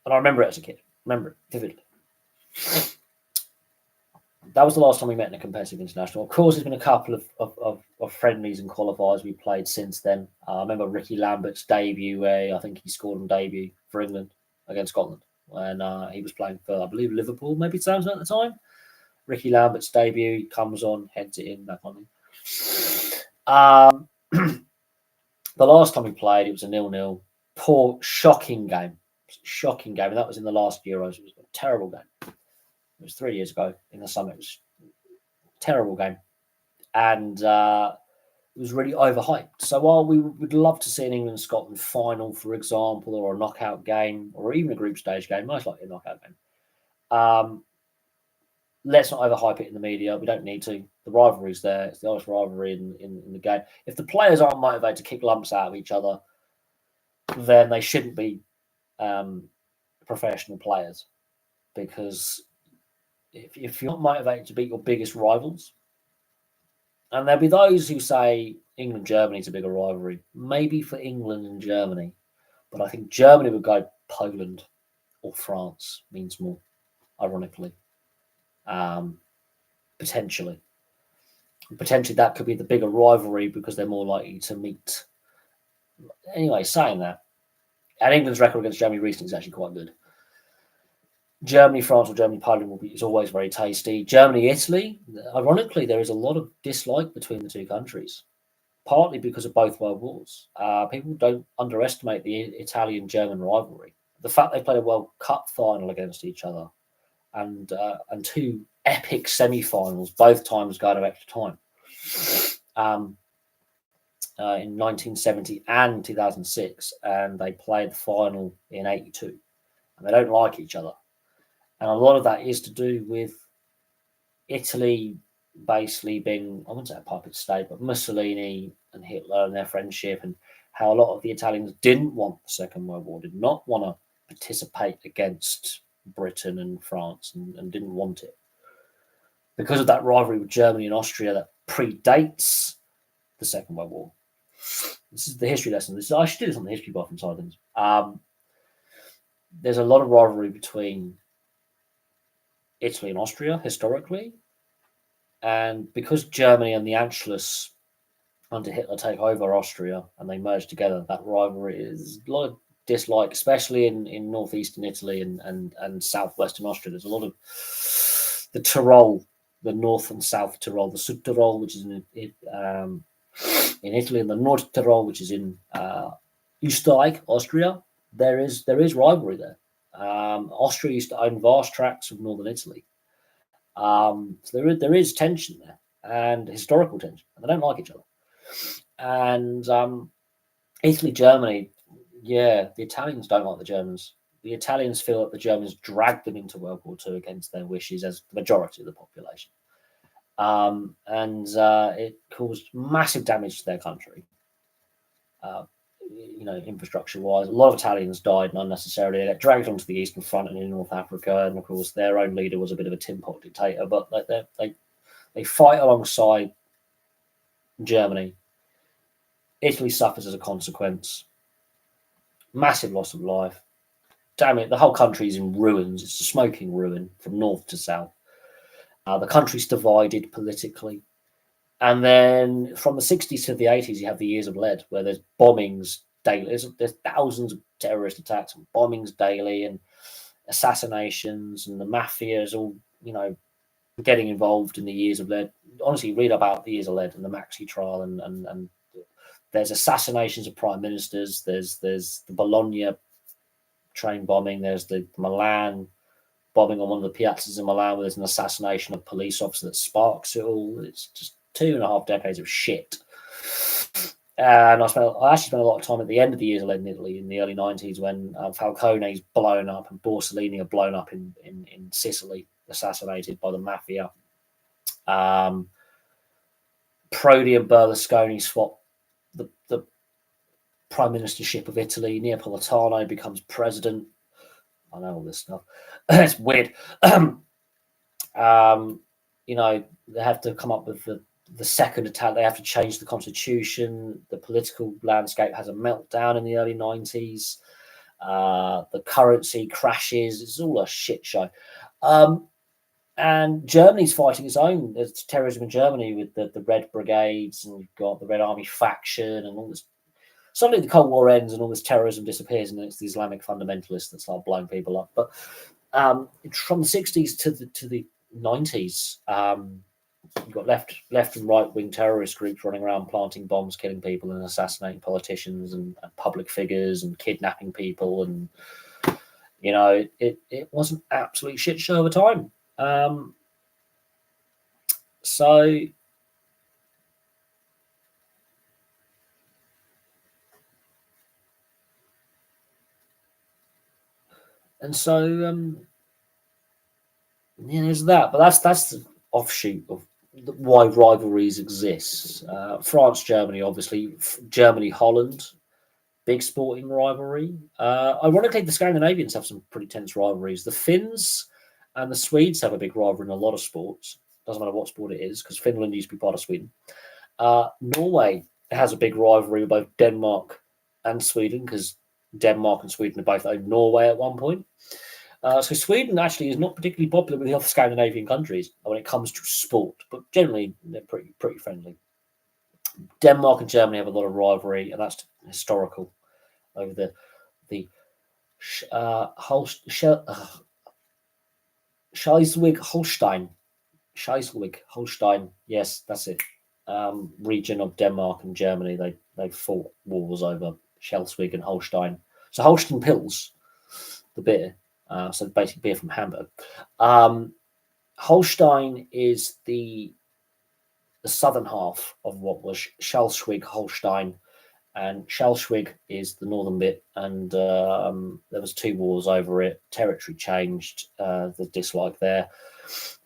And I remember it as a kid. Remember it vividly. That was the last time we met in a competitive international. Of course, there's been a couple of friendlies and qualifiers we played since then. I remember Ricky Lambert's debut, where I think he scored on debut for England against Scotland when he was playing for, I believe, Liverpool, maybe Southampton at the time. Ricky Lambert's debut, he comes on, heads it in, that kind of thing. The last time we played, it was a 0-0. Poor, shocking game. Shocking game. And that was in the last Euros. It was a terrible game. It was 3 years ago in the summer. It was a terrible game. And it was really overhyped. So while we would love to see an England-Scotland final, for example, or a knockout game, or even a group stage game, most likely a knockout game, let's not overhype it in the media. We don't need to. The rivalry's there. It's the honest rivalry in the game. If the players aren't motivated to kick lumps out of each other, then they shouldn't be professional players. Because if you're not motivated to beat your biggest rivals, and there'll be those who say England-Germany's a bigger rivalry, maybe for England and Germany, but I think Germany would go Poland or France means more, ironically. Potentially that could be the bigger rivalry because they're more likely to meet. Anyway, saying that, and England's record against Germany recently is actually quite good. Germany, France, or Germany, Poland is always very tasty. Germany, Italy, ironically, there is a lot of dislike between the two countries, partly because of both world wars. People don't underestimate the Italian-German rivalry. The fact they played a World Cup final against each other, and two epic semi-finals, both times going to extra time, in 1970 and 2006, and they played the final in 82, and they don't like each other. And a lot of that is to do with Italy basically being, I wouldn't say a puppet state, but Mussolini and Hitler and their friendship, and how a lot of the Italians didn't want the Second World War, did not want to participate against Britain and France, and didn't want it. Because of that rivalry with Germany and Austria that predates the Second World War. This is the history lesson. I should do this on the history buff and side of things. There's a lot of rivalry between Italy and Austria historically, and because Germany and the Anschluss under Hitler take over Austria and they merge together, that rivalry is a lot of dislike, especially in northeastern Italy and southwestern Austria. There's a lot of the Tyrol, the North and South Tyrol, the Südtirol, which is in Italy, and the North Tyrol, which is in Österreich, Austria. there is rivalry there. Austria used to own vast tracts of northern Italy. So there is tension there, and historical tension, and they don't like each other. And Italy, Germany, yeah, the Italians don't like the Germans. The Italians feel that the Germans dragged them into World War II against their wishes, as the majority of the population. And it caused massive damage to their country. Infrastructure-wise, a lot of Italians died unnecessarily. They got dragged onto the Eastern Front and in North Africa, and of course, their own leader was a bit of a tin pot dictator. But they fight alongside Germany. Italy suffers as a consequence. Massive loss of life. Damn it, the whole country is in ruins. It's a smoking ruin from north to south. The country's divided politically. And then from the 60s to the 80s, you have the years of lead, where there's bombings daily. There's thousands of terrorist attacks and bombings daily and assassinations, and the mafia is all, getting involved in the years of lead. Honestly, read about the years of lead and the Maxi trial, and there's assassinations of prime ministers. There's the Bologna train bombing. There's the Milan bombing on one of the piazzas in Milan, where there's an assassination of a police officer that sparks it all. It's just 2.5 decades of shit. And I actually spent a lot of time at the end of the years of lead in Italy in the early 90s, when Falcone's blown up and Borsellino are blown up in Sicily, assassinated by the mafia. Prodi and Berlusconi swap the prime ministership of Italy. Napolitano becomes president. I know all this stuff. It's weird. They have to come up with the second attack. They have to change the constitution. The political landscape has a meltdown in the early 90s. The currency crashes. It's all a shit show. And Germany's fighting its own. There's terrorism in Germany with the Red Brigades, and you've got the Red Army faction and all this. Suddenly the Cold War ends and all this terrorism disappears, and it's the Islamic fundamentalists that start blowing people up. But from the 60s to the 90s, you've got left and right wing terrorist groups running around planting bombs, killing people, and assassinating politicians and public figures, and kidnapping people, and it was an absolute shit show of a time. There's that, but that's the offshoot of why rivalries exist. France, Germany, obviously. Germany, Holland, big sporting rivalry. Ironically, the Scandinavians have some pretty tense rivalries. The Finns and the Swedes have a big rivalry in a lot of sports. Doesn't matter what sport it is, because Finland used to be part of Sweden. Norway has a big rivalry with both Denmark and Sweden, because Denmark and Sweden have both owned Norway at one point. So Sweden actually is not particularly popular with the other Scandinavian countries when it comes to sport, but generally they're pretty friendly. Denmark and Germany have a lot of rivalry, and that's historical over the Schleswig-Holstein. Yes, that's it. Region of Denmark and Germany. They fought wars over Schleswig and Holstein. So Holstein Pils, the beer. So basically beer from Hamburg. Holstein is the southern half of what was Schleswig-Holstein, and Schleswig is the northern bit, and there was 2 wars over it. Territory changed, the dislike there.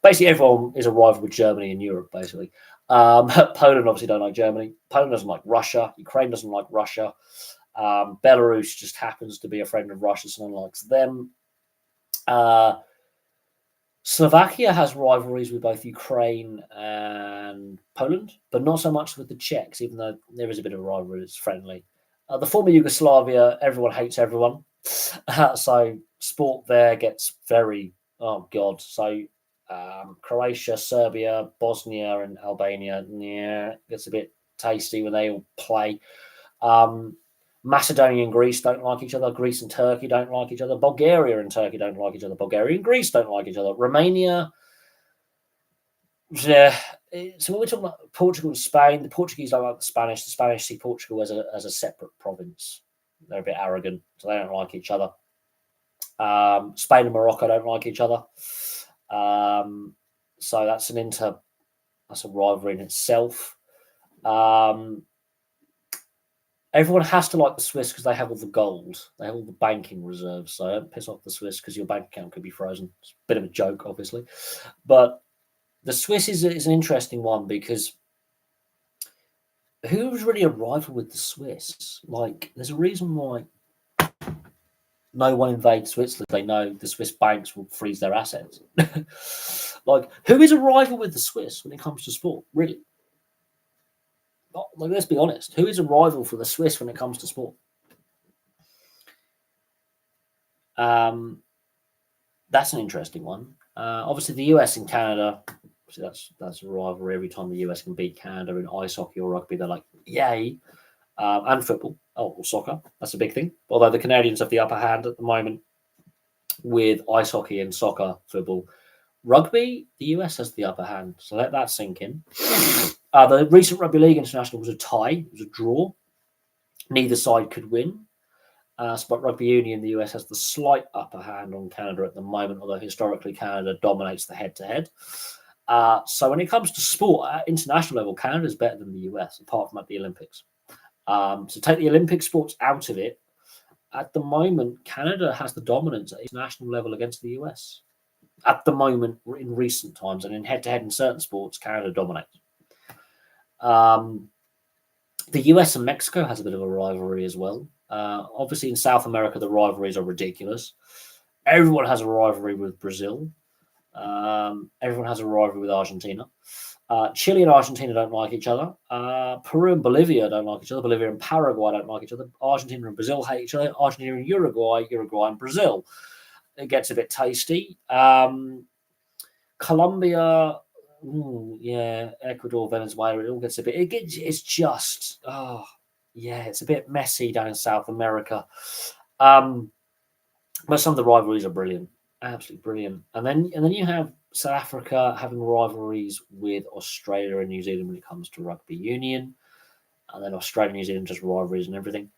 Basically, everyone is a rival with Germany in Europe, basically. Poland obviously don't like Germany. Poland doesn't like Russia. Ukraine doesn't like Russia. Belarus just happens to be a friend of Russia, so no one likes them. Slovakia has rivalries with both Ukraine and Poland, but not so much with the Czechs, even though there is a bit of a rivalry. It's friendly. The former Yugoslavia, everyone hates everyone. So sport there gets very, oh God. So Croatia, Serbia, Bosnia, and Albania, gets a bit tasty when they all play. Macedonia and Greece don't like each other. Greece and Turkey don't like each other. Bulgaria and Turkey don't like each other. Bulgaria and Greece don't like each other. Romania, yeah. So when we're talking about Portugal and Spain, the Portuguese don't like the Spanish. The Spanish see Portugal as a separate province. They're a bit arrogant, so they don't like each other. Spain and Morocco don't like each other. So that's a rivalry in itself. Everyone has to like the Swiss because they have all the gold. They have all the banking reserves. So don't piss off the Swiss because your bank account could be frozen. It's a bit of a joke, obviously. But the Swiss is an interesting one because who's really a rival with the Swiss? Like, there's a reason why no one invades Switzerland. They know the Swiss banks will freeze their assets. Like, who is a rival with the Swiss when it comes to sport? Really? Like, let's be honest. Who is a rival for the Swiss when it comes to sport? That's an interesting one. Obviously, the US and Canada. That's a rivalry. Every time the US can beat Canada in ice hockey or rugby, they're like, yay! And football, or soccer. That's a big thing. Although the Canadians have the upper hand at the moment with ice hockey and soccer, football. Rugby, the US has the upper hand. So let that sink in. The recent Rugby League International was a tie. It was a draw. Neither side could win. But Rugby Union, the US has the slight upper hand on Canada at the moment, although historically Canada dominates the head-to-head. So when it comes to sport at international level, Canada is better than the US, apart from at the Olympics. So take the Olympic sports out of it. At the moment, Canada has the dominance at international level against the US. At the moment, in recent times, and in head-to-head in certain sports, Canada dominates. The US and Mexico has a bit of a rivalry as well. Obviously, in South America, the rivalries are ridiculous. Everyone has a rivalry with Brazil. Everyone has a rivalry with Argentina. Chile and Argentina don't like each other. Peru and Bolivia don't like each other. Bolivia and Paraguay don't like each other. Argentina and Brazil hate each other. Argentina and Uruguay and Brazil. It gets a bit tasty. Colombia, Ecuador, Venezuela. It all gets a bit. It's just it's a bit messy down in South America. But some of the rivalries are brilliant, absolutely brilliant. And then you have South Africa having rivalries with Australia and New Zealand when it comes to rugby union, and then Australia and New Zealand just rivalries and everything.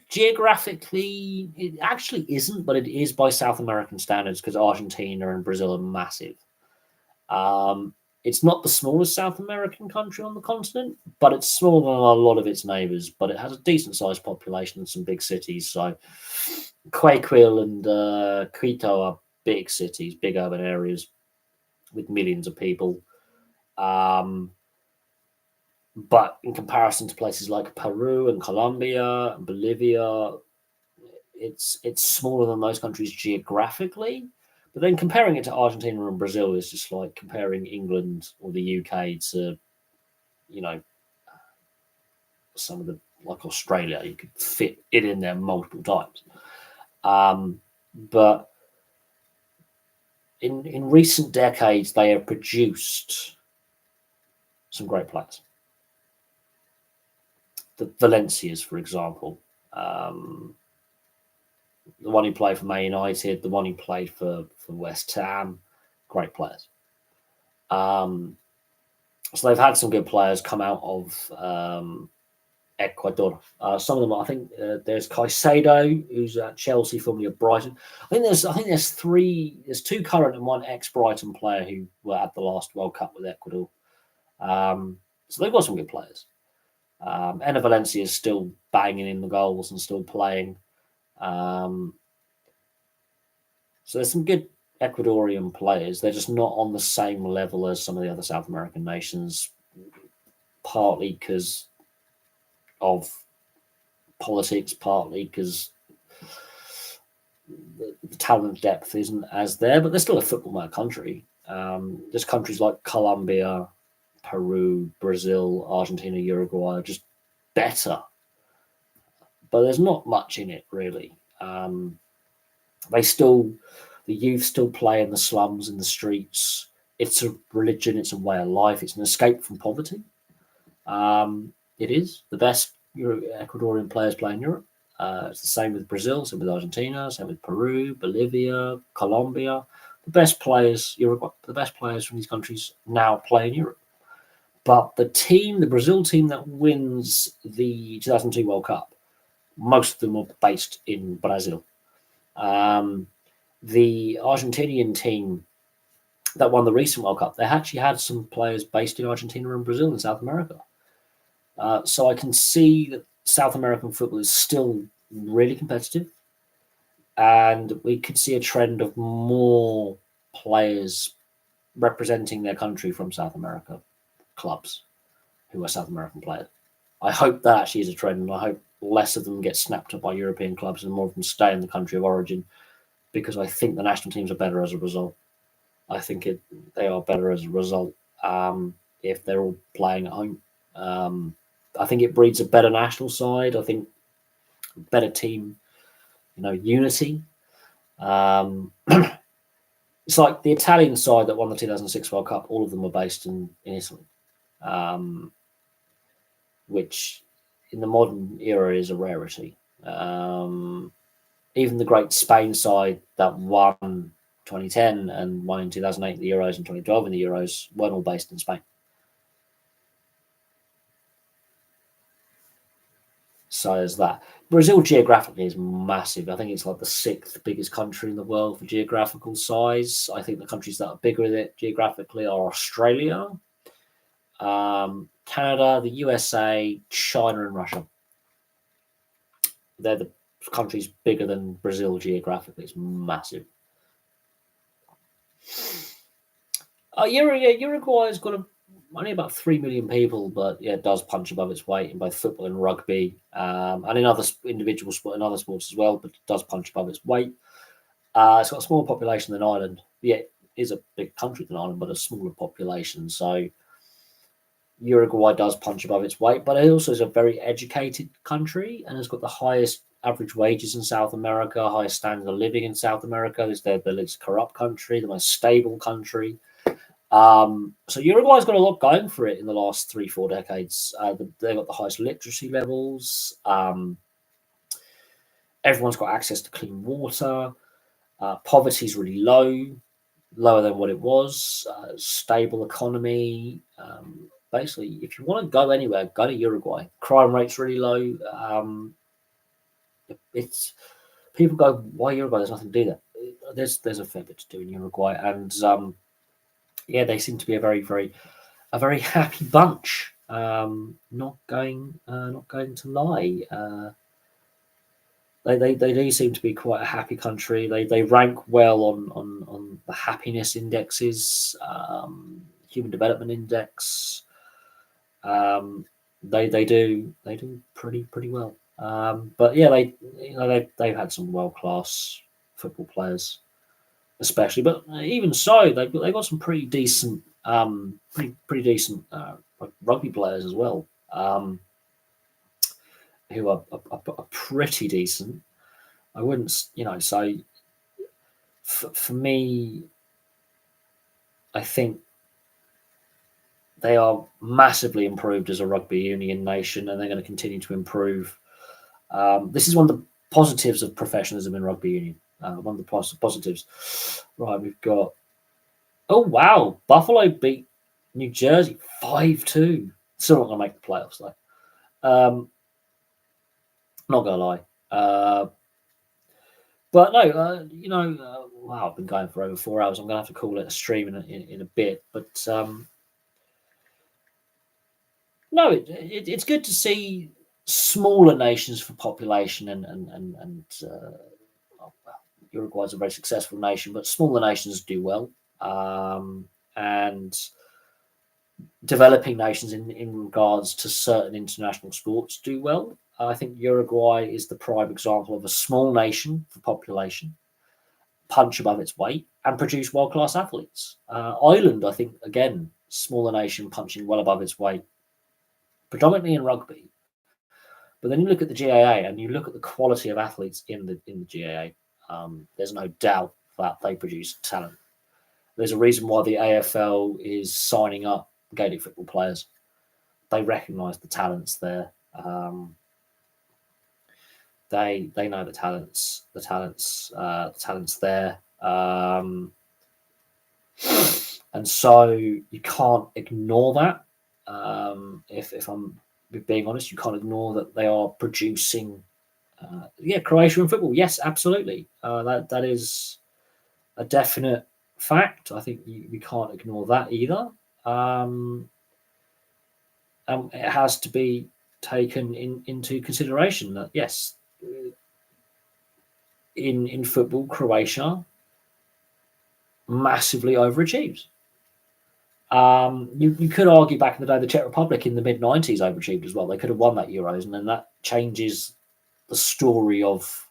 Geographically, it actually isn't, but it is by South American standards because Argentina and Brazil are massive. It's not the smallest South American country on the continent, but it's smaller than a lot of its neighbours. But it has a decent-sized population and some big cities. So Guayaquil and Quito are big cities, big urban areas with millions of people. But in comparison to places like Peru and Colombia and Bolivia, it's smaller than those countries geographically. But then comparing it to Argentina and Brazil is just like comparing England or the UK to, some of the, like Australia. You could fit it in there multiple times. But in recent decades, they have produced some great players. The Valencias, for example, the one who played for Man United, the one who played for West Ham, great players. So they've had some good players come out of Ecuador. Some of them, I think, there's Caicedo, who's at Chelsea, formerly of Brighton. I think there's two current and one ex-Brighton player who were at the last World Cup with Ecuador. So they've got some good players. Enner Valencia is still banging in the goals and still playing. So there's some good Ecuadorian players. They're just not on the same level as some of the other South American nations, partly because of politics, partly because the talent depth isn't as there, but they're still a football mad country. There's countries like Colombia, Peru, Brazil, Argentina, Uruguay are just better. But there's not much in it, really. The youth still play in the slums, in the streets. It's a religion, it's a way of life, it's an escape from poverty. It is. The best Ecuadorian players play in Europe. It's the same with Brazil, same with Argentina, same with Peru, Bolivia, Colombia. The best players from these countries now play in Europe. But the Brazil team that wins the 2002 World Cup, most of them are based in Brazil. The Argentinian team that won the recent World Cup, they actually had some players based in Argentina and Brazil and South America. So I can see that South American football is still really competitive, and we could see a trend of more players representing their country from South America clubs who are South American players. I hope that actually is a trend, and I hope less of them get snapped up by European clubs and more of them stay in the country of origin, because I think the national teams are better as a result. I think they are better as a result if they're all playing at home. I think it breeds a better national side. I think better team, unity. It's like the Italian side that won the 2006 World Cup. All of them were based in Italy, which in the modern era is a rarity. Even the great Spain side that won 2010 and won in 2008 the Euros and 2012 in the Euros weren't all based in Spain. So there's that. Brazil geographically is massive. I think it's like the 6th biggest country in the world for geographical size. I think the countries that are bigger than it geographically are Australia, Canada, the USA, China, and Russia. They're the countries bigger than Brazil geographically. It's massive. Uruguay's got only about 3 million people, but yeah, it does punch above its weight in both football and rugby, and in other individual sport and other sports as well. But it does punch above its weight. It's got a smaller population than Ireland. Yeah, it is a big country than Ireland, but a smaller population. So Uruguay does punch above its weight, but it also is a very educated country and has got the highest average wages in South America, highest standard of living in South America. It's the least corrupt country, the most stable country. So Uruguay's got a lot going for it in the last 3-4 decades. They've got the highest literacy levels. Everyone's got access to clean water. Poverty's really lower than what it was. Stable economy. Basically, if you want to go anywhere, go to Uruguay. Crime rate's really low. It's people go, why Uruguay? There's nothing to do there. There's a fair bit to do in Uruguay, and yeah, they seem to be a very happy bunch. Not going to lie. They do seem to be quite a happy country. They rank well on the happiness indexes, human development index. They do pretty well. But yeah, they've had some world class football players, especially. But even so, they've got some pretty decent rugby players as well, who are pretty decent. I wouldn't, say for me, I think they are massively improved as a rugby union nation, and they're going to continue to improve. This is one of the positives of professionalism in rugby union. One of the positives. Right, we've got. Oh wow! Buffalo beat New Jersey 5-2. Still not going to make the playoffs though. Not gonna lie. But no, wow, I've been going for over 4 hours. I'm gonna have to call it a stream in a bit. But no, it's good to see smaller nations for population and Uruguay's a very successful nation, but smaller nations do well, and developing nations in regards to certain international sports do well. I think Uruguay is the prime example of a small nation for population, punch above its weight, and produce world-class athletes. Ireland, I think, again, smaller nation punching well above its weight, predominantly in rugby. But then you look at the GAA and you look at the quality of athletes in the GAA. There's no doubt that they produce talent. There's a reason why the AFL is signing up Gaelic football players. They recognise the talents there. They know the talents there, and so you can't ignore that. If I'm being honest, you can't ignore that they are producing. Croatia in football. Yes, absolutely. That is a definite fact. I think we can't ignore that either. And it has to be taken into consideration that yes, in football, Croatia massively overachieves. You could argue back in the day the Czech Republic in the mid-90s overachieved as well. They could have won that Euros, and then that changes the story of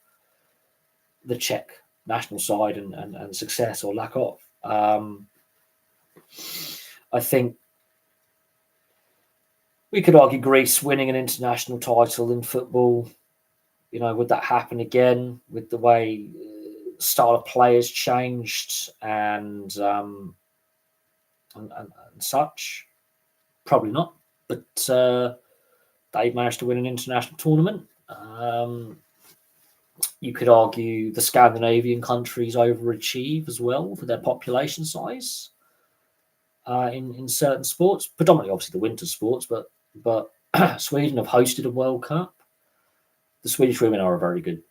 the Czech national side and success or lack of. I think we could argue Greece winning an international title in football. Would that happen again with the way style of players changed and such? Probably not. But they managed to win an international tournament. You could argue the Scandinavian countries overachieve as well for their population size in certain sports, predominantly obviously the winter sports, but Sweden have hosted a World Cup. The Swedish women are a very good,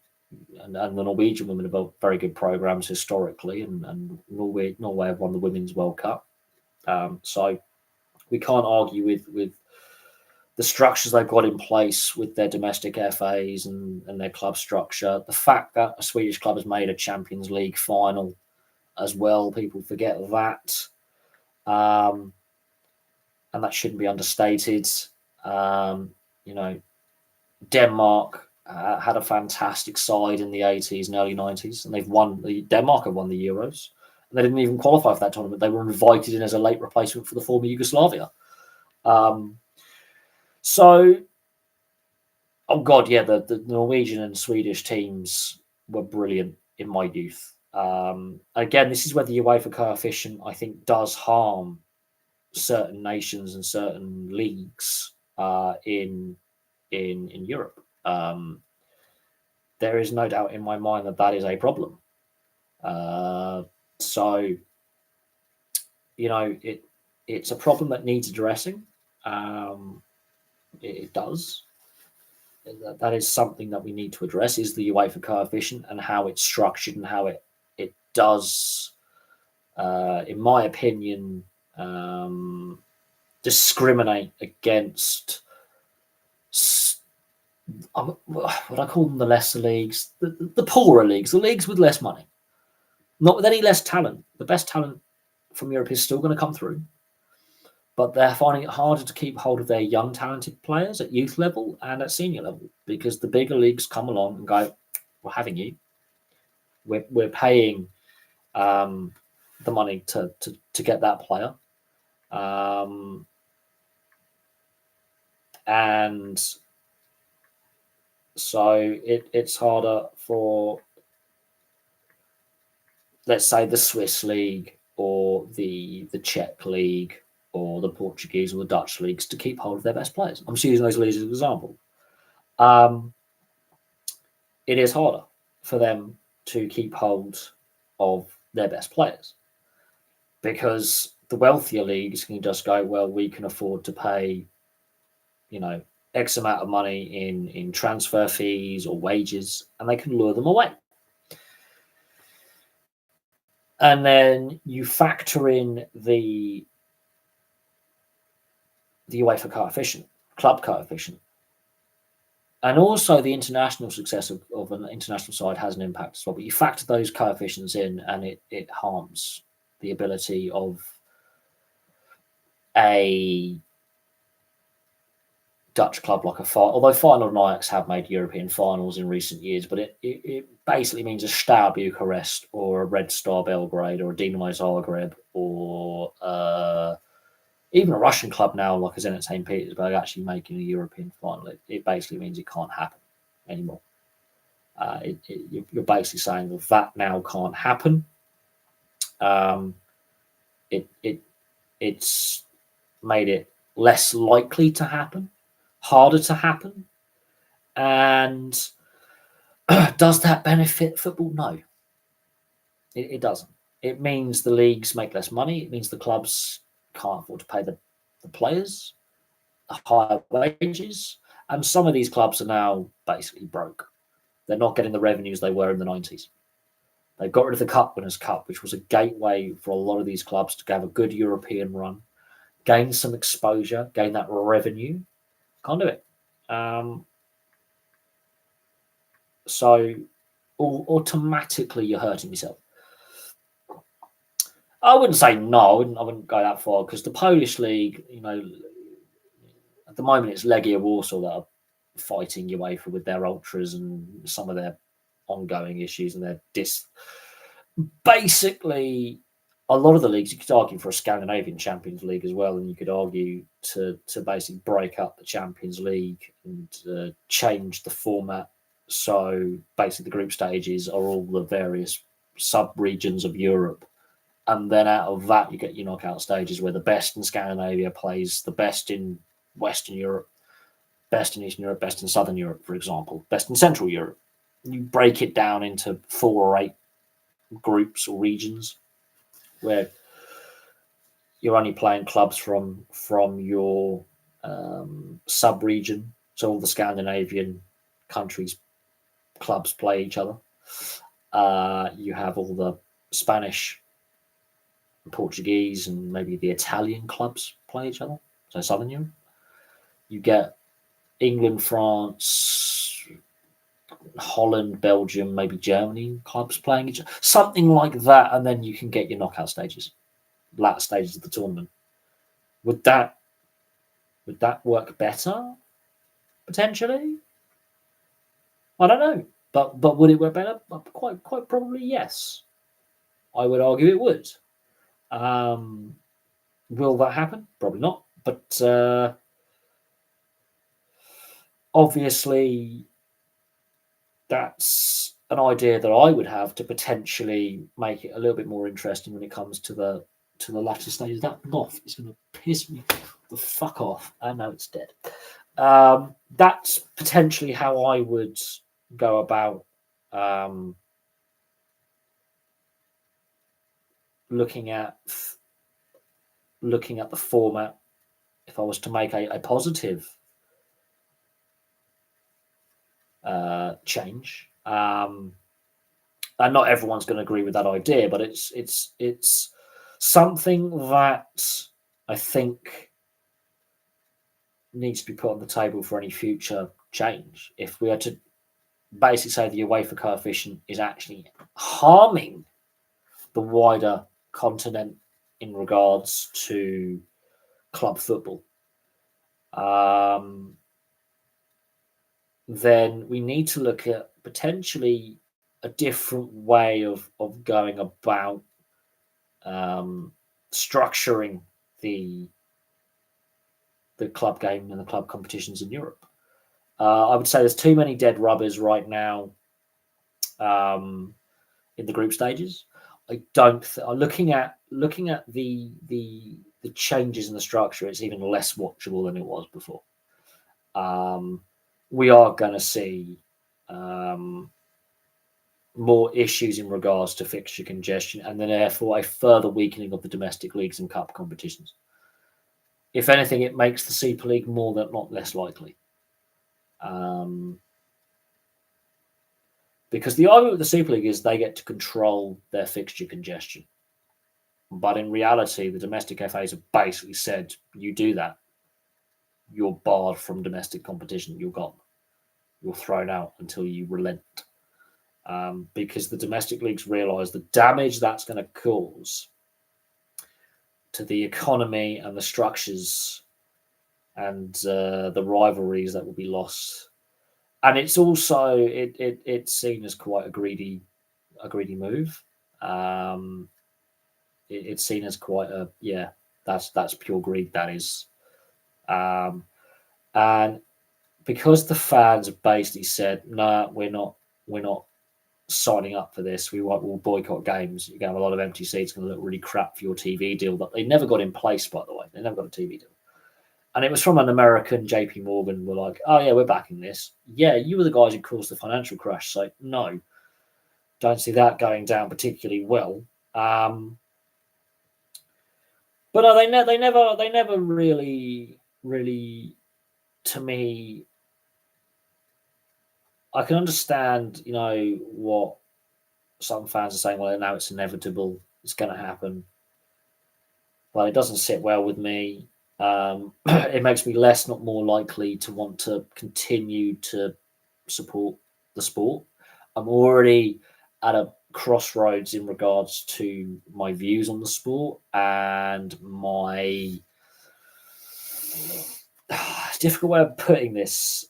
and the Norwegian women have built very good programs historically, and Norway have won the Women's World Cup. So we can't argue with the structures they've got in place with their domestic FAs and their club structure. The fact that a Swedish club has made a Champions League final as well, people forget that. And that shouldn't be understated. Denmark had a fantastic side in the 80s and early 90s, and Denmark have won the Euros. And they didn't even qualify for that tournament. They were invited in as a late replacement for the former Yugoslavia. The Norwegian and Swedish teams were brilliant in my youth. Again, this is where the UEFA coefficient, I think, does harm certain nations and certain leagues in Europe. There is no doubt in my mind that is a problem. It's a problem that needs addressing. It does. That is something that we need to address, is the UEFA coefficient and how it's structured and how it does, in my opinion, discriminate against what I call them the lesser leagues, the poorer leagues, the leagues with less money, not with any less talent. The best talent from Europe is still going to come through, but they're finding it harder to keep hold of their young, talented players at youth level and at senior level, because the bigger leagues come along and go, we're having you. We're paying the money to get that player. And so it's harder for, let's say, the Swiss league or the Czech league or the Portuguese or the Dutch leagues to keep hold of their best players. I'm just using those leagues as an example. It is harder for them to keep hold of their best players, because the wealthier leagues can just go, well, we can afford to pay, X amount of money in transfer fees or wages, and they can lure them away. And then you factor in the UEFA coefficient, club coefficient, and also the international success of an international side has an impact as well. But you factor those coefficients in, and it harms the ability of a Dutch club like although Feyenoord and Ajax have made European finals in recent years, but it basically means a Steaua Bucharest or a Red Star Belgrade or a Dinamo Zagreb or even a Russian club now like a Zenit St. Petersburg actually making a European final. It basically means it can't happen anymore. You're basically saying that now can't happen. It's made it less likely to happen, harder to happen. And does that benefit football? No, it doesn't. It means the leagues make less money. It means the clubs can't afford to pay the players. higher wages, and some of these clubs are now basically broke. They're not getting the revenues they were in the 90s. They got rid of the Cup Winners' Cup, which was a gateway for a lot of these clubs to have a good European run, gain some exposure, gain that revenue. Can't do it. So automatically you're hurting yourself. I wouldn't say no. I wouldn't go that far, because the Polish league, at the moment it's Legia Warsaw that are fighting UEFA with their ultras and some of their ongoing issues and their basically a lot of the leagues. You could argue for a Scandinavian Champions League as well, and you could argue to basically break up the Champions League and change the format. So basically the group stages are all the various sub-regions of Europe, and then out of that you get your knockout stages where the best in Scandinavia plays the best in Western Europe, best in Eastern Europe, best in Southern Europe, for example, best in Central Europe. You break it down into 4 or 8 groups or regions where you're only playing clubs from your sub-region. So all the Scandinavian countries' clubs play each other. You have all the Spanish, Portuguese, and maybe the Italian clubs play each other. So Southern Europe. You get England, France, Holland, Belgium, maybe Germany clubs playing each other. Something like that, and then you can get your knockout stages, latter stages of the tournament. Would that work better? Potentially. I don't know. But would it work better? Quite probably yes. I would argue it would. Will that happen? Probably not. But obviously, that's an idea that I would have to potentially make it a little bit more interesting when it comes to the latter stages. That moth is going to piss me the fuck off. I know it's dead. That's potentially how I would go about looking at the format. If I was to make a positive change, and not everyone's going to agree with that idea, but it's something that I think needs to be put on the table for any future change. If we are to basically say the UEFA coefficient is actually harming the wider continent in regards to club football, then we need to look at potentially a different way of going about structuring the club game and the club competitions in Europe. I would say there's too many dead rubbers right now in the group stages. I don't. Looking at the changes in the structure, it's even less watchable than it was before. We are going to see more issues in regards to fixture congestion, and then therefore a further weakening of the domestic leagues and cup competitions. If anything, it makes the Super League more than not less likely. Because the argument with the Super League is they get to control their fixture congestion. But in reality, the domestic FAs have basically said, you do that, you're barred from domestic competition, you're gone. You're thrown out until you relent. Because the domestic leagues realise the damage that's going to cause to the economy and the structures and the rivalries that will be lost. And it's also it's seen as quite a greedy move. It's seen as quite that's pure greed. That is, and because the fans have basically said, no, we're not signing up for this. We'll boycott games. You're going to have a lot of empty seats. Going to look really crap for your TV deal that they never got in place. By the way, they never got a TV deal. And it was from an American, JP Morgan, were like, oh, yeah, we're backing this. Yeah, you were the guys who caused the financial crash. So, no, don't see that going down particularly well. But no, they never really really, to me, I can understand, what some fans are saying. Well, now it's inevitable; it's going to happen. Well, it doesn't sit well with me. It makes me less, not more likely to want to continue to support the sport. I'm already at a crossroads in regards to my views on the sport and my difficult way of putting this.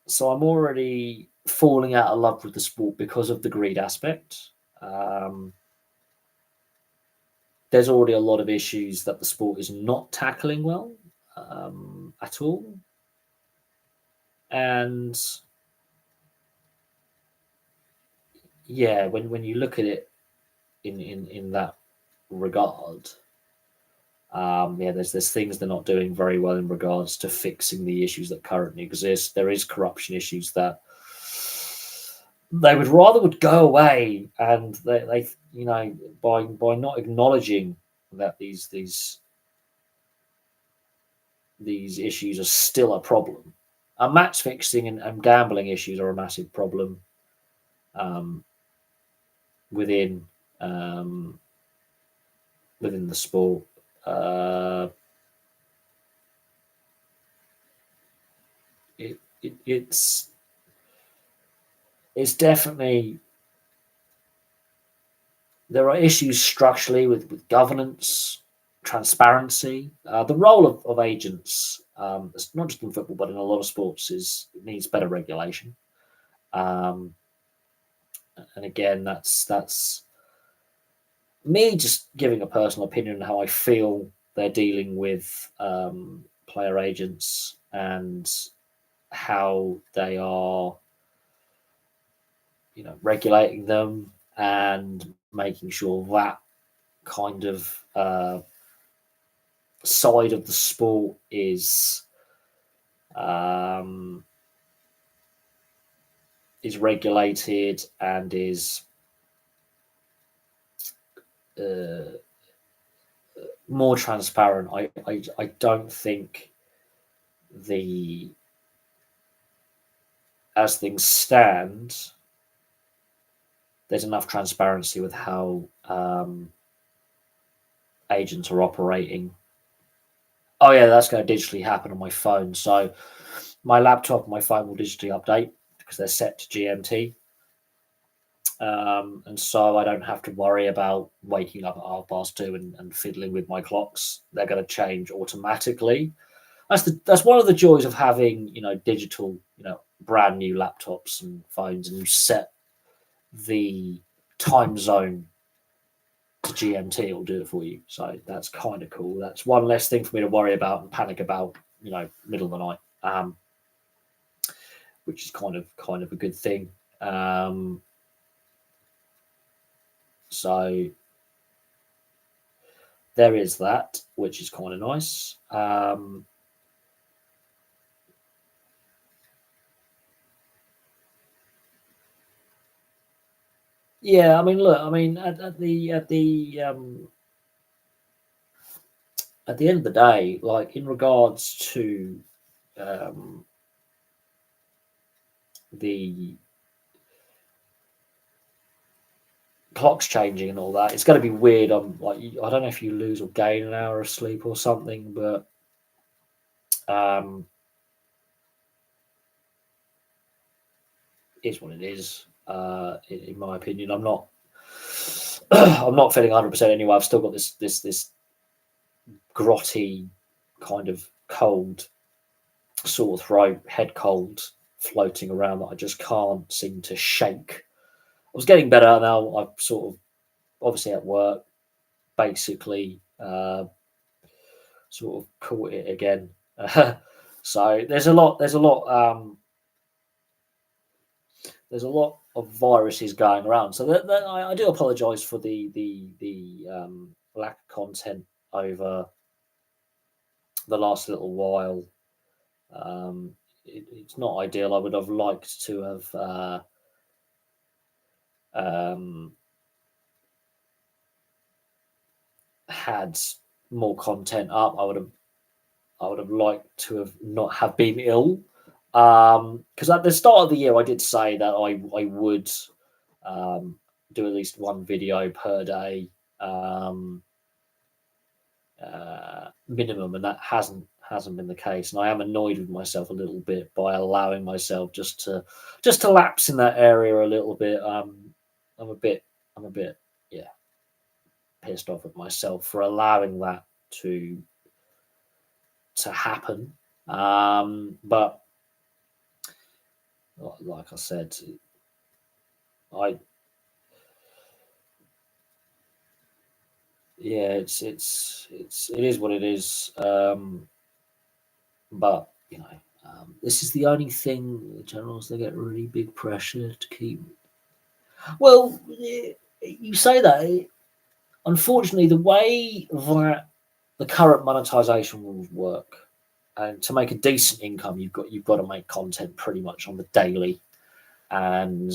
So I'm already falling out of love with the sport because of the greed aspect. Um, there's already a lot of issues that the sport is not tackling well at all. And yeah, when you look at it in that regard, yeah, there's things they're not doing very well in regards to fixing the issues that currently exist. There is corruption issues that they would rather would go away, and they by not acknowledging that these issues are still a problem. Match fixing and gambling issues are a massive problem um, within um, within the sport. Uh, it's definitely, there are issues structurally with governance, transparency. The role of agents, it's not just in football but in a lot of sports, is needs better regulation. Um, and again, that's me just giving a personal opinion on how I feel they're dealing with player agents and how they are, regulating them and making sure that kind of side of the sport um, is regulated and is uh, more transparent. I don't think the as things stand, there's enough transparency with how agents are operating. Oh yeah, that's going to digitally happen on my phone. So my laptop and my phone will digitally update because they're set to GMT. And so I don't have to worry about waking up at 2:30 and fiddling with my clocks. They're going to change automatically. That's one of the joys of having digital, brand new laptops and phones, and you set the time zone to GMT. It'll do it for you. So that's kind of cool. That's one less thing for me to worry about and panic about. Middle of the night, which is kind of a good thing. So there is that, which is kind of nice. Yeah, I mean, look, I mean, at the end of the day, like in regards to um, the clocks changing and all that, it's going to be weird. Like, I don't know if you lose or gain an hour of sleep or something, but it's what it is. In my opinion, I'm not. I'm not feeling 100% anyway. I've still got this grotty kind of cold, sore throat, head cold floating around that I just can't seem to shake. I was getting better now. I'm sort of obviously at work, basically sort of caught it again. So there's a lot of viruses going around. So I do apologise for the lack of content over the last little while. It's not ideal. I would have liked to have um, had more content up. I would have I would have liked to have not have been ill. Because at the start of the year, I did say that I would do at least one video per day minimum, and that hasn't been the case. And I am annoyed with myself a little bit by allowing myself just to lapse in that area a little bit. I'm a bit yeah pissed off at myself for allowing that to happen. But like I said, I yeah, it is what it is. But this is the only thing the generals, they get really big pressure to keep. Well, you say that. Unfortunately, the way that the current monetization rules work, and to make a decent income, you've got to make content pretty much on the daily, and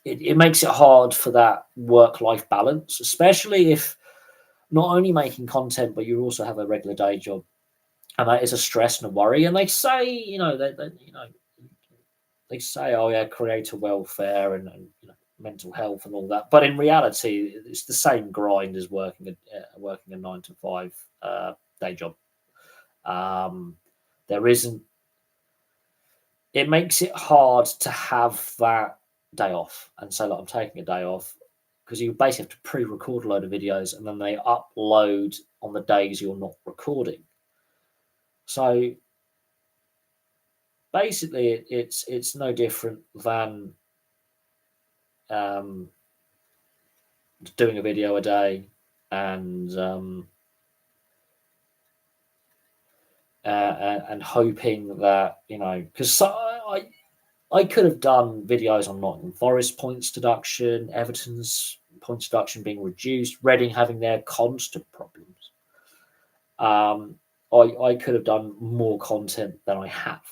it makes it hard for that work-life balance, especially if not only making content, but you also have a regular day job, and that is a stress and a worry. And they say, they say, oh yeah, creator welfare and mental health and all that. But in reality, it's the same grind as working a 9 to 5 day job. There isn't. It makes it hard to have that day off and say, look, I'm taking a day off, because you basically have to pre-record a load of videos and then they upload on the days you're not recording. So basically, it's no different than doing a video a day and hoping that because I could have done videos on Nottingham Forest points deduction, Everton's points deduction being reduced, Reading having their constant problems. I could have done more content than I have.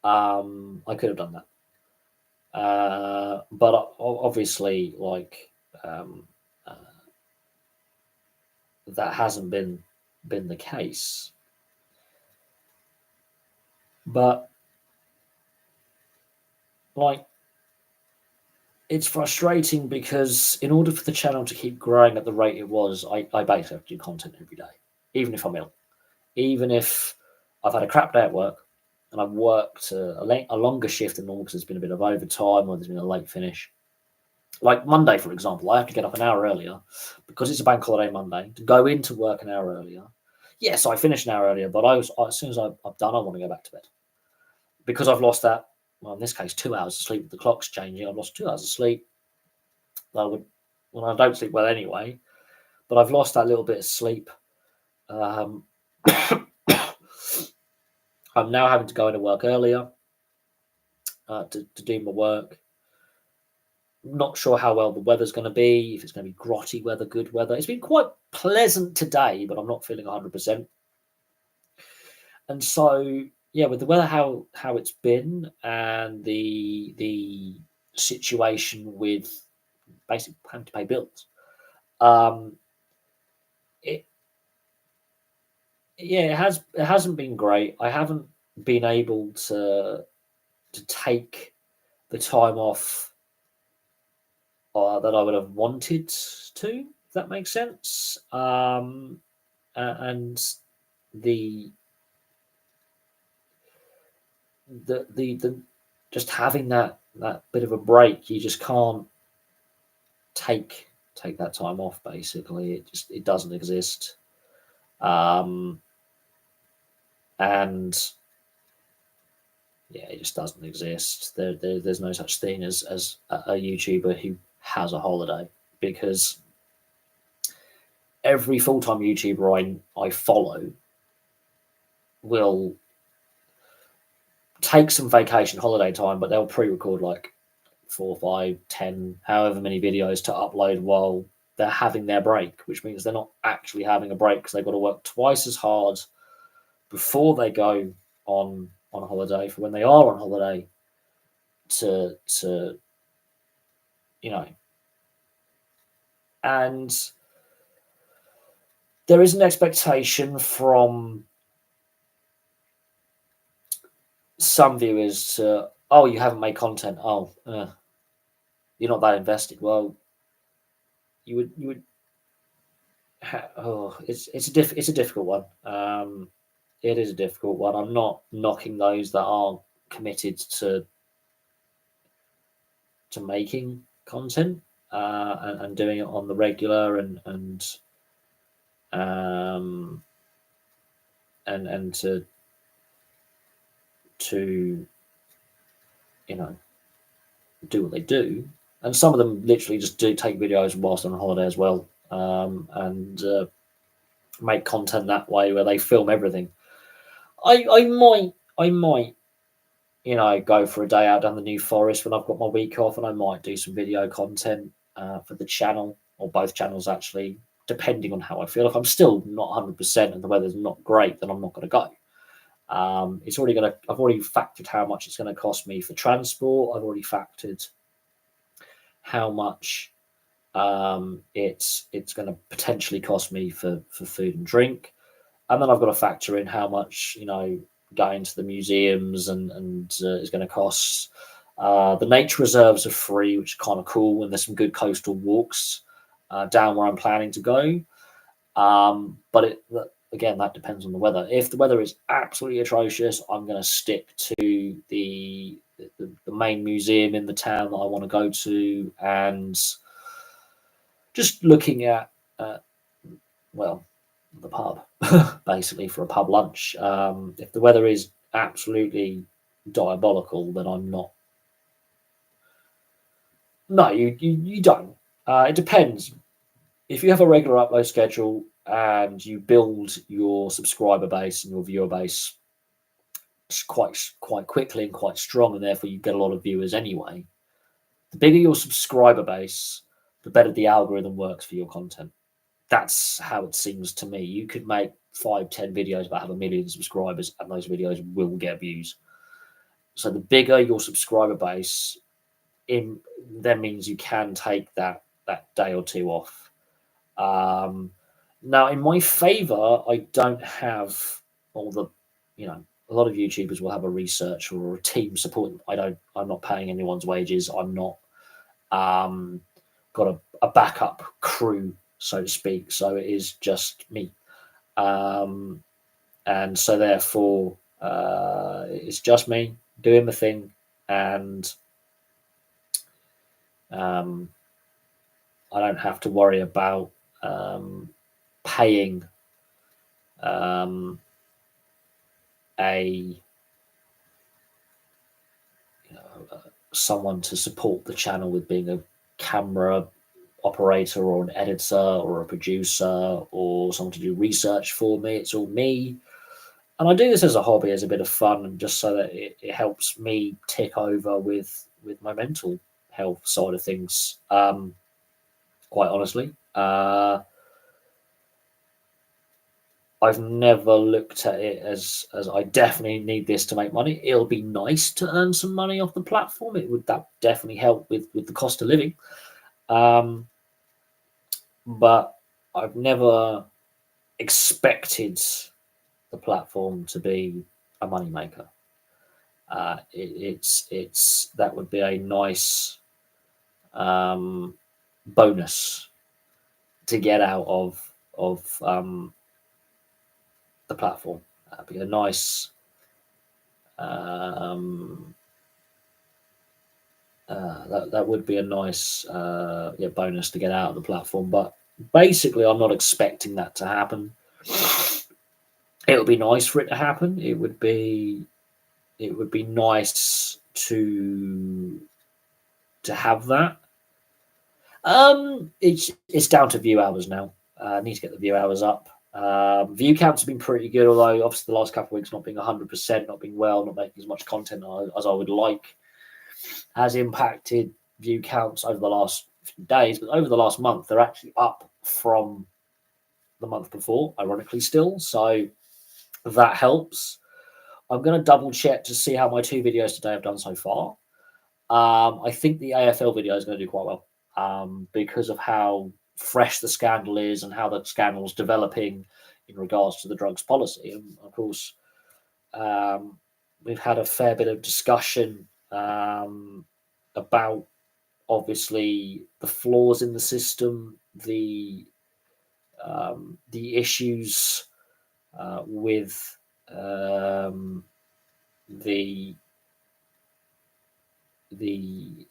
I could have done that. But obviously, that hasn't been the case. But it's frustrating because in order for the channel to keep growing at the rate it was, I basically have to do content every day, even if I'm ill, even if I've had a crap day at work and I've worked a longer shift than normal because there's been a bit of overtime or there's been a late finish. Like Monday, for example, I have to get up an hour earlier because it's a bank holiday Monday to go into work an hour earlier. Yes, I finished an hour earlier, but as soon as I'm done, I want to go back to bed because I've lost that. Well, in this case, 2 hours of sleep with the clocks changing. I've lost 2 hours of sleep. I don't sleep well anyway, but I've lost that little bit of sleep. I'm now having to go into work earlier to do my work. Not sure how well the weather's going to be, if it's going to be grotty weather, good weather. It's been quite pleasant today, but I'm not feeling 100%. And so, yeah, with the weather, how it's been, and the situation with basically having to pay bills, it hasn't been great. I haven't been able to take the time off that I would have wanted to, if that makes sense. And the just having that bit of a break, you just can't take that time off. Basically, it doesn't exist. And yeah, it just doesn't exist. There's no such thing as a YouTuber who has a holiday, because every full-time YouTuber I follow will take some vacation holiday time, but they'll pre-record like 4, 5, 10, however many videos to upload while they're having their break, which means they're not actually having a break because they've got to work twice as hard before they go on holiday for when they are on holiday to and there is an expectation from some viewers to, oh, you haven't made content. Oh, you're not that invested. Well, you would. It's a difficult one. It is a difficult one. I'm not knocking those that are committed to making content and doing it on the regular and to do what they do. And some of them literally just do take videos whilst on holiday as well, and make content that way where they film everything. I might go for a day out down the New Forest when I've got my week off, and I might do some video content for the channel, or both channels actually, depending on how I feel. If I'm still not 100% and the weather's not great, then I'm not going to go. I've already factored how much it's going to cost me for transport. I've already factored how much it's going to potentially cost me for food and drink, and then I've got to factor in how much going to the museums and is going to cost. The nature reserves are free, which is kind of cool, and there's some good coastal walks down where I'm planning to go. But again, that depends on the weather. If the weather is absolutely atrocious, I'm going to stick to the main museum in the town that I want to go to, and just looking at the pub, basically, for a pub lunch. If the weather is absolutely diabolical, then I'm not. No, you don't. It depends. If you have a regular upload schedule and you build your subscriber base and your viewer base quite quickly and quite strong, and therefore you get a lot of viewers anyway, the bigger your subscriber base, the better the algorithm works for your content. That's how it seems to me. You could make 5-10 videos about having 1 million subscribers, and those videos will get views. So the bigger your subscriber base, then means you can take that day or two off. Now, in my favor, I don't have all the, a lot of YouTubers will have a researcher or a team supporting. I'm not paying anyone's wages. I'm not got a backup crew, so to speak. So it is just me. And so therefore, it's just me doing the thing, and I don't have to worry about paying someone to support the channel with being a camera operator or an editor or a producer or someone to do research for me. It's all me. And I do this as a hobby, as a bit of fun, and just so that it helps me tick over with my mental health side of things. Quite honestly, I've never looked at it as I definitely need this to make money. It'll be nice to earn some money off the platform. That definitely help with the cost of living. But I've never expected the platform to be a moneymaker. It's that would be a nice bonus to get out of the platform. That'd be a nice that would be a nice bonus to get out of the platform. But basically, I'm not expecting that to happen. It would be nice for it to happen. It would be nice to have that. It's down to view hours now. I need to get the view hours up. View counts have been pretty good, although obviously the last couple of weeks not being 100%, not being well, not making as much content as I would like, has impacted view counts over the last few days. But over the last month, they're actually up from the month before, ironically still. So that helps. I'm going to double check to see how my 2 videos today have done so far. I think the AFL video is going to do quite well because of how fresh the scandal is and how the scandal is developing in regards to the drugs policy. And of course, we've had a fair bit of discussion about obviously the flaws in the system, the issues with the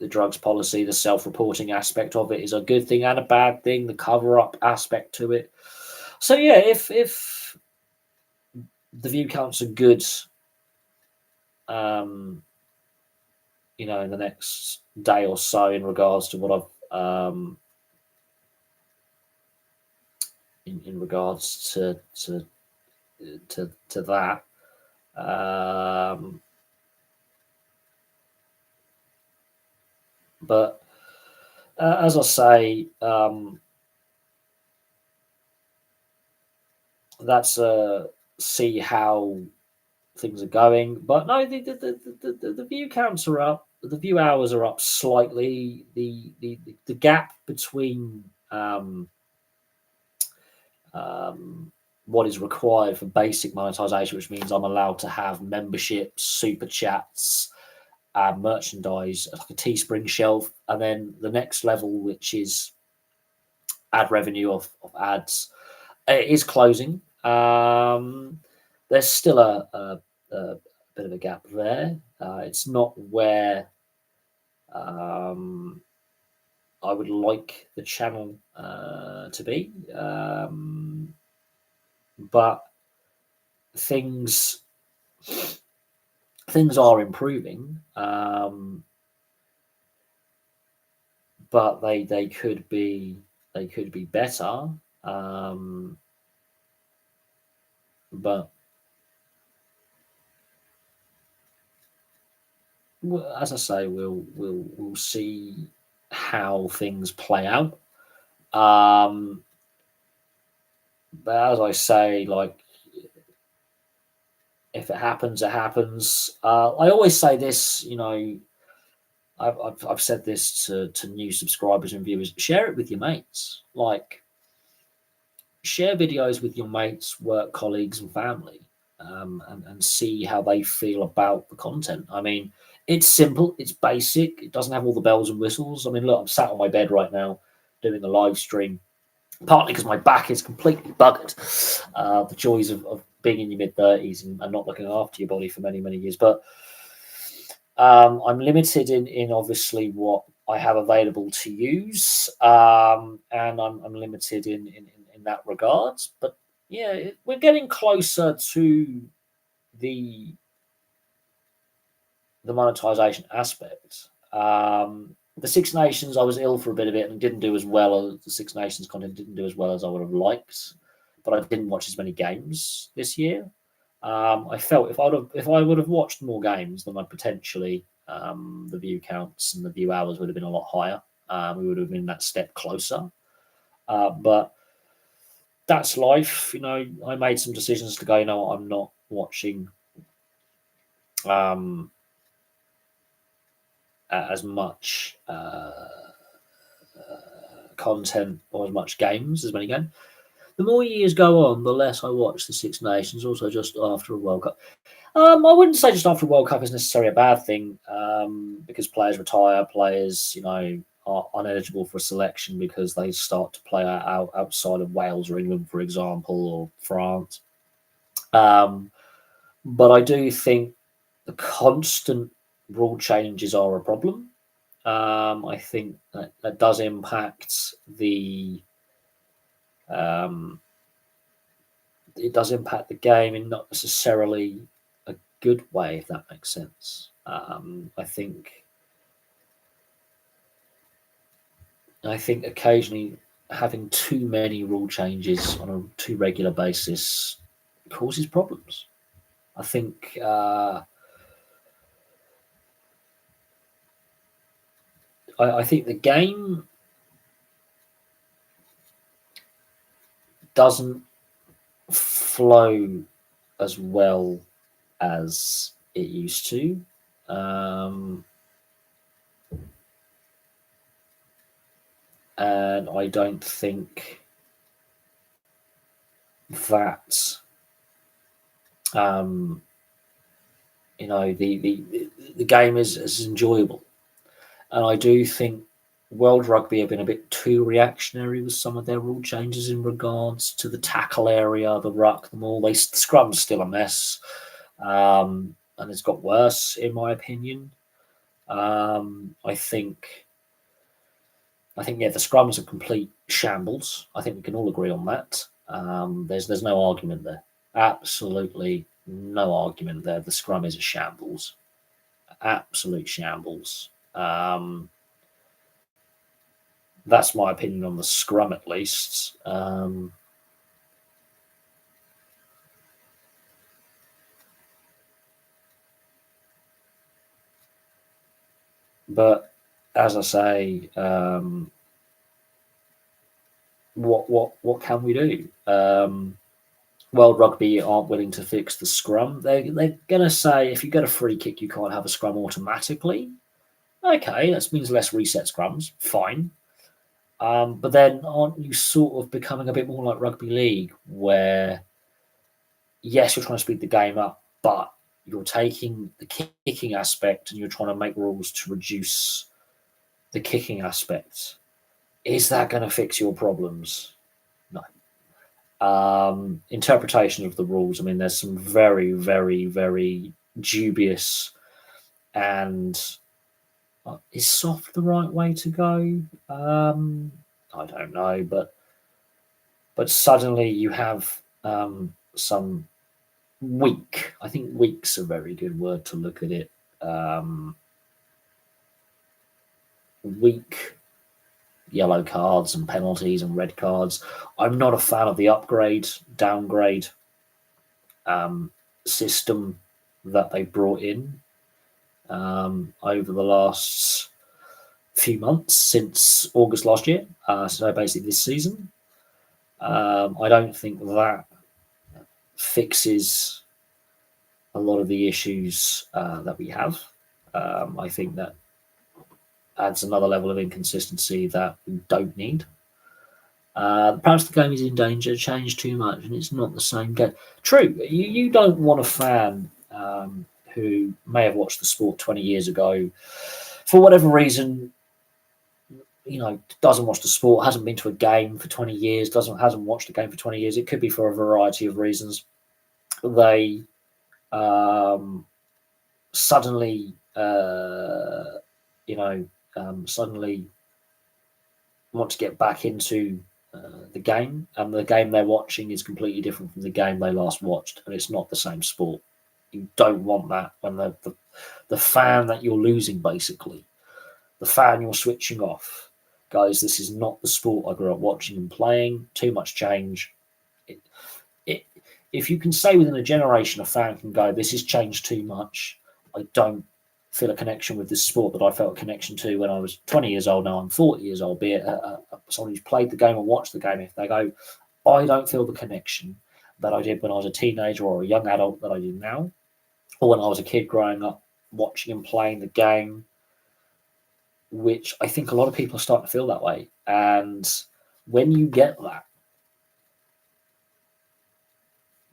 drugs policy. The self-reporting aspect of it is a good thing and a bad thing. The cover-up aspect to it. So yeah, if the view counts are good, in the next day or so in regards to what I've in regards to that. But as I say, that's see how things are going. But no, the view counts are up. The view hours are up slightly. The gap between what is required for basic monetization, which means I'm allowed to have memberships, super chats, merchandise, like a Teespring shelf, and then the next level, which is ad revenue of ads, is closing. There's still a bit of a gap there. It's not where I would like the channel to be, but things are improving, but they could be better. But as I say, we'll see how things play out. But as I say, like, if it happens, it happens. I always say this, I've said this to new subscribers and viewers: share it with your mates. Like, share videos with your mates, work colleagues, and family, and see how they feel about the content. I mean, it's simple, it's basic, it doesn't have all the bells and whistles. I mean, look, I'm sat on my bed right now doing a live stream, partly because my back is completely buggered. The joys of being in your mid-30s and not looking after your body for many, many years. But I'm limited in obviously what I have available to use, and I'm limited in that regards. But yeah, we're getting closer to the monetization aspect. The Six Nations, I was ill for a bit of it and didn't do as well. As the Six Nations content didn't do as well as I would have liked, but I didn't watch as many games this year. I felt if I would have watched more games, then I'd potentially the view counts and the view hours would have been a lot higher. We would have been that step closer. But that's life. I made some decisions to go, I'm not watching as much content or as much games, as many games. The more years go on, the less I watch the Six Nations, also just after a World Cup. I wouldn't say just after a World Cup is necessarily a bad thing, because players retire, players, are uneligible for selection because they start to play outside of Wales or England, for example, or France. But I do think the constant rule changes are a problem. I think that does impact the game in not necessarily a good way, if that makes sense. I think occasionally having too many rule changes on a too regular basis causes problems. I think I think the game doesn't flow as well as it used to. and I don't think that the game is as enjoyable. And I do think World Rugby have been a bit too reactionary with some of their rule changes in regards to the tackle area, the ruck, the maul. The scrum's still a mess, and it's got worse in my opinion. I think yeah, the scrum's a complete shambles. I think we can all agree on that. There's no argument there. Absolutely no argument there. The scrum is a shambles, absolute shambles. That's my opinion on the scrum, at least. But as I say, what can we do? World Rugby aren't willing to fix the scrum. They're going to say if you get a free kick, you can't have a scrum automatically. Okay, that means less reset scrums. Fine. But then aren't you sort of becoming a bit more like rugby league, where yes, you're trying to speed the game up, but you're taking the kicking aspect and you're trying to make rules to reduce the kicking aspect. Is that going to fix your problems? No. Interpretation of the rules. I mean, there's some very, very, very dubious and is soft the right way to go? I don't know, but suddenly you have some weak. I think weak's a very good word to look at it. Weak yellow cards and penalties and red cards. I'm not a fan of the upgrade, downgrade system that they brought in over the last few months since August last year. So basically this season. I don't think that fixes a lot of the issues that we have. I think that adds another level of inconsistency that we don't need. Perhaps the game is in danger, changed too much, and it's not the same game. True, you don't want a fan who may have watched the sport 20 years ago, for whatever reason, doesn't watch the sport, hasn't been to a game for 20 years, hasn't watched a game for 20 years. It could be for a variety of reasons. They suddenly, suddenly want to get back into the game, and the game they're watching is completely different from the game they last watched, and it's not the same sport. You don't want that when the fan that you're losing, basically, the fan you're switching off, guys, this is not the sport I grew up watching and playing. Too much change. If you can say within a generation a fan can go, this has changed too much, I don't feel a connection with this sport that I felt a connection to when I was 20 years old. Now I'm 40 years old, be it someone who's played the game or watched the game. If they go, I don't feel the connection that I did when I was a teenager or a young adult that I do now, or when I was a kid growing up watching and playing the game, which I think a lot of people are starting to feel that way. And when you get that,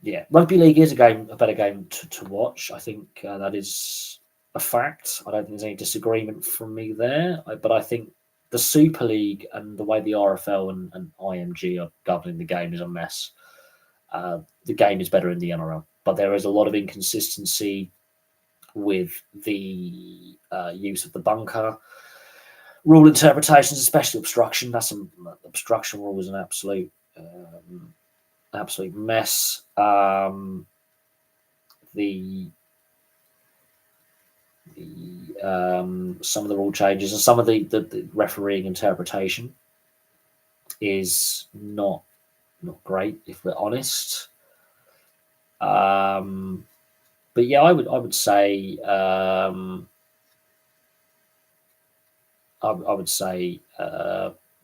yeah, rugby league is a better game to watch. I think that is a fact. I don't think there's any disagreement from me there. But I think the Super League and the way the RFL and IMG are governing the game is a mess. The game is better in the NRL, but there is a lot of inconsistency with the use of the bunker rule interpretations, especially obstruction. That's an obstruction rule is an absolute mess. Some of the rule changes and some of the refereeing interpretation is not great, if we're honest. But yeah, I would say I would say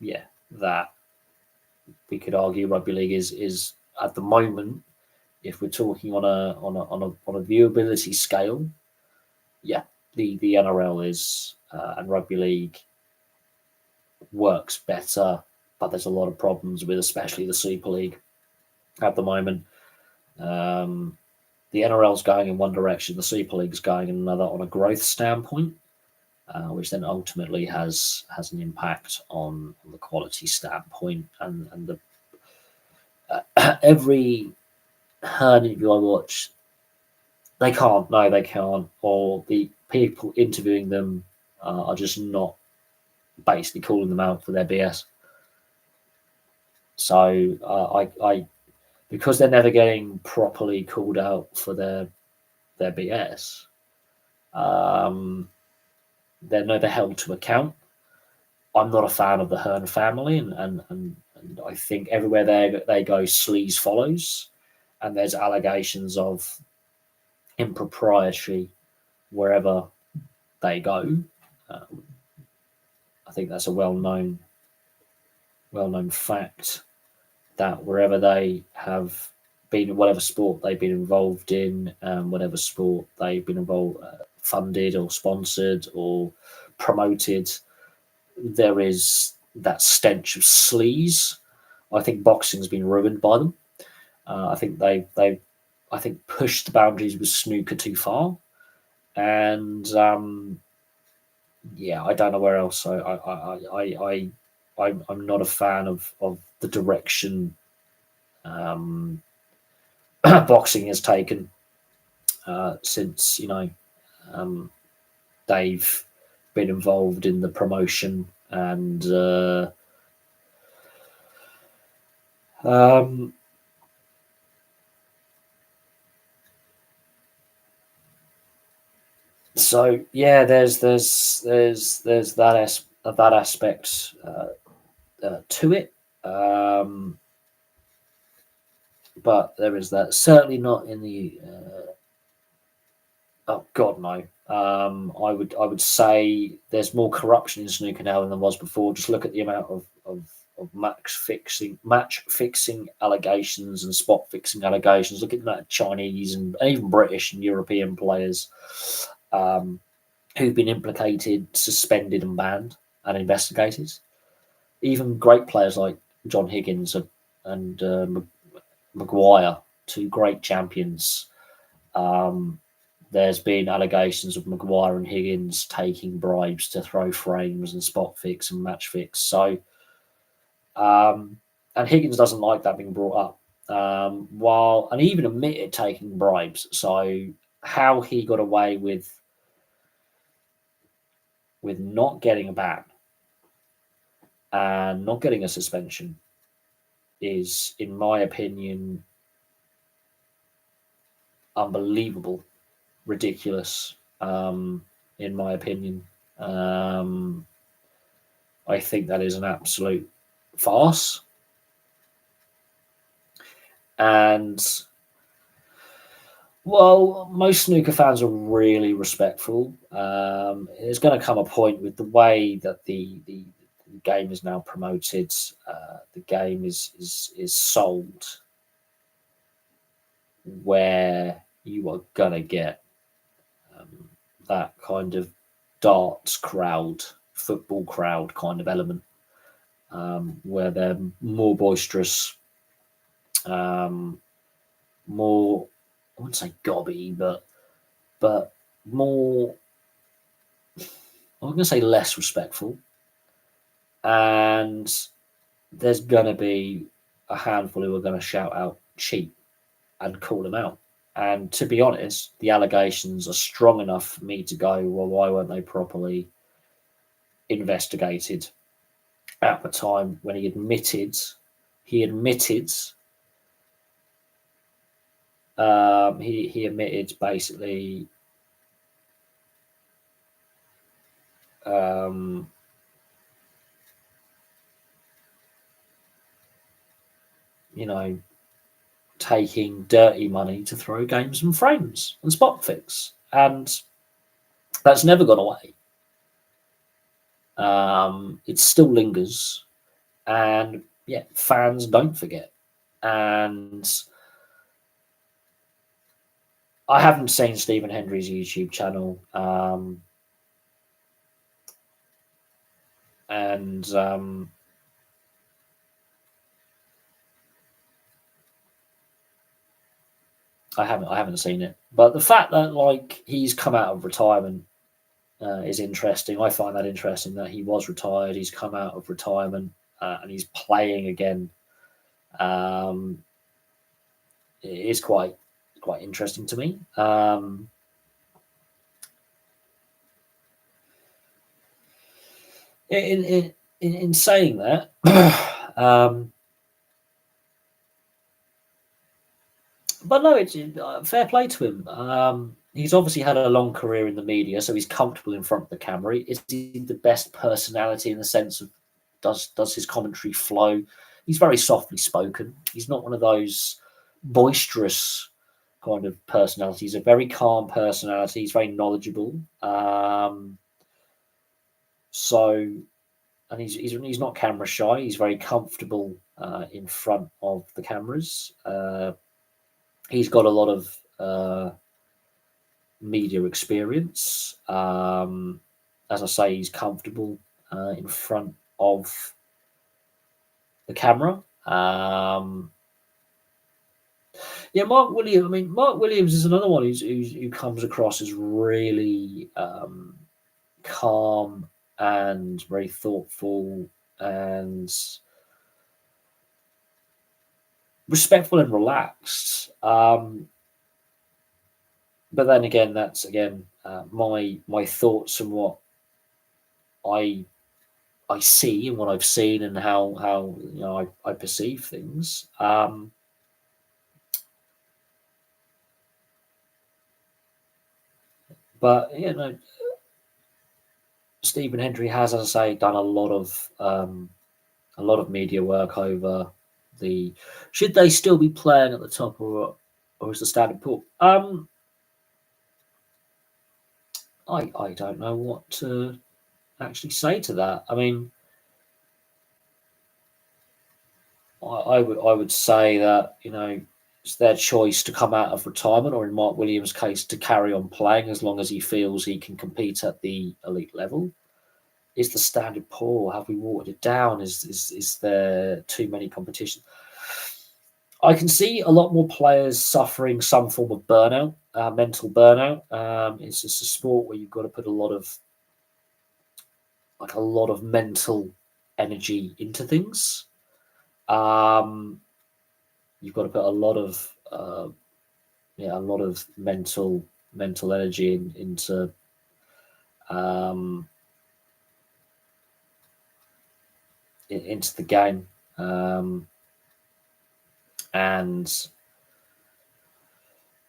yeah, that we could argue rugby league is at the moment, if we're talking on a viewability scale, yeah, the NRL is and rugby league works better, but there's a lot of problems with, especially the Super League at the moment. The NRL's going in one direction, the Super League's going in another on a growth standpoint, which then ultimately has an impact on the quality standpoint. And the every herd interview I watch, they can't, or the people interviewing them are just not basically calling them out for their BS. So I because they're never getting properly called out for their BS, they're never held to account. I'm not a fan of the Hearn family, and I think everywhere they go, sleaze follows, and there's allegations of impropriety wherever they go. I think that's a well-known fact that wherever they have been, whatever sport they've been involved in, whatever sport they've been involved, funded or sponsored or promoted, there is that stench of sleaze. I think boxing's been ruined by them. I think they I think pushed the boundaries with snooker too far, and yeah, I don't know where else. I'm not a fan of the direction boxing has taken since they've been involved in the promotion and so yeah, there's that aspect to it, but there is that certainly not in the oh god no. I would say there's more corruption in snooker now than there was before. Just look at the amount of match fixing allegations and spot fixing allegations. Look at that Chinese and even British and European players who've been implicated, suspended, and banned and investigated. Even great players like John Higgins and Maguire, two great champions. There's been allegations of Maguire and Higgins taking bribes to throw frames and spot fix and match fix. So, and Higgins doesn't like that being brought up. And he even admitted taking bribes. So, how he got away with not getting a ban and not getting a suspension is, in my opinion, unbelievable, ridiculous. In my opinion, I think that is an absolute farce. And well, most snooker fans are really respectful. There's going to come a point with the way that the game is now promoted. The game is sold, where you are gonna get that kind of darts crowd, football crowd kind of element, where they're more boisterous, more, I wouldn't say gobby, but more, I'm going to say less respectful. And there's going to be a handful who are going to shout out cheat and call them out. And to be honest, the allegations are strong enough for me to go, well, why weren't they properly investigated at the time when he admitted he admitted basically taking dirty money to throw games and frames and spot fix, and that's never gone away. It still lingers, and yeah, fans don't forget. And I haven't seen Stephen Hendry's YouTube channel, and I haven't seen it, but the fact that like he's come out of retirement is interesting. I find that interesting that he was retired, he's come out of retirement, and he's playing again. Um, it is quite interesting to me. In saying that, but no, it's fair play to him. He's obviously had a long career in the media, so he's comfortable in front of the camera. Is he the best personality in the sense of does his commentary flow? He's very softly spoken. He's not one of those boisterous kind of personalities. He's a very calm personality. He's very knowledgeable. So, and he's not camera shy. He's very comfortable in front of the cameras. He's got a lot of media experience. As I say, he's comfortable in front of the camera. Yeah, Mark Williams. I mean, Mark Williams is another one who comes across as really calm and very thoughtful and respectful and relaxed. But then again, that's again my thoughts and what I I see and what I've seen and how I perceive things. But Stephen Hendry has, as I say, done a lot of media work over the. Should they still be playing at the top, or is the standard pool? I don't know what to actually say to that. I mean, I would say that it's their choice to come out of retirement, or in Mark Williams' case, to carry on playing as long as he feels he can compete at the elite level. Is the standard poor? Have we watered it down? Is there too many competitions? I can see a lot more players suffering some form of burnout, mental burnout. It's just a sport where you've got to put a lot of mental energy into things. You've got to put a lot of mental energy um, into the game, and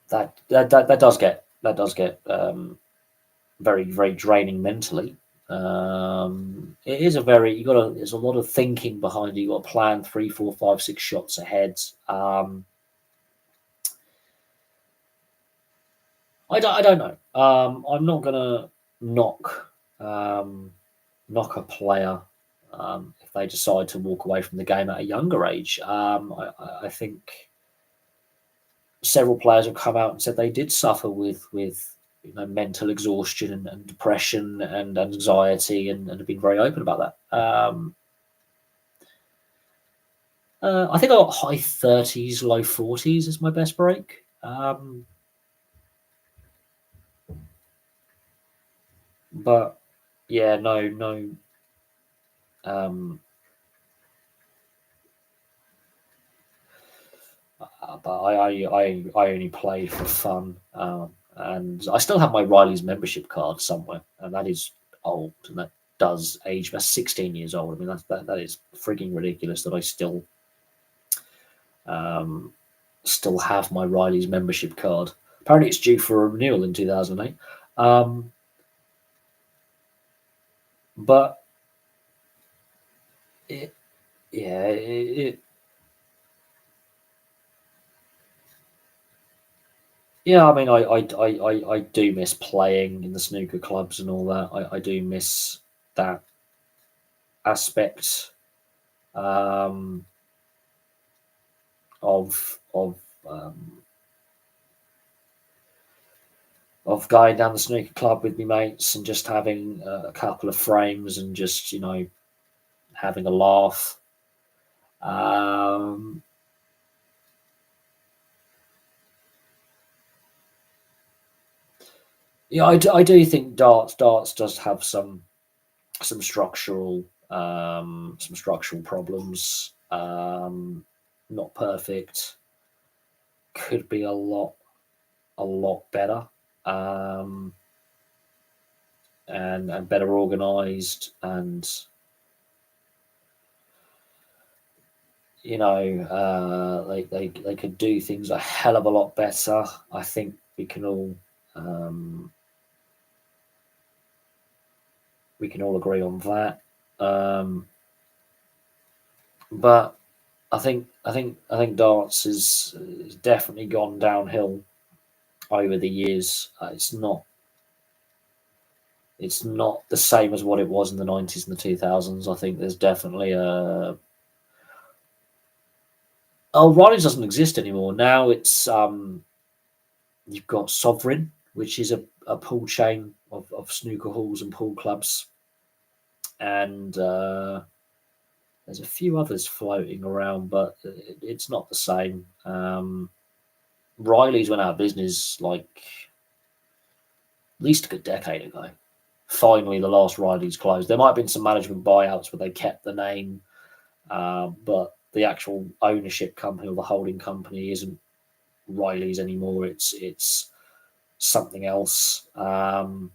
that does get very very draining mentally. It is there's a lot of thinking behind it. You got to plan 3, 4, 5, 6 shots ahead. I don't know. I'm not gonna knock knock a player if they decide to walk away from the game at a younger age. I think several players have come out and said they did suffer with mental exhaustion and depression and anxiety, and have been very open about that. I think I got high 30s, low 40s as my best break. But yeah, no. But I only play for fun, and I still have my Riley's membership card somewhere, and that is old, and that does age. That's 16 years old. I mean, that is freaking ridiculous that I still have my Riley's membership card. Apparently, it's due for a renewal in 2008. But yeah, yeah. I mean, I do miss playing in the snooker clubs and all that. I do miss that aspect of of going down the snooker club with my mates and just having a couple of frames and just having a laugh. Yeah, I do think darts does have some structural problems. Not perfect. Could be a lot better. Um, and better organized, and they could do things a hell of a lot better. I think um, we can all agree on that. But I think darts is definitely gone downhill over the years. It's not the same as what it was in the 90s and the 2000s. I think there's definitely a Riley's doesn't exist anymore. Now it's you've got Sovereign, which is a pool chain of snooker halls and pool clubs, and there's a few others floating around, but it's not the same. Riley's went out of business like at least a good decade ago. Finally, the last Riley's closed. There might have been some management buyouts where they kept the name, but the actual ownership company or the holding company isn't Riley's anymore. It's something else. But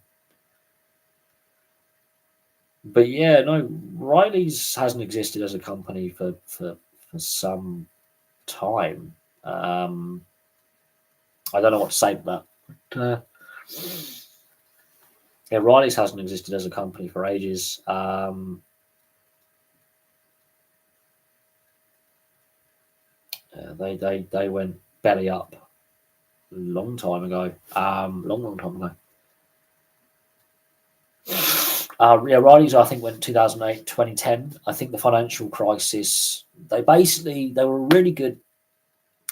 yeah, no, Riley's hasn't existed as a company for some time. I don't know what to say about that. Yeah, Riley's hasn't existed as a company for ages. They went belly up a long time ago. Long time ago. Yeah, Riley's I think went 2008, 2010. I think the financial crisis. They were really good.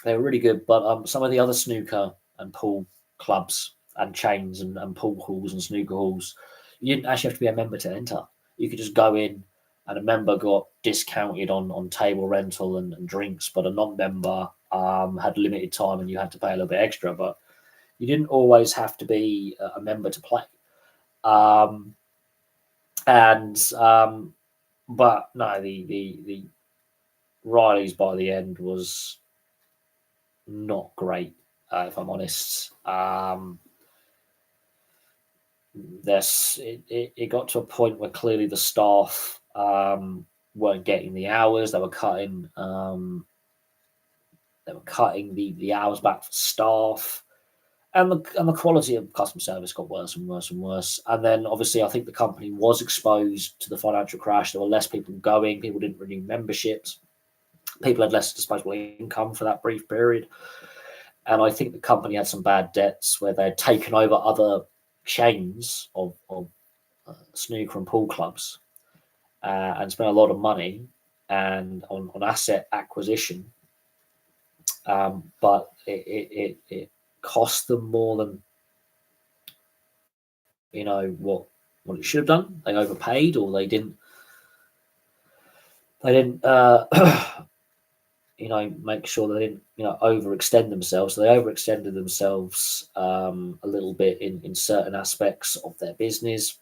They were really good, but some of the other snooker and pool clubs and chains and pool halls and snooker halls, you didn't actually have to be a member to enter. You could just go in, and a member got discounted on table rental and drinks, but a non-member had limited time and you had to pay a little bit extra. But you didn't always have to be a member to play. Um, and But no, the Riley's by the end was not great, if I'm honest. It got to a point where clearly the staff weren't getting the hours. They were cutting the hours back for staff, and the quality of customer service got worse and worse and worse. And then obviously, I think the company was exposed to the financial crash. There were less people going. People didn't renew memberships. People had less disposable income for that brief period. And I think the company had some bad debts where they'd taken over other chains of snooker and pool clubs and spent a lot of money and on asset acquisition. But it cost them more than what it should have done. They overpaid, or they didn't make sure they didn't overextend themselves. So they overextended themselves a little bit in certain aspects of their business,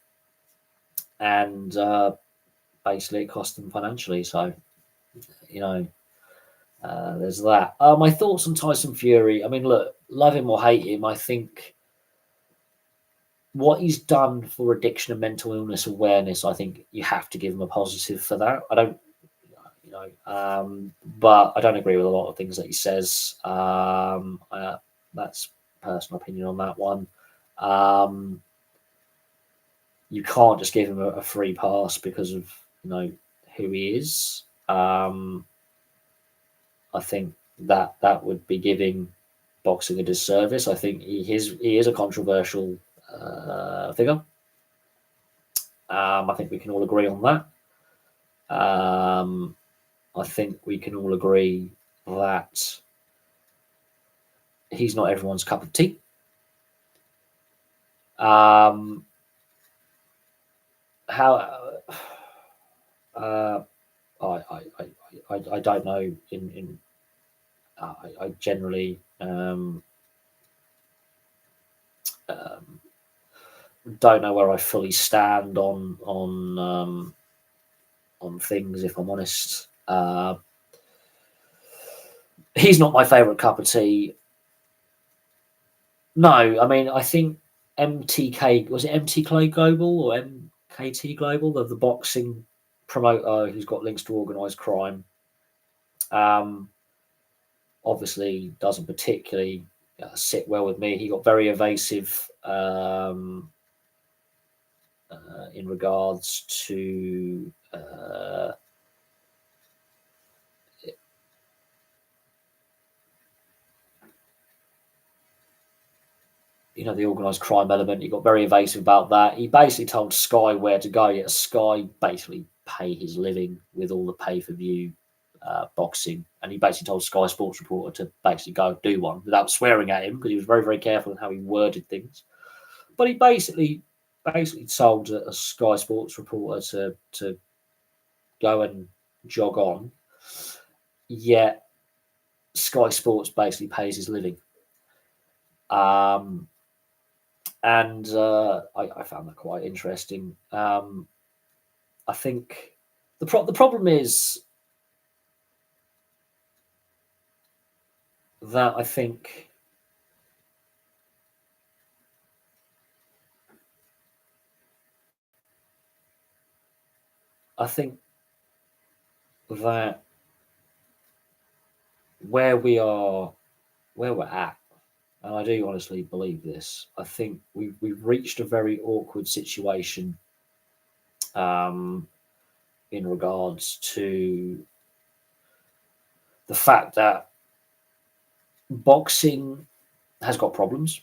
and basically it cost them financially. So there's that. My thoughts on Tyson Fury. I mean, look, love him or hate him, I think what he's done for addiction and mental illness awareness, I think you have to give him a positive for that. I don't, but I don't agree with a lot of things that he says. That's personal opinion on that one. You can't just give him a free pass because of who he is. I think that would be giving boxing a disservice. I think he is a controversial figure. I think we can all agree on that. I think we can all agree that he's not everyone's cup of tea. How I don't know. I generally don't know where I fully stand on things. If I'm honest, he's not my favourite cup of tea. No, I mean I think MTK, was it MTK Global or MKT Global, the boxing promoter who's got links to organised crime. Obviously doesn't particularly sit well with me. He got very evasive in regards to the organised crime element. He got very evasive about that. He basically told Sky where to go, yet Sky basically pay his living with all the pay-per-view boxing, and he basically told Sky Sports reporter to basically go do one without swearing at him, because he was very, very careful in how he worded things. But he basically told a Sky Sports reporter to go and jog on, yet Sky Sports basically pays his living. And I found that quite interesting. I think the problem is that I think that where we're at, and I do honestly believe this, I think we've reached a very awkward situation in regards to the fact that boxing has got problems.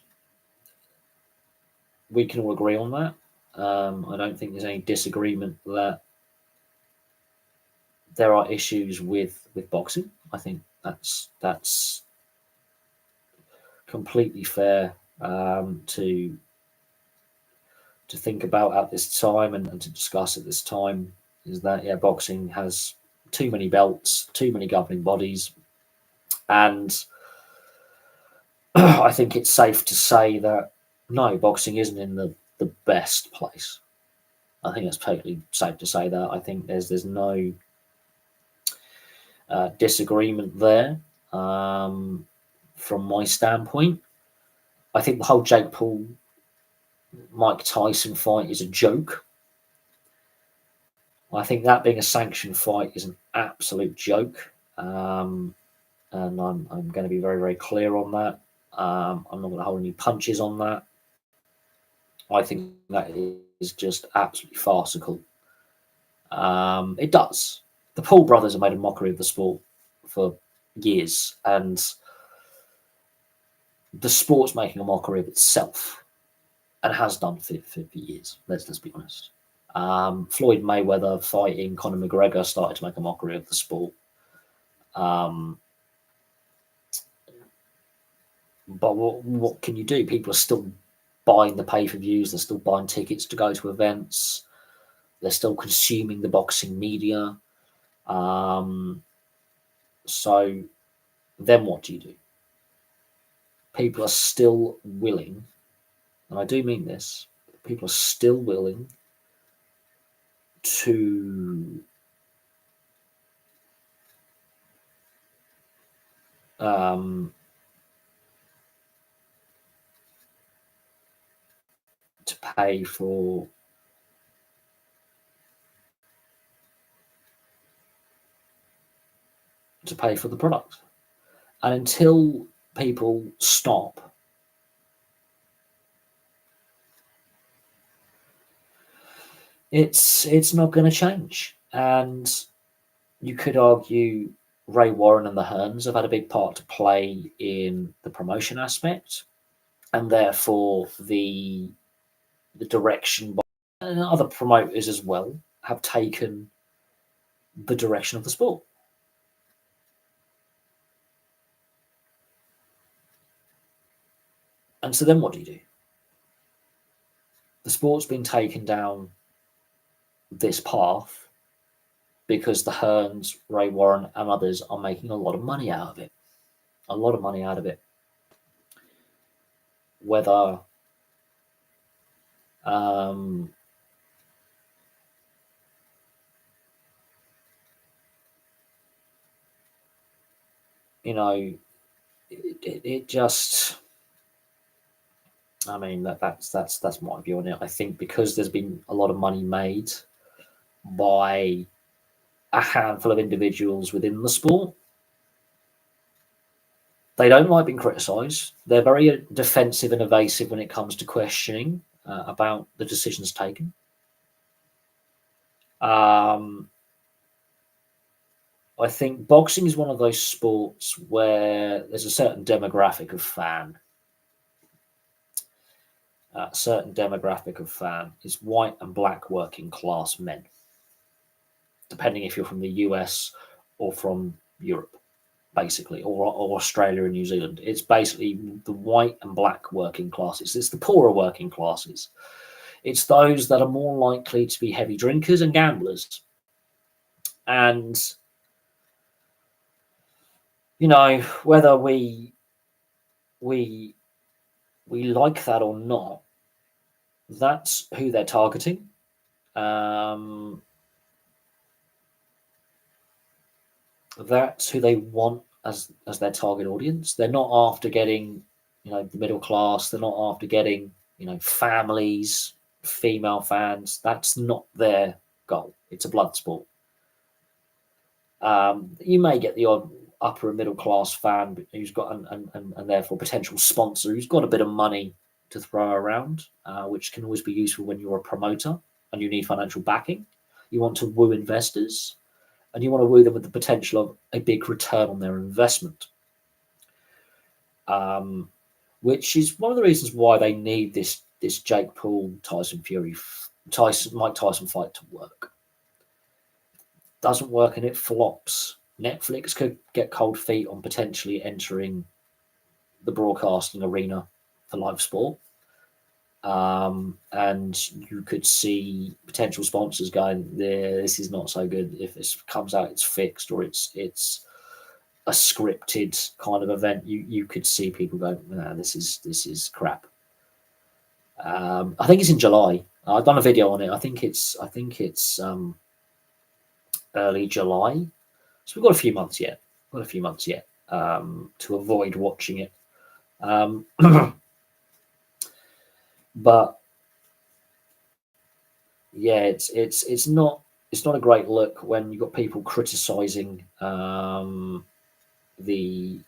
We can all agree on that. I don't think there's any disagreement that there are issues with boxing. I think that's completely fair to think about at this time and to discuss at this time. Is that boxing has too many belts, too many governing bodies, and I think it's safe to say that no, boxing isn't in the best place. I think it's totally safe to say that. I think there's no disagreement there from my standpoint. I think the whole Jake Paul Mike Tyson fight is a joke. I think that being a sanctioned fight is an absolute joke, and I'm going to be very, very clear on that. I'm not going to hold any punches on that. I think that is just absolutely farcical. It does. The Paul brothers have made a mockery of the sport for years, and the sport's making a mockery of itself, and has done for years. Let's be honest. Floyd Mayweather fighting Conor McGregor started to make a mockery of the sport. But what can you do? People are still buying the pay-per-views. They're still buying tickets to go to events. They're still consuming the boxing media. So then what do you do? People are still willing, and I do mean this, people are still willing to pay for the product. And until people stop, it's not going to change. And you could argue Ray Warren and the Hearns have had a big part to play in the promotion aspect, and therefore the direction by and other promoters as well have taken the direction of the sport. And so then what do you do? The sport's been taken down this path because the Hearns, Ray Warren, and others are making a lot of money out of it. A lot of money out of it. Whether you know, it just, I mean, that's my view on it. I think because there's been a lot of money made by a handful of individuals within the sport, they don't like being criticised. They're very defensive and evasive when it comes to questioning about the decisions taken. I think boxing is one of those sports where there's a certain demographic of fan. A certain demographic of fan is white and black working class men, depending if you're from the US or from Europe, basically, or Australia and New Zealand. It's basically the white and black working classes. It's the poorer working classes. It's those that are more likely to be heavy drinkers and gamblers. And, you know, whether we like that or not, that's who they're targeting. That's who they want as their target audience. They're not after getting, the middle class. They're not after getting, families, female fans. That's not their goal. It's a blood sport. You may get the odd upper and middle class fan who's got and therefore potential sponsor who's got a bit of money to throw around, which can always be useful when you're a promoter and you need financial backing. You want to woo investors, and you want to woo them with the potential of a big return on their investment, which is one of the reasons why they need this Jake Paul, Mike Tyson fight to work. Doesn't work and it flops. Netflix could get cold feet on potentially entering the broadcasting arena for live sport. And you could see potential sponsors going, this is not so good. If this comes out, it's fixed, or it's a scripted kind of event. You could see people go, nah, this is crap. I think it's in July. I've done a video on it. I think it's early July. So we've got a few months yet. To avoid watching it. But yeah, it's not a great look when you've got people criticizing the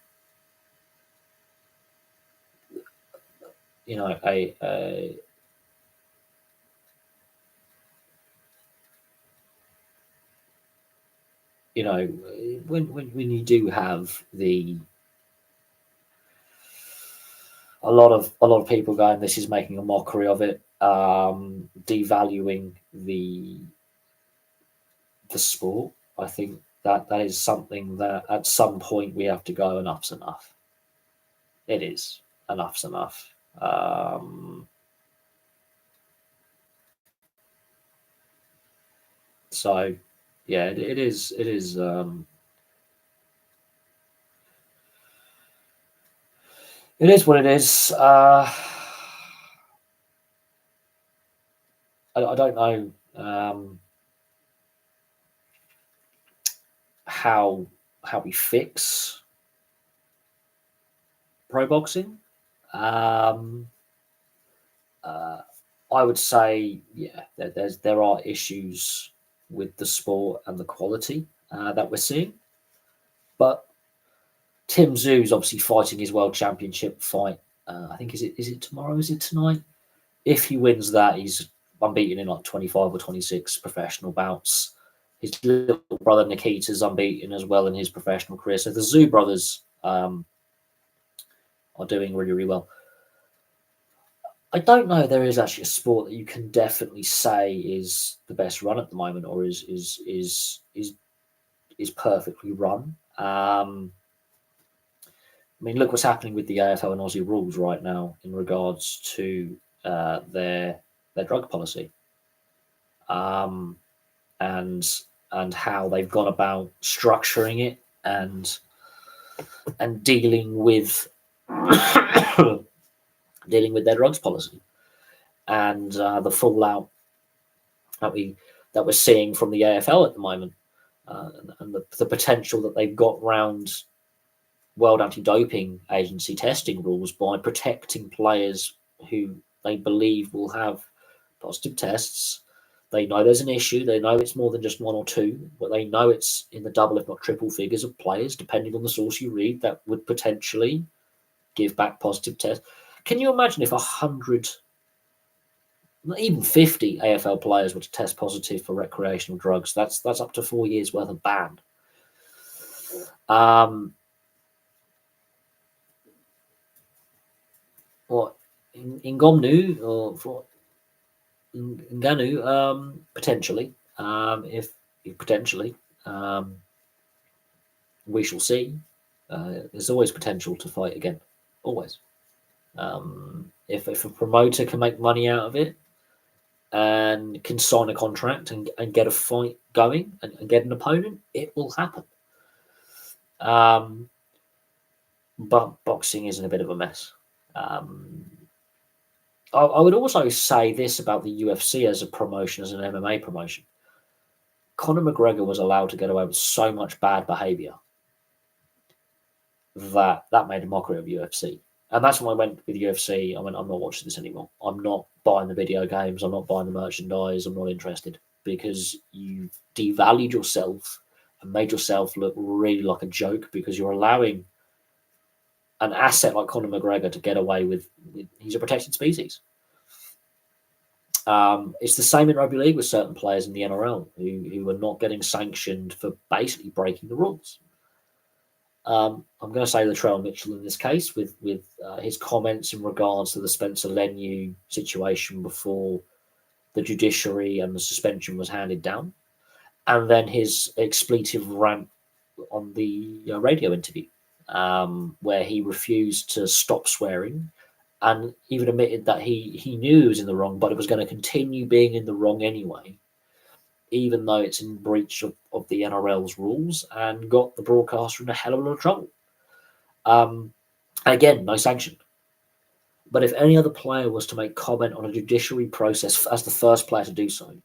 when you do have a lot of people going, this is making a mockery of it, devaluing the sport. I think that is something that at some point we have to go, enough's enough. It is. Enough's enough. So yeah, it is it is what it is. I don't know how we fix pro boxing. I would say, yeah, there are issues with the sport and the quality that we're seeing, but Tim Tszyu's obviously fighting his world championship fight. I think is it tomorrow? Is it tonight? If he wins that, he's unbeaten in like 25 or 26 professional bouts. His little brother Nikita's unbeaten as well in his professional career. So the Tszyu brothers are doing really, really well. I don't know if there is actually a sport that you can definitely say is the best run at the moment, or is perfectly run. I mean, look what's happening with the AFL and Aussie rules right now in regards to their drug policy, and and how they've gone about structuring it and dealing with dealing with their drugs policy and the fallout that we're seeing from the AFL at the moment, and the potential that they've got round World Anti-Doping Agency testing rules by protecting players who they believe will have positive tests. They know there's an issue. They know it's more than just one or two, but they know it's in the double, if not triple figures of players, depending on the source you read, that would potentially give back positive tests. Can you imagine if 100, even 50 AFL players were to test positive for recreational drugs? That's up to 4 years worth of ban. What in Ngomnu or for Ngannou, potentially, if potentially, we shall see. There's always potential to fight again, always. If a promoter can make money out of it and can sign a contract and get a fight going and get an opponent, it will happen. But boxing is in a bit of a mess. I would also say this about the UFC as a promotion, as an MMA promotion. Conor McGregor was allowed to get away with so much bad behaviour that made a mockery of UFC. And that's when I went with UFC. I went, I'm not watching this anymore. I'm not buying the video games. I'm not buying the merchandise. I'm not interested, because you've devalued yourself and made yourself look really like a joke, because you're allowing an asset like Conor McGregor to get away with he's a protected species. It's the same in rugby league with certain players in the NRL who are not getting sanctioned for basically breaking the rules. I'm going to say Latrell Mitchell in this case, with his comments in regards to the Spencer Leniu situation before the judiciary and the suspension was handed down, and then his expletive rant on the radio interview, where he refused to stop swearing and even admitted that he knew he was in the wrong, but it was going to continue being in the wrong anyway, even though it's in breach of the NRL's rules, and got the broadcaster in a hell of a lot of trouble. Again, no sanction. But if any other player was to make comment on a judiciary process as the first player to do so,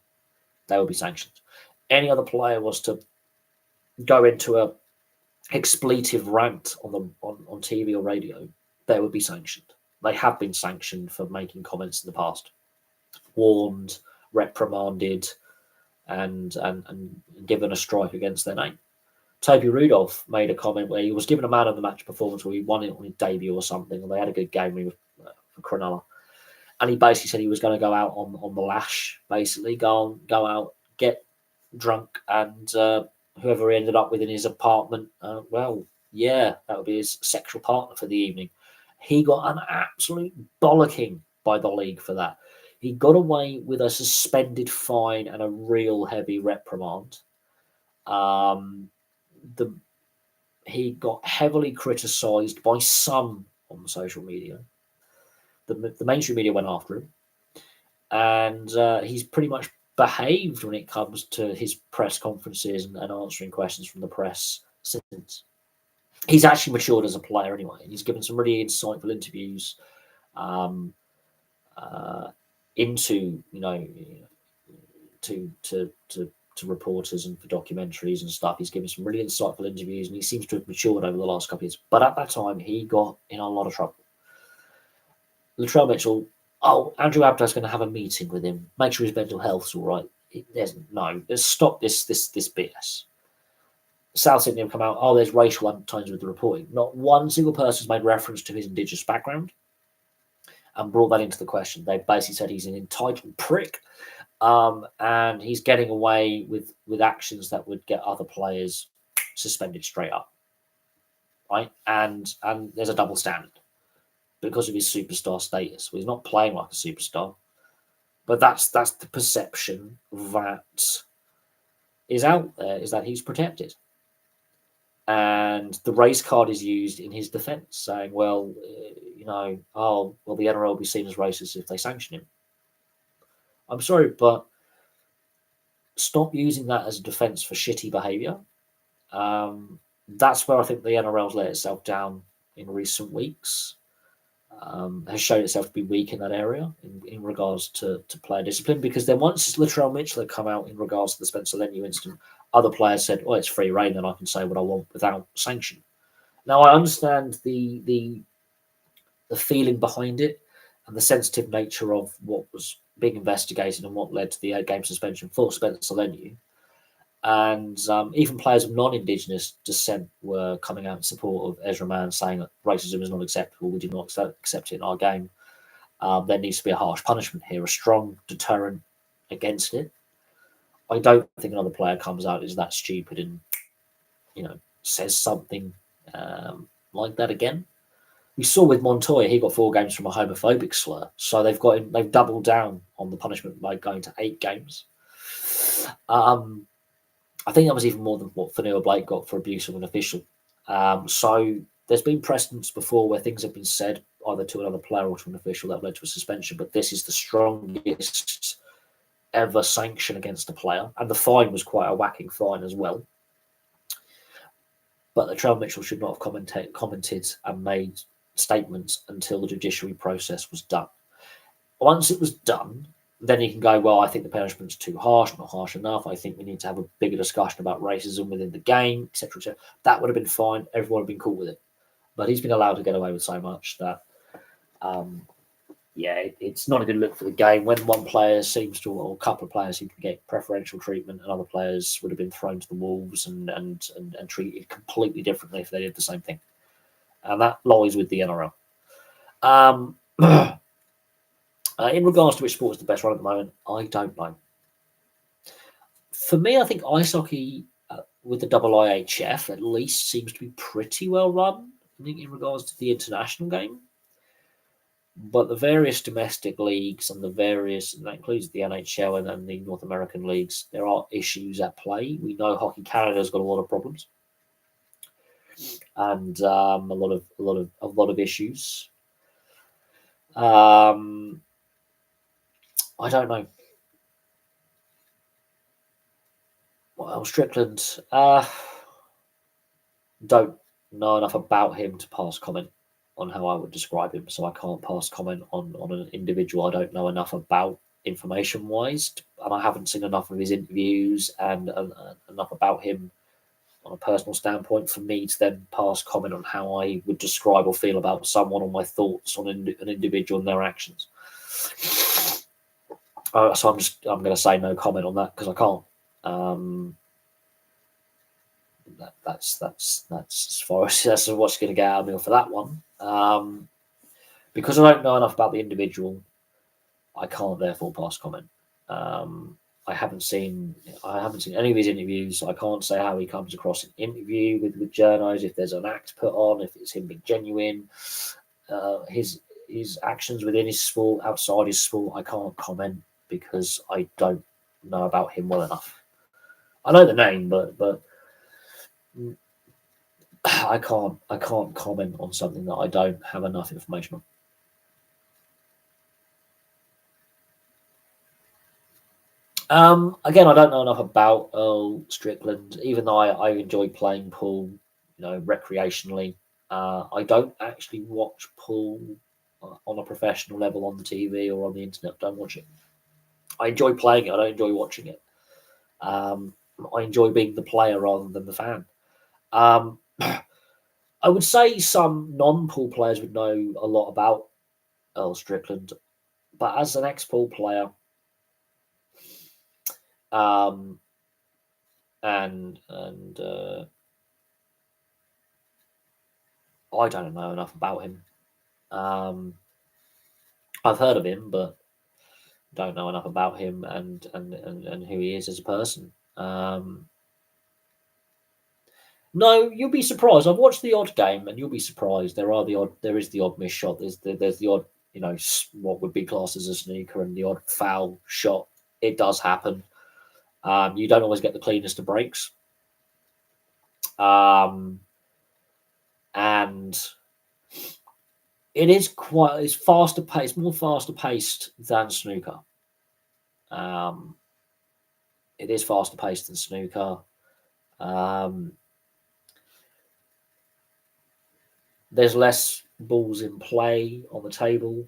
they would be sanctioned. Any other player was to go into a expletive rant on TV or radio, they would be sanctioned. They have been sanctioned for making comments in the past, warned, reprimanded, and given a strike against their name. Toby Rudolph made a comment where he was given a man of the match performance where he won it on his debut or something, and they had a good game for Cronulla. And he basically said he was going to go out on the lash, basically go out, get drunk, and whoever he ended up with in his apartment, that would be his sexual partner for the evening. He got an absolute bollocking by the league for that. He got away with a suspended fine and a real heavy reprimand. He got heavily criticised by some on social media. The mainstream media went after him, and he's pretty much behaved when it comes to his press conferences and answering questions from the press since. He's actually matured as a player anyway, and he's given some really insightful interviews into to reporters and for documentaries and stuff. He's given some really insightful interviews, and he seems to have matured over the last couple of years. But at that time, he got in a lot of trouble. Latrell Mitchell, Andrew Abdal's going to have a meeting with him, make sure his mental health's all right. Let's stop this BS. South Sydney have come out, there's racial undertones with the reporting. Not one single person's made reference to his Indigenous background and brought that into the question. They basically said he's an entitled prick, and he's getting away with actions that would get other players suspended straight up, right? And there's a double standard because of his superstar status. Well, he's not playing like a superstar, but that's the perception that is out there, is that he's protected. And the race card is used in his defence, saying, the NRL will be seen as racist if they sanction him. I'm sorry, but stop using that as a defence for shitty behaviour. That's where I think the NRL's let itself down in recent weeks. Has shown itself to be weak in that area in regards to player discipline, because then once Latrell Mitchell had come out in regards to the Spencer Leniu incident, other players said, "Oh, it's free reign, and I can say what I want without sanction." Now I understand the feeling behind it and the sensitive nature of what was being investigated and what led to the 8-game suspension for Spencer Leniu. And even players of non-Indigenous descent were coming out in support of Ezra Mann, saying that racism is not acceptable. We do not accept it in our game. There needs to be a harsh punishment here, a strong deterrent against it. I don't think another player comes out is that stupid and says something like that again. We saw with Montoya, he got 4 games from a homophobic slur, so they've doubled down on the punishment by going to 8 games. I think that was even more than what Fanua Blake got for abuse of an official. So there's been precedents before where things have been said either to another player or to an official that have led to a suspension, but this is the strongest ever sanction against a player, and the fine was quite a whacking fine as well. But Latrell Mitchell should not have commented and made statements until the judiciary process was done. Once it was done, then you can go, well, I think the punishment's too harsh, not harsh enough. I think we need to have a bigger discussion about racism within the game, etc., etc. That would have been fine. Everyone would have been cool with it. But he's been allowed to get away with so much that, it's not a good look for the game. When one player seems to, or a couple of players seem to get preferential treatment, and other players would have been thrown to the wolves and treated completely differently if they did the same thing. And that lies with the NRL. In regards to which sport is the best run at the moment, I don't know. For me, I think ice hockey with the IIHF at least seems to be pretty well run, I think, in regards to the international game. But the various domestic leagues and that includes the NHL and the North American leagues, there are issues at play. We know Hockey Canada's got a lot of problems and a lot of issues. I don't know. Well, Strickland, don't know enough about him to pass comment on how I would describe him, so I can't pass comment on an individual I don't know enough about information-wise, and I haven't seen enough of his interviews and enough about him on a personal standpoint for me to then pass comment on how I would describe or feel about someone or my thoughts on an individual and their actions. So I'm going to say no comment on that because I can't. That's as far as that's what's going to get out of me for that one. Because I don't know enough about the individual, I can't therefore pass comment. I haven't seen any of his interviews. I can't say how he comes across in interview with journos, if there's an act put on, if it's him being genuine. His actions within his sport, outside his sport, I can't comment because I don't know about him well enough. I know the name, but I can't comment on something that I don't have enough information on. Again, I don't know enough about Earl Strickland, even though I enjoy playing pool, recreationally. I don't actually watch pool on a professional level on the TV or on the internet. I don't watch it. I enjoy playing it. I don't enjoy watching it. I enjoy being the player rather than the fan. I would say some non-pool players would know a lot about Earl Strickland, but as an ex-pool player, and I don't know enough about him. I've heard of him, but don't know enough about him and who he is as a person. No, you'll be surprised. I've watched the odd game, and you'll be surprised. There is the odd miss shot. There's the odd, what would be classed as a sneaker, and the odd foul shot. It does happen. You don't always get the cleanest of breaks. And it's faster paced, more faster paced than snooker. It is faster paced than snooker. There's less balls in play on the table,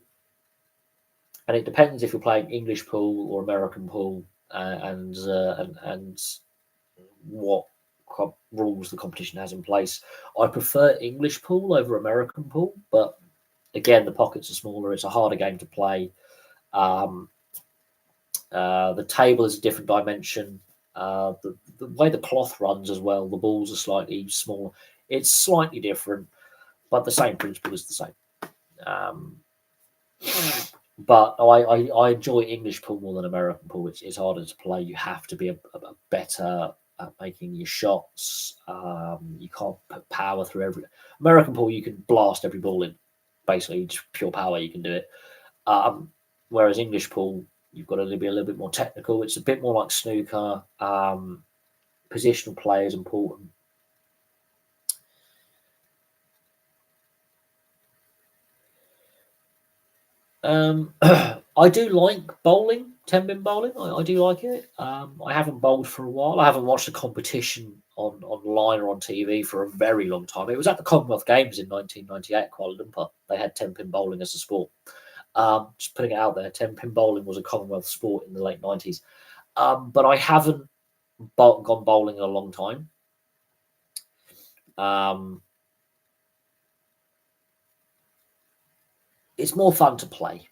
and it depends if you're playing English pool or American pool, and what rules the competition has in place. I prefer English pool over American pool, but again, the pockets are smaller. It's a harder game to play. The table is a different dimension. The way the cloth runs as well, the balls are slightly smaller. It's slightly different, but the same principle is the same. But I enjoy English pool more than American pool. It's harder to play. You have to be a better at making your shots. You can't put power through every American pool. You can blast every ball in, basically just pure power. You can do it. Whereas English pool, you've got to be a little bit more technical. It's a bit more like snooker. Positional play is important. I do like bowling, 10-pin bowling. I do like it. I haven't bowled for a while. I haven't watched a competition online or on TV for a very long time. It was at the Commonwealth Games in 1998 at Kuala Lumpur. They had 10-pin bowling as a sport. Just putting it out there, 10-pin bowling was a Commonwealth sport in the late 90s. But I haven't gone bowling in a long time. It's more fun to play.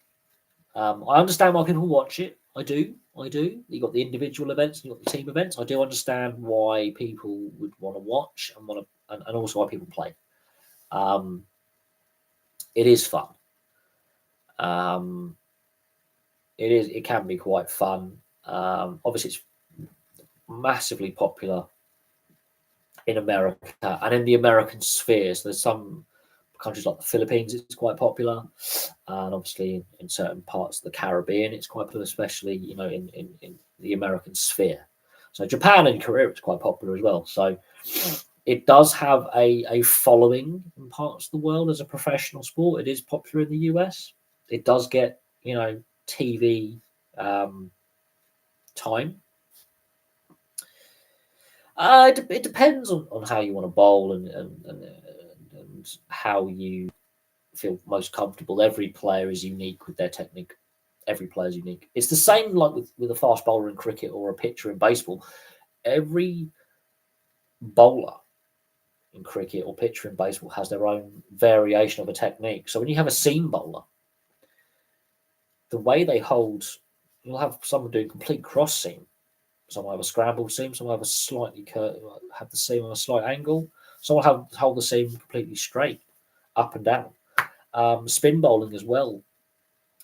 I understand why people watch it. I do. You got the individual events, and you got the team events. I do understand why people would want to watch and also why people play. It is fun. It can be quite fun. Obviously, it's massively popular in America and in the American sphere. So there's some countries like the Philippines, it's quite popular, and obviously in certain parts of the Caribbean, it's quite popular, especially in the American sphere. So Japan and Korea, it's quite popular as well. So it does have a following in parts of the world as a professional sport. It is popular in the US. It does get TV time. It depends on how you want to bowl and how you feel most comfortable. Every player is unique with their technique. Every player is unique. It's the same like with a fast bowler in cricket or a pitcher in baseball. Every bowler in cricket or pitcher in baseball has their own variation of a technique. So when you have a seam bowler, the way they hold, you'll have someone doing complete cross seam. Some will have a scrambled seam. Some will have a slightly have the seam on a slight angle. Some will hold the seam completely straight, up and down. Spin bowling as well.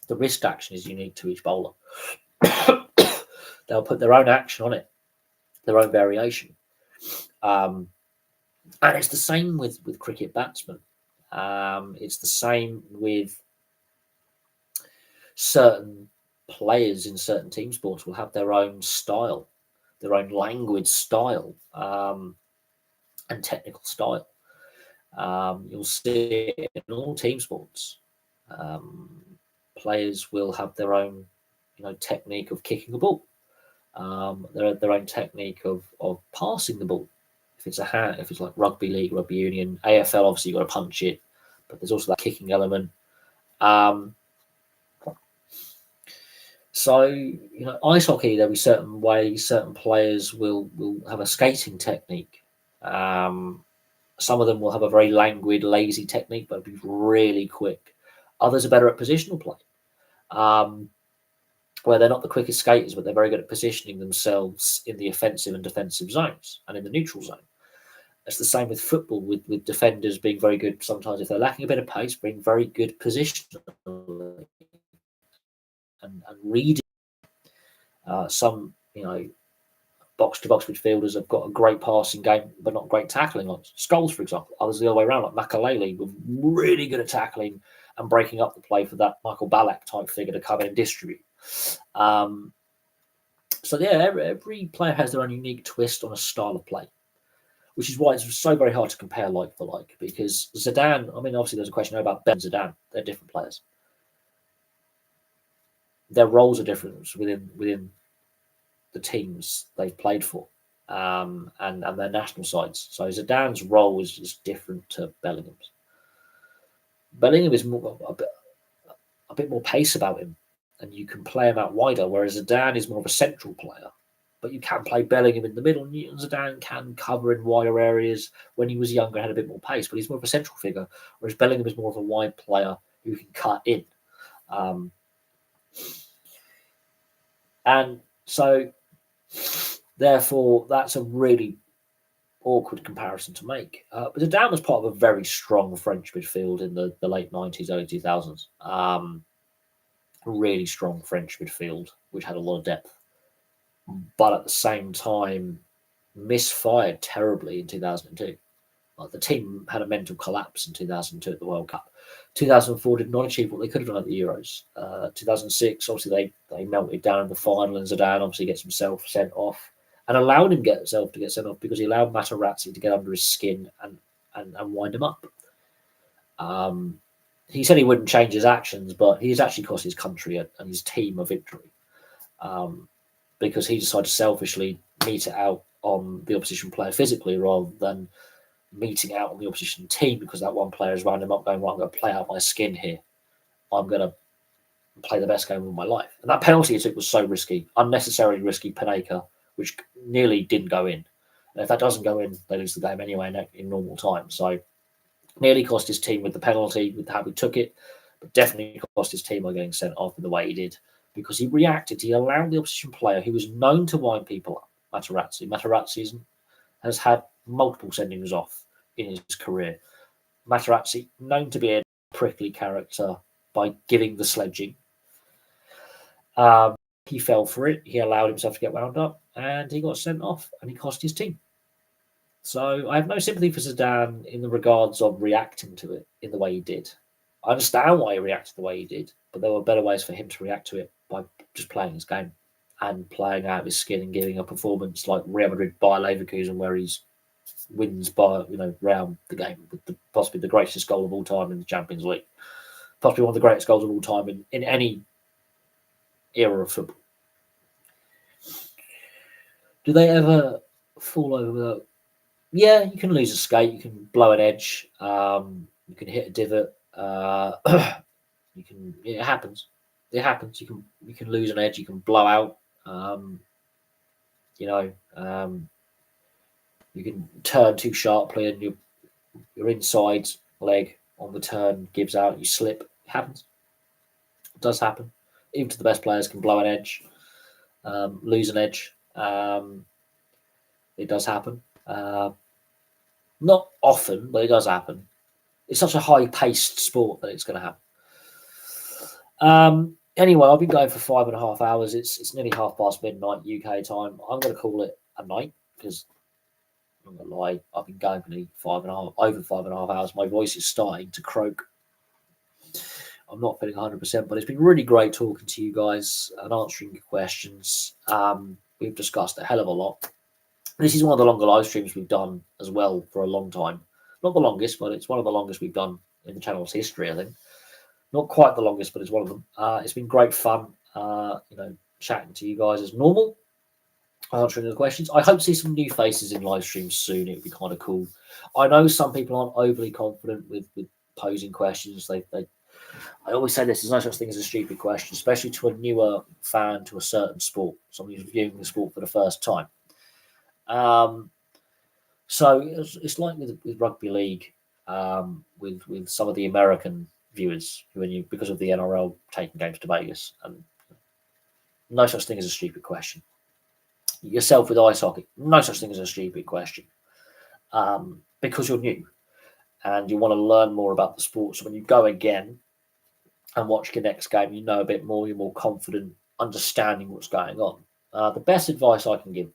The wrist action is unique to each bowler. They'll put their own action on it, their own variation. And it's the same with cricket batsmen. It's the same with certain players in certain team sports will have their own style, their own language style, and technical style. You'll see it in all team sports. Players will have their own, technique of kicking a ball. Their own technique of passing the ball. If it's like rugby league, rugby union, AFL, obviously you've got to punch it, but there's also that kicking element. So ice hockey, there'll be certain ways certain players will have a skating technique. Some of them will have a very languid, lazy technique, but be really quick. Others are better at positional play, where they're not the quickest skaters, but they're very good at positioning themselves in the offensive and defensive zones and in the neutral zone. It's the same with football, with defenders being very good. Sometimes, if they're lacking a bit of pace, being very good position and reading. Some, box to box midfielders have got a great passing game, but not great tackling. Like Scholes, for example. Others the other way around, like Makalele, were really good at tackling and breaking up the play for that Michael Ballack type figure to come in and distribute. So yeah, every player has their own unique twist on a style of play, which is why it's so very hard to compare like for like. Because Zidane, obviously there's a question about Ben Zidane. They're different players. Their roles are different within the teams they've played for, and their national sides. So Zidane's role is different to Bellingham's. Bellingham is a bit more pace about him, and you can play him out wider, whereas Zidane is more of a central player. But you can play Bellingham in the middle, and Zidane can cover in wider areas. When he was younger, had a bit more pace, but he's more of a central figure, whereas Bellingham is more of a wide player who can cut in. And so, therefore, that's a really awkward comparison to make. But Zidane was part of a very strong French midfield in the late 90s, early 2000s. A really strong French midfield, which had a lot of depth. But at the same time, misfired terribly in 2002. The team had a mental collapse in 2002 at the World Cup. 2004 did not achieve what they could have done at the Euros. 2006, obviously, they melted down in the final, and Zidane obviously gets himself sent off and allowed him to get sent off because he allowed Materazzi to get under his skin and wind him up. He said he wouldn't change his actions, but he's actually cost his country and his team a victory because he decided to selfishly meet it out on the opposition player physically rather than meeting out on the opposition team because that one player has wound him up going, right, I'm going to play out my skin here. I'm going to play the best game of my life. And that penalty he took was so risky, unnecessarily risky. Panenka, which nearly didn't go in. And if that doesn't go in, they lose the game anyway in normal time. So nearly cost his team with the penalty, with how he took it, but definitely cost his team by getting sent off in the way he did because he reacted. He allowed the opposition player who was known to wind people up, Materazzi has had multiple sendings off in his career. Materazzi, known to be a prickly character by giving the sledging. He fell for it. He allowed himself to get wound up and he got sent off and he cost his team. So I have no sympathy for Zidane in the regards of reacting to it in the way he did. I understand why he reacted the way he did, but there were better ways for him to react to it by just playing his game and playing out of his skin and giving a performance like Real Madrid by Leverkusen where he's wins by round the game with possibly the greatest goal of all time in the Champions League, possibly one of the greatest goals of all time in any era of football. Do they ever fall over? Yeah, you can lose a skate, you can blow an edge, you can hit a divot. It happens. It happens. You can lose an edge, you can blow out. You can turn too sharply and your inside leg on the turn gives out, you slip. It happens. It does happen. Even to the best players can blow an edge, lose an edge. It does happen. Not often, but it does happen. It's such a high-paced sport that it's going to happen. Anyway, I've been going for 5.5 hours. It's nearly midnight UK time. I'm going to call it a night because I'm not going to lie. I've been going for nearly over 5.5 hours. My voice is starting to croak. I'm not feeling 100%, but it's been really great talking to you guys and answering your questions. We've discussed a hell of a lot. This is one of the longer live streams we've done as well for a long time. Not the longest, but it's one of the longest we've done in the channel's history, I think. Not quite the longest, but it's one of them. It's been great fun, chatting to you guys as normal, answering the questions. I hope to see some new faces in live streams soon. It would be kind of cool. I know some people aren't overly confident with posing questions. I always say this, there's no such thing as a stupid question, especially to a newer fan to a certain sport, somebody who's viewing the sport for the first time. So it's like with rugby league, with some of the American viewers because of the NRL taking games to Vegas, and no such thing as a stupid question. Yourself with ice hockey, no such thing as a stupid question, because you're new and you want to learn more about the sport. So when you go again and watch your next game, you know a bit more, you're more confident understanding what's going on. The best advice I can give.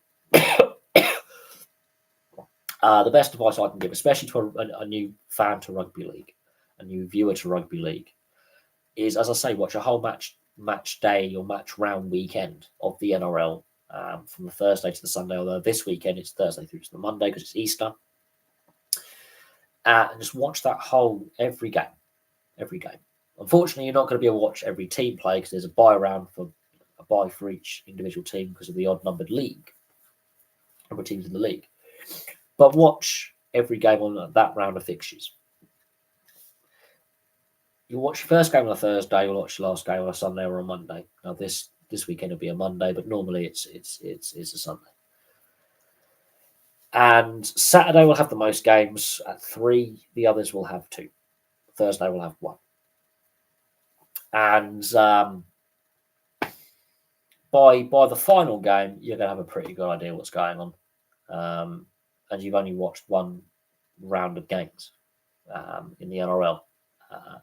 Especially to a new fan to rugby league, a new viewer to rugby league, is, as I say, watch a whole match day or match round weekend of the NRL from the Thursday to the Sunday. Although this weekend it's Thursday through to the Monday because it's Easter, and just watch that whole every game. Unfortunately, you're not going to be able to watch every team play because there's a bye round for a bye for each individual team because of the odd-numbered league, number of teams in the league. But watch every game on that round of fixtures. You'll watch your first game on a Thursday, you'll watch your last game on a Sunday or a Monday. Now this weekend will be a Monday, but normally it's a Sunday. And Saturday will have the most games at 3. The others will have 2. Thursday will have 1. And by the final game, you're going to have a pretty good idea what's going on. And you've only watched one round of games in the NRL.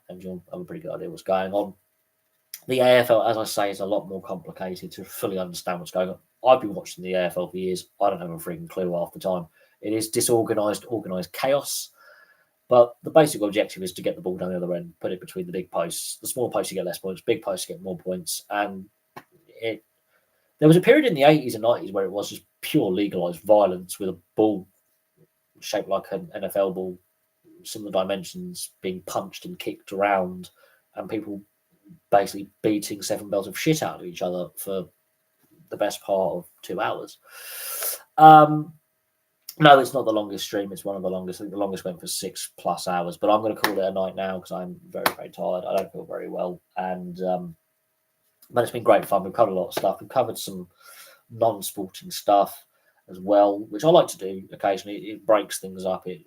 And you'll have a pretty good idea what's going on. The AFL, as I say, is a lot more complicated to fully understand what's going on. I've been watching the AFL for years. I don't have a freaking clue half the time. It is disorganised, organised chaos. But the basic objective is to get the ball down the other end, put it between the big posts. The small posts, you get less points. Big posts, you get more points. And there was a period in the 80s and 90s where it was just pure legalised violence with a ball shaped like an NFL ball, similar dimensions, being punched and kicked around, and people basically beating 7 bells of shit out of each other for the best part of 2 hours. No, it's not the longest stream. It's one of the longest. I think the longest went for 6+ hours, but I'm going to call it a night now because I'm very, very tired. I don't feel very well. And but it's been great fun. We've covered a lot of stuff. We've covered some non-sporting stuff as well, which I like to do occasionally. It breaks things up. It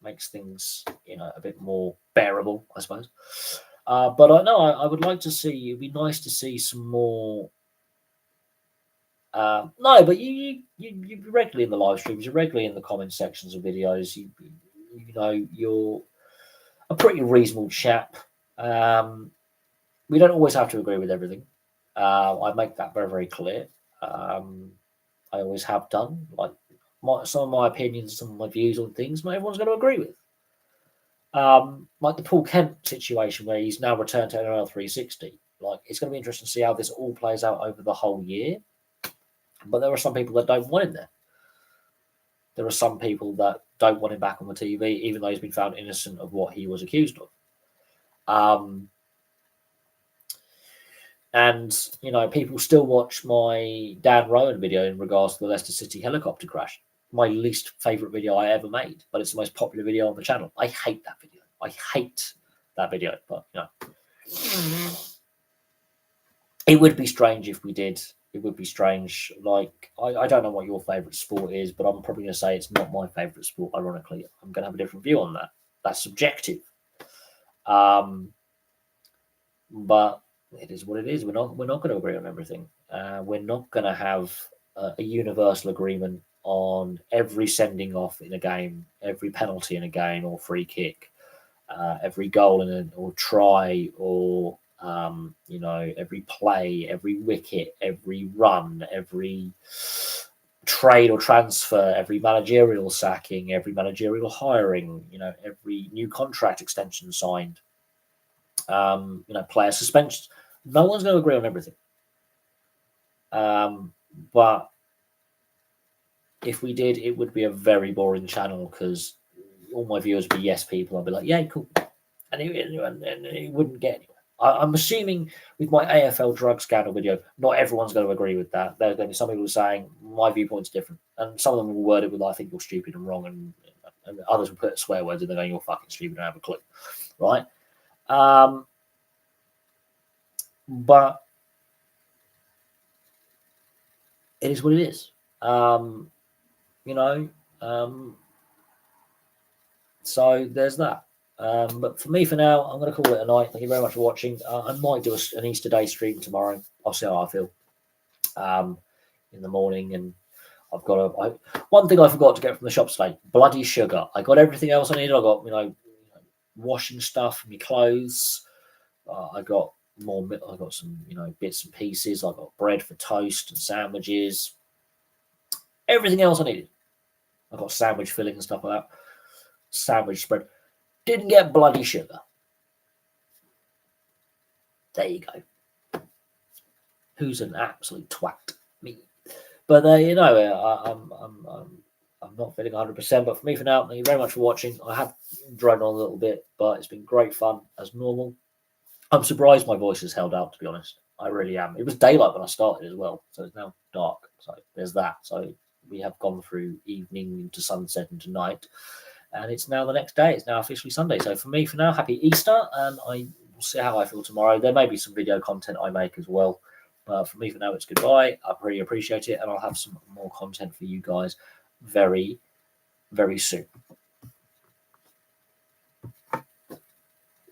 makes things a bit more bearable, I suppose. But I would like to see. It'd be nice to see some more. No, but you're regularly in the live streams. You're regularly in the comment sections of videos. You're a pretty reasonable chap. We don't always have to agree with everything. I make that very, very clear. I always have done. Like some of my opinions, some of my views on things, not everyone's going to agree with. Like the Paul Kent situation where he's now returned to NRL 360. Like it's going to be interesting to see how this all plays out over the whole year. But there are some people that don't want him there. There are some people that don't want him back on the TV, even though he's been found innocent of what he was accused of. And, people still watch my Dan Rowan video in regards to the Leicester City helicopter crash. My least favourite video I ever made, but it's the most popular video on the channel. I hate that video. But, it would be strange if we did. It would be strange. Like, I don't know what your favourite sport is, but I'm probably going to say it's not my favourite sport, ironically. I'm going to have a different view on that. That's subjective. But it is what it is. We're not going to agree on everything. We're not going to have a universal agreement on every sending off in a game, every penalty in a game or free kick, every goal or try or... every play, every wicket, every run, every trade or transfer, every managerial sacking, every managerial hiring, every new contract extension signed, player suspensions. No one's going to agree on everything. But if we did, it would be a very boring channel because all my viewers would be yes people. I'd be like, yeah, cool. And it wouldn't get anywhere. I'm assuming with my AFL drug scandal video, not everyone's going to agree with that. There's going to be some people saying my viewpoint's different, and some of them will word it with I think you're stupid and wrong, and others will put swear words in there going you're fucking stupid and have a clue, right? But it is what it is, So there's that. But for me, for now, I'm going to call it a night. Thank you very much for watching. I might do an Easter Day stream tomorrow. I'll see how I feel in the morning. And I've got one thing I forgot to get from the shop today: bloody sugar. I got everything else I needed. I got washing stuff for my clothes. I got more. I got some bits and pieces. I got bread for toast and sandwiches. Everything else I needed. I got sandwich filling and stuff like that. Sandwich spread. Didn't get bloody sugar. There you go. Who's an absolute twat? Me. But I'm not feeling 100%. But for me, for now, thank you very much for watching. I have dragged on a little bit, but it's been great fun as normal. I'm surprised my voice has held out, to be honest. I really am. It was daylight when I started as well, so it's now dark. So there's that. So we have gone through evening into sunset into night, and it's now the next day. It's now officially Sunday. So for me, for now, happy Easter, and I will see how I feel tomorrow. There may be some video content I make as well, but for me, for now, it's goodbye. I really appreciate it, and I'll have some more content for you guys very, very soon.